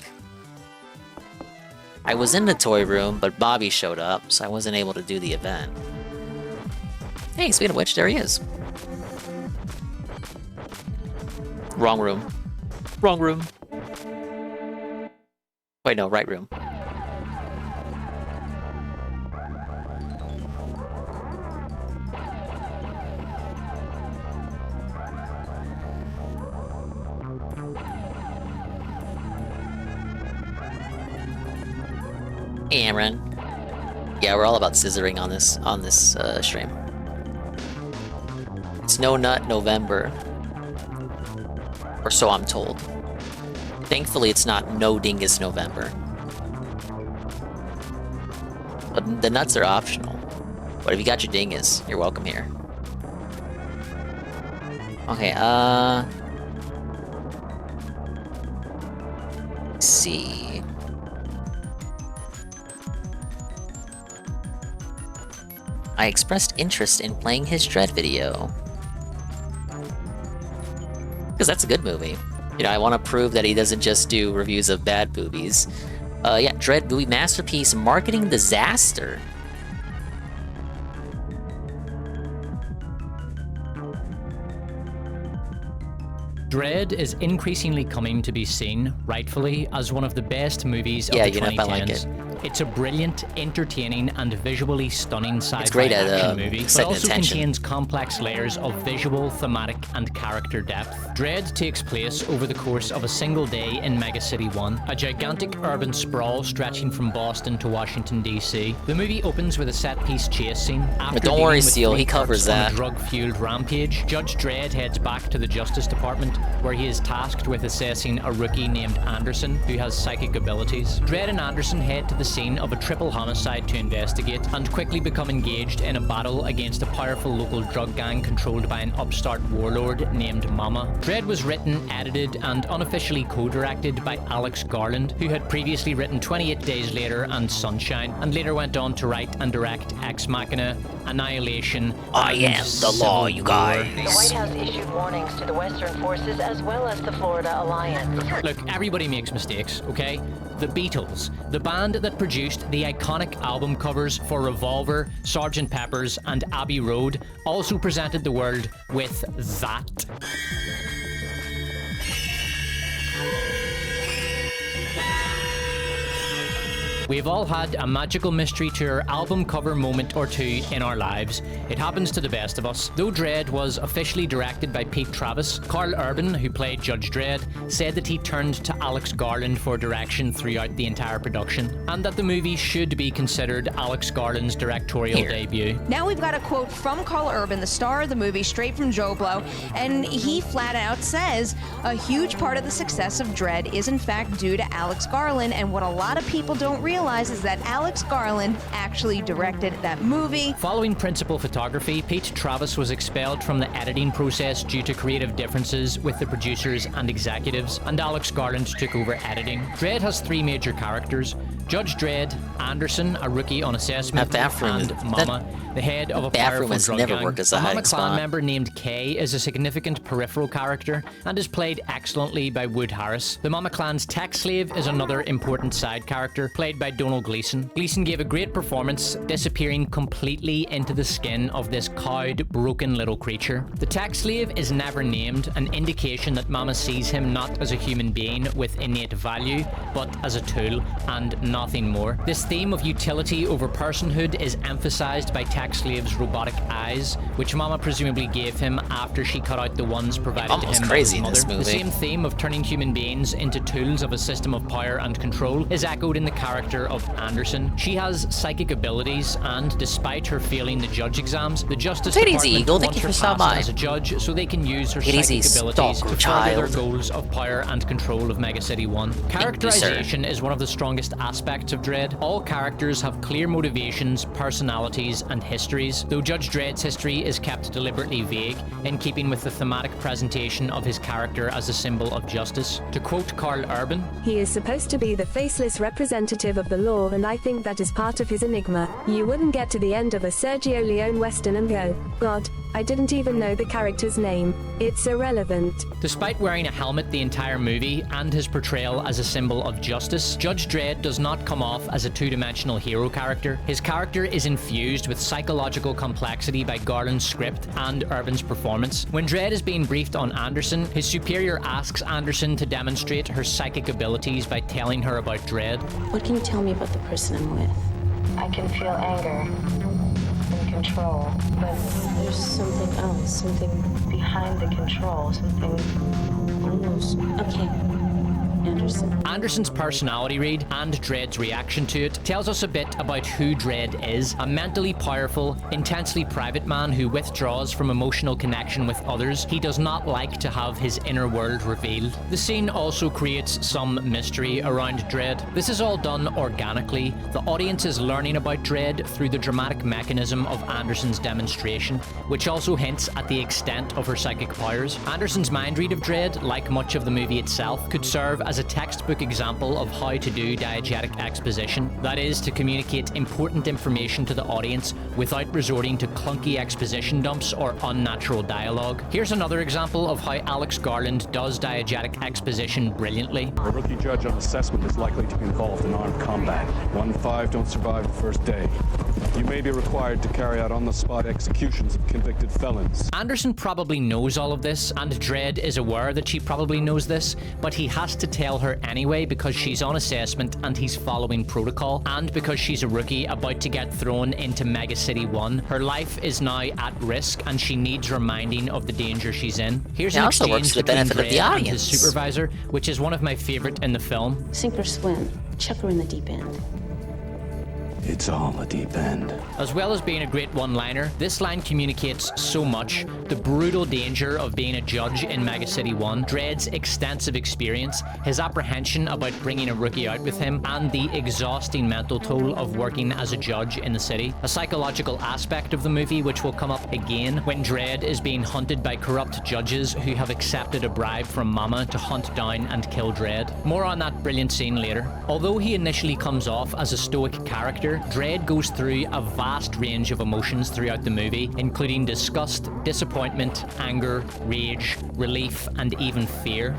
Speaker 3: I was in the toy room, but Bobby showed up, so I wasn't able to do the event. Hey, speaking of which, there he is. Wrong room. Wrong room. Wait, no, right room. Hey, Amran. Yeah, we're all about scissoring on this stream. It's No Nut November, or so I'm told. Thankfully, it's not No Dingus November. But the nuts are optional. But if you got your dingus, you're welcome here. Okay, let's see. I expressed interest in playing his Dread video. Because that's a good movie. You know, I want to prove that he doesn't just do reviews of bad boobies. Yeah, Dread movie masterpiece, marketing disaster.
Speaker 19: Dread is increasingly coming to be seen, rightfully, as one of the best movies of the 2010s.
Speaker 3: I like it.
Speaker 19: It's a brilliant, entertaining, and visually stunning sci-fi
Speaker 3: great at,
Speaker 19: action movie, but also
Speaker 3: attention.
Speaker 19: contains complex layers of visual, thematic, and character depth. Dread takes place over the course of a single day in Mega City 1, a gigantic urban sprawl stretching from Boston to Washington, D.C. The movie opens with a set-piece chase scene. After
Speaker 3: Don't worry,
Speaker 19: dealing with
Speaker 3: Seal,
Speaker 19: three
Speaker 3: he covers
Speaker 19: clerks on
Speaker 3: that.
Speaker 19: a drug-fueled rampage, Judge Dredd heads back to the Justice Department, where he is tasked with assessing a rookie named Anderson, who has psychic abilities. Dredd and Anderson head to the scene of a triple homicide to investigate, and quickly become engaged in a battle against a powerful local drug gang controlled by an upstart warlord named Mama. Dredd was written, edited, and unofficially co-directed by Alex Garland, who had previously written 28 Days Later and Sunshine, and later went on to write and direct Ex Machina, Annihilation,
Speaker 3: I am the law, you guys.
Speaker 11: The White House issued warnings to the Western forces as well as the Florida Alliance.
Speaker 19: Look, everybody makes mistakes, okay? The Beatles, the band that produced the iconic album covers for Revolver, Sgt. Pepper's, and Abbey Road, also presented the world with that. We've all had a magical mystery tour album cover moment or two in our lives. It happens to the best of us. Though Dredd was officially directed by Pete Travis, Carl Urban, who played Judge Dredd, said that he turned to Alex Garland for direction throughout the entire production, and that the movie should be considered Alex Garland's directorial debut.
Speaker 15: Now we've got a quote from Carl Urban, the star of the movie, straight from Joe Blow, and he flat out says, a huge part of the success of Dredd is in fact due to Alex Garland, and what a lot of people don't realize is that Alex Garland actually directed that movie.
Speaker 19: Following principal photography, Pete Travis was expelled from the editing process due to creative differences with the producers and executives, and Alex Garland took over editing. Dredd has three major characters: Judge Dredd, Anderson, a rookie on assessment, and Mama, the head of a powerful drug gang. A Mama clan member named Kay is a significant peripheral character and is played excellently by Wood Harris. The Mama clan's tech slave is another important side character, played by Donald Gleason. Gleason gave a great performance, disappearing completely into the skin of this cowed, broken little creature. The tech slave is never named, an indication that Mama sees him not as a human being with innate value, but as a tool, and not nothing more. This theme of utility over personhood is emphasized by Tech Slave's robotic eyes, which Mama presumably gave him after she cut out the ones provided to him by his mother. The same theme of turning human beings into tools of a system of power and control is echoed in the character of Anderson. She has psychic abilities, and despite her failing the judge exams, the Justice Department wants her passed as a judge so they can use her psychic abilities to further their goals of power and control of Mega City 1. Characterization is one of the strongest aspects of Dredd. All characters have clear motivations, personalities, and histories, though Judge Dredd's history is kept deliberately vague, in keeping with the thematic presentation of his character as a symbol of justice. To quote Carl Urban,
Speaker 7: "He is supposed to be the faceless representative of the law, and I think that is part of his enigma. You wouldn't get to the end of a Sergio Leone Western and go, God, I didn't even know the character's name. It's irrelevant."
Speaker 19: Despite wearing a helmet the entire movie and his portrayal as a symbol of justice, Judge Dredd does not come off as a two-dimensional hero character. His character is infused with psychological complexity by Garland's script and Urban's performance. When Dredd is being briefed on Anderson, his superior asks Anderson to demonstrate her psychic abilities by telling her about Dredd.
Speaker 26: What can you tell me about the person I'm with?
Speaker 11: I can feel anger and control, but
Speaker 26: There's something else, something
Speaker 11: behind the control, something
Speaker 26: almost. Okay. Anderson.
Speaker 19: Anderson's personality read and Dredd's reaction to it tells us a bit about who Dredd is: a mentally powerful, intensely private man who withdraws from emotional connection with others. He does not like to have his inner world revealed. The scene also creates some mystery around Dredd. This is all done organically. The audience is learning about Dredd through the dramatic mechanism of Anderson's demonstration, which also hints at the extent of her psychic powers. Anderson's mind read of Dredd, like much of the movie itself, could serve as a textbook example of how to do diegetic exposition. That is, to communicate important information to the audience without resorting to clunky exposition dumps or unnatural dialogue. Here's another example of how Alex Garland does diegetic exposition brilliantly.
Speaker 8: A rookie judge on assessment is likely to be involved in armed combat. 1-5 don't survive the first day. You may be required to carry out on-the-spot executions of convicted felons.
Speaker 19: Anderson probably knows all of this, and Dredd is aware that she probably knows this, but he has to tell her anyway because she's on assessment and he's following protocol, and because she's a rookie about to get thrown into Mega City 1. Her life is now at risk and she needs reminding of the danger she's in. Here's an exchange between Dredd and his supervisor, which is one of my favorite in the film.
Speaker 26: Sink or swim. Chuck her in the deep end.
Speaker 8: It's all a deep end.
Speaker 19: As well as being a great one-liner, this line communicates so much: the brutal danger of being a judge in Mega City 1, Dredd's extensive experience, his apprehension about bringing a rookie out with him, and the exhausting mental toll of working as a judge in the city. A psychological aspect of the movie which will come up again when Dredd is being hunted by corrupt judges who have accepted a bribe from Mama to hunt down and kill Dredd. More on that brilliant scene later. Although he initially comes off as a stoic character, Dredd goes through a vast range of emotions throughout the movie, including disgust, disappointment, anger, rage, relief, and even fear.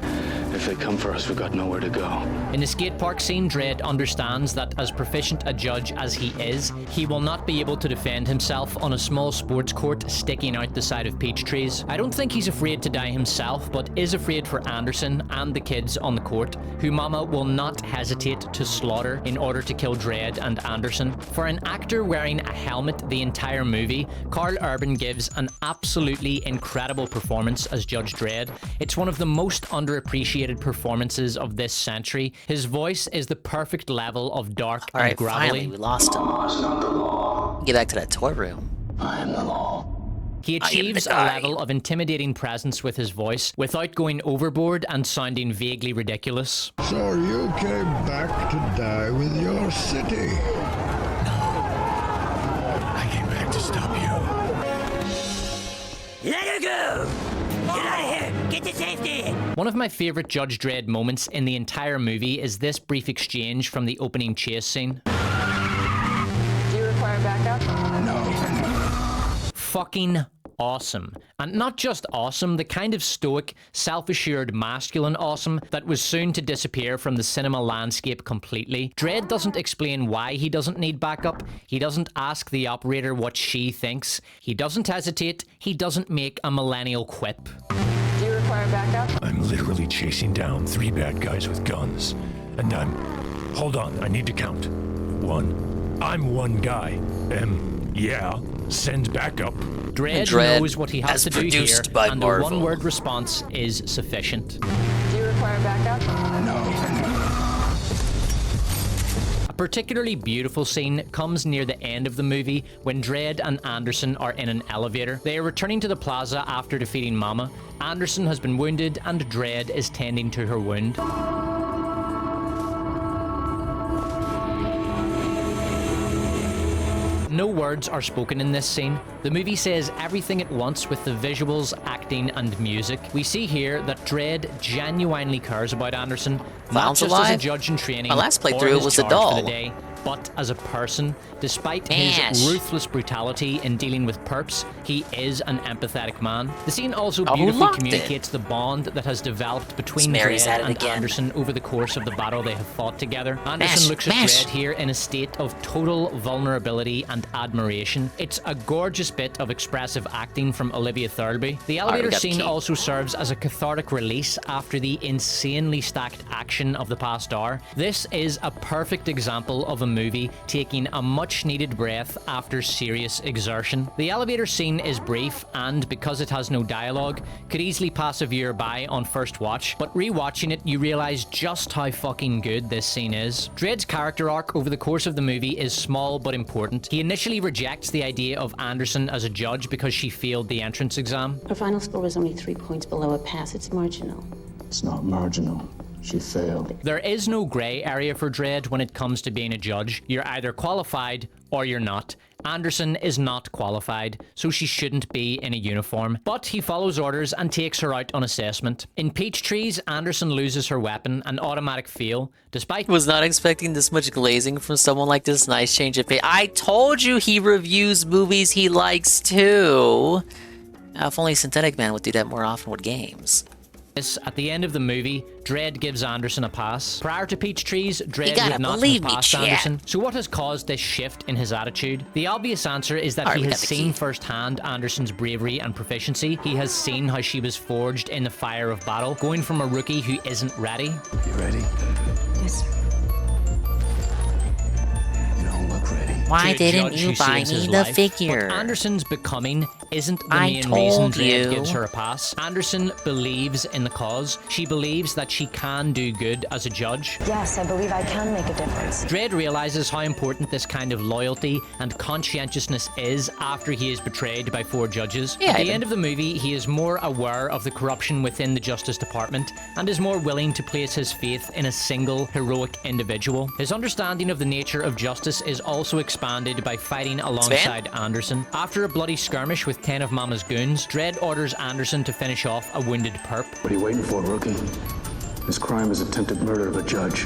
Speaker 17: If they come for us, we've got nowhere to go.
Speaker 19: In the skate park scene, Dredd understands that as proficient a judge as he is, he will not be able to defend himself on a small sports court sticking out the side of peach trees. I don't think he's afraid to die himself, but is afraid for Anderson and the kids on the court, who Mama will not hesitate to slaughter in order to kill Dredd and Anderson. For an actor wearing a helmet the entire movie, Carl Urban gives an absolutely incredible performance as Judge Dredd. It's one of the most underappreciated performances of this century. His voice is the perfect level of dark and gravelly.
Speaker 3: Finally, we lost him. Get back to that toy room.
Speaker 17: I am the law.
Speaker 19: He achieves a level of intimidating presence with his voice without going overboard and sounding vaguely ridiculous.
Speaker 13: So you came back to die with your city?
Speaker 17: To stop you.
Speaker 1: Let her go! Get out of here! Get to safety!
Speaker 19: One of my favorite Judge Dredd moments in the entire movie is this brief exchange from the opening chase scene.
Speaker 11: Do you require backup?
Speaker 13: No.
Speaker 19: Fucking awesome. And not just awesome, the kind of stoic, self-assured, masculine awesome that was soon to disappear from the cinema landscape completely. Dredd doesn't explain why he doesn't need backup. He doesn't ask the operator what she thinks. He doesn't hesitate. He doesn't make a millennial quip.
Speaker 11: Do you require backup?
Speaker 13: I'm literally chasing down 3 bad guys with guns, and I'm
Speaker 2: Hold on, I need to count. 1. I'm one guy. Yeah. Send backup.
Speaker 19: Dredd knows what he has to do here, and a one-word response is sufficient.
Speaker 11: Do you require backup?
Speaker 19: A particularly beautiful scene comes near the end of the movie when Dredd and Anderson are in an elevator. They are returning to the plaza after defeating Mama. Anderson has been wounded and Dredd is tending to her wound. No words are spoken in this scene. The movie says everything at once with the visuals, acting, and music. We see here that Dredd genuinely cares about Anderson, not just as a judge in training,
Speaker 3: My last
Speaker 19: or
Speaker 3: playthrough
Speaker 19: his
Speaker 3: was a
Speaker 19: charge for
Speaker 3: doll.
Speaker 19: the day, but as a person. Despite his ruthless brutality in dealing with perps, he is an empathetic man. The scene also beautifully communicates the bond that has developed between Dredd and Anderson over the course of the battle they have fought together. Anderson looks at Dredd here in a state of total vulnerability and admiration. It's a gorgeous bit of expressive acting from Olivia Thirlby. The elevator scene also serves as a cathartic release after the insanely stacked action of the past hour. This is a perfect example of a movie taking a much-needed breath after serious exertion. The elevator scene is brief and, because it has no dialogue, could easily pass a viewer by on first watch, but rewatching it you realize just how fucking good this scene is. Dredd's character arc over the course of the movie is small but important. He initially rejects the idea of Anderson as a judge because she failed the entrance exam.
Speaker 26: Her final score was only 3 points below a pass. It's marginal.
Speaker 12: It's not marginal. She failed.
Speaker 19: There is no grey area for Dredd when it comes to being a judge. You're either qualified or you're not. Anderson is not qualified, so she shouldn't be in a uniform. But he follows orders and takes her out on assessment. In Peach Trees, Anderson loses her weapon, an automatic fail, despite—
Speaker 3: Was not expecting this much glazing from someone like this. Nice change of pace. I told you he reviews movies he likes too. If only Synthetic Man would do that more often with games.
Speaker 19: At the end of the movie, Dredd gives Anderson a pass. Prior to Peach Trees, Dredd would not have passed Anderson. So what has caused this shift in his attitude? The obvious answer is that he has seen firsthand Anderson's bravery and proficiency. He has seen how she was forged in the fire of battle, going from a rookie who isn't ready.
Speaker 17: You ready?
Speaker 26: Yes, sir.
Speaker 17: You don't look ready.
Speaker 3: Why
Speaker 19: To a
Speaker 3: didn't
Speaker 19: judge
Speaker 3: you
Speaker 19: who
Speaker 3: buy
Speaker 19: saves
Speaker 3: me
Speaker 19: his
Speaker 3: the
Speaker 19: life.
Speaker 3: figure?
Speaker 19: But Anderson's becoming isn't the
Speaker 3: I
Speaker 19: main reason
Speaker 3: told
Speaker 19: Dredd
Speaker 3: you.
Speaker 19: gives her a pass. Anderson believes in the cause. She believes that she can do good as a judge.
Speaker 26: Yes, I believe I can make a difference.
Speaker 19: Dredd realizes how important this kind of loyalty and conscientiousness is after he is betrayed by 4 judges. At the end of the movie, he is more aware of the corruption within the Justice Department and is more willing to place his faith in a single heroic individual. His understanding of the nature of justice is also expanded by fighting alongside Anderson. After a bloody skirmish with 10 of Mama's goons, Dredd orders Anderson to finish off a wounded perp.
Speaker 17: What are you waiting for, rookie? His crime is attempted murder of a judge.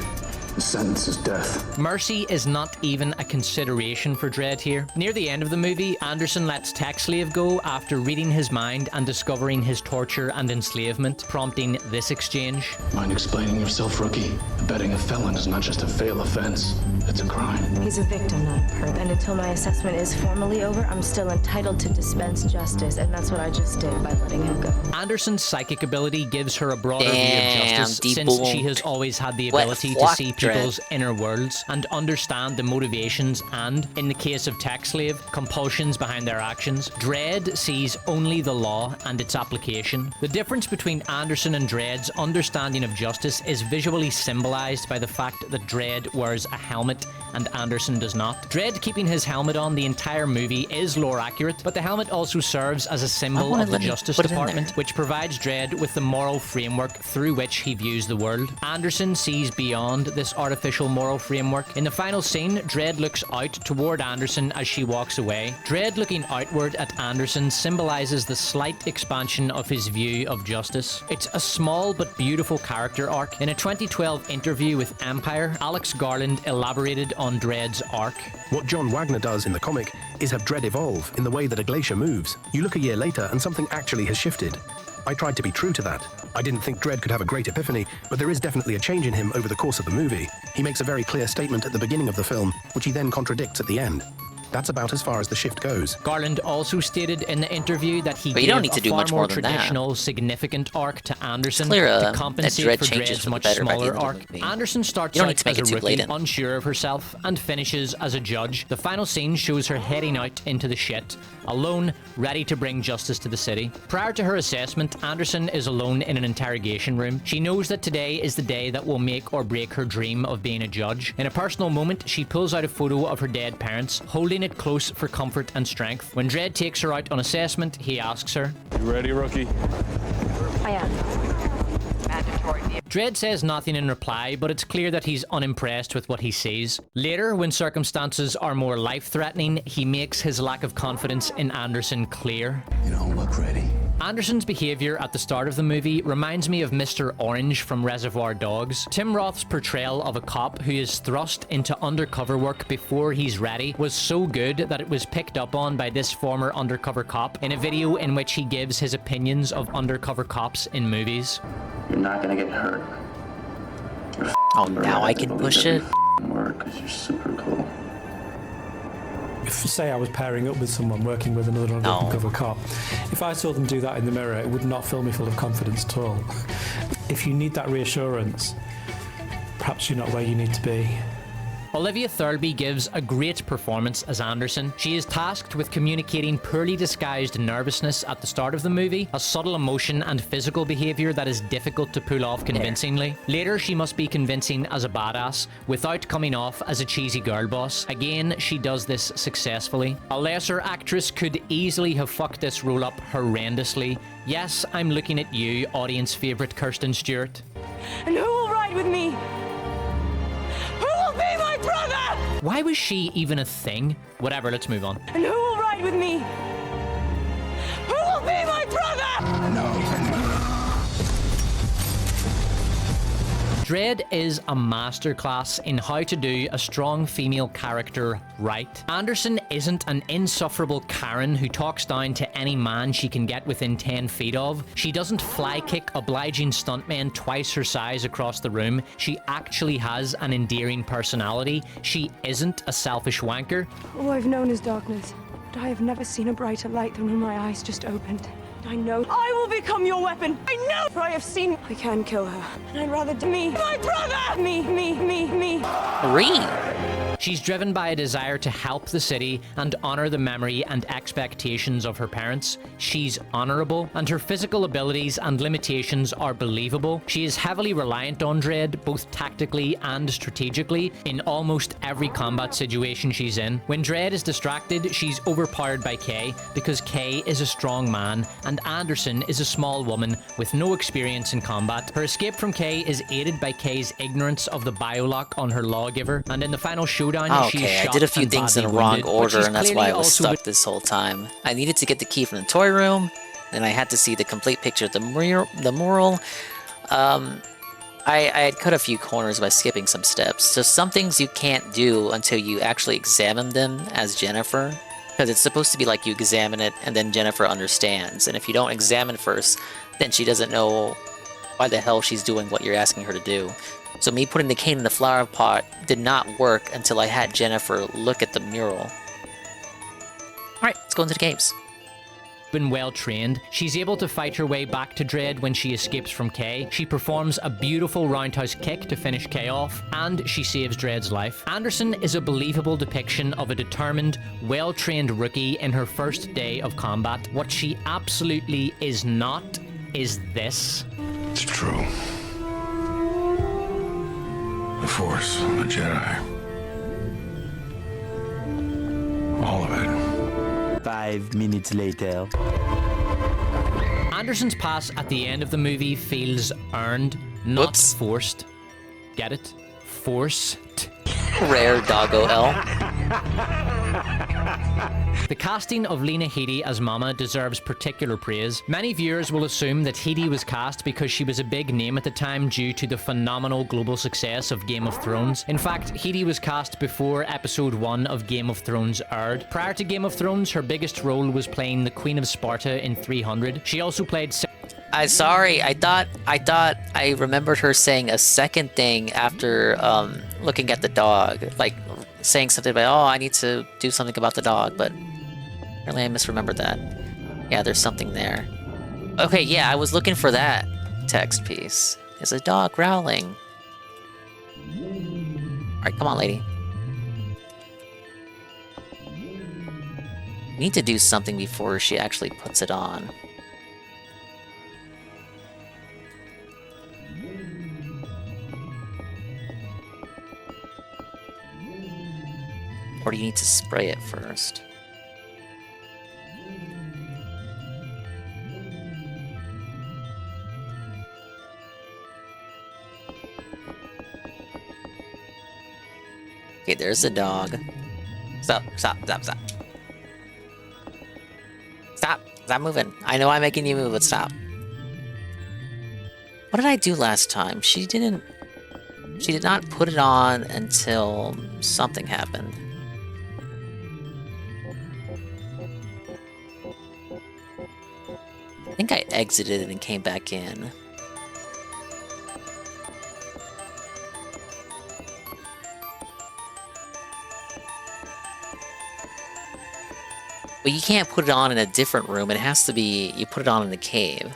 Speaker 17: The sentence is death.
Speaker 19: Mercy is not even a consideration for Dredd here. Near the end of the movie, Anderson lets Tech Slave go after reading his mind and discovering his torture and enslavement, prompting this exchange.
Speaker 17: Mind explaining yourself, rookie? Abetting a felon is not just a fail offense. It's a crime.
Speaker 26: He's a victim, not a perp. And until my assessment is formally over, I'm still entitled to dispense justice. And that's what I just did by letting him go.
Speaker 19: Anderson's psychic ability gives her a broader view of justice, since she has always had the ability to see people's inner worlds and understand the motivations and, in the case of Tech Slave, compulsions behind their actions. Dredd sees only the law and its application. The difference between Anderson and Dredd's understanding of justice is visually symbolized by the fact that Dredd wears a helmet and Anderson does not. Dredd keeping his helmet on the entire movie is lore accurate, but the helmet also serves as a symbol of the Justice Department, which provides Dredd with the moral framework through which he views the world. Anderson sees beyond this artificial moral framework. In the final scene, Dredd looks out toward Anderson as she walks away. Dredd looking outward at Anderson symbolizes the slight expansion of his view of justice. It's a small but beautiful character arc. In a 2012 interview with Empire, Alex Garland elaborated on Dredd's arc.
Speaker 9: What John Wagner does in the comic is have Dredd evolve in the way that a glacier moves. You look a year later and something actually has shifted. I tried to be true to that. I didn't think Dredd could have a great epiphany, but there is definitely a change in him over the course of the movie. He makes a very clear statement at the beginning of the film, which he then contradicts at the end. That's about as far as the shift goes.
Speaker 19: Garland also stated in the interview that he
Speaker 3: But you
Speaker 19: gave
Speaker 3: don't need to
Speaker 19: a
Speaker 3: do
Speaker 19: far
Speaker 3: much
Speaker 19: more
Speaker 3: more than that.
Speaker 19: traditional, significant arc to Anderson
Speaker 3: clear,
Speaker 19: to
Speaker 3: that
Speaker 19: compensate
Speaker 3: Dredd
Speaker 19: for
Speaker 3: changes
Speaker 19: Dredd's
Speaker 3: for the
Speaker 19: much
Speaker 3: better by the
Speaker 19: smaller
Speaker 3: end of the
Speaker 19: arc.
Speaker 3: movie.
Speaker 19: Anderson starts
Speaker 3: You don't need
Speaker 19: out
Speaker 3: to make
Speaker 19: as
Speaker 3: it
Speaker 19: a
Speaker 3: too
Speaker 19: rookie,
Speaker 3: blatant.
Speaker 19: unsure of herself, and finishes as a judge. The final scene shows her heading out into the shit, alone, ready to bring justice to the city. Prior to her assessment, Anderson is alone in an interrogation room. She knows that today is the day that will make or break her dream of being a judge. In a personal moment, she pulls out a photo of her dead parents, holding it close for comfort and strength. When Dredd takes her out on assessment, he asks her,
Speaker 8: You ready, rookie?
Speaker 26: I am.
Speaker 19: Dredd says nothing in reply, but it's clear that he's unimpressed with what he sees. Later, when circumstances are more life-threatening, he makes his lack of confidence in Anderson clear.
Speaker 17: You don't look ready.
Speaker 19: Anderson's behavior at the start of the movie reminds me of Mr. Orange from Reservoir Dogs. Tim Roth's portrayal of a cop who is thrust into undercover work before he's ready was so good that it was picked up on by this former undercover cop in a video in which he gives his opinions of undercover cops in movies.
Speaker 17: You're not gonna get hurt.
Speaker 3: Oh, now I can push it?
Speaker 17: Work, 'cause you're super cool.
Speaker 10: If, say, I was pairing up with someone working with another undercover cop, if I saw them do that in the mirror, it would not fill me full of confidence at all. If you need that reassurance, perhaps you're not where you need to be.
Speaker 19: Olivia Thirlby gives a great performance as Anderson. She is tasked with communicating poorly disguised nervousness at the start of the movie, a subtle emotion and physical behavior that is difficult to pull off convincingly. Later, she must be convincing as a badass, without coming off as a cheesy girl boss. Again, she does this successfully. A lesser actress could easily have fucked this role up horrendously. Yes, I'm looking at you, audience favourite Kirsten Stewart.
Speaker 26: And who will ride with me? Who will be my brother?
Speaker 19: Why was she even a thing? Whatever, let's move on.
Speaker 26: And who will ride with me? Who will be my brother?
Speaker 19: Dredd is a masterclass in how to do a strong female character right. Anderson isn't an insufferable Karen who talks down to any man she can get within 10 feet of. She doesn't fly kick obliging stuntmen twice her size across the room. She actually has an endearing personality. She isn't a selfish wanker.
Speaker 26: All I've known is darkness, but I have never seen a brighter light than when my eyes just opened. I know I will become your weapon. I know, for I have seen I can kill her, and I'd rather do me, my brother, me.
Speaker 19: She's driven by a desire to help the city and honor the memory and expectations of her parents. She's honorable, and her physical abilities and limitations are believable. She is heavily reliant on Dredd, both tactically and strategically, in almost every combat situation she's in. When Dredd is distracted, she's overpowered by Kay, because Kay is a strong man, and Anderson is a small woman with no experience in combat. Her escape from Kay is aided by Kay's ignorance of the biolock on her lawgiver, and in the final showdown, she's
Speaker 3: Okay, I
Speaker 19: shot
Speaker 3: did a few
Speaker 19: and
Speaker 3: things in the
Speaker 19: badly
Speaker 3: wrong
Speaker 19: wounded, but
Speaker 3: order,
Speaker 19: she's
Speaker 3: and that's
Speaker 19: clearly
Speaker 3: why I was
Speaker 19: also
Speaker 3: stuck this whole time. I needed to get the key from the toy room, then I had to see the complete picture of the mural. I had cut a few corners by skipping some steps, so some things you can't do until you actually examine them as Jennifer, because it's supposed to be like you examine it and then Jennifer understands, and if you don't examine first, then she doesn't know why the hell she's doing what you're asking her to do. So me putting the cane in the flower pot did not work until I had Jennifer look at the mural. Alright, let's go into the games.
Speaker 19: Been well trained. She's able to fight her way back to Dredd when she escapes from Kay. She performs a beautiful roundhouse kick to finish Kay off, and she saves Dredd's life. Anderson is a believable depiction of a determined, well-trained rookie in her first day of combat. What she absolutely is not is this.
Speaker 13: It's true. The Force, the Jedi. All of it.
Speaker 18: 5 minutes later.
Speaker 19: Anderson's pass at the end of the movie feels earned, not forced. Get it? Forced.
Speaker 3: Rare doggo L.
Speaker 19: The casting of Lena Headey as Mama deserves particular praise. Many viewers will assume that Headey was cast because she was a big name at the time due to the phenomenal global success of Game of Thrones. In fact, Headey was cast before episode 1 of Game of Thrones aired. Prior to Game of Thrones, her biggest role was playing the Queen of Sparta in 300. She also played...
Speaker 3: Sorry, I thought I remembered her saying a second thing after looking at the dog. Like, saying something about, oh, I need to do something about the dog, but apparently I misremembered that. Yeah, there's something there. Okay, yeah, I was looking for that text piece. There's a dog growling. Alright, come on, lady. We need to do something before she actually puts it on. Or do you need to spray it first? Okay, there's the dog. Stop, stop, stop, stop. Stop, stop moving. I know I'm making you move, but stop. What did I do last time? She did not put it on until something happened. I think I exited and came back in. But you can't put it on in a different room. It has to be, you put it on in the cave.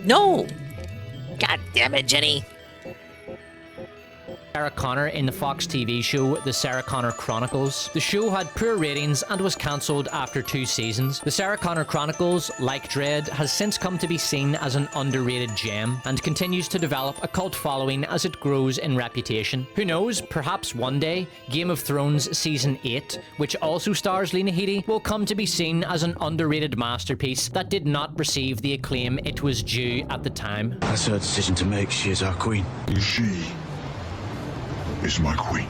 Speaker 3: No! God damn it, Jenny!
Speaker 19: Sarah Connor in the Fox TV show The Sarah Connor Chronicles. The show had poor ratings and was cancelled after 2 seasons. The Sarah Connor Chronicles, like Dredd, has since come to be seen as an underrated gem and continues to develop a cult following as it grows in reputation. Who knows, perhaps one day, Game of Thrones Season 8, which also stars Lena Headey, will come to be seen as an underrated masterpiece that did not receive the acclaim it was due at the time.
Speaker 17: That's her decision to make. She is our queen.
Speaker 13: She is my queen.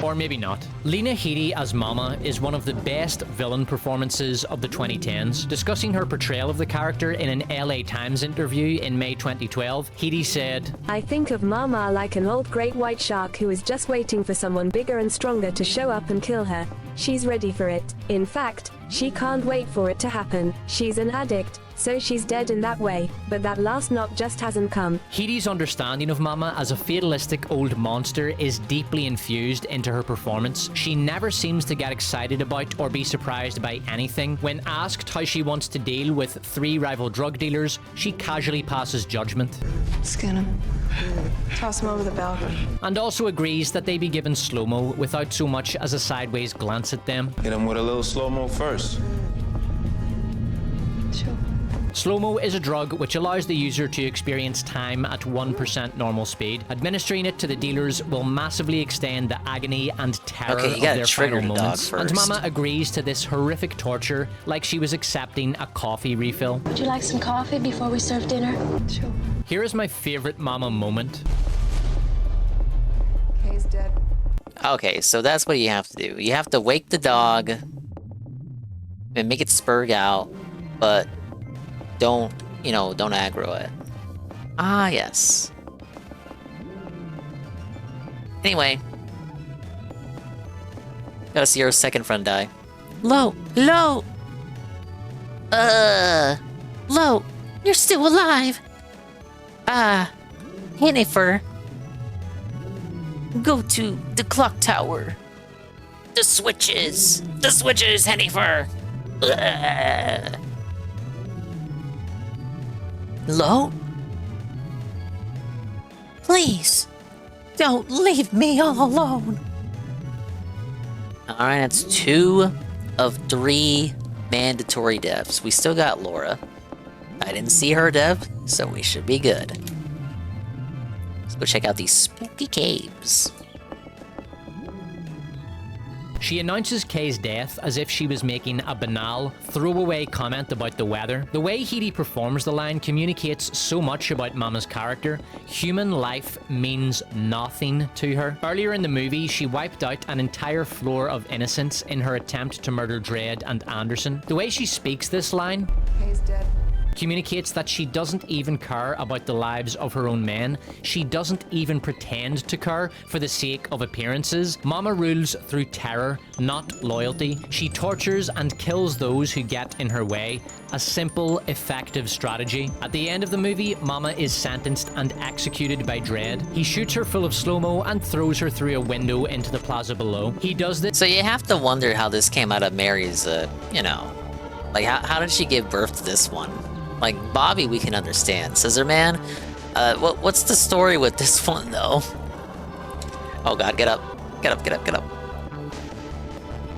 Speaker 19: Or maybe not. Lena Headey as Mama is one of the best villain performances of the 2010s. Discussing her portrayal of the character in an LA Times interview in May 2012, Headey said,
Speaker 7: I think of Mama like an old great white shark who is just waiting for someone bigger and stronger to show up and kill her. She's ready for it. In fact, she can't wait for it to happen. She's an addict, so she's dead in that way, but that last knock just hasn't come.
Speaker 19: Headey's understanding of Mama as a fatalistic old monster is deeply infused into her performance. She never seems to get excited about or be surprised by anything. When asked how she wants to deal with 3 rival drug dealers, she casually passes judgment.
Speaker 26: Skin him. Toss him over the balcony.
Speaker 19: And also agrees that they be given slow-mo without so much as a sideways glance at them.
Speaker 6: Hit him with a little slow-mo first.
Speaker 26: Sure.
Speaker 19: Slow-mo is a drug which allows the user to experience time at 1% normal speed. Administering it to the dealers will massively extend the agony and terror of their final moments. And Mama agrees to this horrific torture like she was accepting a coffee refill.
Speaker 20: Would you like some coffee before we serve dinner?
Speaker 26: Sure.
Speaker 19: Here is my favorite Mama moment.
Speaker 26: Kay's dead.
Speaker 3: Okay, so that's what you have to do. You have to wake the dog and make it spurg out, but don't aggro it. Ah, yes. Anyway. Gotta see our second friend die. Lo! Lo! Lo! You're still alive! Hennifer. Go to the clock tower. The switches! The switches, Hennifer! Lo? Please, don't leave me all alone. Alright, that's 2 of 3 mandatory deaths. We still got Laura. I didn't see her death, so we should be good. Let's go check out these spooky caves.
Speaker 19: She announces Kay's death as if she was making a banal, throwaway comment about the weather. The way Headey performs the line communicates so much about Mama's character. Human life means nothing to her. Earlier in the movie, she wiped out an entire floor of innocents in her attempt to murder Dredd and Anderson. The way she speaks this line...
Speaker 26: Kay's dead.
Speaker 19: communicates that she doesn't even care about the lives of her own men. She doesn't even pretend to care for the sake of appearances. Mama rules through terror, not loyalty. She tortures and kills those who get in her way. A simple, effective strategy. At the end of the movie, Mama is sentenced and executed by Dredd. He shoots her full of slow-mo and throws her through a window into the plaza below. He does this.
Speaker 3: So you have to wonder how this came out of Mary's, like how did she give birth to this one? Like Bobbeh, we can understand. Scissor Man, what's the story with this one though? Oh God, get up, get up, get up, get up.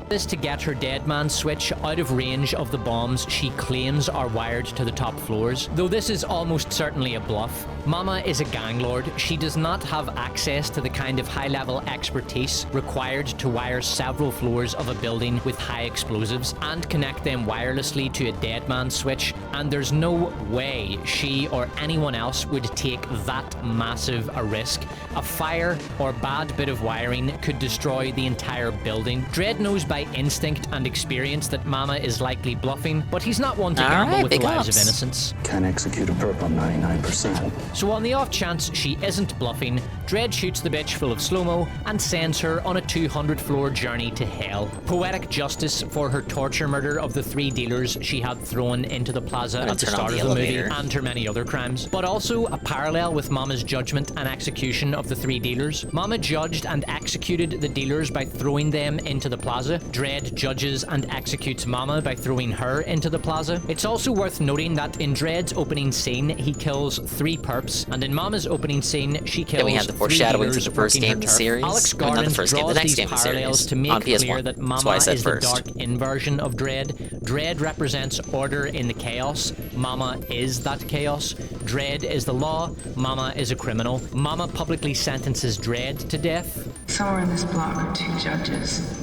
Speaker 19: This to get her dead man switch out of range of the bombs she claims are wired to the top floors. Though this is almost certainly a bluff. Mama is a gang lord. She does not have access to the kind of high-level expertise required to wire several floors of a building with high explosives and connect them wirelessly to a dead man switch, and there's no way she or anyone else would take that massive a risk. A fire or bad bit of wiring could destroy the entire building. Dredd knows by instinct and experience that Mama is likely bluffing, but he's not one to gamble with the lives of innocents.
Speaker 17: Can't execute a perp on 99%.
Speaker 19: So on the off chance she isn't bluffing, Dredd shoots the bitch full of slow-mo and sends her on a 200-floor journey to hell. Poetic justice for her torture murder of the 3 dealers she had thrown into the plaza at the start of the movie and her many other crimes. But also a parallel with Mama's judgment and execution of the 3 dealers. Mama judged and executed the dealers by throwing them into the plaza. Dredd judges and executes Mama by throwing her into the plaza. It's also worth noting that in Dredd's opening scene, he kills 3 perps, and in Mama's opening scene, she kills 3
Speaker 3: we have the foreshadowing to the first game in the series.
Speaker 19: Alex
Speaker 3: Not the
Speaker 19: Garland
Speaker 3: first game, the
Speaker 19: draws
Speaker 3: next
Speaker 19: these
Speaker 3: game in the
Speaker 19: parallels
Speaker 3: series.
Speaker 19: to make
Speaker 3: On PS1.
Speaker 19: clear that
Speaker 3: That's why I
Speaker 19: Mama
Speaker 3: said
Speaker 19: is
Speaker 3: first.
Speaker 19: the dark inversion of Dredd. Dredd represents order in the chaos. Mama is that chaos. Dredd is the law. Mama is a criminal. Mama publicly sentences Dredd to death.
Speaker 4: Somewhere in this block are 2 judges.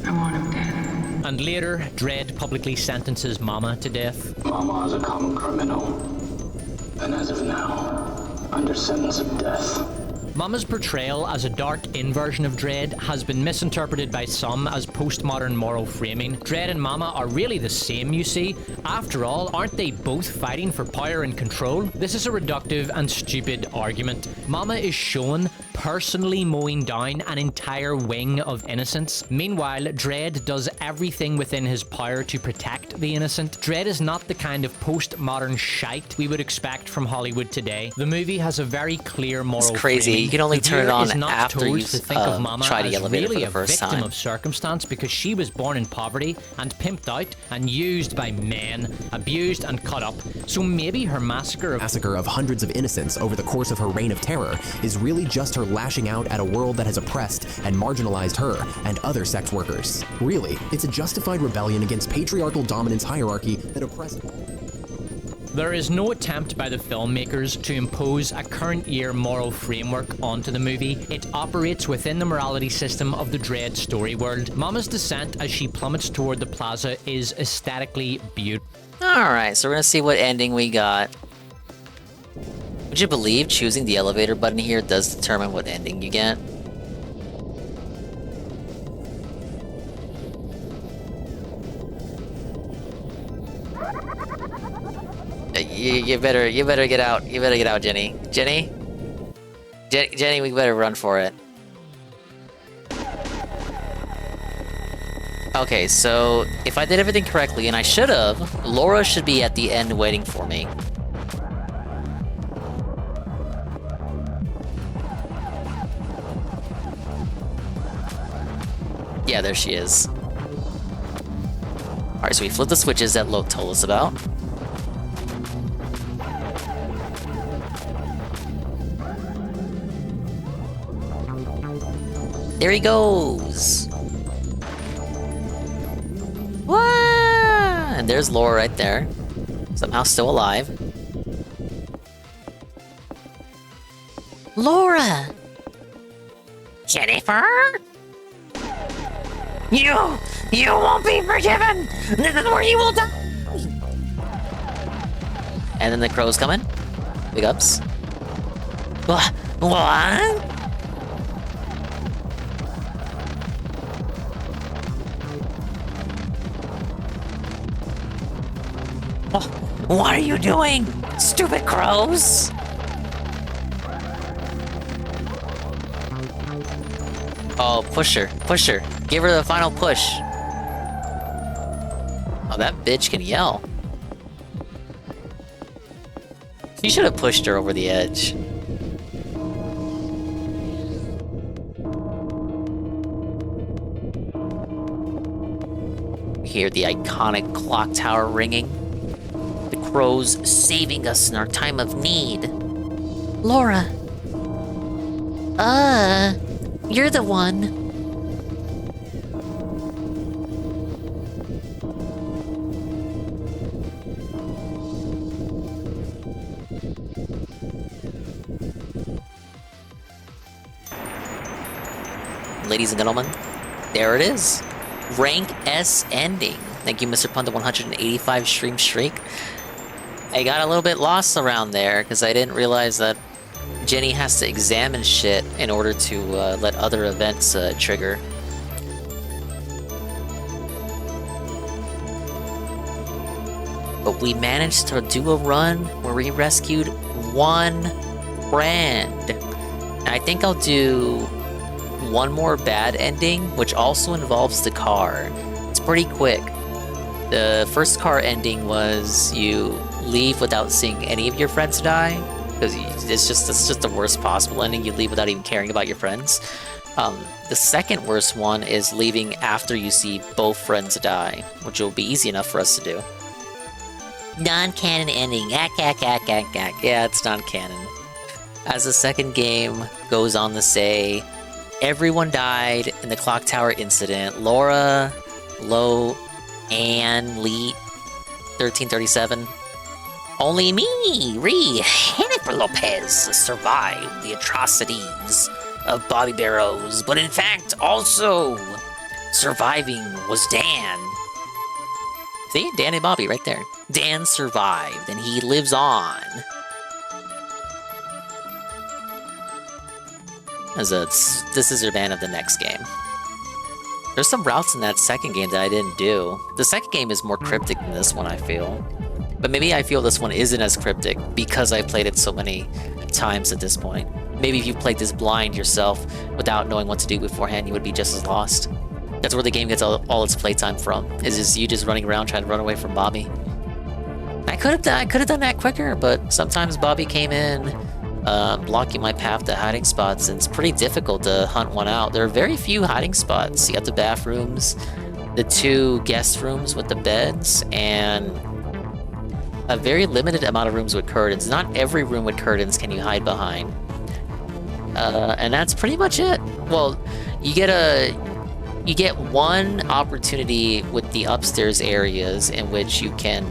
Speaker 4: I want him dead.
Speaker 19: And later, Dredd publicly sentences Mama to death.
Speaker 17: Mama is a common criminal, and as of now, under sentence of death.
Speaker 19: Mama's portrayal as a dark inversion of Dredd has been misinterpreted by some as postmodern moral framing. Dredd and Mama are really the same, you see. After all, aren't they both fighting for power and control? This is a reductive and stupid argument. Mama is shown personally mowing down an entire wing of innocents. Meanwhile, Dredd does everything within his power to protect the innocent. Dredd is not the kind of postmodern shite we would expect from Hollywood today. The movie has a very clear moral
Speaker 3: It's crazy.
Speaker 19: framing.
Speaker 3: You can only
Speaker 19: The
Speaker 3: turn it
Speaker 19: viewer
Speaker 3: on
Speaker 19: is not
Speaker 3: after
Speaker 19: told
Speaker 3: you
Speaker 19: to think of Mama
Speaker 3: try the
Speaker 19: as
Speaker 3: elevator
Speaker 19: really
Speaker 3: for the first
Speaker 19: a victim
Speaker 3: time.
Speaker 19: of circumstance because she was born in poverty and pimped out and used by men, abused and cut up. So maybe her massacre
Speaker 21: of hundreds of innocents over the course of her reign of terror is really just her lashing out at a world that has oppressed and marginalized her and other sex workers. Really, it's a justified rebellion against patriarchal dominance hierarchy that oppressed all.
Speaker 19: There is no attempt by the filmmakers to impose a current year moral framework onto the movie. It operates within the morality system of the Dredd story world. Mama's descent as she plummets toward the plaza is aesthetically beautiful.
Speaker 3: Alright, so we're gonna see what ending we got. Would you believe choosing the elevator button here does determine what ending you get? You better get out. You better get out, Jenny. Jenny, we better run for it. Okay, so if I did everything correctly, and I should have, Laura should be at the end waiting for me. Yeah, there she is. Alright, so we flipped the switches that Lo told us about. There he goes! Wah! And there's Laura right there. Somehow still alive. Laura! Jennifer? You won't be forgiven! This is where you will die! And then the crow's coming. Big ups. What? Oh, what are you doing? Stupid crows! Oh, push her. Push her. Give her the final push. Oh, that bitch can yell. You should have pushed her over the edge. Hear the iconic clock tower ringing. The crows saving us in our time of need. Laura. You're the one. Ladies and gentlemen, there it is. Rank S ending. Thank you, Mr. Pun, the 185 stream streak. I got a little bit lost around there because I didn't realize that Jenny has to examine shit in order to let other events trigger. But we managed to do a run where we rescued one friend. And I think I'll do one more bad ending, which also involves the car. It's pretty quick. The first car ending was you leave without seeing any of your friends die, because it's just the worst possible ending. You leave without even caring about your friends. The second worst one is leaving after you see both friends die, which will be easy enough for us to do. Non-canon ending. Yeah, it's non-canon. As the second game goes on to say, everyone died in the clock tower incident. Laura, Lo, Anne, Lee, 1337. Only me, Jennifer Lopez, survived the atrocities of Bobbeh Barrows, but in fact, also surviving was Dan. See, Dan and Bobbeh right there. Dan survived, and he lives on. This is your ban of the next game. There's some routes in that second game that I didn't do. The second game is more cryptic than this one, I feel. But maybe I feel this one isn't as cryptic because I played it so many times at this point. Maybe if you played this blind yourself without knowing what to do beforehand, you would be just as lost. That's where the game gets all its playtime from, is just you just running around trying to run away from Bobbeh. I could have done that quicker, but sometimes Bobbeh came in, blocking my path to hiding spots, and it's pretty difficult to hunt one out. There are very few hiding spots. You got the bathrooms, the 2 guest rooms with the beds, and a very limited amount of rooms with curtains. Not every room with curtains can you hide behind. And that's pretty much it. Well, you get one opportunity with the upstairs areas in which you can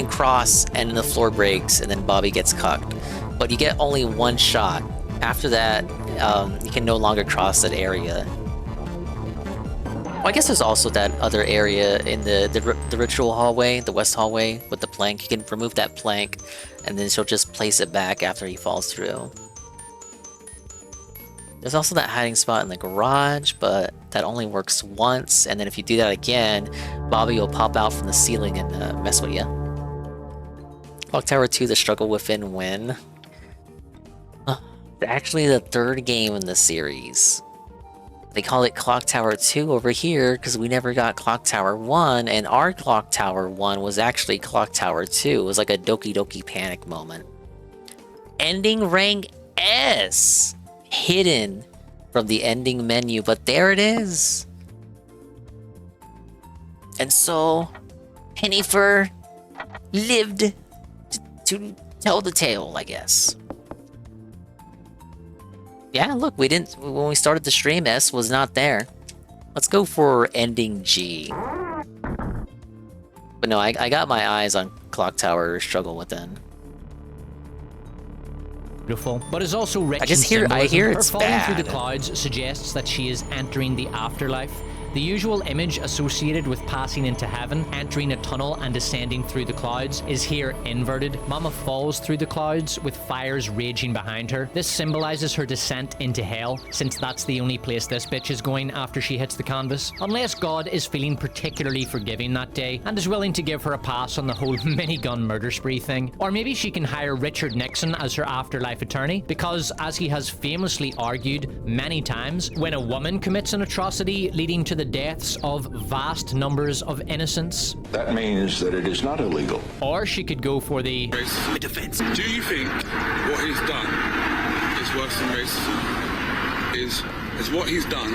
Speaker 3: cross and then the floor breaks and then Bobbeh gets cucked. But you get only one shot. After that, you can no longer cross that area. Well, I guess there's also that other area in the ritual hallway, the west hallway with the plank. You can remove that plank and then she'll just place it back after he falls through. There's also that hiding spot in the garage, but that only works once, and then if you do that again, Bobbeh will pop out from the ceiling and mess with you. Clock Tower 2, The Struggle Within Win. Actually the third game in the series. They call it Clock Tower 2 over here because we never got Clock Tower 1, and our Clock Tower 1 was actually Clock Tower 2. It was like a Doki Doki Panic moment. Ending rank S! Hidden from the ending menu, but there it is. And so, Jennifer lived to tell the tale, I guess. Yeah, look, when we started the stream, S was not there. Let's go for ending G. But no, I got my eyes on Clock Tower Struggle Within.
Speaker 19: Beautiful, but is also rich.
Speaker 3: I hear
Speaker 19: Her
Speaker 3: it's
Speaker 19: falling
Speaker 3: bad.
Speaker 19: through the clouds suggests that she is entering the afterlife, The usual image associated with passing into heaven, entering a tunnel and descending through the clouds, is here inverted. Mama falls through the clouds with fires raging behind her. This symbolizes her descent into hell, since that's the only place this bitch is going after she hits the canvas. Unless God is feeling particularly forgiving that day and is willing to give her a pass on the whole minigun murder spree thing. Or maybe she can hire Richard Nixon as her afterlife attorney, because as he has famously argued many times, when a woman commits an atrocity leading to the deaths of vast numbers of innocents,
Speaker 6: That means that it is not illegal.
Speaker 19: or she could go for the
Speaker 5: defense. Do you think what he's done is worse than racism? Is what he's done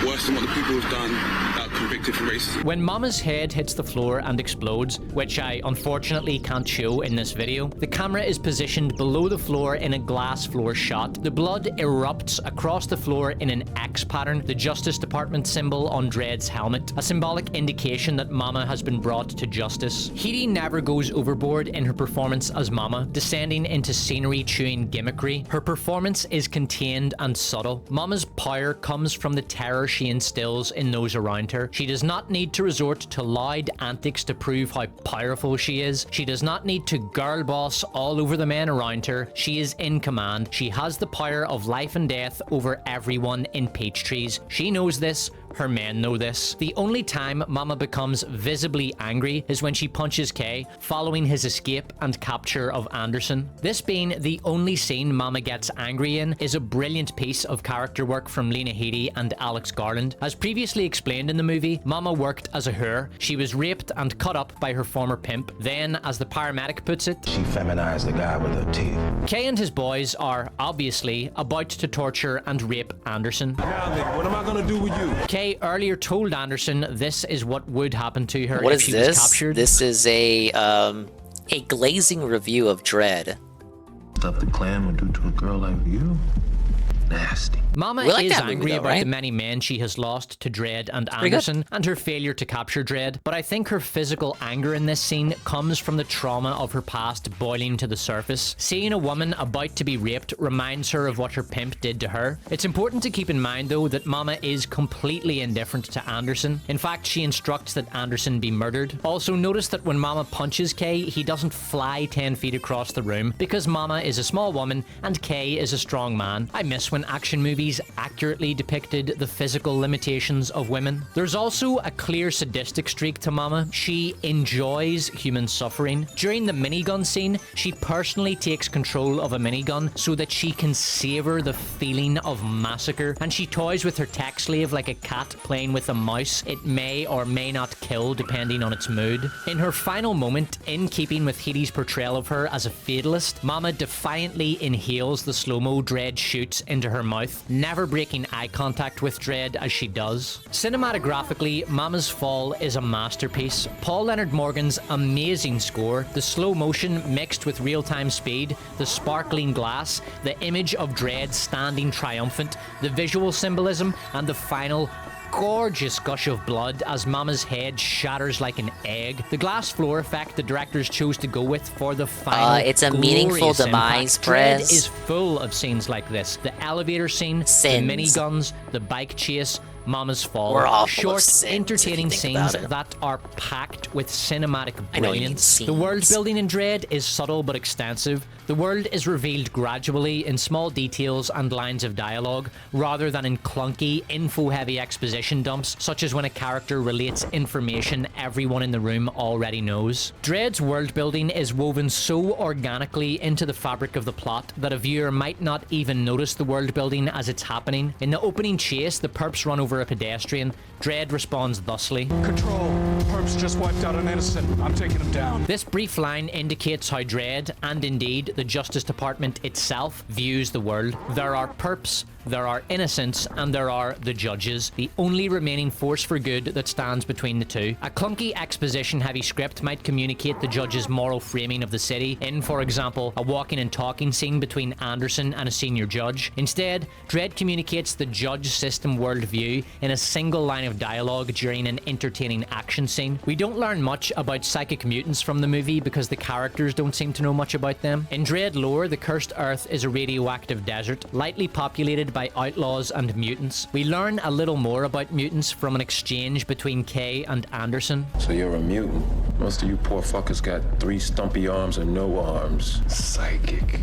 Speaker 5: worse than what the people have done that are convicted for racism?
Speaker 19: When Mama's head hits the floor and explodes, which I unfortunately can't show in this video, the camera is positioned below the floor in a glass floor shot. The blood erupts across the floor in an X pattern, the Justice Department symbol on Dredd's helmet, a symbolic indication that Mama has been brought to justice. Heidi never goes overboard in her performance as Mama, descending into scenery-chewing gimmickry. Her performance is contained and subtle. Mama's power comes from the terror she instills in those around her. She does not need to resort to loud antics to prove how powerful she is. She does not need to girl boss all over the men around her. She is in command. She has the power of life and death over everyone in Peachtrees. She knows this. Her men know this. The only time Mama becomes visibly angry is when she punches Kay, following his escape and capture of Anderson. This being the only scene Mama gets angry in is a brilliant piece of character work from Lena Headey and Alex Garland. As previously explained in the movie, Mama worked as a whore. She was raped and cut up by her former pimp. Then, as the paramedic puts it,
Speaker 6: She feminized the guy with her teeth.
Speaker 19: Kay and his boys are, obviously, about to torture and rape Anderson.
Speaker 6: Now then, what am I gonna do with you?
Speaker 19: Kay earlier told Anderson this is what would happen to her
Speaker 3: What
Speaker 19: if
Speaker 3: is
Speaker 19: she
Speaker 3: this?
Speaker 19: was captured.
Speaker 3: This is a glazing review of Dredd.
Speaker 6: Stuff the Klan would do to a girl like you? Nasty.
Speaker 19: Mama
Speaker 3: We like
Speaker 19: is
Speaker 3: that movie,
Speaker 19: angry
Speaker 3: though,
Speaker 19: about
Speaker 3: right?
Speaker 19: the many men she has lost to Dredd and
Speaker 3: Pretty good.
Speaker 19: Anderson and her failure to capture Dredd, but I think her physical anger in this scene comes from the trauma of her past boiling to the surface. Seeing a woman about to be raped reminds her of what her pimp did to her. It's important to keep in mind, though, that Mama is completely indifferent to Anderson. In fact, she instructs that Anderson be murdered. Also, notice that when Mama punches Kay, he doesn't fly 10 feet across the room because Mama is a small woman and Kay is a strong man. I miss when action movies accurately depicted the physical limitations of women. There's also a clear sadistic streak to Mama. She enjoys human suffering. During the minigun scene, she personally takes control of a minigun so that she can savor the feeling of massacre, and she toys with her tech slave like a cat playing with a mouse it may or may not kill depending on its mood. In her final moment, in keeping with Headey's portrayal of her as a fatalist, Mama defiantly inhales the slow-mo Dredd shoots into her mouth, never breaking eye contact with Dredd as she does. Cinematographically, Mama's Fall is a masterpiece. Paul Leonard Morgan's amazing score, the slow motion mixed with real-time speed, the sparkling glass, the image of Dredd standing triumphant, the visual symbolism, and the final gorgeous gush of blood as Mama's head shatters like an egg. The glass floor effect the directors chose to go with for the final
Speaker 3: It's a meaningful
Speaker 19: glorious
Speaker 3: demise,
Speaker 19: impact. Dredd
Speaker 3: Prez.
Speaker 19: is full of scenes like this. The elevator scene,
Speaker 3: Sins.
Speaker 19: the miniguns, the bike chase, Mama's Fall.
Speaker 3: We're all full of
Speaker 19: Short,
Speaker 3: sins, if you
Speaker 19: entertaining
Speaker 3: think
Speaker 19: scenes
Speaker 3: about it.
Speaker 19: that are packed with cinematic
Speaker 3: I know you mean
Speaker 19: brilliance. The world
Speaker 3: scenes.
Speaker 19: building in Dredd is subtle but extensive. The world is revealed gradually in small details and lines of dialogue, rather than in clunky, info-heavy exposition dumps, such as when a character relates information everyone in the room already knows. Dredd's world building is woven so organically into the fabric of the plot that a viewer might not even notice the world building as it's happening. In the opening chase, the perps run over a pedestrian. Dredd responds thusly.
Speaker 8: Control. Perps just wiped out an innocent. I'm taking him down.
Speaker 19: This brief line indicates how Dredd, and indeed the Justice Department itself, views the world. There are perps, there are innocents, and there are the judges, the only remaining force for good that stands between the two. A clunky exposition-heavy script might communicate the judge's moral framing of the city in, for example, a walking and talking scene between Anderson and a senior judge. Instead, Dredd communicates the judge system worldview in a single line of dialogue during an entertaining action scene. We don't learn much about psychic mutants from the movie because the characters don't seem to know much about them. In Dredd lore, the Cursed Earth is a radioactive desert, lightly populated by by outlaws and mutants. We learn a little more about mutants from an exchange between Kay and Anderson.
Speaker 6: So you're a mutant. Most of you poor fuckers got 3 stumpy arms and no arms. Psychic.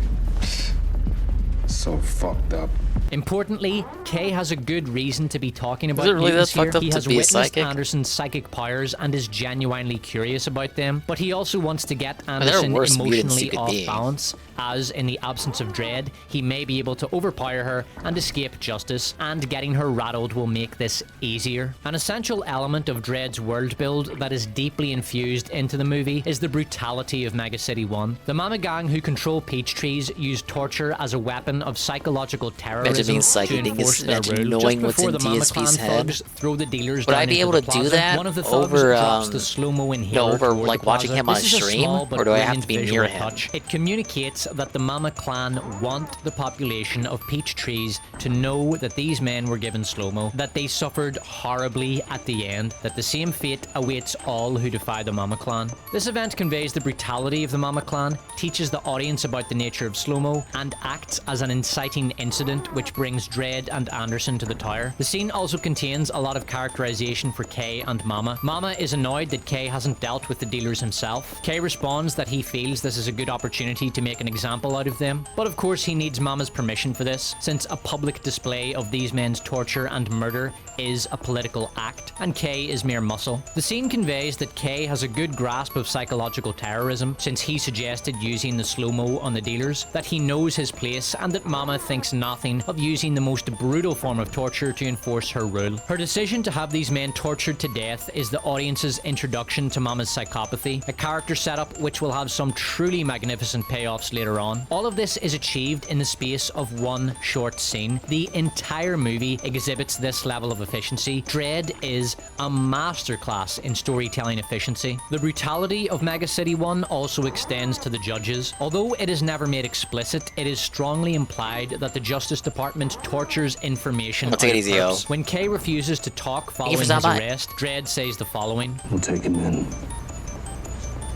Speaker 6: So fucked up.
Speaker 19: Importantly, Kay has a good reason to be talking about
Speaker 3: Is it really
Speaker 19: mutants
Speaker 3: that fucked
Speaker 19: here.
Speaker 3: up
Speaker 19: He
Speaker 3: to
Speaker 19: has
Speaker 3: be a
Speaker 19: witnessed
Speaker 3: psychic?
Speaker 19: Anderson's psychic powers and is genuinely curious about them, but he also wants to get
Speaker 3: There are
Speaker 19: Anderson
Speaker 3: worse mutants you
Speaker 19: emotionally
Speaker 3: could
Speaker 19: off
Speaker 3: be.
Speaker 19: balance, as in the absence of Dredd, he may be able to overpower her and escape justice, and getting her rattled will make this easier. An essential element of Dredd's world build that is deeply infused into the movie is the brutality of Mega City 1. The Mama Gang who control peach trees use torture as a weapon of psychological terrorism
Speaker 3: being
Speaker 19: to
Speaker 3: psychic,
Speaker 19: enforce their
Speaker 3: imagine
Speaker 19: rule.
Speaker 3: knowing
Speaker 19: Just
Speaker 3: what's
Speaker 19: before
Speaker 3: in
Speaker 19: the Mama
Speaker 3: DSP's
Speaker 19: Clan
Speaker 3: head.
Speaker 19: thugs throw the dealers
Speaker 3: Would
Speaker 19: down
Speaker 3: I be
Speaker 19: into
Speaker 3: able
Speaker 19: the
Speaker 3: to do
Speaker 19: plaza,
Speaker 3: that
Speaker 19: one of the thugs
Speaker 3: over,
Speaker 19: drops the slow-mo inhaler
Speaker 3: no, over,
Speaker 19: toward
Speaker 3: like,
Speaker 19: the
Speaker 3: watching
Speaker 19: plaza.
Speaker 3: him on
Speaker 19: This is a
Speaker 3: stream?
Speaker 19: small but
Speaker 3: Or do I have
Speaker 19: brilliant
Speaker 3: to be
Speaker 19: visual
Speaker 3: near him?
Speaker 19: touch. It communicates that the Mama Clan want the population of peach trees to know that these men were given slow-mo, that they suffered horribly at the end, that the same fate awaits all who defy the Mama Clan. This event conveys the brutality of the Mama Clan, teaches the audience about the nature of slow-mo, and acts as an inciting incident which brings Dredd and Anderson to the tower. The scene also contains a lot of characterization for Kay and Mama. Mama is annoyed that Kay hasn't dealt with the dealers himself. Kay responds that he feels this is a good opportunity to make an example out of them, but of course he needs Mama's permission for this, since a public display of these men's torture and murder is a political act, and Kay is mere muscle. The scene conveys that Kay has a good grasp of psychological terrorism, since he suggested using the slow-mo on the dealers, that he knows his place, and that Mama thinks nothing of using the most brutal form of torture to enforce her rule. Her decision to have these men tortured to death is the audience's introduction to Mama's psychopathy, a character setup which will have some truly magnificent payoffs later on. All of this is achieved in the space of one short scene. The entire movie exhibits this level of efficiency. Dredd is a masterclass in storytelling efficiency. The brutality of Mega City 1 also extends to the judges. Although it is never made explicit, it is strongly implied that the Justice Department tortures information out of perps. When Kay refuses to talk following his arrest, Dredd says the following.
Speaker 14: We'll take him in.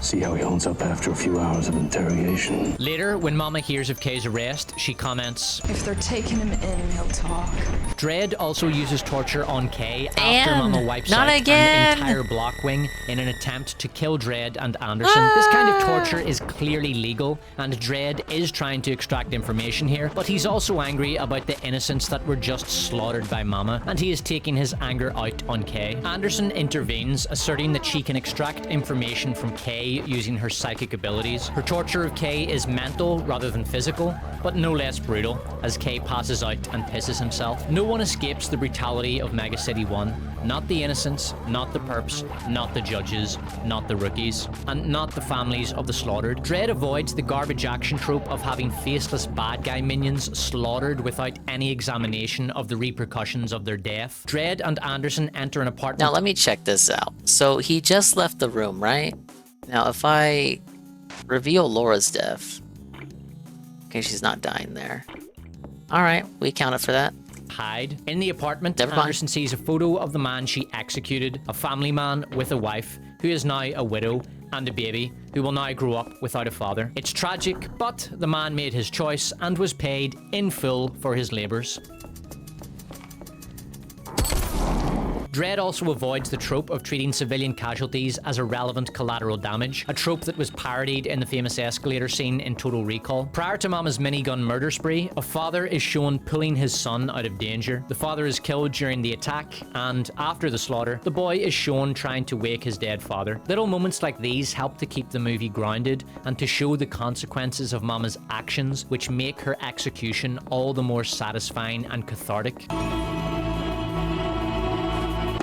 Speaker 14: See how he holds up after a few hours of interrogation.
Speaker 19: Later, when Mama hears of Kay's arrest, she comments,
Speaker 16: "If they're taking him in, he'll talk."
Speaker 19: Dredd also uses torture on Kay after Mama wipes
Speaker 3: not
Speaker 19: out
Speaker 3: again.
Speaker 19: an entire block wing in an attempt to kill Dredd and Anderson. This kind of torture is clearly legal, and Dredd is trying to extract information here, but he's also angry about the innocents that were just slaughtered by Mama, and he is taking his anger out on Kay. Anderson intervenes, asserting that she can extract information from Kay using her psychic abilities. Her torture of Kay is mental rather than physical, but no less brutal, as Kay passes out and pisses himself. No one escapes the brutality of Mega City 1. Not the innocents, not the perps, not the judges, not the rookies, and not the families of the slaughtered. Dredd avoids the garbage action trope of having faceless bad guy minions slaughtered without any examination of the repercussions of their death. Dredd and Anderson enter an apartment.
Speaker 3: Now let me check this out. So he just left the room, right? Now if I reveal Laura's death, okay, she's not dying there. All right, we accounted for that.
Speaker 19: Hide. In the apartment,
Speaker 3: Never mind.
Speaker 19: Anderson sees a photo of the man she executed, a family man with a wife, who is now a widow, and a baby, who will now grow up without a father. It's tragic, but the man made his choice and was paid in full for his labors. Dredd also avoids the trope of treating civilian casualties as irrelevant collateral damage, a trope that was parodied in the famous escalator scene in Total Recall. Prior to Mama's minigun murder spree, a father is shown pulling his son out of danger. The father is killed during the attack, and after the slaughter, the boy is shown trying to wake his dead father. Little moments like these help to keep the movie grounded and to show the consequences of Mama's actions, which make her execution all the more satisfying and cathartic.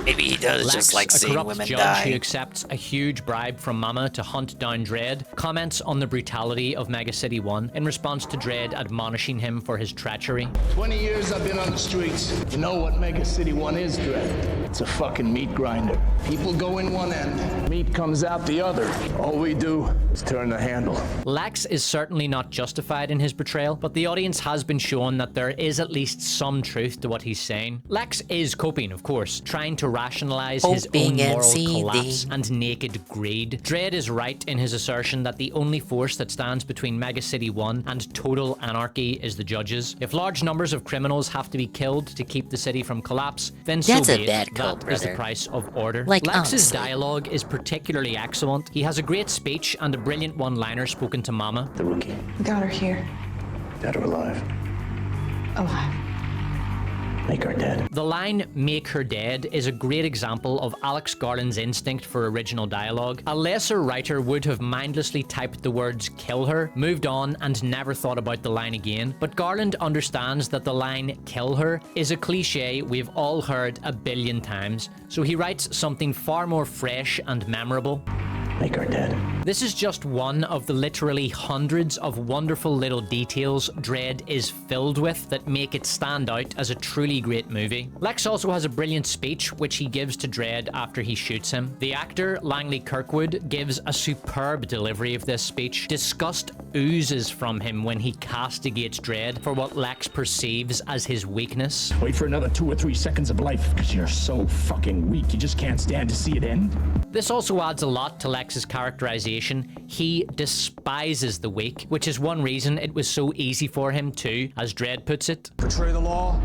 Speaker 3: Maybe he does
Speaker 19: Lex,
Speaker 3: just like
Speaker 19: a
Speaker 3: seeing
Speaker 19: corrupt
Speaker 3: women
Speaker 19: judge
Speaker 3: die.
Speaker 19: who accepts a huge bribe from Mama to hunt down Dredd, comments on the brutality of Mega City 1 in response to Dredd admonishing him for his treachery.
Speaker 22: 20 years I've been on the streets. You know what Mega City 1 is, Dredd? It's a fucking meat grinder. People go in one end, meat comes out the other. All we do Just turn the handle.
Speaker 19: Lex is certainly not justified in his betrayal, but the audience has been shown that there is at least some truth to what he's saying. Lex is coping, of course, trying to rationalize his own moral collapse and naked greed. Dredd is right in his assertion that the only force that stands between Mega City 1 and total anarchy is the judges. If large numbers of criminals have to be killed to keep the city from collapse, then so be it. That is the price of order. Lex's dialogue is particularly excellent. He has a great speech and a brilliant one-liner spoken to Mama.
Speaker 14: The rookie.
Speaker 16: Got her here.
Speaker 14: Dead or alive?
Speaker 16: Alive.
Speaker 14: Make her dead.
Speaker 19: The line, "make her dead," is a great example of Alex Garland's instinct for original dialogue. A lesser writer would have mindlessly typed the words "kill her," moved on, and never thought about the line again. But Garland understands that the line "kill her" is a cliche we've all heard a billion times, so he writes something far more fresh and memorable.
Speaker 14: Make her dead.
Speaker 19: This is just one of the literally hundreds of wonderful little details Dredd is filled with that make it stand out as a truly great movie. Lex also has a brilliant speech which he gives to Dredd after he shoots him. The actor, Langley Kirkwood, gives a superb delivery of this speech. Disgust oozes from him when he castigates Dredd for what Lex perceives as his weakness.
Speaker 22: Wait for another 2 or 3 seconds of life because you're so fucking weak. You just can't stand to see it end.
Speaker 19: This also adds a lot to Lex's characterization. He despises the weak, which is one reason it was so easy for him to, as Dredd puts it,
Speaker 22: betray the law,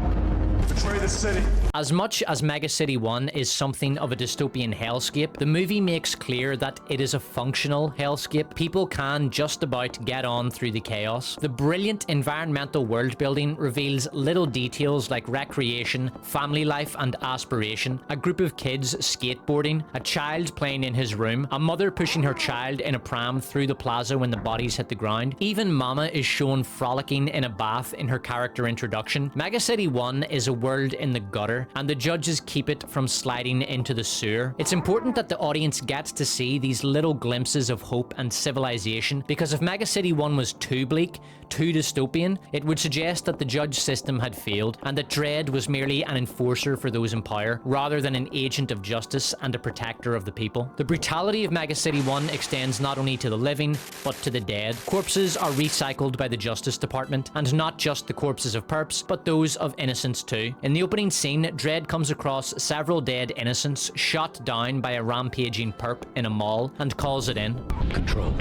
Speaker 22: betray the city.
Speaker 19: As much as Mega City 1 is something of a dystopian hellscape, the movie makes clear that it is a functional hellscape. People can just about get on through the chaos. The brilliant environmental world building reveals little details like recreation, family life and aspiration, a group of kids skateboarding, a child playing in his room, a mother pushing her child in a pram through the plaza when the bodies hit the ground. Even Mama is shown frolicking in a bath in her character introduction. Mega City 1 is a world in the gutter, and the judges keep it from sliding into the sewer. It's important that the audience gets to see these little glimpses of hope and civilization, because if Mega City 1 was too bleak, too dystopian, it would suggest that the judge system had failed, and that Dredd was merely an enforcer for those in power, rather than an agent of justice and a protector of the people. The brutality of Mega City 1 extends not only to the living, but to the dead. Corpses are recycled by the Justice Department, and not just the corpses of perps, but those of innocents too. In the opening scene, Dredd comes across several dead innocents shot down by a rampaging perp in a mall, and calls it in.
Speaker 14: Control.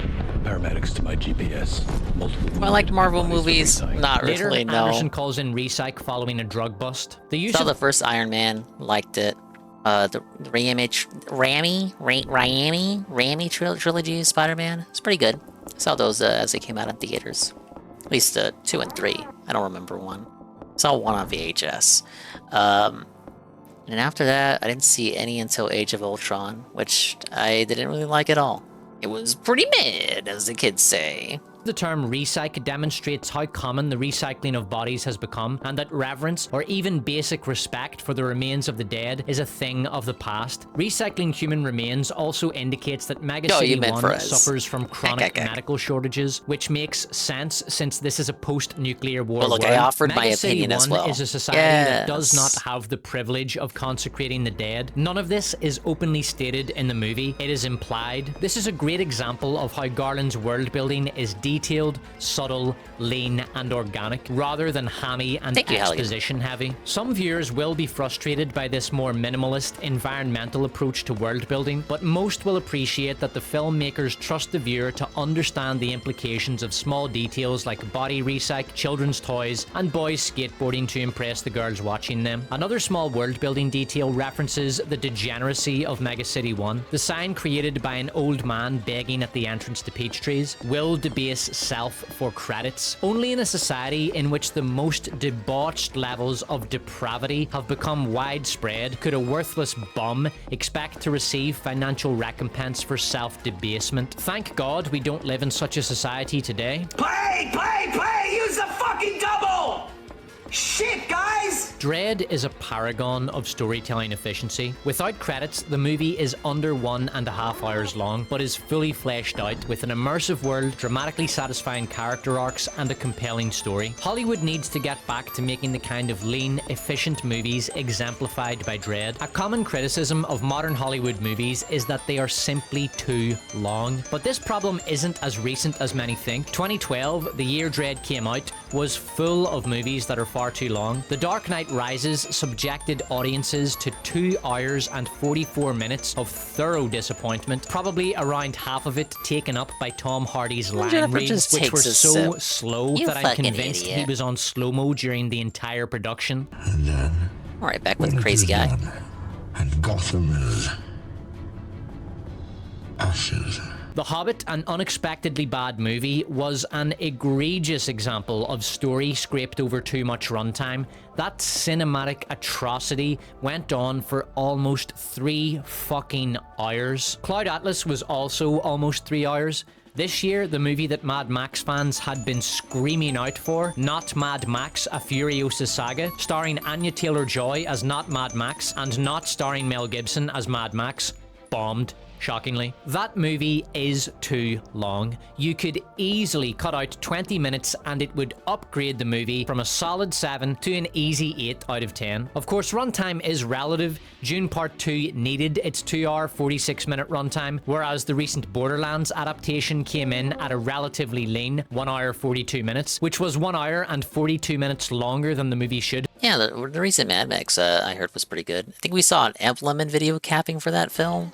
Speaker 14: Paramedics to my GPS.
Speaker 3: Well, like Marvel movies, not
Speaker 19: Later,
Speaker 3: really, no.
Speaker 19: Anderson calls in Recyc following a drug bust. The use
Speaker 3: Saw
Speaker 19: of
Speaker 3: the first Iron Man, liked it. The Raimi trilogy of Spider-Man. It's pretty good. Saw those as they came out in theaters. At least 2 and 3. I don't remember 1. Saw 1 on VHS. And after that, I didn't see any until Age of Ultron, which I didn't really like at all. It was pretty mid, as the kids say.
Speaker 19: The term recyc demonstrates how common the recycling of bodies has become, and that reverence, or even basic respect for the remains of the dead, is a thing of the past. Recycling human remains also indicates that Mega City 1 suffers from chronic medical shortages, which makes sense since this is a post-nuclear war
Speaker 3: Well, look,
Speaker 19: world.
Speaker 3: I offered
Speaker 19: Mega
Speaker 3: my
Speaker 19: City
Speaker 3: opinion
Speaker 19: 1
Speaker 3: as well.
Speaker 19: is a society that does not have the privilege of consecrating the dead. None of this is openly stated in the movie, it is implied. This is a great example of how Garland's world building is detailed, subtle, lean, and organic, rather than hammy and exposition heavy. Some viewers will be frustrated by this more minimalist, environmental approach to world building, but most will appreciate that the filmmakers trust the viewer to understand the implications of small details like body recyc, children's toys, and boys skateboarding to impress the girls watching them. Another small world building detail references the degeneracy of Mega City 1. The sign created by an old man begging at the entrance to peach trees will debase self for credits. Only in a society in which the most debauched levels of depravity have become widespread could a worthless bum expect to receive financial recompense for self-debasement. Thank God we don't live in such a society today.
Speaker 22: Play! Use the fucking double! Shit, guys!
Speaker 19: Dredd is a paragon of storytelling efficiency. Without credits, the movie is under 1.5 hours long, but is fully fleshed out with an immersive world, dramatically satisfying character arcs, and a compelling story. Hollywood needs to get back to making the kind of lean, efficient movies exemplified by Dredd. A common criticism of modern Hollywood movies is that they are simply too long. But this problem isn't as recent as many think. 2012, the year Dredd came out, was full of movies that are far too long. The Dark Knight Rises subjected audiences to 2 hours and 44 minutes of thorough disappointment, probably around half of it taken up by Tom Hardy's line reads, which were so slow that I'm convinced he was on slow-mo during the entire production.
Speaker 13: And then,
Speaker 3: Alright, back with the crazy guy.
Speaker 13: done, and Gotham is ashes.
Speaker 19: The Hobbit, an unexpectedly bad movie, was an egregious example of story scraped over too much runtime. That cinematic atrocity went on for almost 3 fucking hours. Cloud Atlas was also almost 3 hours. This year, the movie that Mad Max fans had been screaming out for, Not Mad Max, a Furiosa Saga, starring Anya Taylor-Joy as Not Mad Max, and not starring Mel Gibson as Mad Max, bombed. Shockingly. That movie is too long. You could easily cut out 20 minutes and it would upgrade the movie from a solid 7 to an easy 8 out of 10. Of course, runtime is relative. Dune Part 2 needed its 2 hour, 46 minute runtime, whereas the recent Borderlands adaptation came in at a relatively lean 1 hour, 42 minutes, which was 1 hour and 42 minutes longer than the movie should.
Speaker 3: Yeah, the recent Mad Max I heard was pretty good. I think we saw an Emblem in video capping for that film.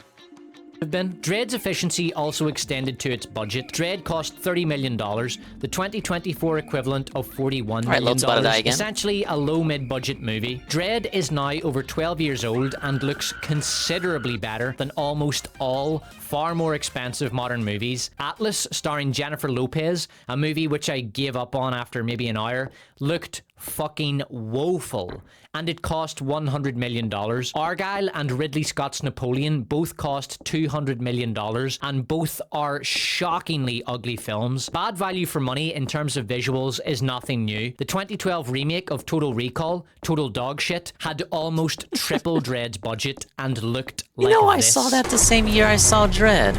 Speaker 19: Dredd's efficiency also extended to its budget. Dredd cost $30 million, the 2024 equivalent of $41 million. Essentially a low mid-budget movie. Dredd is now over 12 years old and looks considerably better than almost all far more expensive modern movies. Atlas, starring Jennifer Lopez, a movie which I gave up on after maybe an hour, looked fucking woeful, and it cost $100 million. Argyle and Ridley Scott's Napoleon both cost $200 million, and both are shockingly ugly films. Bad value for money in terms of visuals is nothing new. The 2012 remake of Total Recall, Total Dog Shit, had almost triple Dredd's budget and looked like this.
Speaker 3: I saw that the same year I saw Dredd.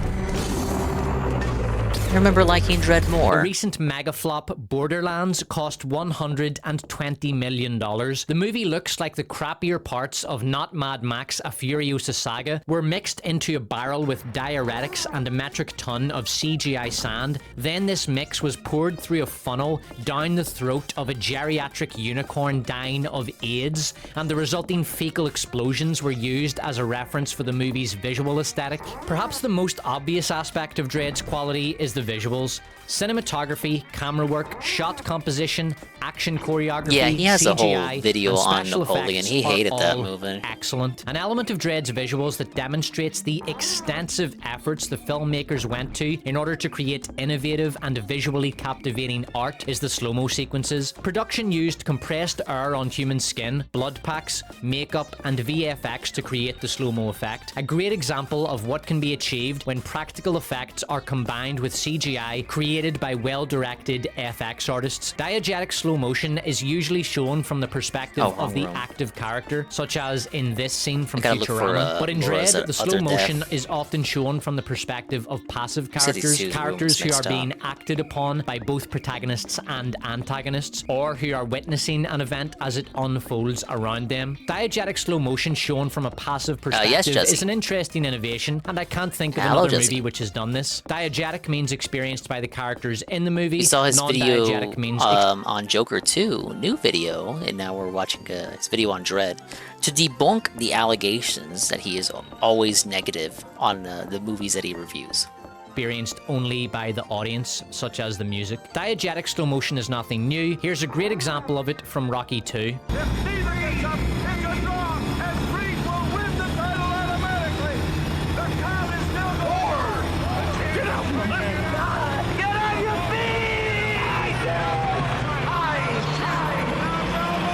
Speaker 3: I remember liking Dredd more.
Speaker 19: The recent mega flop Borderlands cost $120 million. The movie looks like the crappier parts of Not Mad Max, a Furiosa Saga were mixed into a barrel with diuretics and a metric ton of CGI sand. Then this mix was poured through a funnel down the throat of a geriatric unicorn dying of AIDS, and the resulting fecal explosions were used as a reference for the movie's visual aesthetic. Perhaps the most obvious aspect of Dredd's quality is the visuals. Cinematography, camera work, shot composition, action choreography,
Speaker 3: yeah, he has
Speaker 19: CGI,
Speaker 3: a whole video on Napoleon. He hated that movie.
Speaker 19: Excellent. An element of Dredd's visuals that demonstrates the extensive efforts the filmmakers went to in order to create innovative and visually captivating art is the slow-mo sequences. Production used compressed air on human skin, blood packs, makeup, and VFX to create the slow-mo effect. A great example of what can be achieved when practical effects are combined with CGI created by well-directed FX artists. Diegetic slow motion is usually shown from the perspective of the active character, such as in this scene from Futurama. But in Dredd, the slow motion is often shown from the perspective of passive characters who are being acted upon by both protagonists and antagonists, or who are witnessing an event as it unfolds around them. Diegetic slow motion shown from a passive perspective is an interesting innovation, and I can't think of another movie which has done this. Diegetic means experienced by the characters in the movie.
Speaker 3: We saw his video
Speaker 19: means
Speaker 3: on Joker 2, new video, and now we're watching his video on Dredd, to debunk the allegations that he is always negative on the movies that he reviews.
Speaker 19: Experienced only by the audience, such as the music. Diegetic slow motion is nothing new. Here's a great example of it from Rocky 2.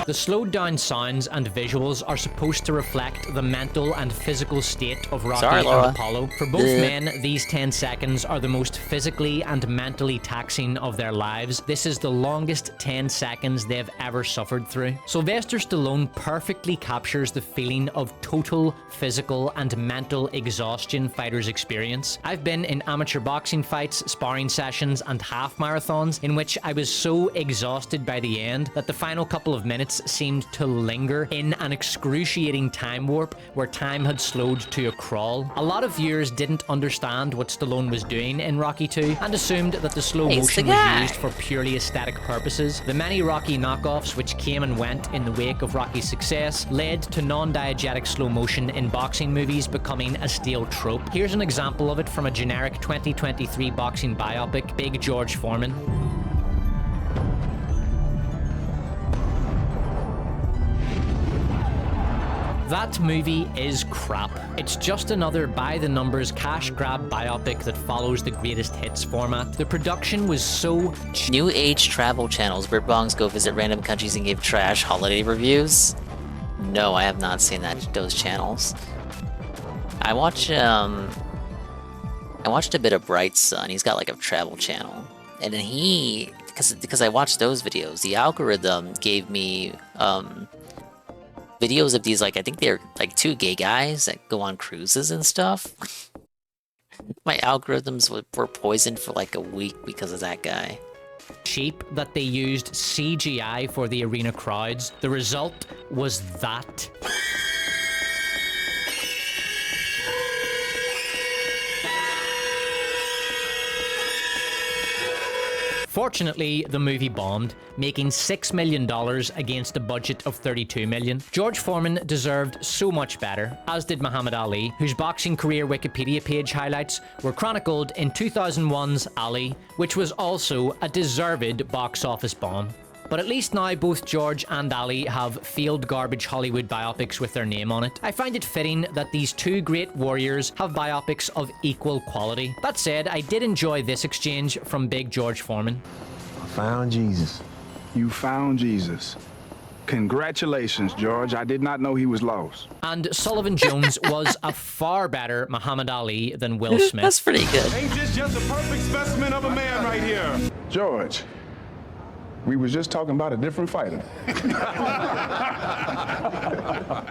Speaker 19: The slowed down sounds and visuals are supposed to reflect the mental and physical state of Rocky
Speaker 3: Sorry,
Speaker 19: and
Speaker 3: Laura.
Speaker 19: Apollo. For both men, these 10 seconds are the most physically and mentally taxing of their lives. This is the longest 10 seconds they've ever suffered through. Sylvester Stallone perfectly captures the feeling of total physical and mental exhaustion fighters experience. I've been in amateur boxing fights, sparring sessions, and half marathons in which I was so exhausted by the end that the final couple of minutes seemed to linger in an excruciating time warp where time had slowed to a crawl. A lot of viewers didn't understand what Stallone was doing in Rocky 2 and assumed that the slow motion was used for purely aesthetic purposes. The many Rocky knockoffs which came and went in the wake of Rocky's success led to non-diegetic slow motion in boxing movies becoming a stale trope. Here's an example of it from a generic 2023 boxing biopic, Big George Foreman. That movie is crap. It's just another by-the-numbers cash grab biopic that follows the greatest hits format. The production was so
Speaker 3: New Age travel channels where bongs go visit random countries and give trash holiday reviews. No, I have not seen those channels. I watched a bit of Bright Sun. He's got like a travel channel, and then because I watched those videos, the algorithm gave me videos of these, like, I think they're like 2 gay guys that go on cruises and stuff. My algorithms were poisoned for like a week because of that guy.
Speaker 19: Cheap that they used CGI for the arena crowds. The result was that. Fortunately, the movie bombed, making $6 million against a budget of $32 million. George Foreman deserved so much better, as did Muhammad Ali, whose boxing career Wikipedia page highlights were chronicled in 2001's Ali, which was also a deserved box office bomb. But at least now both George and Ali have failed garbage Hollywood biopics with their name on it. I find it fitting that these 2 great warriors have biopics of equal quality. That said, I did enjoy this exchange from Big George Foreman.
Speaker 1: I found Jesus.
Speaker 2: You found Jesus. Congratulations, George. I did not know he was lost.
Speaker 19: And Sullivan Jones was a far better Muhammad Ali than Will Smith.
Speaker 3: That's pretty good.
Speaker 2: Ain't this just a perfect specimen of a man right here? George. We was just talking about a different fighter.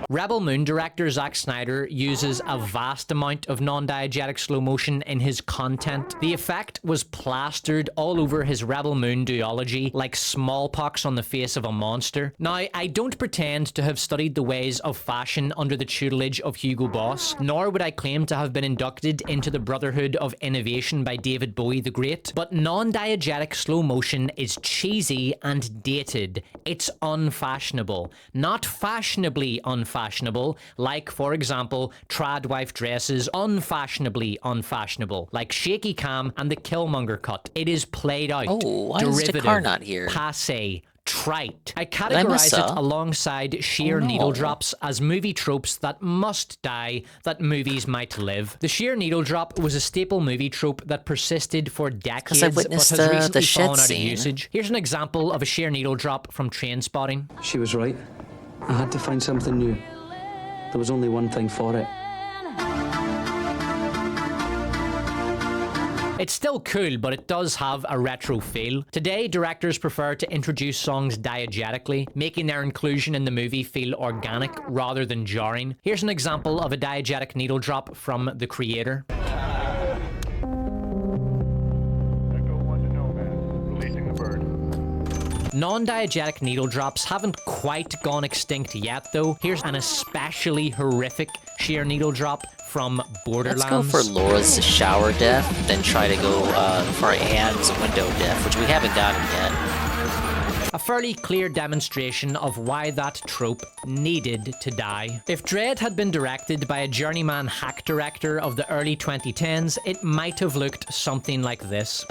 Speaker 19: Rebel Moon director Zack Snyder uses a vast amount of non-diegetic slow motion in his content. The effect was plastered all over his Rebel Moon duology like smallpox on the face of a monster. Now, I don't pretend to have studied the ways of fashion under the tutelage of Hugo Boss, nor would I claim to have been inducted into the Brotherhood of Innovation by David Bowie the Great, but non-diegetic slow motion is cheesy and dated. It's unfashionable. Not fashionably unfashionable, like, for example, trad wife dresses. Unfashionably unfashionable, like shaky cam and the Killmonger cut. It is played out,
Speaker 3: why is
Speaker 19: derivative,
Speaker 3: Dakar not here?
Speaker 19: passé, trite. I categorize it alongside sheer needle drops as movie tropes that must die, that movies might live. The sheer needle drop was a staple movie trope that persisted for decades, but has recently fallen out of usage. Here's an example of a sheer needle drop from Trainspotting.
Speaker 15: She was right. I had to find something new. There was only one thing for it.
Speaker 19: It's still cool, but it does have a retro feel. Today, directors prefer to introduce songs diegetically, making their inclusion in the movie feel organic rather than jarring. Here's an example of a diegetic needle drop from The Creator. Non-diegetic needle drops haven't quite gone extinct yet, though. Here's an especially horrific sheer needle drop from Borderlands.
Speaker 3: Let's go for Laura's shower death, then try to go for Anne's window death, which we haven't gotten yet.
Speaker 19: A fairly clear demonstration of why that trope needed to die. If Dredd had been directed by a journeyman hack director of the early 2010s, it might have looked something like this.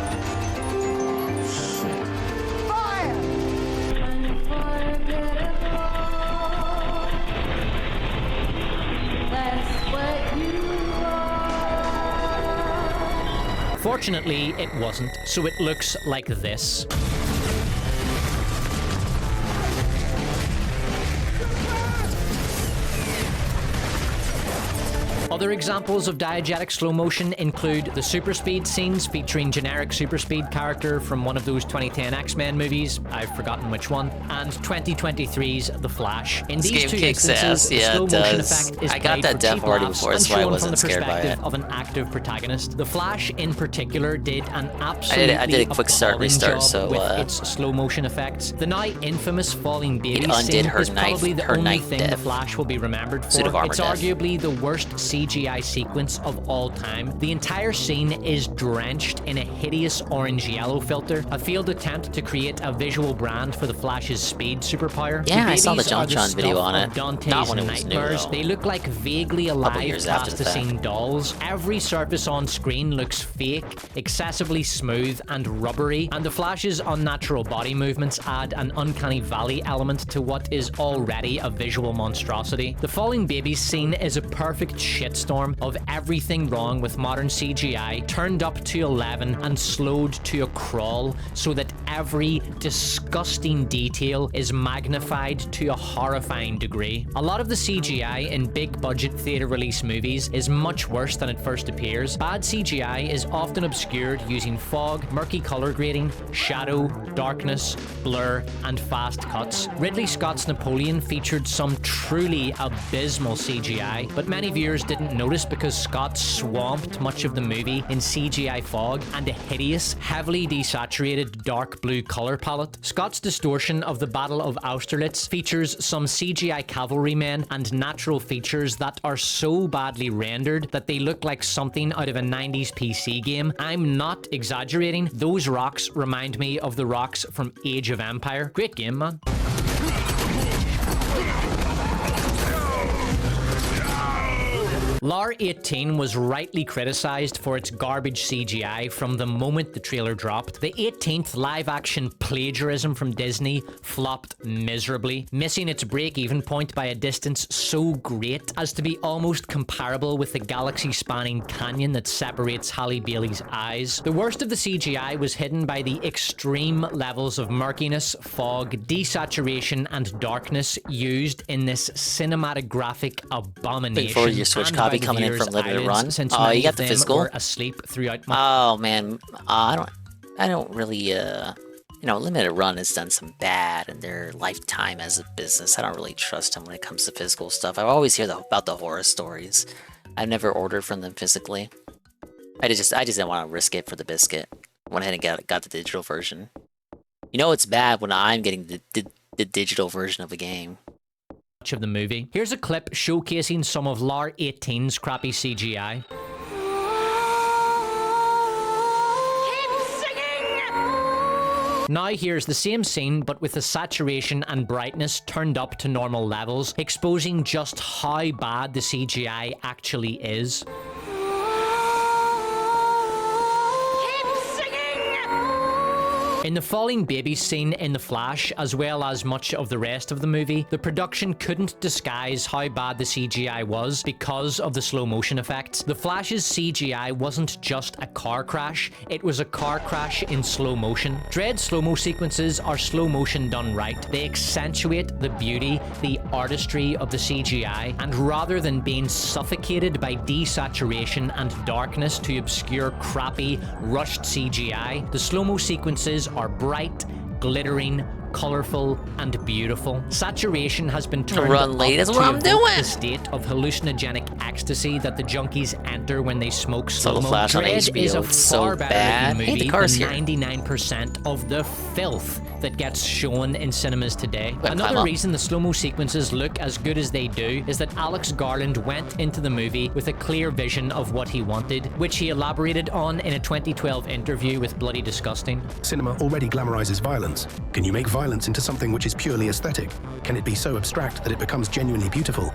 Speaker 19: Fortunately, it wasn't, so it looks like this. Other examples of diegetic slow motion include the super speed scenes featuring generic super speed character from one of those 2010 X-Men movies, I've forgotten which one, and 2023's The Flash. In
Speaker 3: This
Speaker 19: these
Speaker 3: game
Speaker 19: two
Speaker 3: kicks
Speaker 19: instances,
Speaker 3: ass.
Speaker 19: the
Speaker 3: Yeah,
Speaker 19: slow
Speaker 3: it
Speaker 19: motion
Speaker 3: does.
Speaker 19: effect is
Speaker 3: I got
Speaker 19: played
Speaker 3: that
Speaker 19: for
Speaker 3: dev
Speaker 19: cheap
Speaker 3: already
Speaker 19: laughs
Speaker 3: before,
Speaker 19: and
Speaker 3: that's why I
Speaker 19: shown from
Speaker 3: wasn't
Speaker 19: the
Speaker 3: scared by
Speaker 19: perspective
Speaker 3: it.
Speaker 19: of an active protagonist. The Flash, in particular, did an absolutely
Speaker 3: I did a quick start
Speaker 19: appalling
Speaker 3: restart,
Speaker 19: job
Speaker 3: so
Speaker 19: with its slow motion effects. The now infamous falling baby
Speaker 3: undid
Speaker 19: scene
Speaker 3: her
Speaker 19: is probably the
Speaker 3: her
Speaker 19: only
Speaker 3: knife
Speaker 19: thing
Speaker 3: death.
Speaker 19: the Flash will be remembered for.
Speaker 3: Suit of armor
Speaker 19: It's
Speaker 3: death.
Speaker 19: arguably the worst CGI sequence of all time. The entire scene is drenched in a hideous orange-yellow filter, a failed attempt to create a visual brand for the Flash's speed superpower.
Speaker 3: Yeah,
Speaker 19: The
Speaker 3: I saw the
Speaker 19: babies are
Speaker 3: Juntron video
Speaker 19: stuff
Speaker 3: on
Speaker 19: of
Speaker 3: it.
Speaker 19: Dante's
Speaker 3: Not when it was new,
Speaker 19: nightmares.
Speaker 3: though.
Speaker 19: They look like vaguely
Speaker 3: Couple
Speaker 19: alive
Speaker 3: years after the fact.
Speaker 19: plasticine dolls. Every surface on screen looks fake, excessively smooth and rubbery, and the Flash's unnatural body movements add an uncanny valley element to what is already a visual monstrosity. The falling babies scene is a perfect shitstorm of everything wrong with modern CGI, turned up to 11 and slowed to a crawl so that every disgusting detail is magnified to a horrifying degree. A lot of the CGI in big budget theater release movies is much worse than it first appears. Bad CGI is often obscured using fog, murky color grading, shadow, darkness, blur, and fast cuts. Ridley Scott's Napoleon featured some truly abysmal CGI, but many viewers didn't notice because Scott swamped much of the movie in CGI fog and a hideous, heavily desaturated dark blue color palette. Scott's distortion of the Battle of Austerlitz features some CGI cavalrymen and natural features that are so badly rendered that they look like something out of a 90s PC game. I'm not exaggerating. Those rocks remind me of the rocks from Age of Empire. Great game, man. LAR 18 was rightly criticized for its garbage CGI from the moment the trailer dropped. The 18th live-action plagiarism from Disney flopped miserably, missing its break-even point by a distance so great as to be almost comparable with the galaxy-spanning canyon that separates Halle Bailey's eyes. The worst of the CGI was hidden by the extreme levels of murkiness, fog, desaturation, and darkness used in this cinematographic abomination.
Speaker 3: Before you switch
Speaker 19: and
Speaker 3: copy
Speaker 19: by the
Speaker 3: coming in
Speaker 19: viewers'
Speaker 3: from Limited
Speaker 19: eyelids,
Speaker 3: Run.
Speaker 19: since
Speaker 3: Oh,
Speaker 19: many
Speaker 3: you got
Speaker 19: of
Speaker 3: the
Speaker 19: them
Speaker 3: physical?
Speaker 19: were asleep throughout my
Speaker 3: Oh man, I don't really you know, Limited Run has done some bad in their lifetime as a business. I don't really trust them when it comes to physical stuff. I always hear about the horror stories. I've never ordered from them physically. I just didn't want to risk it for the biscuit. Went ahead and got the digital version. You know it's bad when I'm getting the digital version of a game.
Speaker 19: Of the movie. Here's a clip showcasing some of LAR 18's crappy CGI. Now here's the same scene, but with the saturation and brightness turned up to normal levels, exposing just how bad the CGI actually is. In the falling baby scene in The Flash, as well as much of the rest of the movie, the production couldn't disguise how bad the CGI was because of the slow motion effects. The Flash's CGI wasn't just a car crash, it was a car crash in slow motion. Dread's slow-mo sequences are slow motion done right. They accentuate the beauty, the artistry of the CGI, and rather than being suffocated by desaturation and darkness to obscure crappy, rushed CGI, the slow-mo sequences are bright, glittering, colorful, and beautiful. Saturation has been turned
Speaker 3: Run late
Speaker 19: up
Speaker 3: is what
Speaker 19: to
Speaker 3: I'm
Speaker 19: evoke
Speaker 3: doing.
Speaker 19: the state of hallucinogenic ecstasy that the junkies enter when they smoke slow-mo.
Speaker 3: Flash on
Speaker 19: Dread
Speaker 3: HBO,
Speaker 19: is a
Speaker 3: it's so
Speaker 19: far better
Speaker 3: bad.
Speaker 19: looking
Speaker 3: Hey, the
Speaker 19: movie
Speaker 3: car's
Speaker 19: than
Speaker 3: here.
Speaker 19: 99% of the filth that gets shown in cinemas today.
Speaker 3: climb
Speaker 19: Another
Speaker 3: up.
Speaker 19: reason the slow-mo sequences look as good as they do is that Alex Garland went into the movie with a clear vision of what he wanted, which he elaborated on in a 2012 interview with Bloody Disgusting.
Speaker 9: Cinema already glamorizes violence. Can you make violence into something which is purely aesthetic? Can it be so abstract that it becomes genuinely beautiful?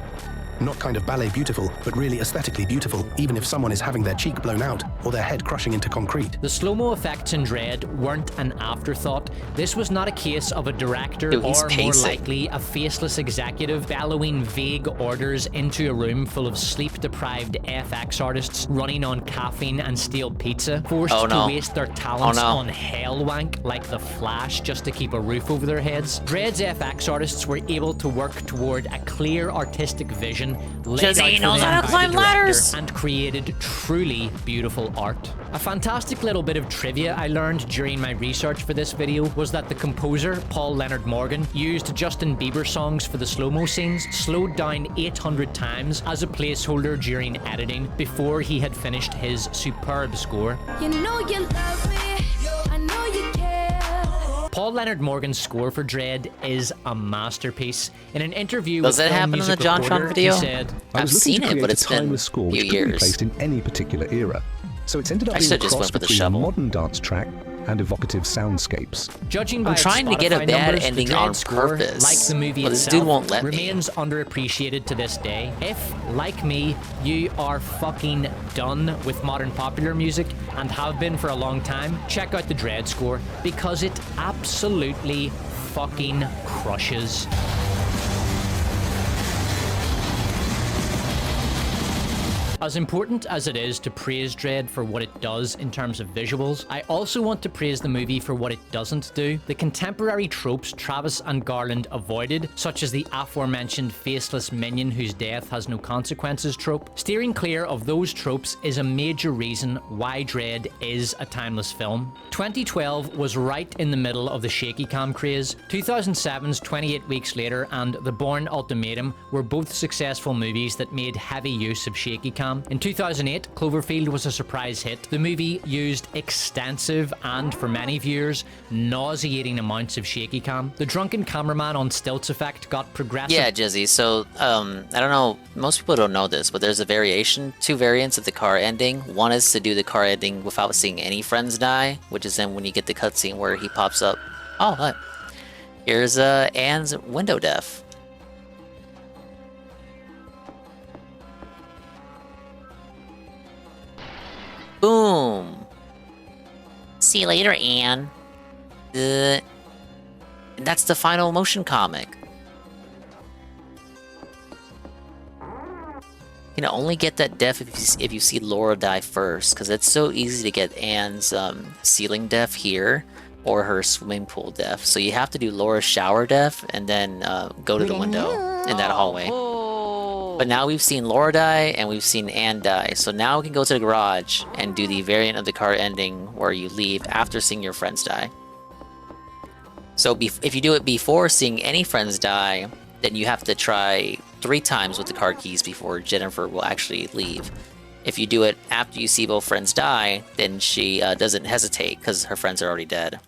Speaker 9: Not kind of ballet beautiful, but really aesthetically beautiful, even if someone is having their cheek blown out or their head crushing into concrete.
Speaker 19: The slow-mo effects in Dread weren't an afterthought. This was not a case of a director
Speaker 3: Dude, he's
Speaker 19: or more
Speaker 3: pacing.
Speaker 19: likely a faceless executive bellowing vague orders into a room full of sleep-deprived FX artists running on caffeine and stale pizza, forced
Speaker 3: Oh, no.
Speaker 19: to waste their talents
Speaker 3: Oh, no.
Speaker 19: on hellwank like the Flash just to keep a roof over their heads. Dread's FX artists were able to work toward a clear artistic vision Morgan laid
Speaker 3: Jesse
Speaker 19: out for
Speaker 3: knows
Speaker 19: them
Speaker 3: how to
Speaker 19: by the
Speaker 3: climb
Speaker 19: director
Speaker 3: ladders.
Speaker 19: and created truly beautiful art. A fantastic little bit of trivia I learned during my research for this video was that the composer, Paul Leonard Morgan, used Justin Bieber songs for the slow-mo scenes, slowed down 800 times as a placeholder during editing before he had finished his superb score.
Speaker 10: You know you love me, I know you care.
Speaker 19: Paul Leonard Morgan's score for Dread is a masterpiece. In an interview
Speaker 3: Does
Speaker 19: with
Speaker 3: it
Speaker 19: Film
Speaker 3: happen in the
Speaker 19: Music
Speaker 3: John Tron
Speaker 19: Reporter,
Speaker 3: video?
Speaker 19: he said,
Speaker 3: I've seen it, but it's been
Speaker 11: timeless score
Speaker 3: a few
Speaker 11: which couldn't be
Speaker 3: years.
Speaker 11: placed in any particular era. So it's ended up
Speaker 3: I
Speaker 11: being a
Speaker 3: should've just
Speaker 11: cross
Speaker 3: went for the
Speaker 11: between a
Speaker 3: shovel.
Speaker 11: modern dance track and evocative soundscapes.
Speaker 19: Judging by
Speaker 3: I'm trying to get a
Speaker 19: Spotify
Speaker 3: bad
Speaker 19: numbers,
Speaker 3: ending
Speaker 19: the Dread
Speaker 3: on
Speaker 19: score,
Speaker 3: purpose,
Speaker 19: like the movie
Speaker 3: but this
Speaker 19: itself,
Speaker 3: dude won't let me.
Speaker 19: remains underappreciated to this day. If, like me, you are fucking done with modern popular music and have been for a long time, check out the Dread score because it absolutely fucking crushes. As important as it is to praise Dread for what it does in terms of visuals, I also want to praise the movie for what it doesn't do. The contemporary tropes Travis and Garland avoided, such as the aforementioned faceless minion whose death has no consequences trope. Steering clear of those tropes is a major reason why Dread is a timeless film. 2012 was right in the middle of the shaky cam craze. 2007's 28 Weeks Later and The Bourne Ultimatum were both successful movies that made heavy use of shaky cam. In 2008, Cloverfield was a surprise hit. The movie used extensive and, for many viewers, nauseating amounts of shaky cam. The drunken cameraman on stilts effect got progressive.
Speaker 3: Yeah, Jizzy. So, I don't know. Most people don't know this, but there's a variation, two variants of the car ending. One is to do the car ending without seeing any friends die, which is then when you get the cutscene where he pops up. Oh, look. Here's Anne's window death. Boom. See you later, Anne. And that's the final motion comic. You can only get that death if you see Laura die first, because it's so easy to get Anne's ceiling death here, or her swimming pool death. So you have to do Laura's shower death, and then go to the window in that hallway. But now we've seen Laura die, and we've seen Anne die. So now we can go to the garage and do the variant of the car ending where you leave after seeing your friends die. So if you do it before seeing any friends die, then you have to try 3 times with the car keys before Jennifer will actually leave. If you do it after you see both friends die, then she doesn't hesitate because her friends are already dead.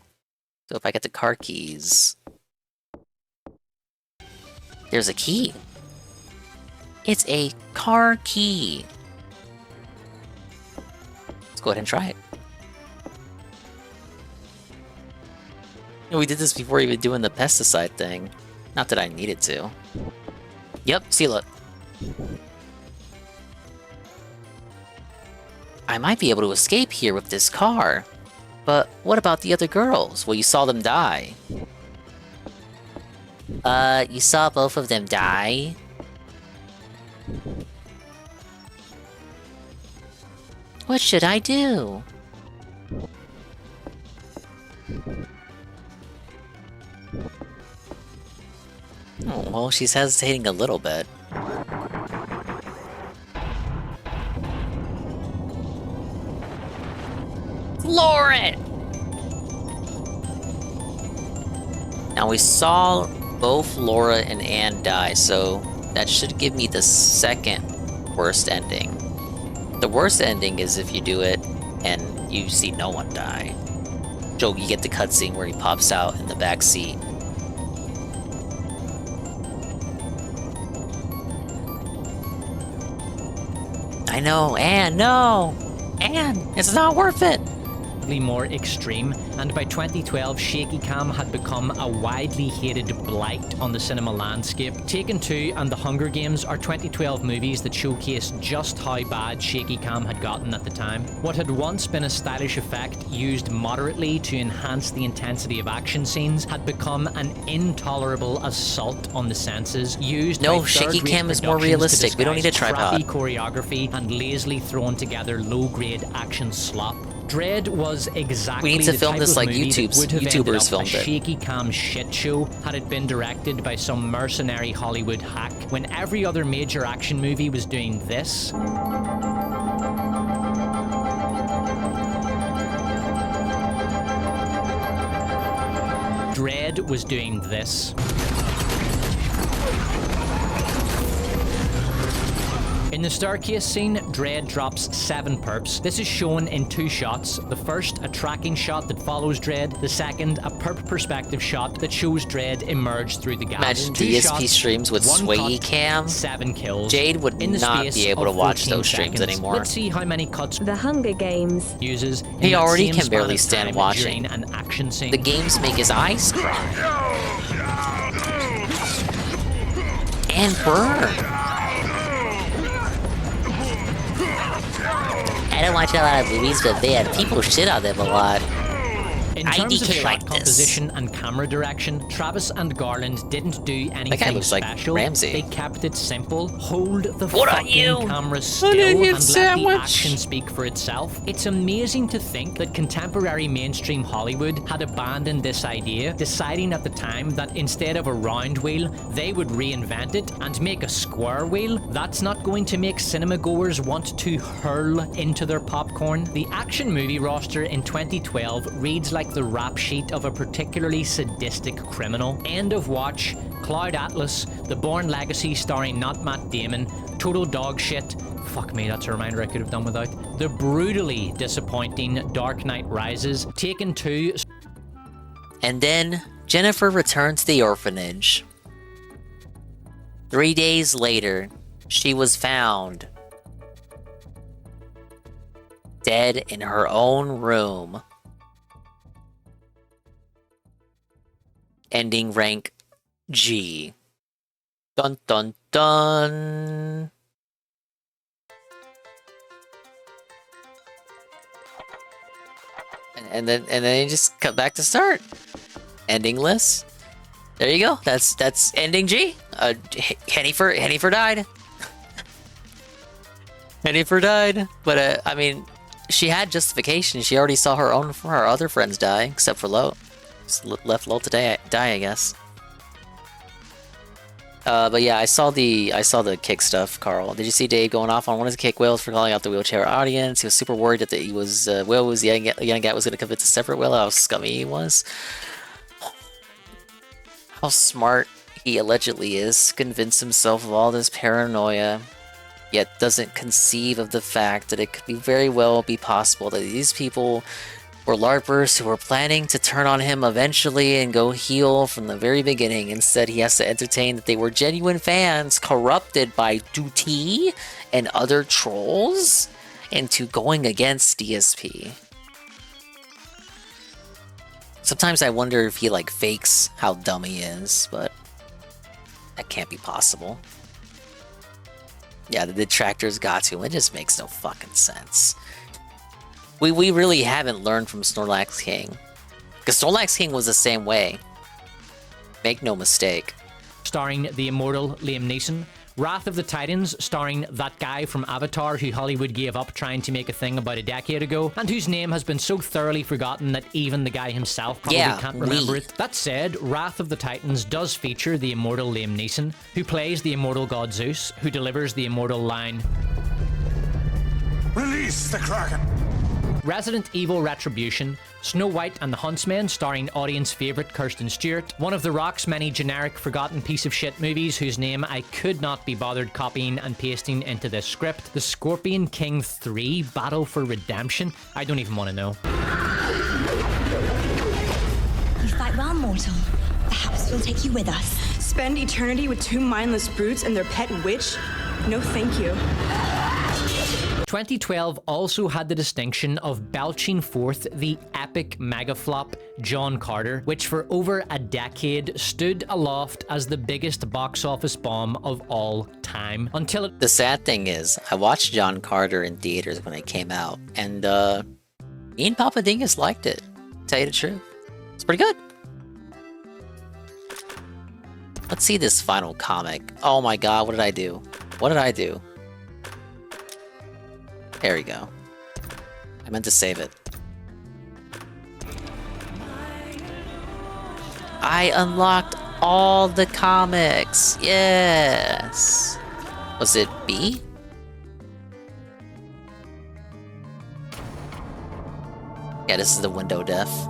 Speaker 3: So if I get the car keys... There's a key. It's a car key. Let's go ahead and try it. We did this before even doing the pesticide thing. Not that I needed to. Yep, see, look. I might be able to escape here with this car. But what about the other girls? Well, you saw them die. You saw both of them die? What should I do? Oh, well, she's hesitating a little bit. Lauren! Now we saw both Laura and Anne die, so that should give me the second worst ending. The worst ending is if you do it and you see no one die. So you get the cutscene where he pops out in the back seat. I know, Anne, no! Anne, it's not worth it!
Speaker 19: More extreme, and by 2012 shaky cam had become a widely hated blight on the cinema landscape. Taken 2 and The Hunger Games are 2012 movies that showcase just how bad shaky cam had gotten at the time. What had once been a stylish effect used moderately to enhance the intensity of action scenes had become an intolerable assault on the senses, used
Speaker 3: No,
Speaker 19: by
Speaker 3: shaky
Speaker 19: third-rate
Speaker 3: cam is more
Speaker 19: productions
Speaker 3: realistic.
Speaker 19: to
Speaker 3: We don't need a
Speaker 19: disguise
Speaker 3: tripod.
Speaker 19: crappy choreography and lazily thrown together low-grade action slop. Dread was exactly
Speaker 3: We need to
Speaker 19: the
Speaker 3: film
Speaker 19: type
Speaker 3: this
Speaker 19: of
Speaker 3: like
Speaker 19: movie that would have ended
Speaker 3: YouTubers
Speaker 19: up
Speaker 3: filmed
Speaker 19: a
Speaker 3: it.
Speaker 19: shaky cam shit show had it been directed by some mercenary Hollywood hack when every other major action movie was doing this. Dread was doing this. In the staircase scene, Dread drops 7 perps. This is shown in 2 shots. The first, a tracking shot that follows Dread. The second, a perp perspective shot that shows Dread emerge through the gap.
Speaker 3: Imagine
Speaker 19: 2
Speaker 3: DSP
Speaker 19: shots,
Speaker 3: streams with
Speaker 19: 1
Speaker 3: sway
Speaker 19: cut,
Speaker 3: cam.
Speaker 19: 7 kills.
Speaker 3: Jade would
Speaker 19: in the
Speaker 3: not
Speaker 19: space
Speaker 3: be able to
Speaker 19: of
Speaker 3: watch
Speaker 19: 14
Speaker 3: those streams
Speaker 19: seconds.
Speaker 3: anymore.
Speaker 19: Let's see how many cuts
Speaker 10: The Hunger Games
Speaker 19: uses. in
Speaker 3: He
Speaker 19: that
Speaker 3: already
Speaker 19: same
Speaker 3: can
Speaker 19: span
Speaker 3: barely
Speaker 19: of
Speaker 3: stand
Speaker 19: time
Speaker 3: watching.
Speaker 19: during an action scene.
Speaker 3: The games make his eyes cry. And burn. I don't watch a lot of movies, but man, people shit on them a lot.
Speaker 19: In terms of
Speaker 3: IDK
Speaker 19: shot
Speaker 3: like this.
Speaker 19: composition and camera direction, Travis and Garland didn't do anything
Speaker 3: looks like
Speaker 19: special.
Speaker 3: Ramsey.
Speaker 19: They kept it simple. Hold the
Speaker 3: What are
Speaker 19: fucking
Speaker 3: you?
Speaker 19: camera still
Speaker 3: An
Speaker 19: and
Speaker 3: onion
Speaker 19: let
Speaker 3: sandwich?
Speaker 19: the action speak for itself. It's amazing to think that contemporary mainstream Hollywood had abandoned this idea, deciding at the time that instead of a round wheel, they would reinvent it and make a square wheel. That's not going to make cinema goers want to hurl into their popcorn. The action movie roster in 2012 reads like the rap sheet of a particularly sadistic criminal. End of Watch, Cloud Atlas, The Bourne Legacy starring not Matt Damon, Total Dog Shit, fuck me, that's a reminder I could have done without, the brutally disappointing Dark Knight Rises, Taken 2.
Speaker 3: And then Jennifer returned to the orphanage. 3 days later, she was found dead in her own room. Ending rank G. Dun dun dun. And then you just cut back to start. Ending list. There you go. That's ending G. Hennifer died. Hennifer died. But I mean, she had justification. She already saw her other friends die, except for Lo. Just left Lo to die, I guess. But yeah, I saw the kick stuff, Carl. Did you see Dave going off on one of the kick whales for calling out the wheelchair audience? He was super worried that he was Will was young Gat was going to convince a separate Will how scummy he was. How smart he allegedly is to convince himself of all this paranoia, yet doesn't conceive of the fact that it could be very well be possible that these people were LARPers who were planning to turn on him eventually and go heel from the very beginning. Instead, he has to entertain that they were genuine fans corrupted by Duty and other trolls into going against DSP. Sometimes I wonder if he like fakes how dumb he is, but that can't be possible. Yeah, the detractors got to him. It just makes no fucking sense. We really haven't learned from Snorlax King. Because Snorlax King was the same way. Make no mistake.
Speaker 19: Starring the immortal Liam Neeson. Wrath of the Titans, starring that guy from Avatar who Hollywood gave up trying to make a thing about a decade ago, and whose name has been so thoroughly forgotten that even the guy himself probably can't remember it. That said, Wrath of the Titans does feature the immortal Liam Neeson, who plays the immortal god Zeus, who delivers the immortal line,
Speaker 17: "Release the Kraken!"
Speaker 19: Resident Evil Retribution, Snow White and the Huntsman, starring audience favourite Kirsten Stewart, one of The Rock's many generic forgotten piece of shit movies whose name I could not be bothered copying and pasting into this script, The Scorpion King 3 Battle for Redemption. I don't even want to know.
Speaker 7: You fight well, mortal. Perhaps we'll take you with us.
Speaker 26: Spend eternity with 2 mindless brutes and their pet witch? No thank you.
Speaker 19: 2012 also had the distinction of belching forth the epic mega flop John Carter, which for over a decade stood aloft as the biggest box office bomb of all time. Until it...
Speaker 3: The sad thing is, I watched John Carter in theaters when it came out, and me and Papa Dingus liked it, to tell you the truth. It's pretty good. Let's see this final comic. Oh my god, what did I do? What did I do? There we go. I meant to save it. I unlocked all the comics. Yes. Was it B? Yeah, this is the window death.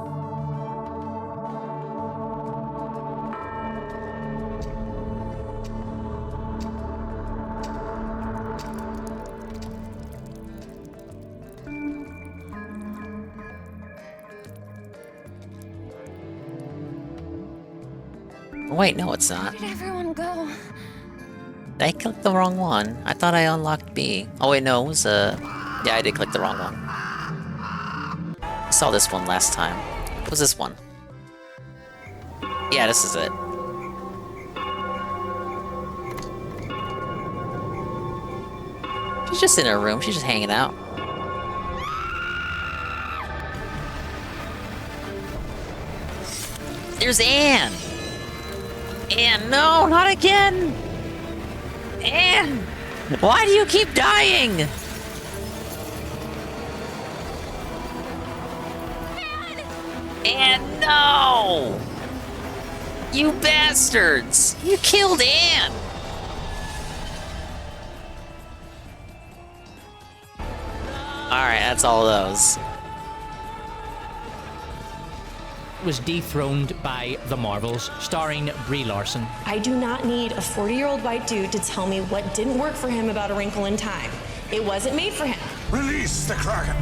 Speaker 3: Wait, no, it's not.
Speaker 10: Where did everyone go?
Speaker 3: I clicked the wrong one. I thought I unlocked B. Oh wait, no, it was yeah, I did click the wrong one. I saw this one last time. What was this one? Yeah, this is it. She's just in her room. She's just hanging out. There's Anne! Anne, no, not again! Anne! Why do you keep dying? Anne, no! You bastards! You killed Anne! Alright, that's all those.
Speaker 19: Was dethroned by The Marvels, starring Brie Larson.
Speaker 12: I do not need a 40-year-old white dude to tell me what didn't work for him about A Wrinkle in Time. It wasn't made for him.
Speaker 17: Release the Kraken!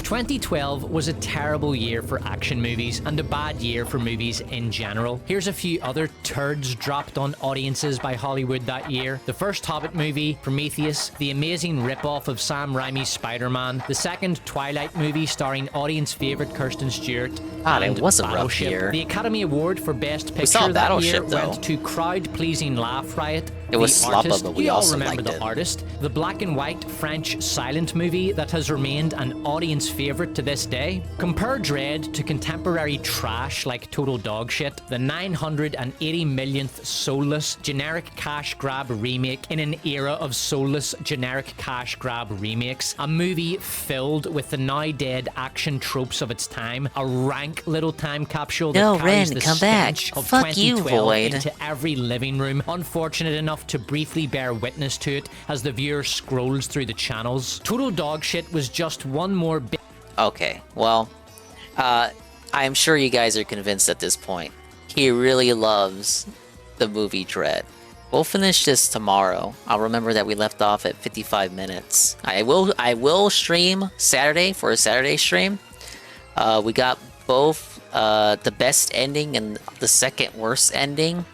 Speaker 19: 2012 was a terrible year for action movies and a bad year for movies in general. Here's a few other turds dropped on audiences by Hollywood that year. The first Hobbit movie, Prometheus, the amazing rip-off of Sam Raimi's Spider-Man, the second Twilight movie starring audience favourite Kirsten Stewart,
Speaker 3: God,
Speaker 19: and
Speaker 3: it was a rough
Speaker 19: Battleship.
Speaker 3: year.
Speaker 19: The Academy Award for Best
Speaker 3: We saw
Speaker 19: Picture that
Speaker 3: Battleship,
Speaker 19: year
Speaker 3: though.
Speaker 19: went to crowd-pleasing Laugh Riot.
Speaker 3: It was
Speaker 19: The
Speaker 3: sloppa,
Speaker 19: Artist,
Speaker 3: but we
Speaker 19: you all
Speaker 3: also
Speaker 19: remember
Speaker 3: liked
Speaker 19: The
Speaker 3: it.
Speaker 19: Artist, the black and white French silent movie that has remained an audience favourite to this day. Compare Dread to contemporary trash like Total Dogshit, the 980 millionth soulless generic cash grab remake in an era of soulless generic cash grab remakes. A movie filled with the now dead action tropes of its time. A rank little time capsule that
Speaker 3: No,
Speaker 19: carries
Speaker 3: Ren,
Speaker 19: the
Speaker 3: come back.
Speaker 19: stench of
Speaker 3: Fuck you,
Speaker 19: 2012
Speaker 3: Void.
Speaker 19: into every living room, unfortunate enough to briefly bear witness to it as the viewer scrolls through the channels. Total Dogshit was just one more bit.
Speaker 3: Okay, well, I'm sure you guys are convinced at this point. He really loves the movie Dread. We'll finish this tomorrow. I'll remember that we left off at 55 minutes. I will stream Saturday for a Saturday stream. We got both the best ending and the second worst ending.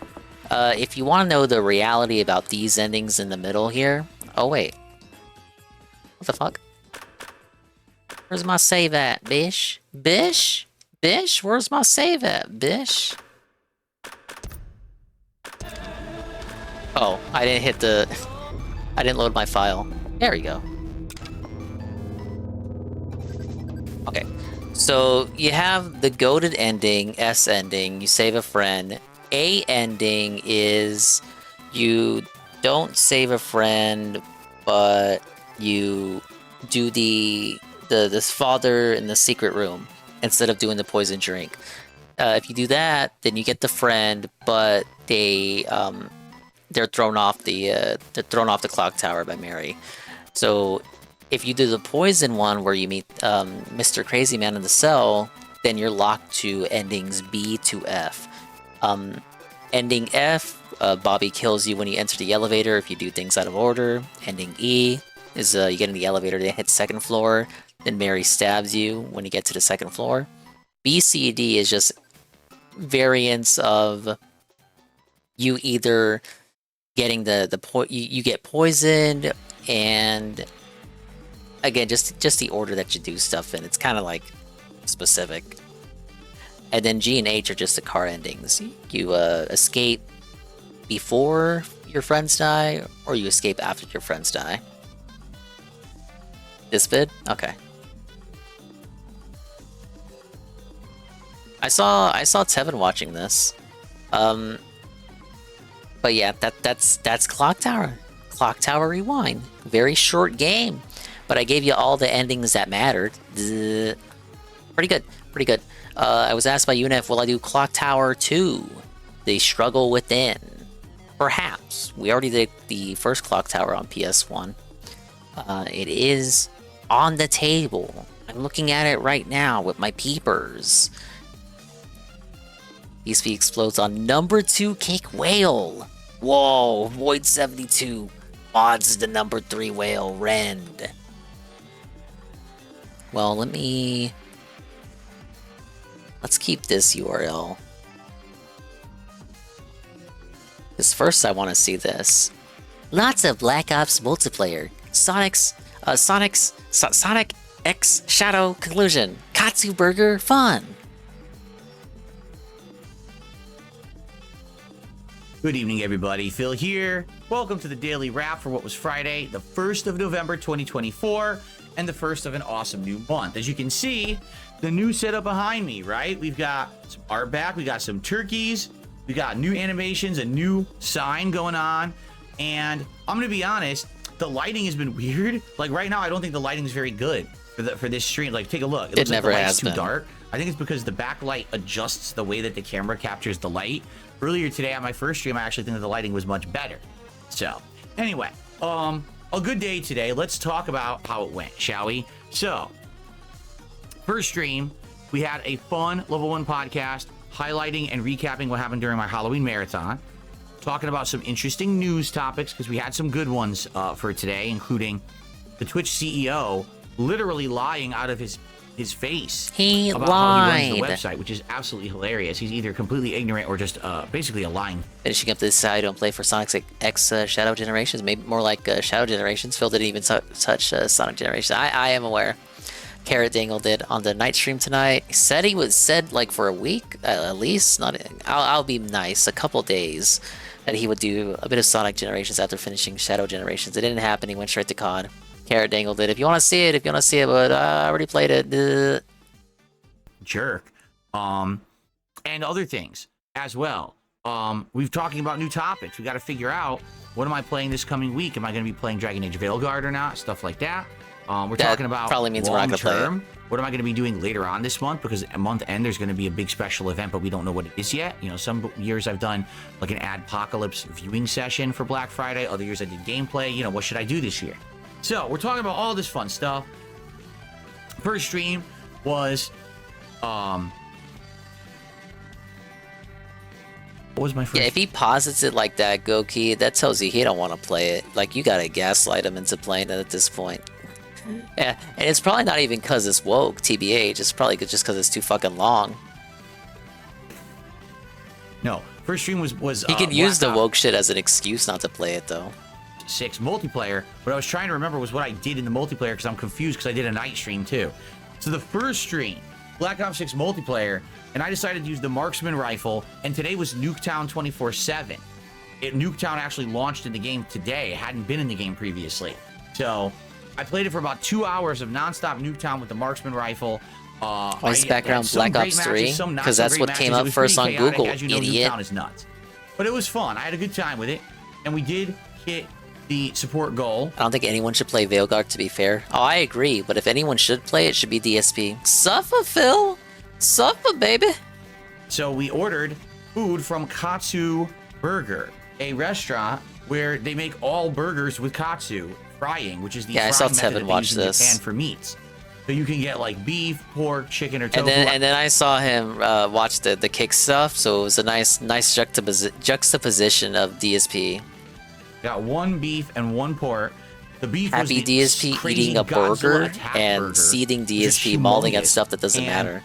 Speaker 3: If you want to know the reality about these endings in the middle here... Oh, wait. What the fuck? Where's my save at, bish? Bish? Bish? Where's my save at, bish? Oh, I didn't hit the... I didn't load my file. There we go. Okay. So, you have the goated ending, S ending, you save a friend. A ending is you don't save a friend, but you do this father in the secret room instead of doing the poison drink. If you do that, then you get the friend, but they're thrown off the clock tower by Mary. So if you do the poison one where you meet Mr. Crazy Man in the cell, then you're locked to endings B to F. Ending F, Bobbeh kills you when you enter the elevator if you do things out of order. Ending E is you get in the elevator, then hit second floor, then Mary stabs you when you get to the second floor. B, C, D is just variants of you either getting you get poisoned, and again, just the order that you do stuff in. It's kind of like specific. And then G and H are just the car endings. You escape before your friends die, or you escape after your friends die. This vid? Okay. I saw Tevin watching this. But yeah, that's Clock Tower. Clock Tower Rewind. Very short game. But I gave you all the endings that mattered. Pretty good. Pretty good. I was asked by UNF, will I do Clock Tower 2? The Struggle Within. Perhaps. We already did the first Clock Tower on PS1. It is on the table. I'm looking at it right now with my peepers. DSP explodes on number 2 Cake Whale. Whoa, Void 72 mods the number 3 whale, Rend. Well, let's keep this URL. Because first I want to see this. Lots of Black Ops multiplayer. Sonic X Shadow Conclusion. Katsu Burger fun.
Speaker 4: Good evening, everybody. Phil here. Welcome to the Daily Wrap for what was Friday, the 1st of November, 2024, and the first of an awesome new month. As you can see, the new setup behind me, right? We've got some art back, we got some turkeys, we got new animations, a new sign going on, and I'm gonna be honest, the lighting has been weird. Like right now, I don't think the lighting is very good for this stream. Like, take a look. It looks like the light's too dark. I think it's because the backlight adjusts the way that the camera captures the light. Earlier today on my first stream, I actually think that the lighting was much better. So, anyway, a good day today. Let's talk about how it went, shall we? So, first stream, we had a fun Level 1 podcast highlighting and recapping what happened during my Halloween marathon. Talking about some interesting news topics, because we had some good ones for today, including the Twitch CEO literally lying out of his face about how he runs the website, which is absolutely hilarious. He's either completely ignorant or just basically a lying.
Speaker 3: Finishing up this side, don't play for Sonic X Shadow Generations, maybe more like Shadow Generations. Phil didn't even touch Sonic Generations. I am aware. Carrot Dangle did on the night stream tonight. He said like for a week at least. I'll be nice. A couple days that he would do a bit of Sonic Generations after finishing Shadow Generations. It didn't happen. He went straight to COD. Carrot Dangle did. If you want to see it, but I already played it.
Speaker 4: Jerk. And other things as well. We've talking about new topics. We got to figure out, what am I playing this coming week? Am I going to be playing Dragon Age Veilguard or not? Stuff like that. We're talking about
Speaker 3: probably means we're not going to play it.
Speaker 4: What am I going to be doing later on this month? Because at month end, there's going to be a big special event, but we don't know what it is yet. You know, some years I've done like an Adpocalypse viewing session for Black Friday. Other years I did gameplay. You know, what should I do this year? So we're talking about all this fun stuff. First stream was, what was my first?
Speaker 3: Yeah, if he posits it like that, Goki, that tells you he don't want to play it. Like, you gotta gaslight him into playing it at this point. Yeah, and it's probably not even because it's woke, TBH. It's probably just because it's too fucking long.
Speaker 4: No, first stream was
Speaker 3: he can use the woke shit as an excuse not to play it, though.
Speaker 4: 6 multiplayer. What I was trying to remember was what I did in the multiplayer, because I'm confused because I did a night stream too. So the first stream, Black Ops 6 multiplayer, and I decided to use the marksman rifle, and today was Nuketown 24/7. Nuketown actually launched in the game today. It hadn't been in the game previously. So I played it for about 2 hours of nonstop Nuketown with the marksman rifle.
Speaker 3: Why is background Black Ops 3? Because that's what came up first on Google,
Speaker 4: as you know,
Speaker 3: idiot.
Speaker 4: Nuketown is nuts. But it was fun. I had a good time with it, and we did hit the support goal.
Speaker 3: I don't think anyone should play Veilguard, to be fair. Oh, I agree, but if anyone should play, it should be DSP. Suffer, Phil! Suffer, baby!
Speaker 4: So we ordered food from Katsu Burger, a restaurant where they make all burgers with katsu frying, which is the frying method that they use in Japan for meats. So you can get like beef, pork, chicken, or tofu.
Speaker 3: And then I saw him watch the cake stuff, so it was a nice juxtaposition of DSP.
Speaker 4: Got 1 beef and 1 pork. The beef
Speaker 3: Happy
Speaker 4: was the
Speaker 3: DSP eating a burger and seeding DSP mauling at stuff that doesn't matter.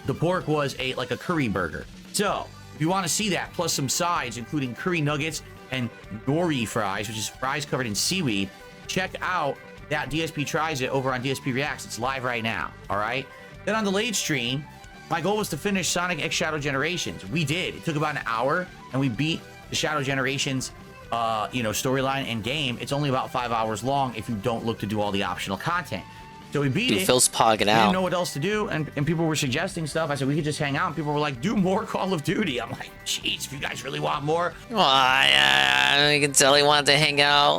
Speaker 4: The pork was like a curry burger. So if you want to see that, plus some sides, including curry nuggets and nori fries, which is fries covered in seaweed, check out that DSP Tries It over on DSP Reacts. It's live right now. All right. Then on the late stream, my goal was to finish Sonic X Shadow Generations. We did. It took about an hour, and we beat the Shadow Generations storyline and game. It's only about 5 hours long if you don't look to do all the optional content. So we beat
Speaker 3: Dude,
Speaker 4: it.
Speaker 3: Phil's pogging
Speaker 4: We didn't
Speaker 3: out.
Speaker 4: know what else to do, and people were suggesting stuff. I said we could just hang out, and people were like, "Do more Call of Duty." I'm like, "Jeez, if you guys really want more."
Speaker 3: Well, I can tell he wanted to hang out.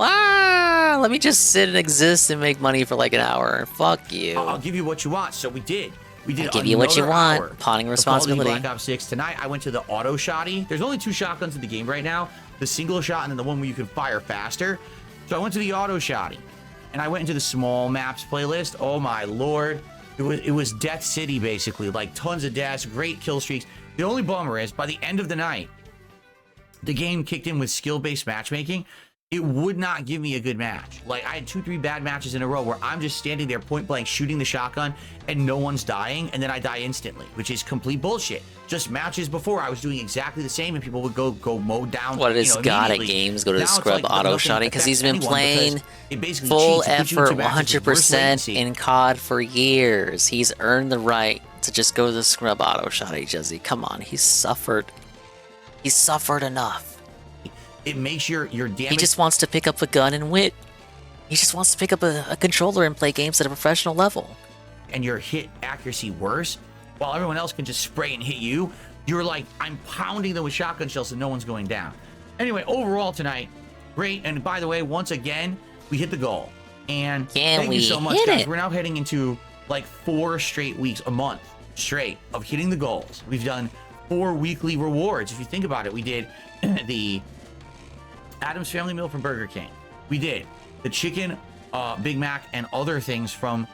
Speaker 3: Let me just sit and exist and make money for like an hour. Fuck you.
Speaker 4: I'll give you what you want. So we did. We did.
Speaker 3: I give you what you
Speaker 4: another
Speaker 3: want.
Speaker 4: hour
Speaker 3: Pawning
Speaker 4: of
Speaker 3: responsibility.
Speaker 4: Call of Duty Black Ops 6. Tonight, I went to the auto shotty. There's only 2 shotguns in the game right now: the single shot and then the one where you can fire faster. So I went to the auto shotty, and I went into the small maps playlist. Oh my lord, it was Death City basically, like tons of deaths, great kill streaks. The only bummer is by the end of the night, the game kicked in with skill-based matchmaking. It would not give me a good match. Like, I had 2-3 bad matches in a row where I'm just standing there point blank shooting the shotgun and no one's dying, and then I die instantly, which is complete bullshit. Just matches before, I was doing exactly the same, and people would go mow down.
Speaker 3: What is God at games? Go to the scrub auto shotty because he's been playing full effort 100% in COD for years. He's earned the right to just go to the scrub auto shotty, Jesse. Come on, he's suffered. He's suffered enough.
Speaker 4: It makes your damage.
Speaker 3: He just wants to pick up a gun and wit. He just wants to pick up a controller and play games at a professional level.
Speaker 4: And your hit accuracy worse, while everyone else can just spray and hit you. You're like, I'm pounding them with shotgun shells and no one's going down. Anyway, overall tonight, great. And by the way, once again, we hit the goal. And thank you so much, guys. We're now heading into like 4 straight weeks, a month straight of hitting the goals. We've done 4 weekly rewards. If you think about it, we did the Adam's Family Meal from Burger King. We did the chicken Big Mac and other things from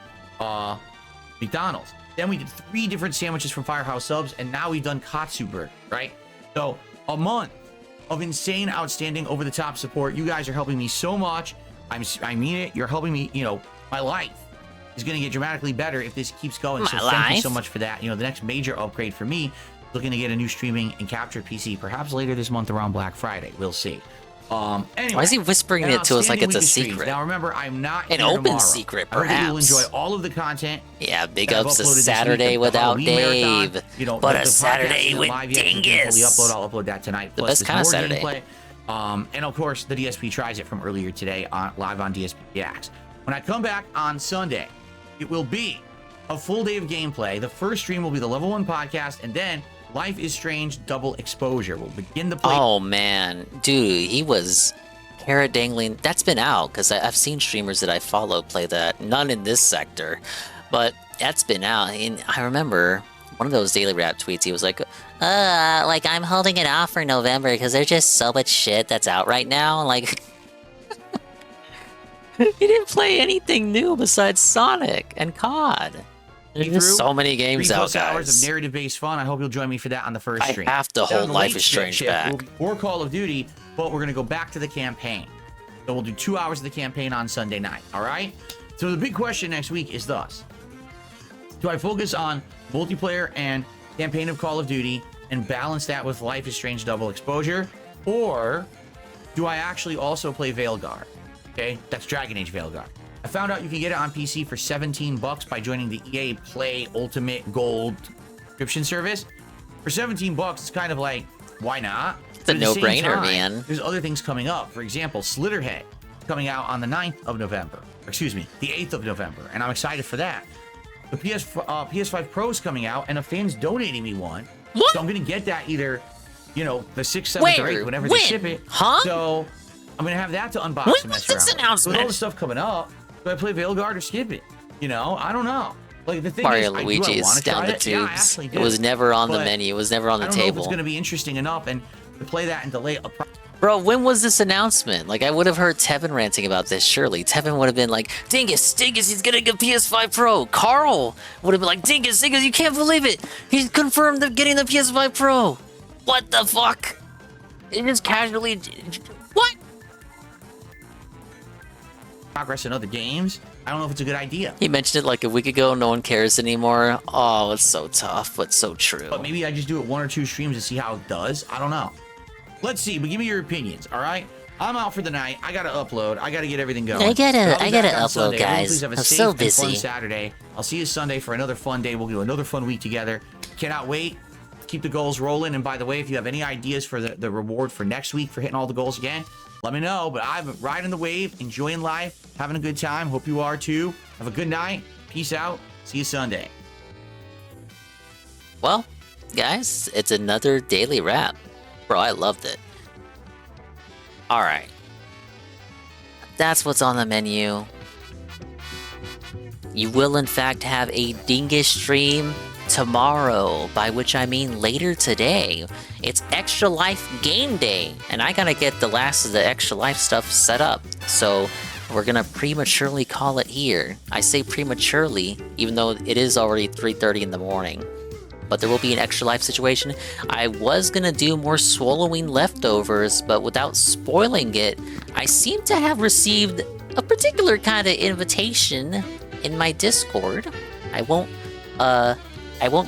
Speaker 4: McDonald's. Then we did 3 different sandwiches from Firehouse Subs, and now we've done Katsu Burger, right? So a month of insane, outstanding, over-the-top support. You guys are helping me so much. I mean it. You're helping me. You know, my life is going to get dramatically better if this keeps going. So thank you so much for that. You know, the next major upgrade for me, looking to get a new streaming and capture PC, perhaps later this month around Black Friday. We'll see. Anyway,
Speaker 3: why is he whispering it to us like it's a secret?
Speaker 4: Now remember, I'm not
Speaker 3: an
Speaker 4: here
Speaker 3: open
Speaker 4: tomorrow.
Speaker 3: secret,
Speaker 4: I hope that you'll
Speaker 3: perhaps.
Speaker 4: enjoy all of the content.
Speaker 3: Yeah, big ups to Saturday without Dave,
Speaker 4: You know,
Speaker 3: but
Speaker 4: the
Speaker 3: a Saturday with
Speaker 4: Dingus. I'll upload that tonight.
Speaker 3: The
Speaker 4: Plus,
Speaker 3: best
Speaker 4: there's
Speaker 3: kind of
Speaker 4: more
Speaker 3: Saturday.
Speaker 4: gameplay. And of course, the DSP tries it from earlier today live on DSP Reacts. When I come back on Sunday, it will be a full day of gameplay. The first stream will be the Level 1 podcast, and then Life is Strange Double Exposure. We'll begin the play.
Speaker 3: Oh man, dude, he was carrot dangling. That's been out because I've seen streamers that I follow play that. None in this sector, but that's been out. And I remember one of those daily rap tweets. He was like I'm holding it off for November because there's just so much shit that's out right now. Like, he didn't play anything new besides Sonic and COD. There's just so many games out,
Speaker 4: 3+ hours
Speaker 3: guys.
Speaker 4: of narrative-based fun. I hope you'll join me for that on the first stream.
Speaker 3: I have to
Speaker 4: Then
Speaker 3: hold
Speaker 4: on the
Speaker 3: Life
Speaker 4: late
Speaker 3: is Strange
Speaker 4: shift,
Speaker 3: back.
Speaker 4: We'll be more Call of Duty, but we're going to go back to the campaign. So we'll do 2 hours of the campaign on Sunday night, all right? So the big question next week is thus. Do I focus on multiplayer and campaign of Call of Duty and balance that with Life is Strange Double Exposure? Or do I actually also play Veilguard? Okay, that's Dragon Age Veilguard. I found out you can get it on PC for $17 by joining the EA Play Ultimate Gold subscription service. For $17, it's kind of like, why not?
Speaker 3: It's a no-brainer, man.
Speaker 4: There's other things coming up. For example, Slitterhead coming out on the 9th of November. Or excuse me, the 8th of November. And I'm excited for that. The PS5 Pro is coming out, and a fan's donating me one. What? So I'm going to get that either, you know, the 6th, 7th, or 8th, whenever they ship it.
Speaker 3: Huh?
Speaker 4: So I'm going to have that to unbox and mess around with. With all the stuff coming up, do I play Veilguard or skip it? You know, I don't know. Like, the thing
Speaker 3: Mario
Speaker 4: is,
Speaker 3: Luigi
Speaker 4: I
Speaker 3: is down the
Speaker 4: it? Yeah, I
Speaker 3: tubes.
Speaker 4: actually do.
Speaker 3: It was never on the
Speaker 4: But
Speaker 3: menu. It was never on the
Speaker 4: I don't know if
Speaker 3: table.
Speaker 4: it's going to be interesting enough, and to play that and delay a
Speaker 3: Bro, when was this announcement? Like, I would have heard Tevin ranting about this, surely. Tevin would have been like, Dingus, he's getting a PS5 Pro. Carl would have been like, Dingus, you can't believe it. He's confirmed they're getting the PS5 Pro. What the fuck? It just casually... What?
Speaker 4: progress in other games. I don't know if it's a good idea.
Speaker 3: He mentioned it like a week ago. No one cares anymore. Oh, it's so tough, but so true.
Speaker 4: But maybe I just do it 1 or 2 streams and see how it does. I don't know. Let's see, but give me your opinions, all right? I'm out for the night. I gotta upload. I gotta get everything going.
Speaker 3: I gotta upload,
Speaker 4: Sunday.
Speaker 3: guys.
Speaker 4: Please have a
Speaker 3: I'm
Speaker 4: safe
Speaker 3: so
Speaker 4: and
Speaker 3: busy.
Speaker 4: fun Saturday. I'll see you Sunday for another fun day. We'll do another fun week together. Cannot wait. Keep the goals rolling. And by the way, if you have any ideas for the reward for next week for hitting all the goals again, let me know. But I'm riding the wave, enjoying life, having a good time. Hope you are too. Have a good night. Peace out. See you Sunday.
Speaker 3: Well, guys, it's another daily wrap. Bro, I loved it. Alright. That's what's on the menu. You will in fact have a Dingus stream tomorrow, by which I mean later today. It's Extra Life Game Day, and I gotta get the last of the Extra Life stuff set up. So we're gonna prematurely call it here. I say prematurely, even though it is already 3:30 in the morning. But there will be an Extra Life situation. I was gonna do more Swolloween leftovers, but without spoiling it, I seem to have received a particular kind of invitation in my Discord. I won't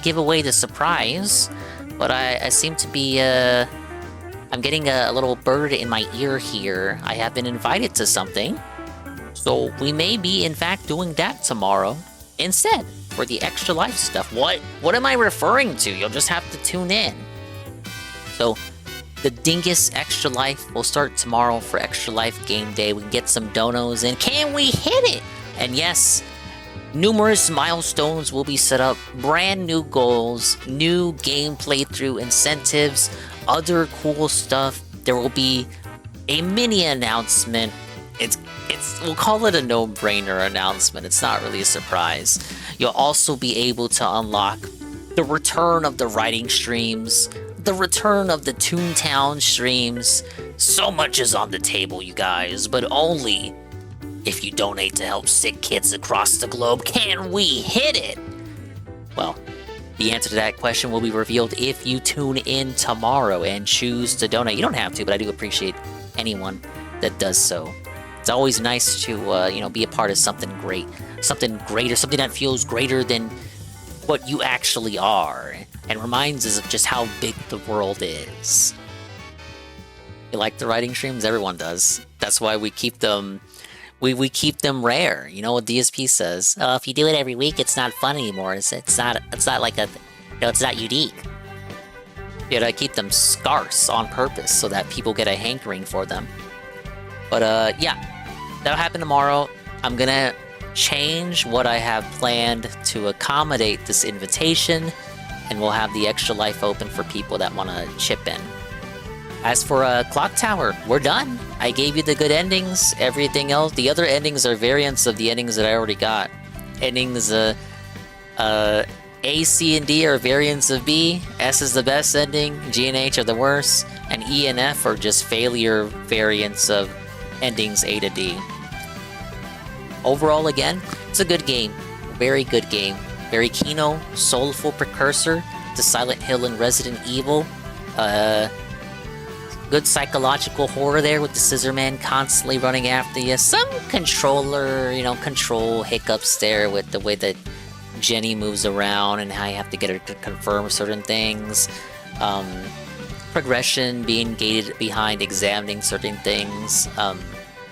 Speaker 3: give away the surprise, but I seem to be, I'm getting a little bird in my ear here. I have been invited to something, so we may be, in fact, doing that tomorrow instead for the Extra Life stuff. What am I referring to? You'll just have to tune in. So, the Dingus Extra Life will start tomorrow for Extra Life Game Day. We can get some donos in. Can we hit it? And yes, numerous milestones will be set up, brand new goals, new game playthrough incentives, other cool stuff. There will be a mini announcement. We'll call it a no-brainer announcement. It's not really a surprise. You'll also be able to unlock the return of the writing streams, the return of the Toontown streams. So much is on the table, you guys, but only if you donate to help sick kids across the globe can we hit it. Well, the answer to that question will be revealed if you tune in tomorrow and choose to donate. You don't have to, but I do appreciate anyone that does so. It's always nice to, be a part of something great. Something greater, something that feels greater than what you actually are. And reminds us of just how big the world is. You like the writing streams? Everyone does. That's why we keep them... We keep them rare. You know what DSP says? If you do it every week, it's not fun anymore. It's not like a... it's not unique. You gotta keep them scarce on purpose so that people get a hankering for them. But, yeah. That'll happen tomorrow. I'm gonna change what I have planned to accommodate this invitation, and we'll have the Extra Life open for people that want to chip in. As for Clock Tower, we're done. I gave you the good endings. Everything else, the other endings are variants of the endings that I already got. Endings, A, C, and D are variants of B. S is the best ending. G and H are the worst. And E and F are just failure variants of endings A to D. Overall, again, it's a good game. Very good game. Very Kino, soulful precursor to Silent Hill and Resident Evil. Good psychological horror there with the Scissor Man constantly running after you. Some controller, control hiccups there with the way that Jenny moves around and how you have to get her to confirm certain things. Progression being gated behind examining certain things.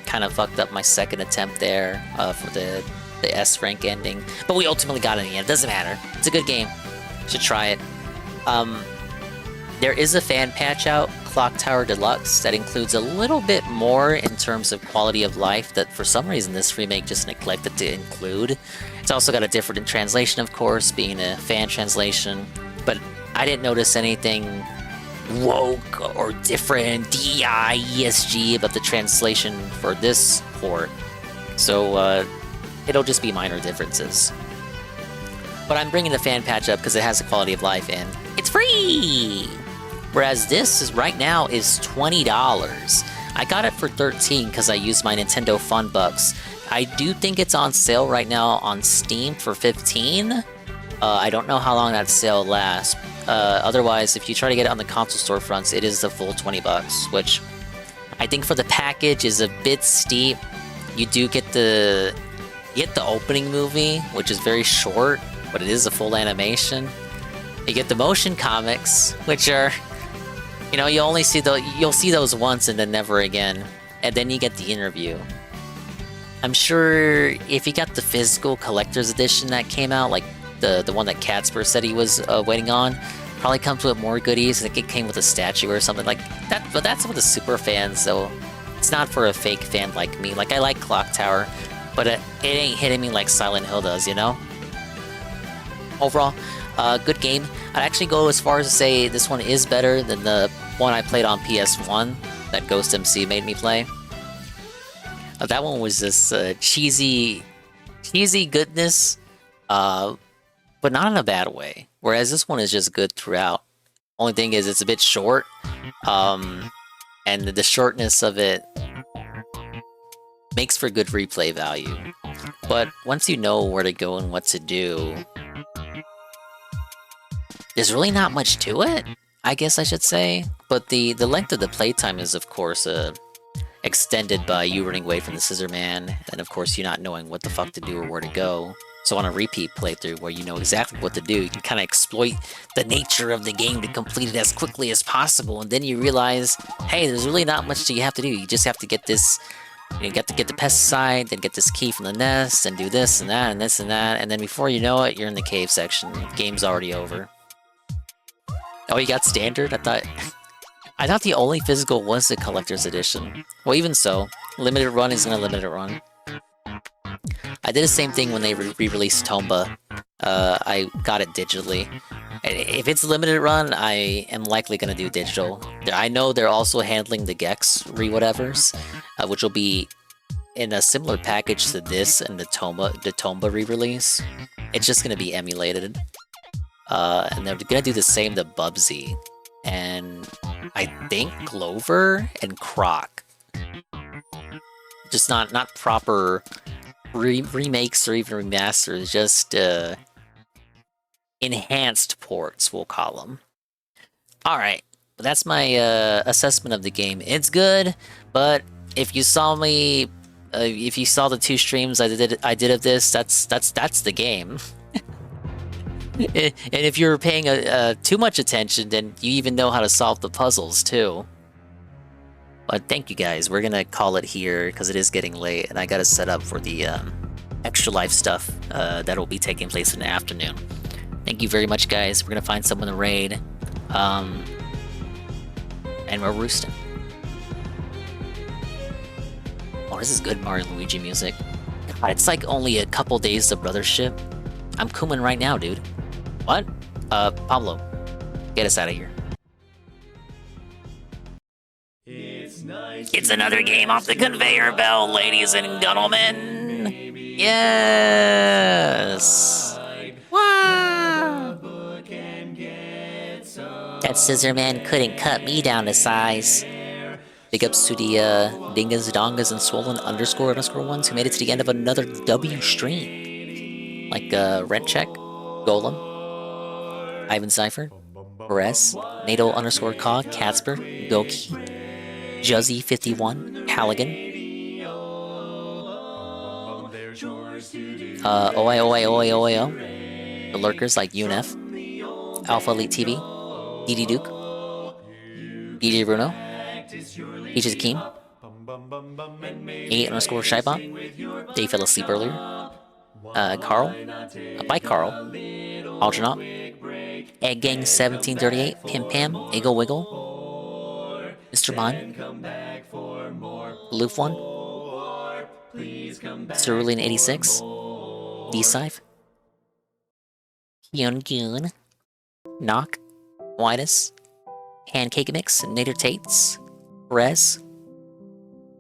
Speaker 3: Kind of fucked up my second attempt there for the S rank ending. But we ultimately got it in the end. It doesn't matter. It's a good game. Should try it. There is a fan patch out, Clock Tower Deluxe, that includes a little bit more in terms of quality of life that for some reason this remake just neglected to include. It's also got a different translation, of course, being a fan translation, but I didn't notice anything woke or different DEI, ESG about the translation for this port, so it'll just be minor differences. But I'm bringing the fan patch up because it has a quality of life and it's free! Whereas this is right now is $20. I got it for $13 because I used my Nintendo Fun Bucks. I do think it's on sale right now on Steam for $15. I don't know how long that sale lasts. Otherwise, if you try to get it on the console storefronts, it is the full $20, which I think for the package is a bit steep. You do get the opening movie, which is very short, but it is a full animation. You get the motion comics, which are, you'll see those once and then never again. And then you get the interview. I'm sure if you got the physical collector's edition that came out, like the one that Catsper said he was waiting on, probably comes with more goodies. I think it came with a statue or something like that. But that's for the super fans, so it's not for a fake fan like me. Like, I like Clock Tower. but it ain't hitting me like Silent Hill does, you know? Overall, good game. I'd actually go as far as to say this one is better than the one I played on PS1 that Ghost MC made me play. That one was this cheesy goodness, but not in a bad way. Whereas this one is just good throughout. Only thing is it's a bit short, and the shortness of it makes for good replay value. But once you know where to go and what to do, there's really not much to it, I guess I should say. But the length of the playtime is, of course, extended by you running away from the Scissor Man, and of course you not knowing what the fuck to do or where to go. So on a repeat playthrough where you know exactly what to do, you can kind of exploit the nature of the game to complete it as quickly as possible, and then you realize, hey, there's really not much that you have to do. You just have to get this, you got to get the pesticide, then get this key from the nest, and do this and that and this and that, and then before you know it, you're in the cave section. Game's already over. Oh, you got standard? I thought the only physical was the collector's edition. Well, even so, limited run isn't a limited run. I did the same thing when they re-released Tomba. I got it digitally. If it's limited run, I am likely going to do digital. I know they're also handling the Gex re-whatevers, which will be in a similar package to this and the Tomba re-release. It's just going to be emulated. And they're going to do the same to Bubsy. And I think Clover and Croc. Just not proper remakes or even remasters, just enhanced ports, we'll call them. Alright, that's my assessment of the game. It's good, but if you saw me, if you saw the 2 streams I did of this, that's the game. And if you're paying too much attention, then you even know how to solve the puzzles too. But thank you guys. We're gonna call it here because it is getting late, and I gotta set up for the extra life stuff that will be taking place in the afternoon. Thank you very much, guys. We're gonna find someone to raid, and we're roosting. Oh, this is good Mario and Luigi music. God, it's like only a couple days to Brothership. I'm Kuman right now, dude. What? Pablo, get us out of here. It's another game off the conveyor belt, ladies and gentlemen. Yes. Wow. That scissor man couldn't cut me down to size. Big ups to the dingas, dongas, and swollen _ ones who made it to the end of another W stream. Like Rent Check, Golem, Ivan Cypher, Perez, NATO _Cog, Catsper, Goki, Juzzy51, Halligan, OIO, the lurkers like UNF, Alpha Elite TV, DD Duke, DJ Bruno, Peaches Keem, A _ Shybot, Dave fell asleep earlier, Carl, by Carl, Algernaut, Egg Gang 1738, Pim Pam, Eagle Wiggle, Mr. Mon, Loof 1, Cerulean 86, D-Scythe, Hyun Gyun, Knock, Whitus, Pancake Mix, Nader Tates, Perez,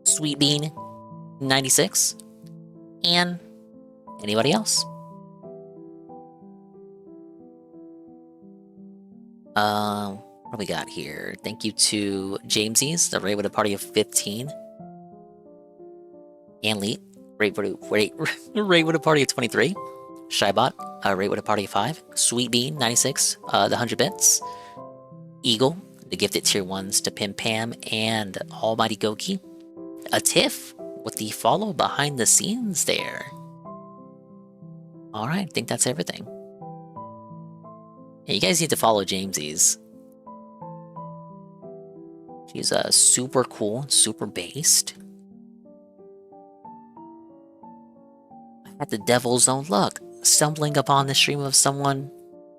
Speaker 3: Sweet Bean 96, and anybody else? What do we got here? Thank you to Jamesies, the raid with a party of 15. Anleet, raid with a party of 23. Shybot, raid with a party of 5. Sweet Bean 96, the 100 bits. Eagle, the gifted tier 1s to Pim Pam and Almighty Goki. A Tiff with the follow behind the scenes there. Alright, I think that's everything. Yeah, you guys need to follow Jamesies. She's super cool, super based. At the devil's own luck, stumbling upon the stream of someone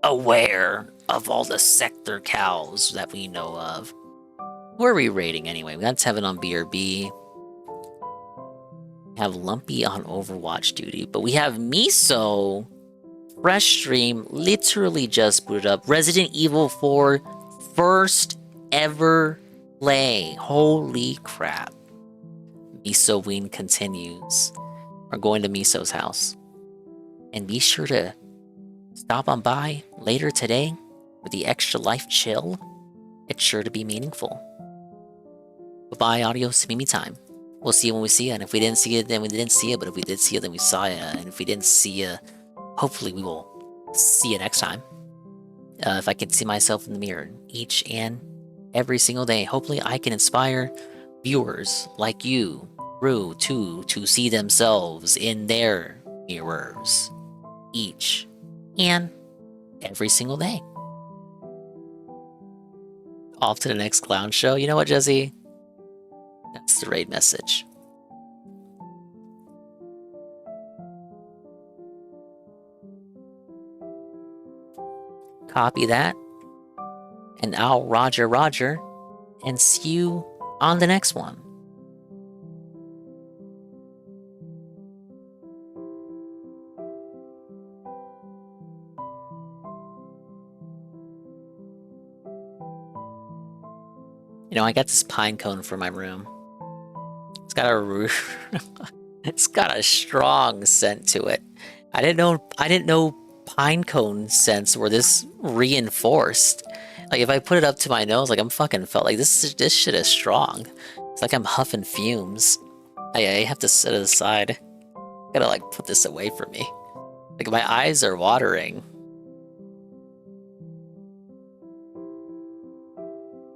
Speaker 3: aware of all the sector cows that we know of. Who are we rating anyway? We got Tevin on BRB. have Lumpy on Overwatch duty, but we have Miso. Fresh stream, literally just booted up. Resident Evil 4, first ever play. Holy crap. Miso-ween continues. We're going to Miso's house. And be sure to stop on by later today for the Extra Life chill. It's sure to be meaningful. Bye-bye, adios, Mimi time. We'll see you when we see you, and if we didn't see you, then we didn't see you, but if we did see you, then we saw you, and if we didn't see you, hopefully we will see you next time. If I can see myself in the mirror each and every single day, hopefully I can inspire viewers like you, Rue, to see themselves in their mirrors each and every single day. Off to the next clown show. You know what, Jesse? That's the raid message. Copy that. And I'll Roger, and see you on the next one. You know, I got this pine cone for my room. It's got a it's got a strong scent to it. I didn't know pine cone scents were this reinforced. Like if I put it up to my nose, like I'm fucking felt like this shit is strong. It's like I'm huffing fumes. I have to set it aside. Gotta like put this away from me. Like my eyes are watering.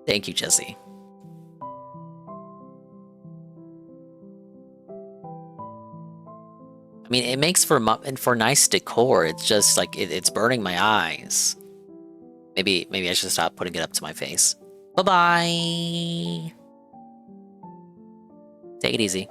Speaker 3: Thank you, Jesse. I mean, it makes for nice decor. It's just like it's burning my eyes. Maybe I should stop putting it up to my face. Bye bye. Take it easy.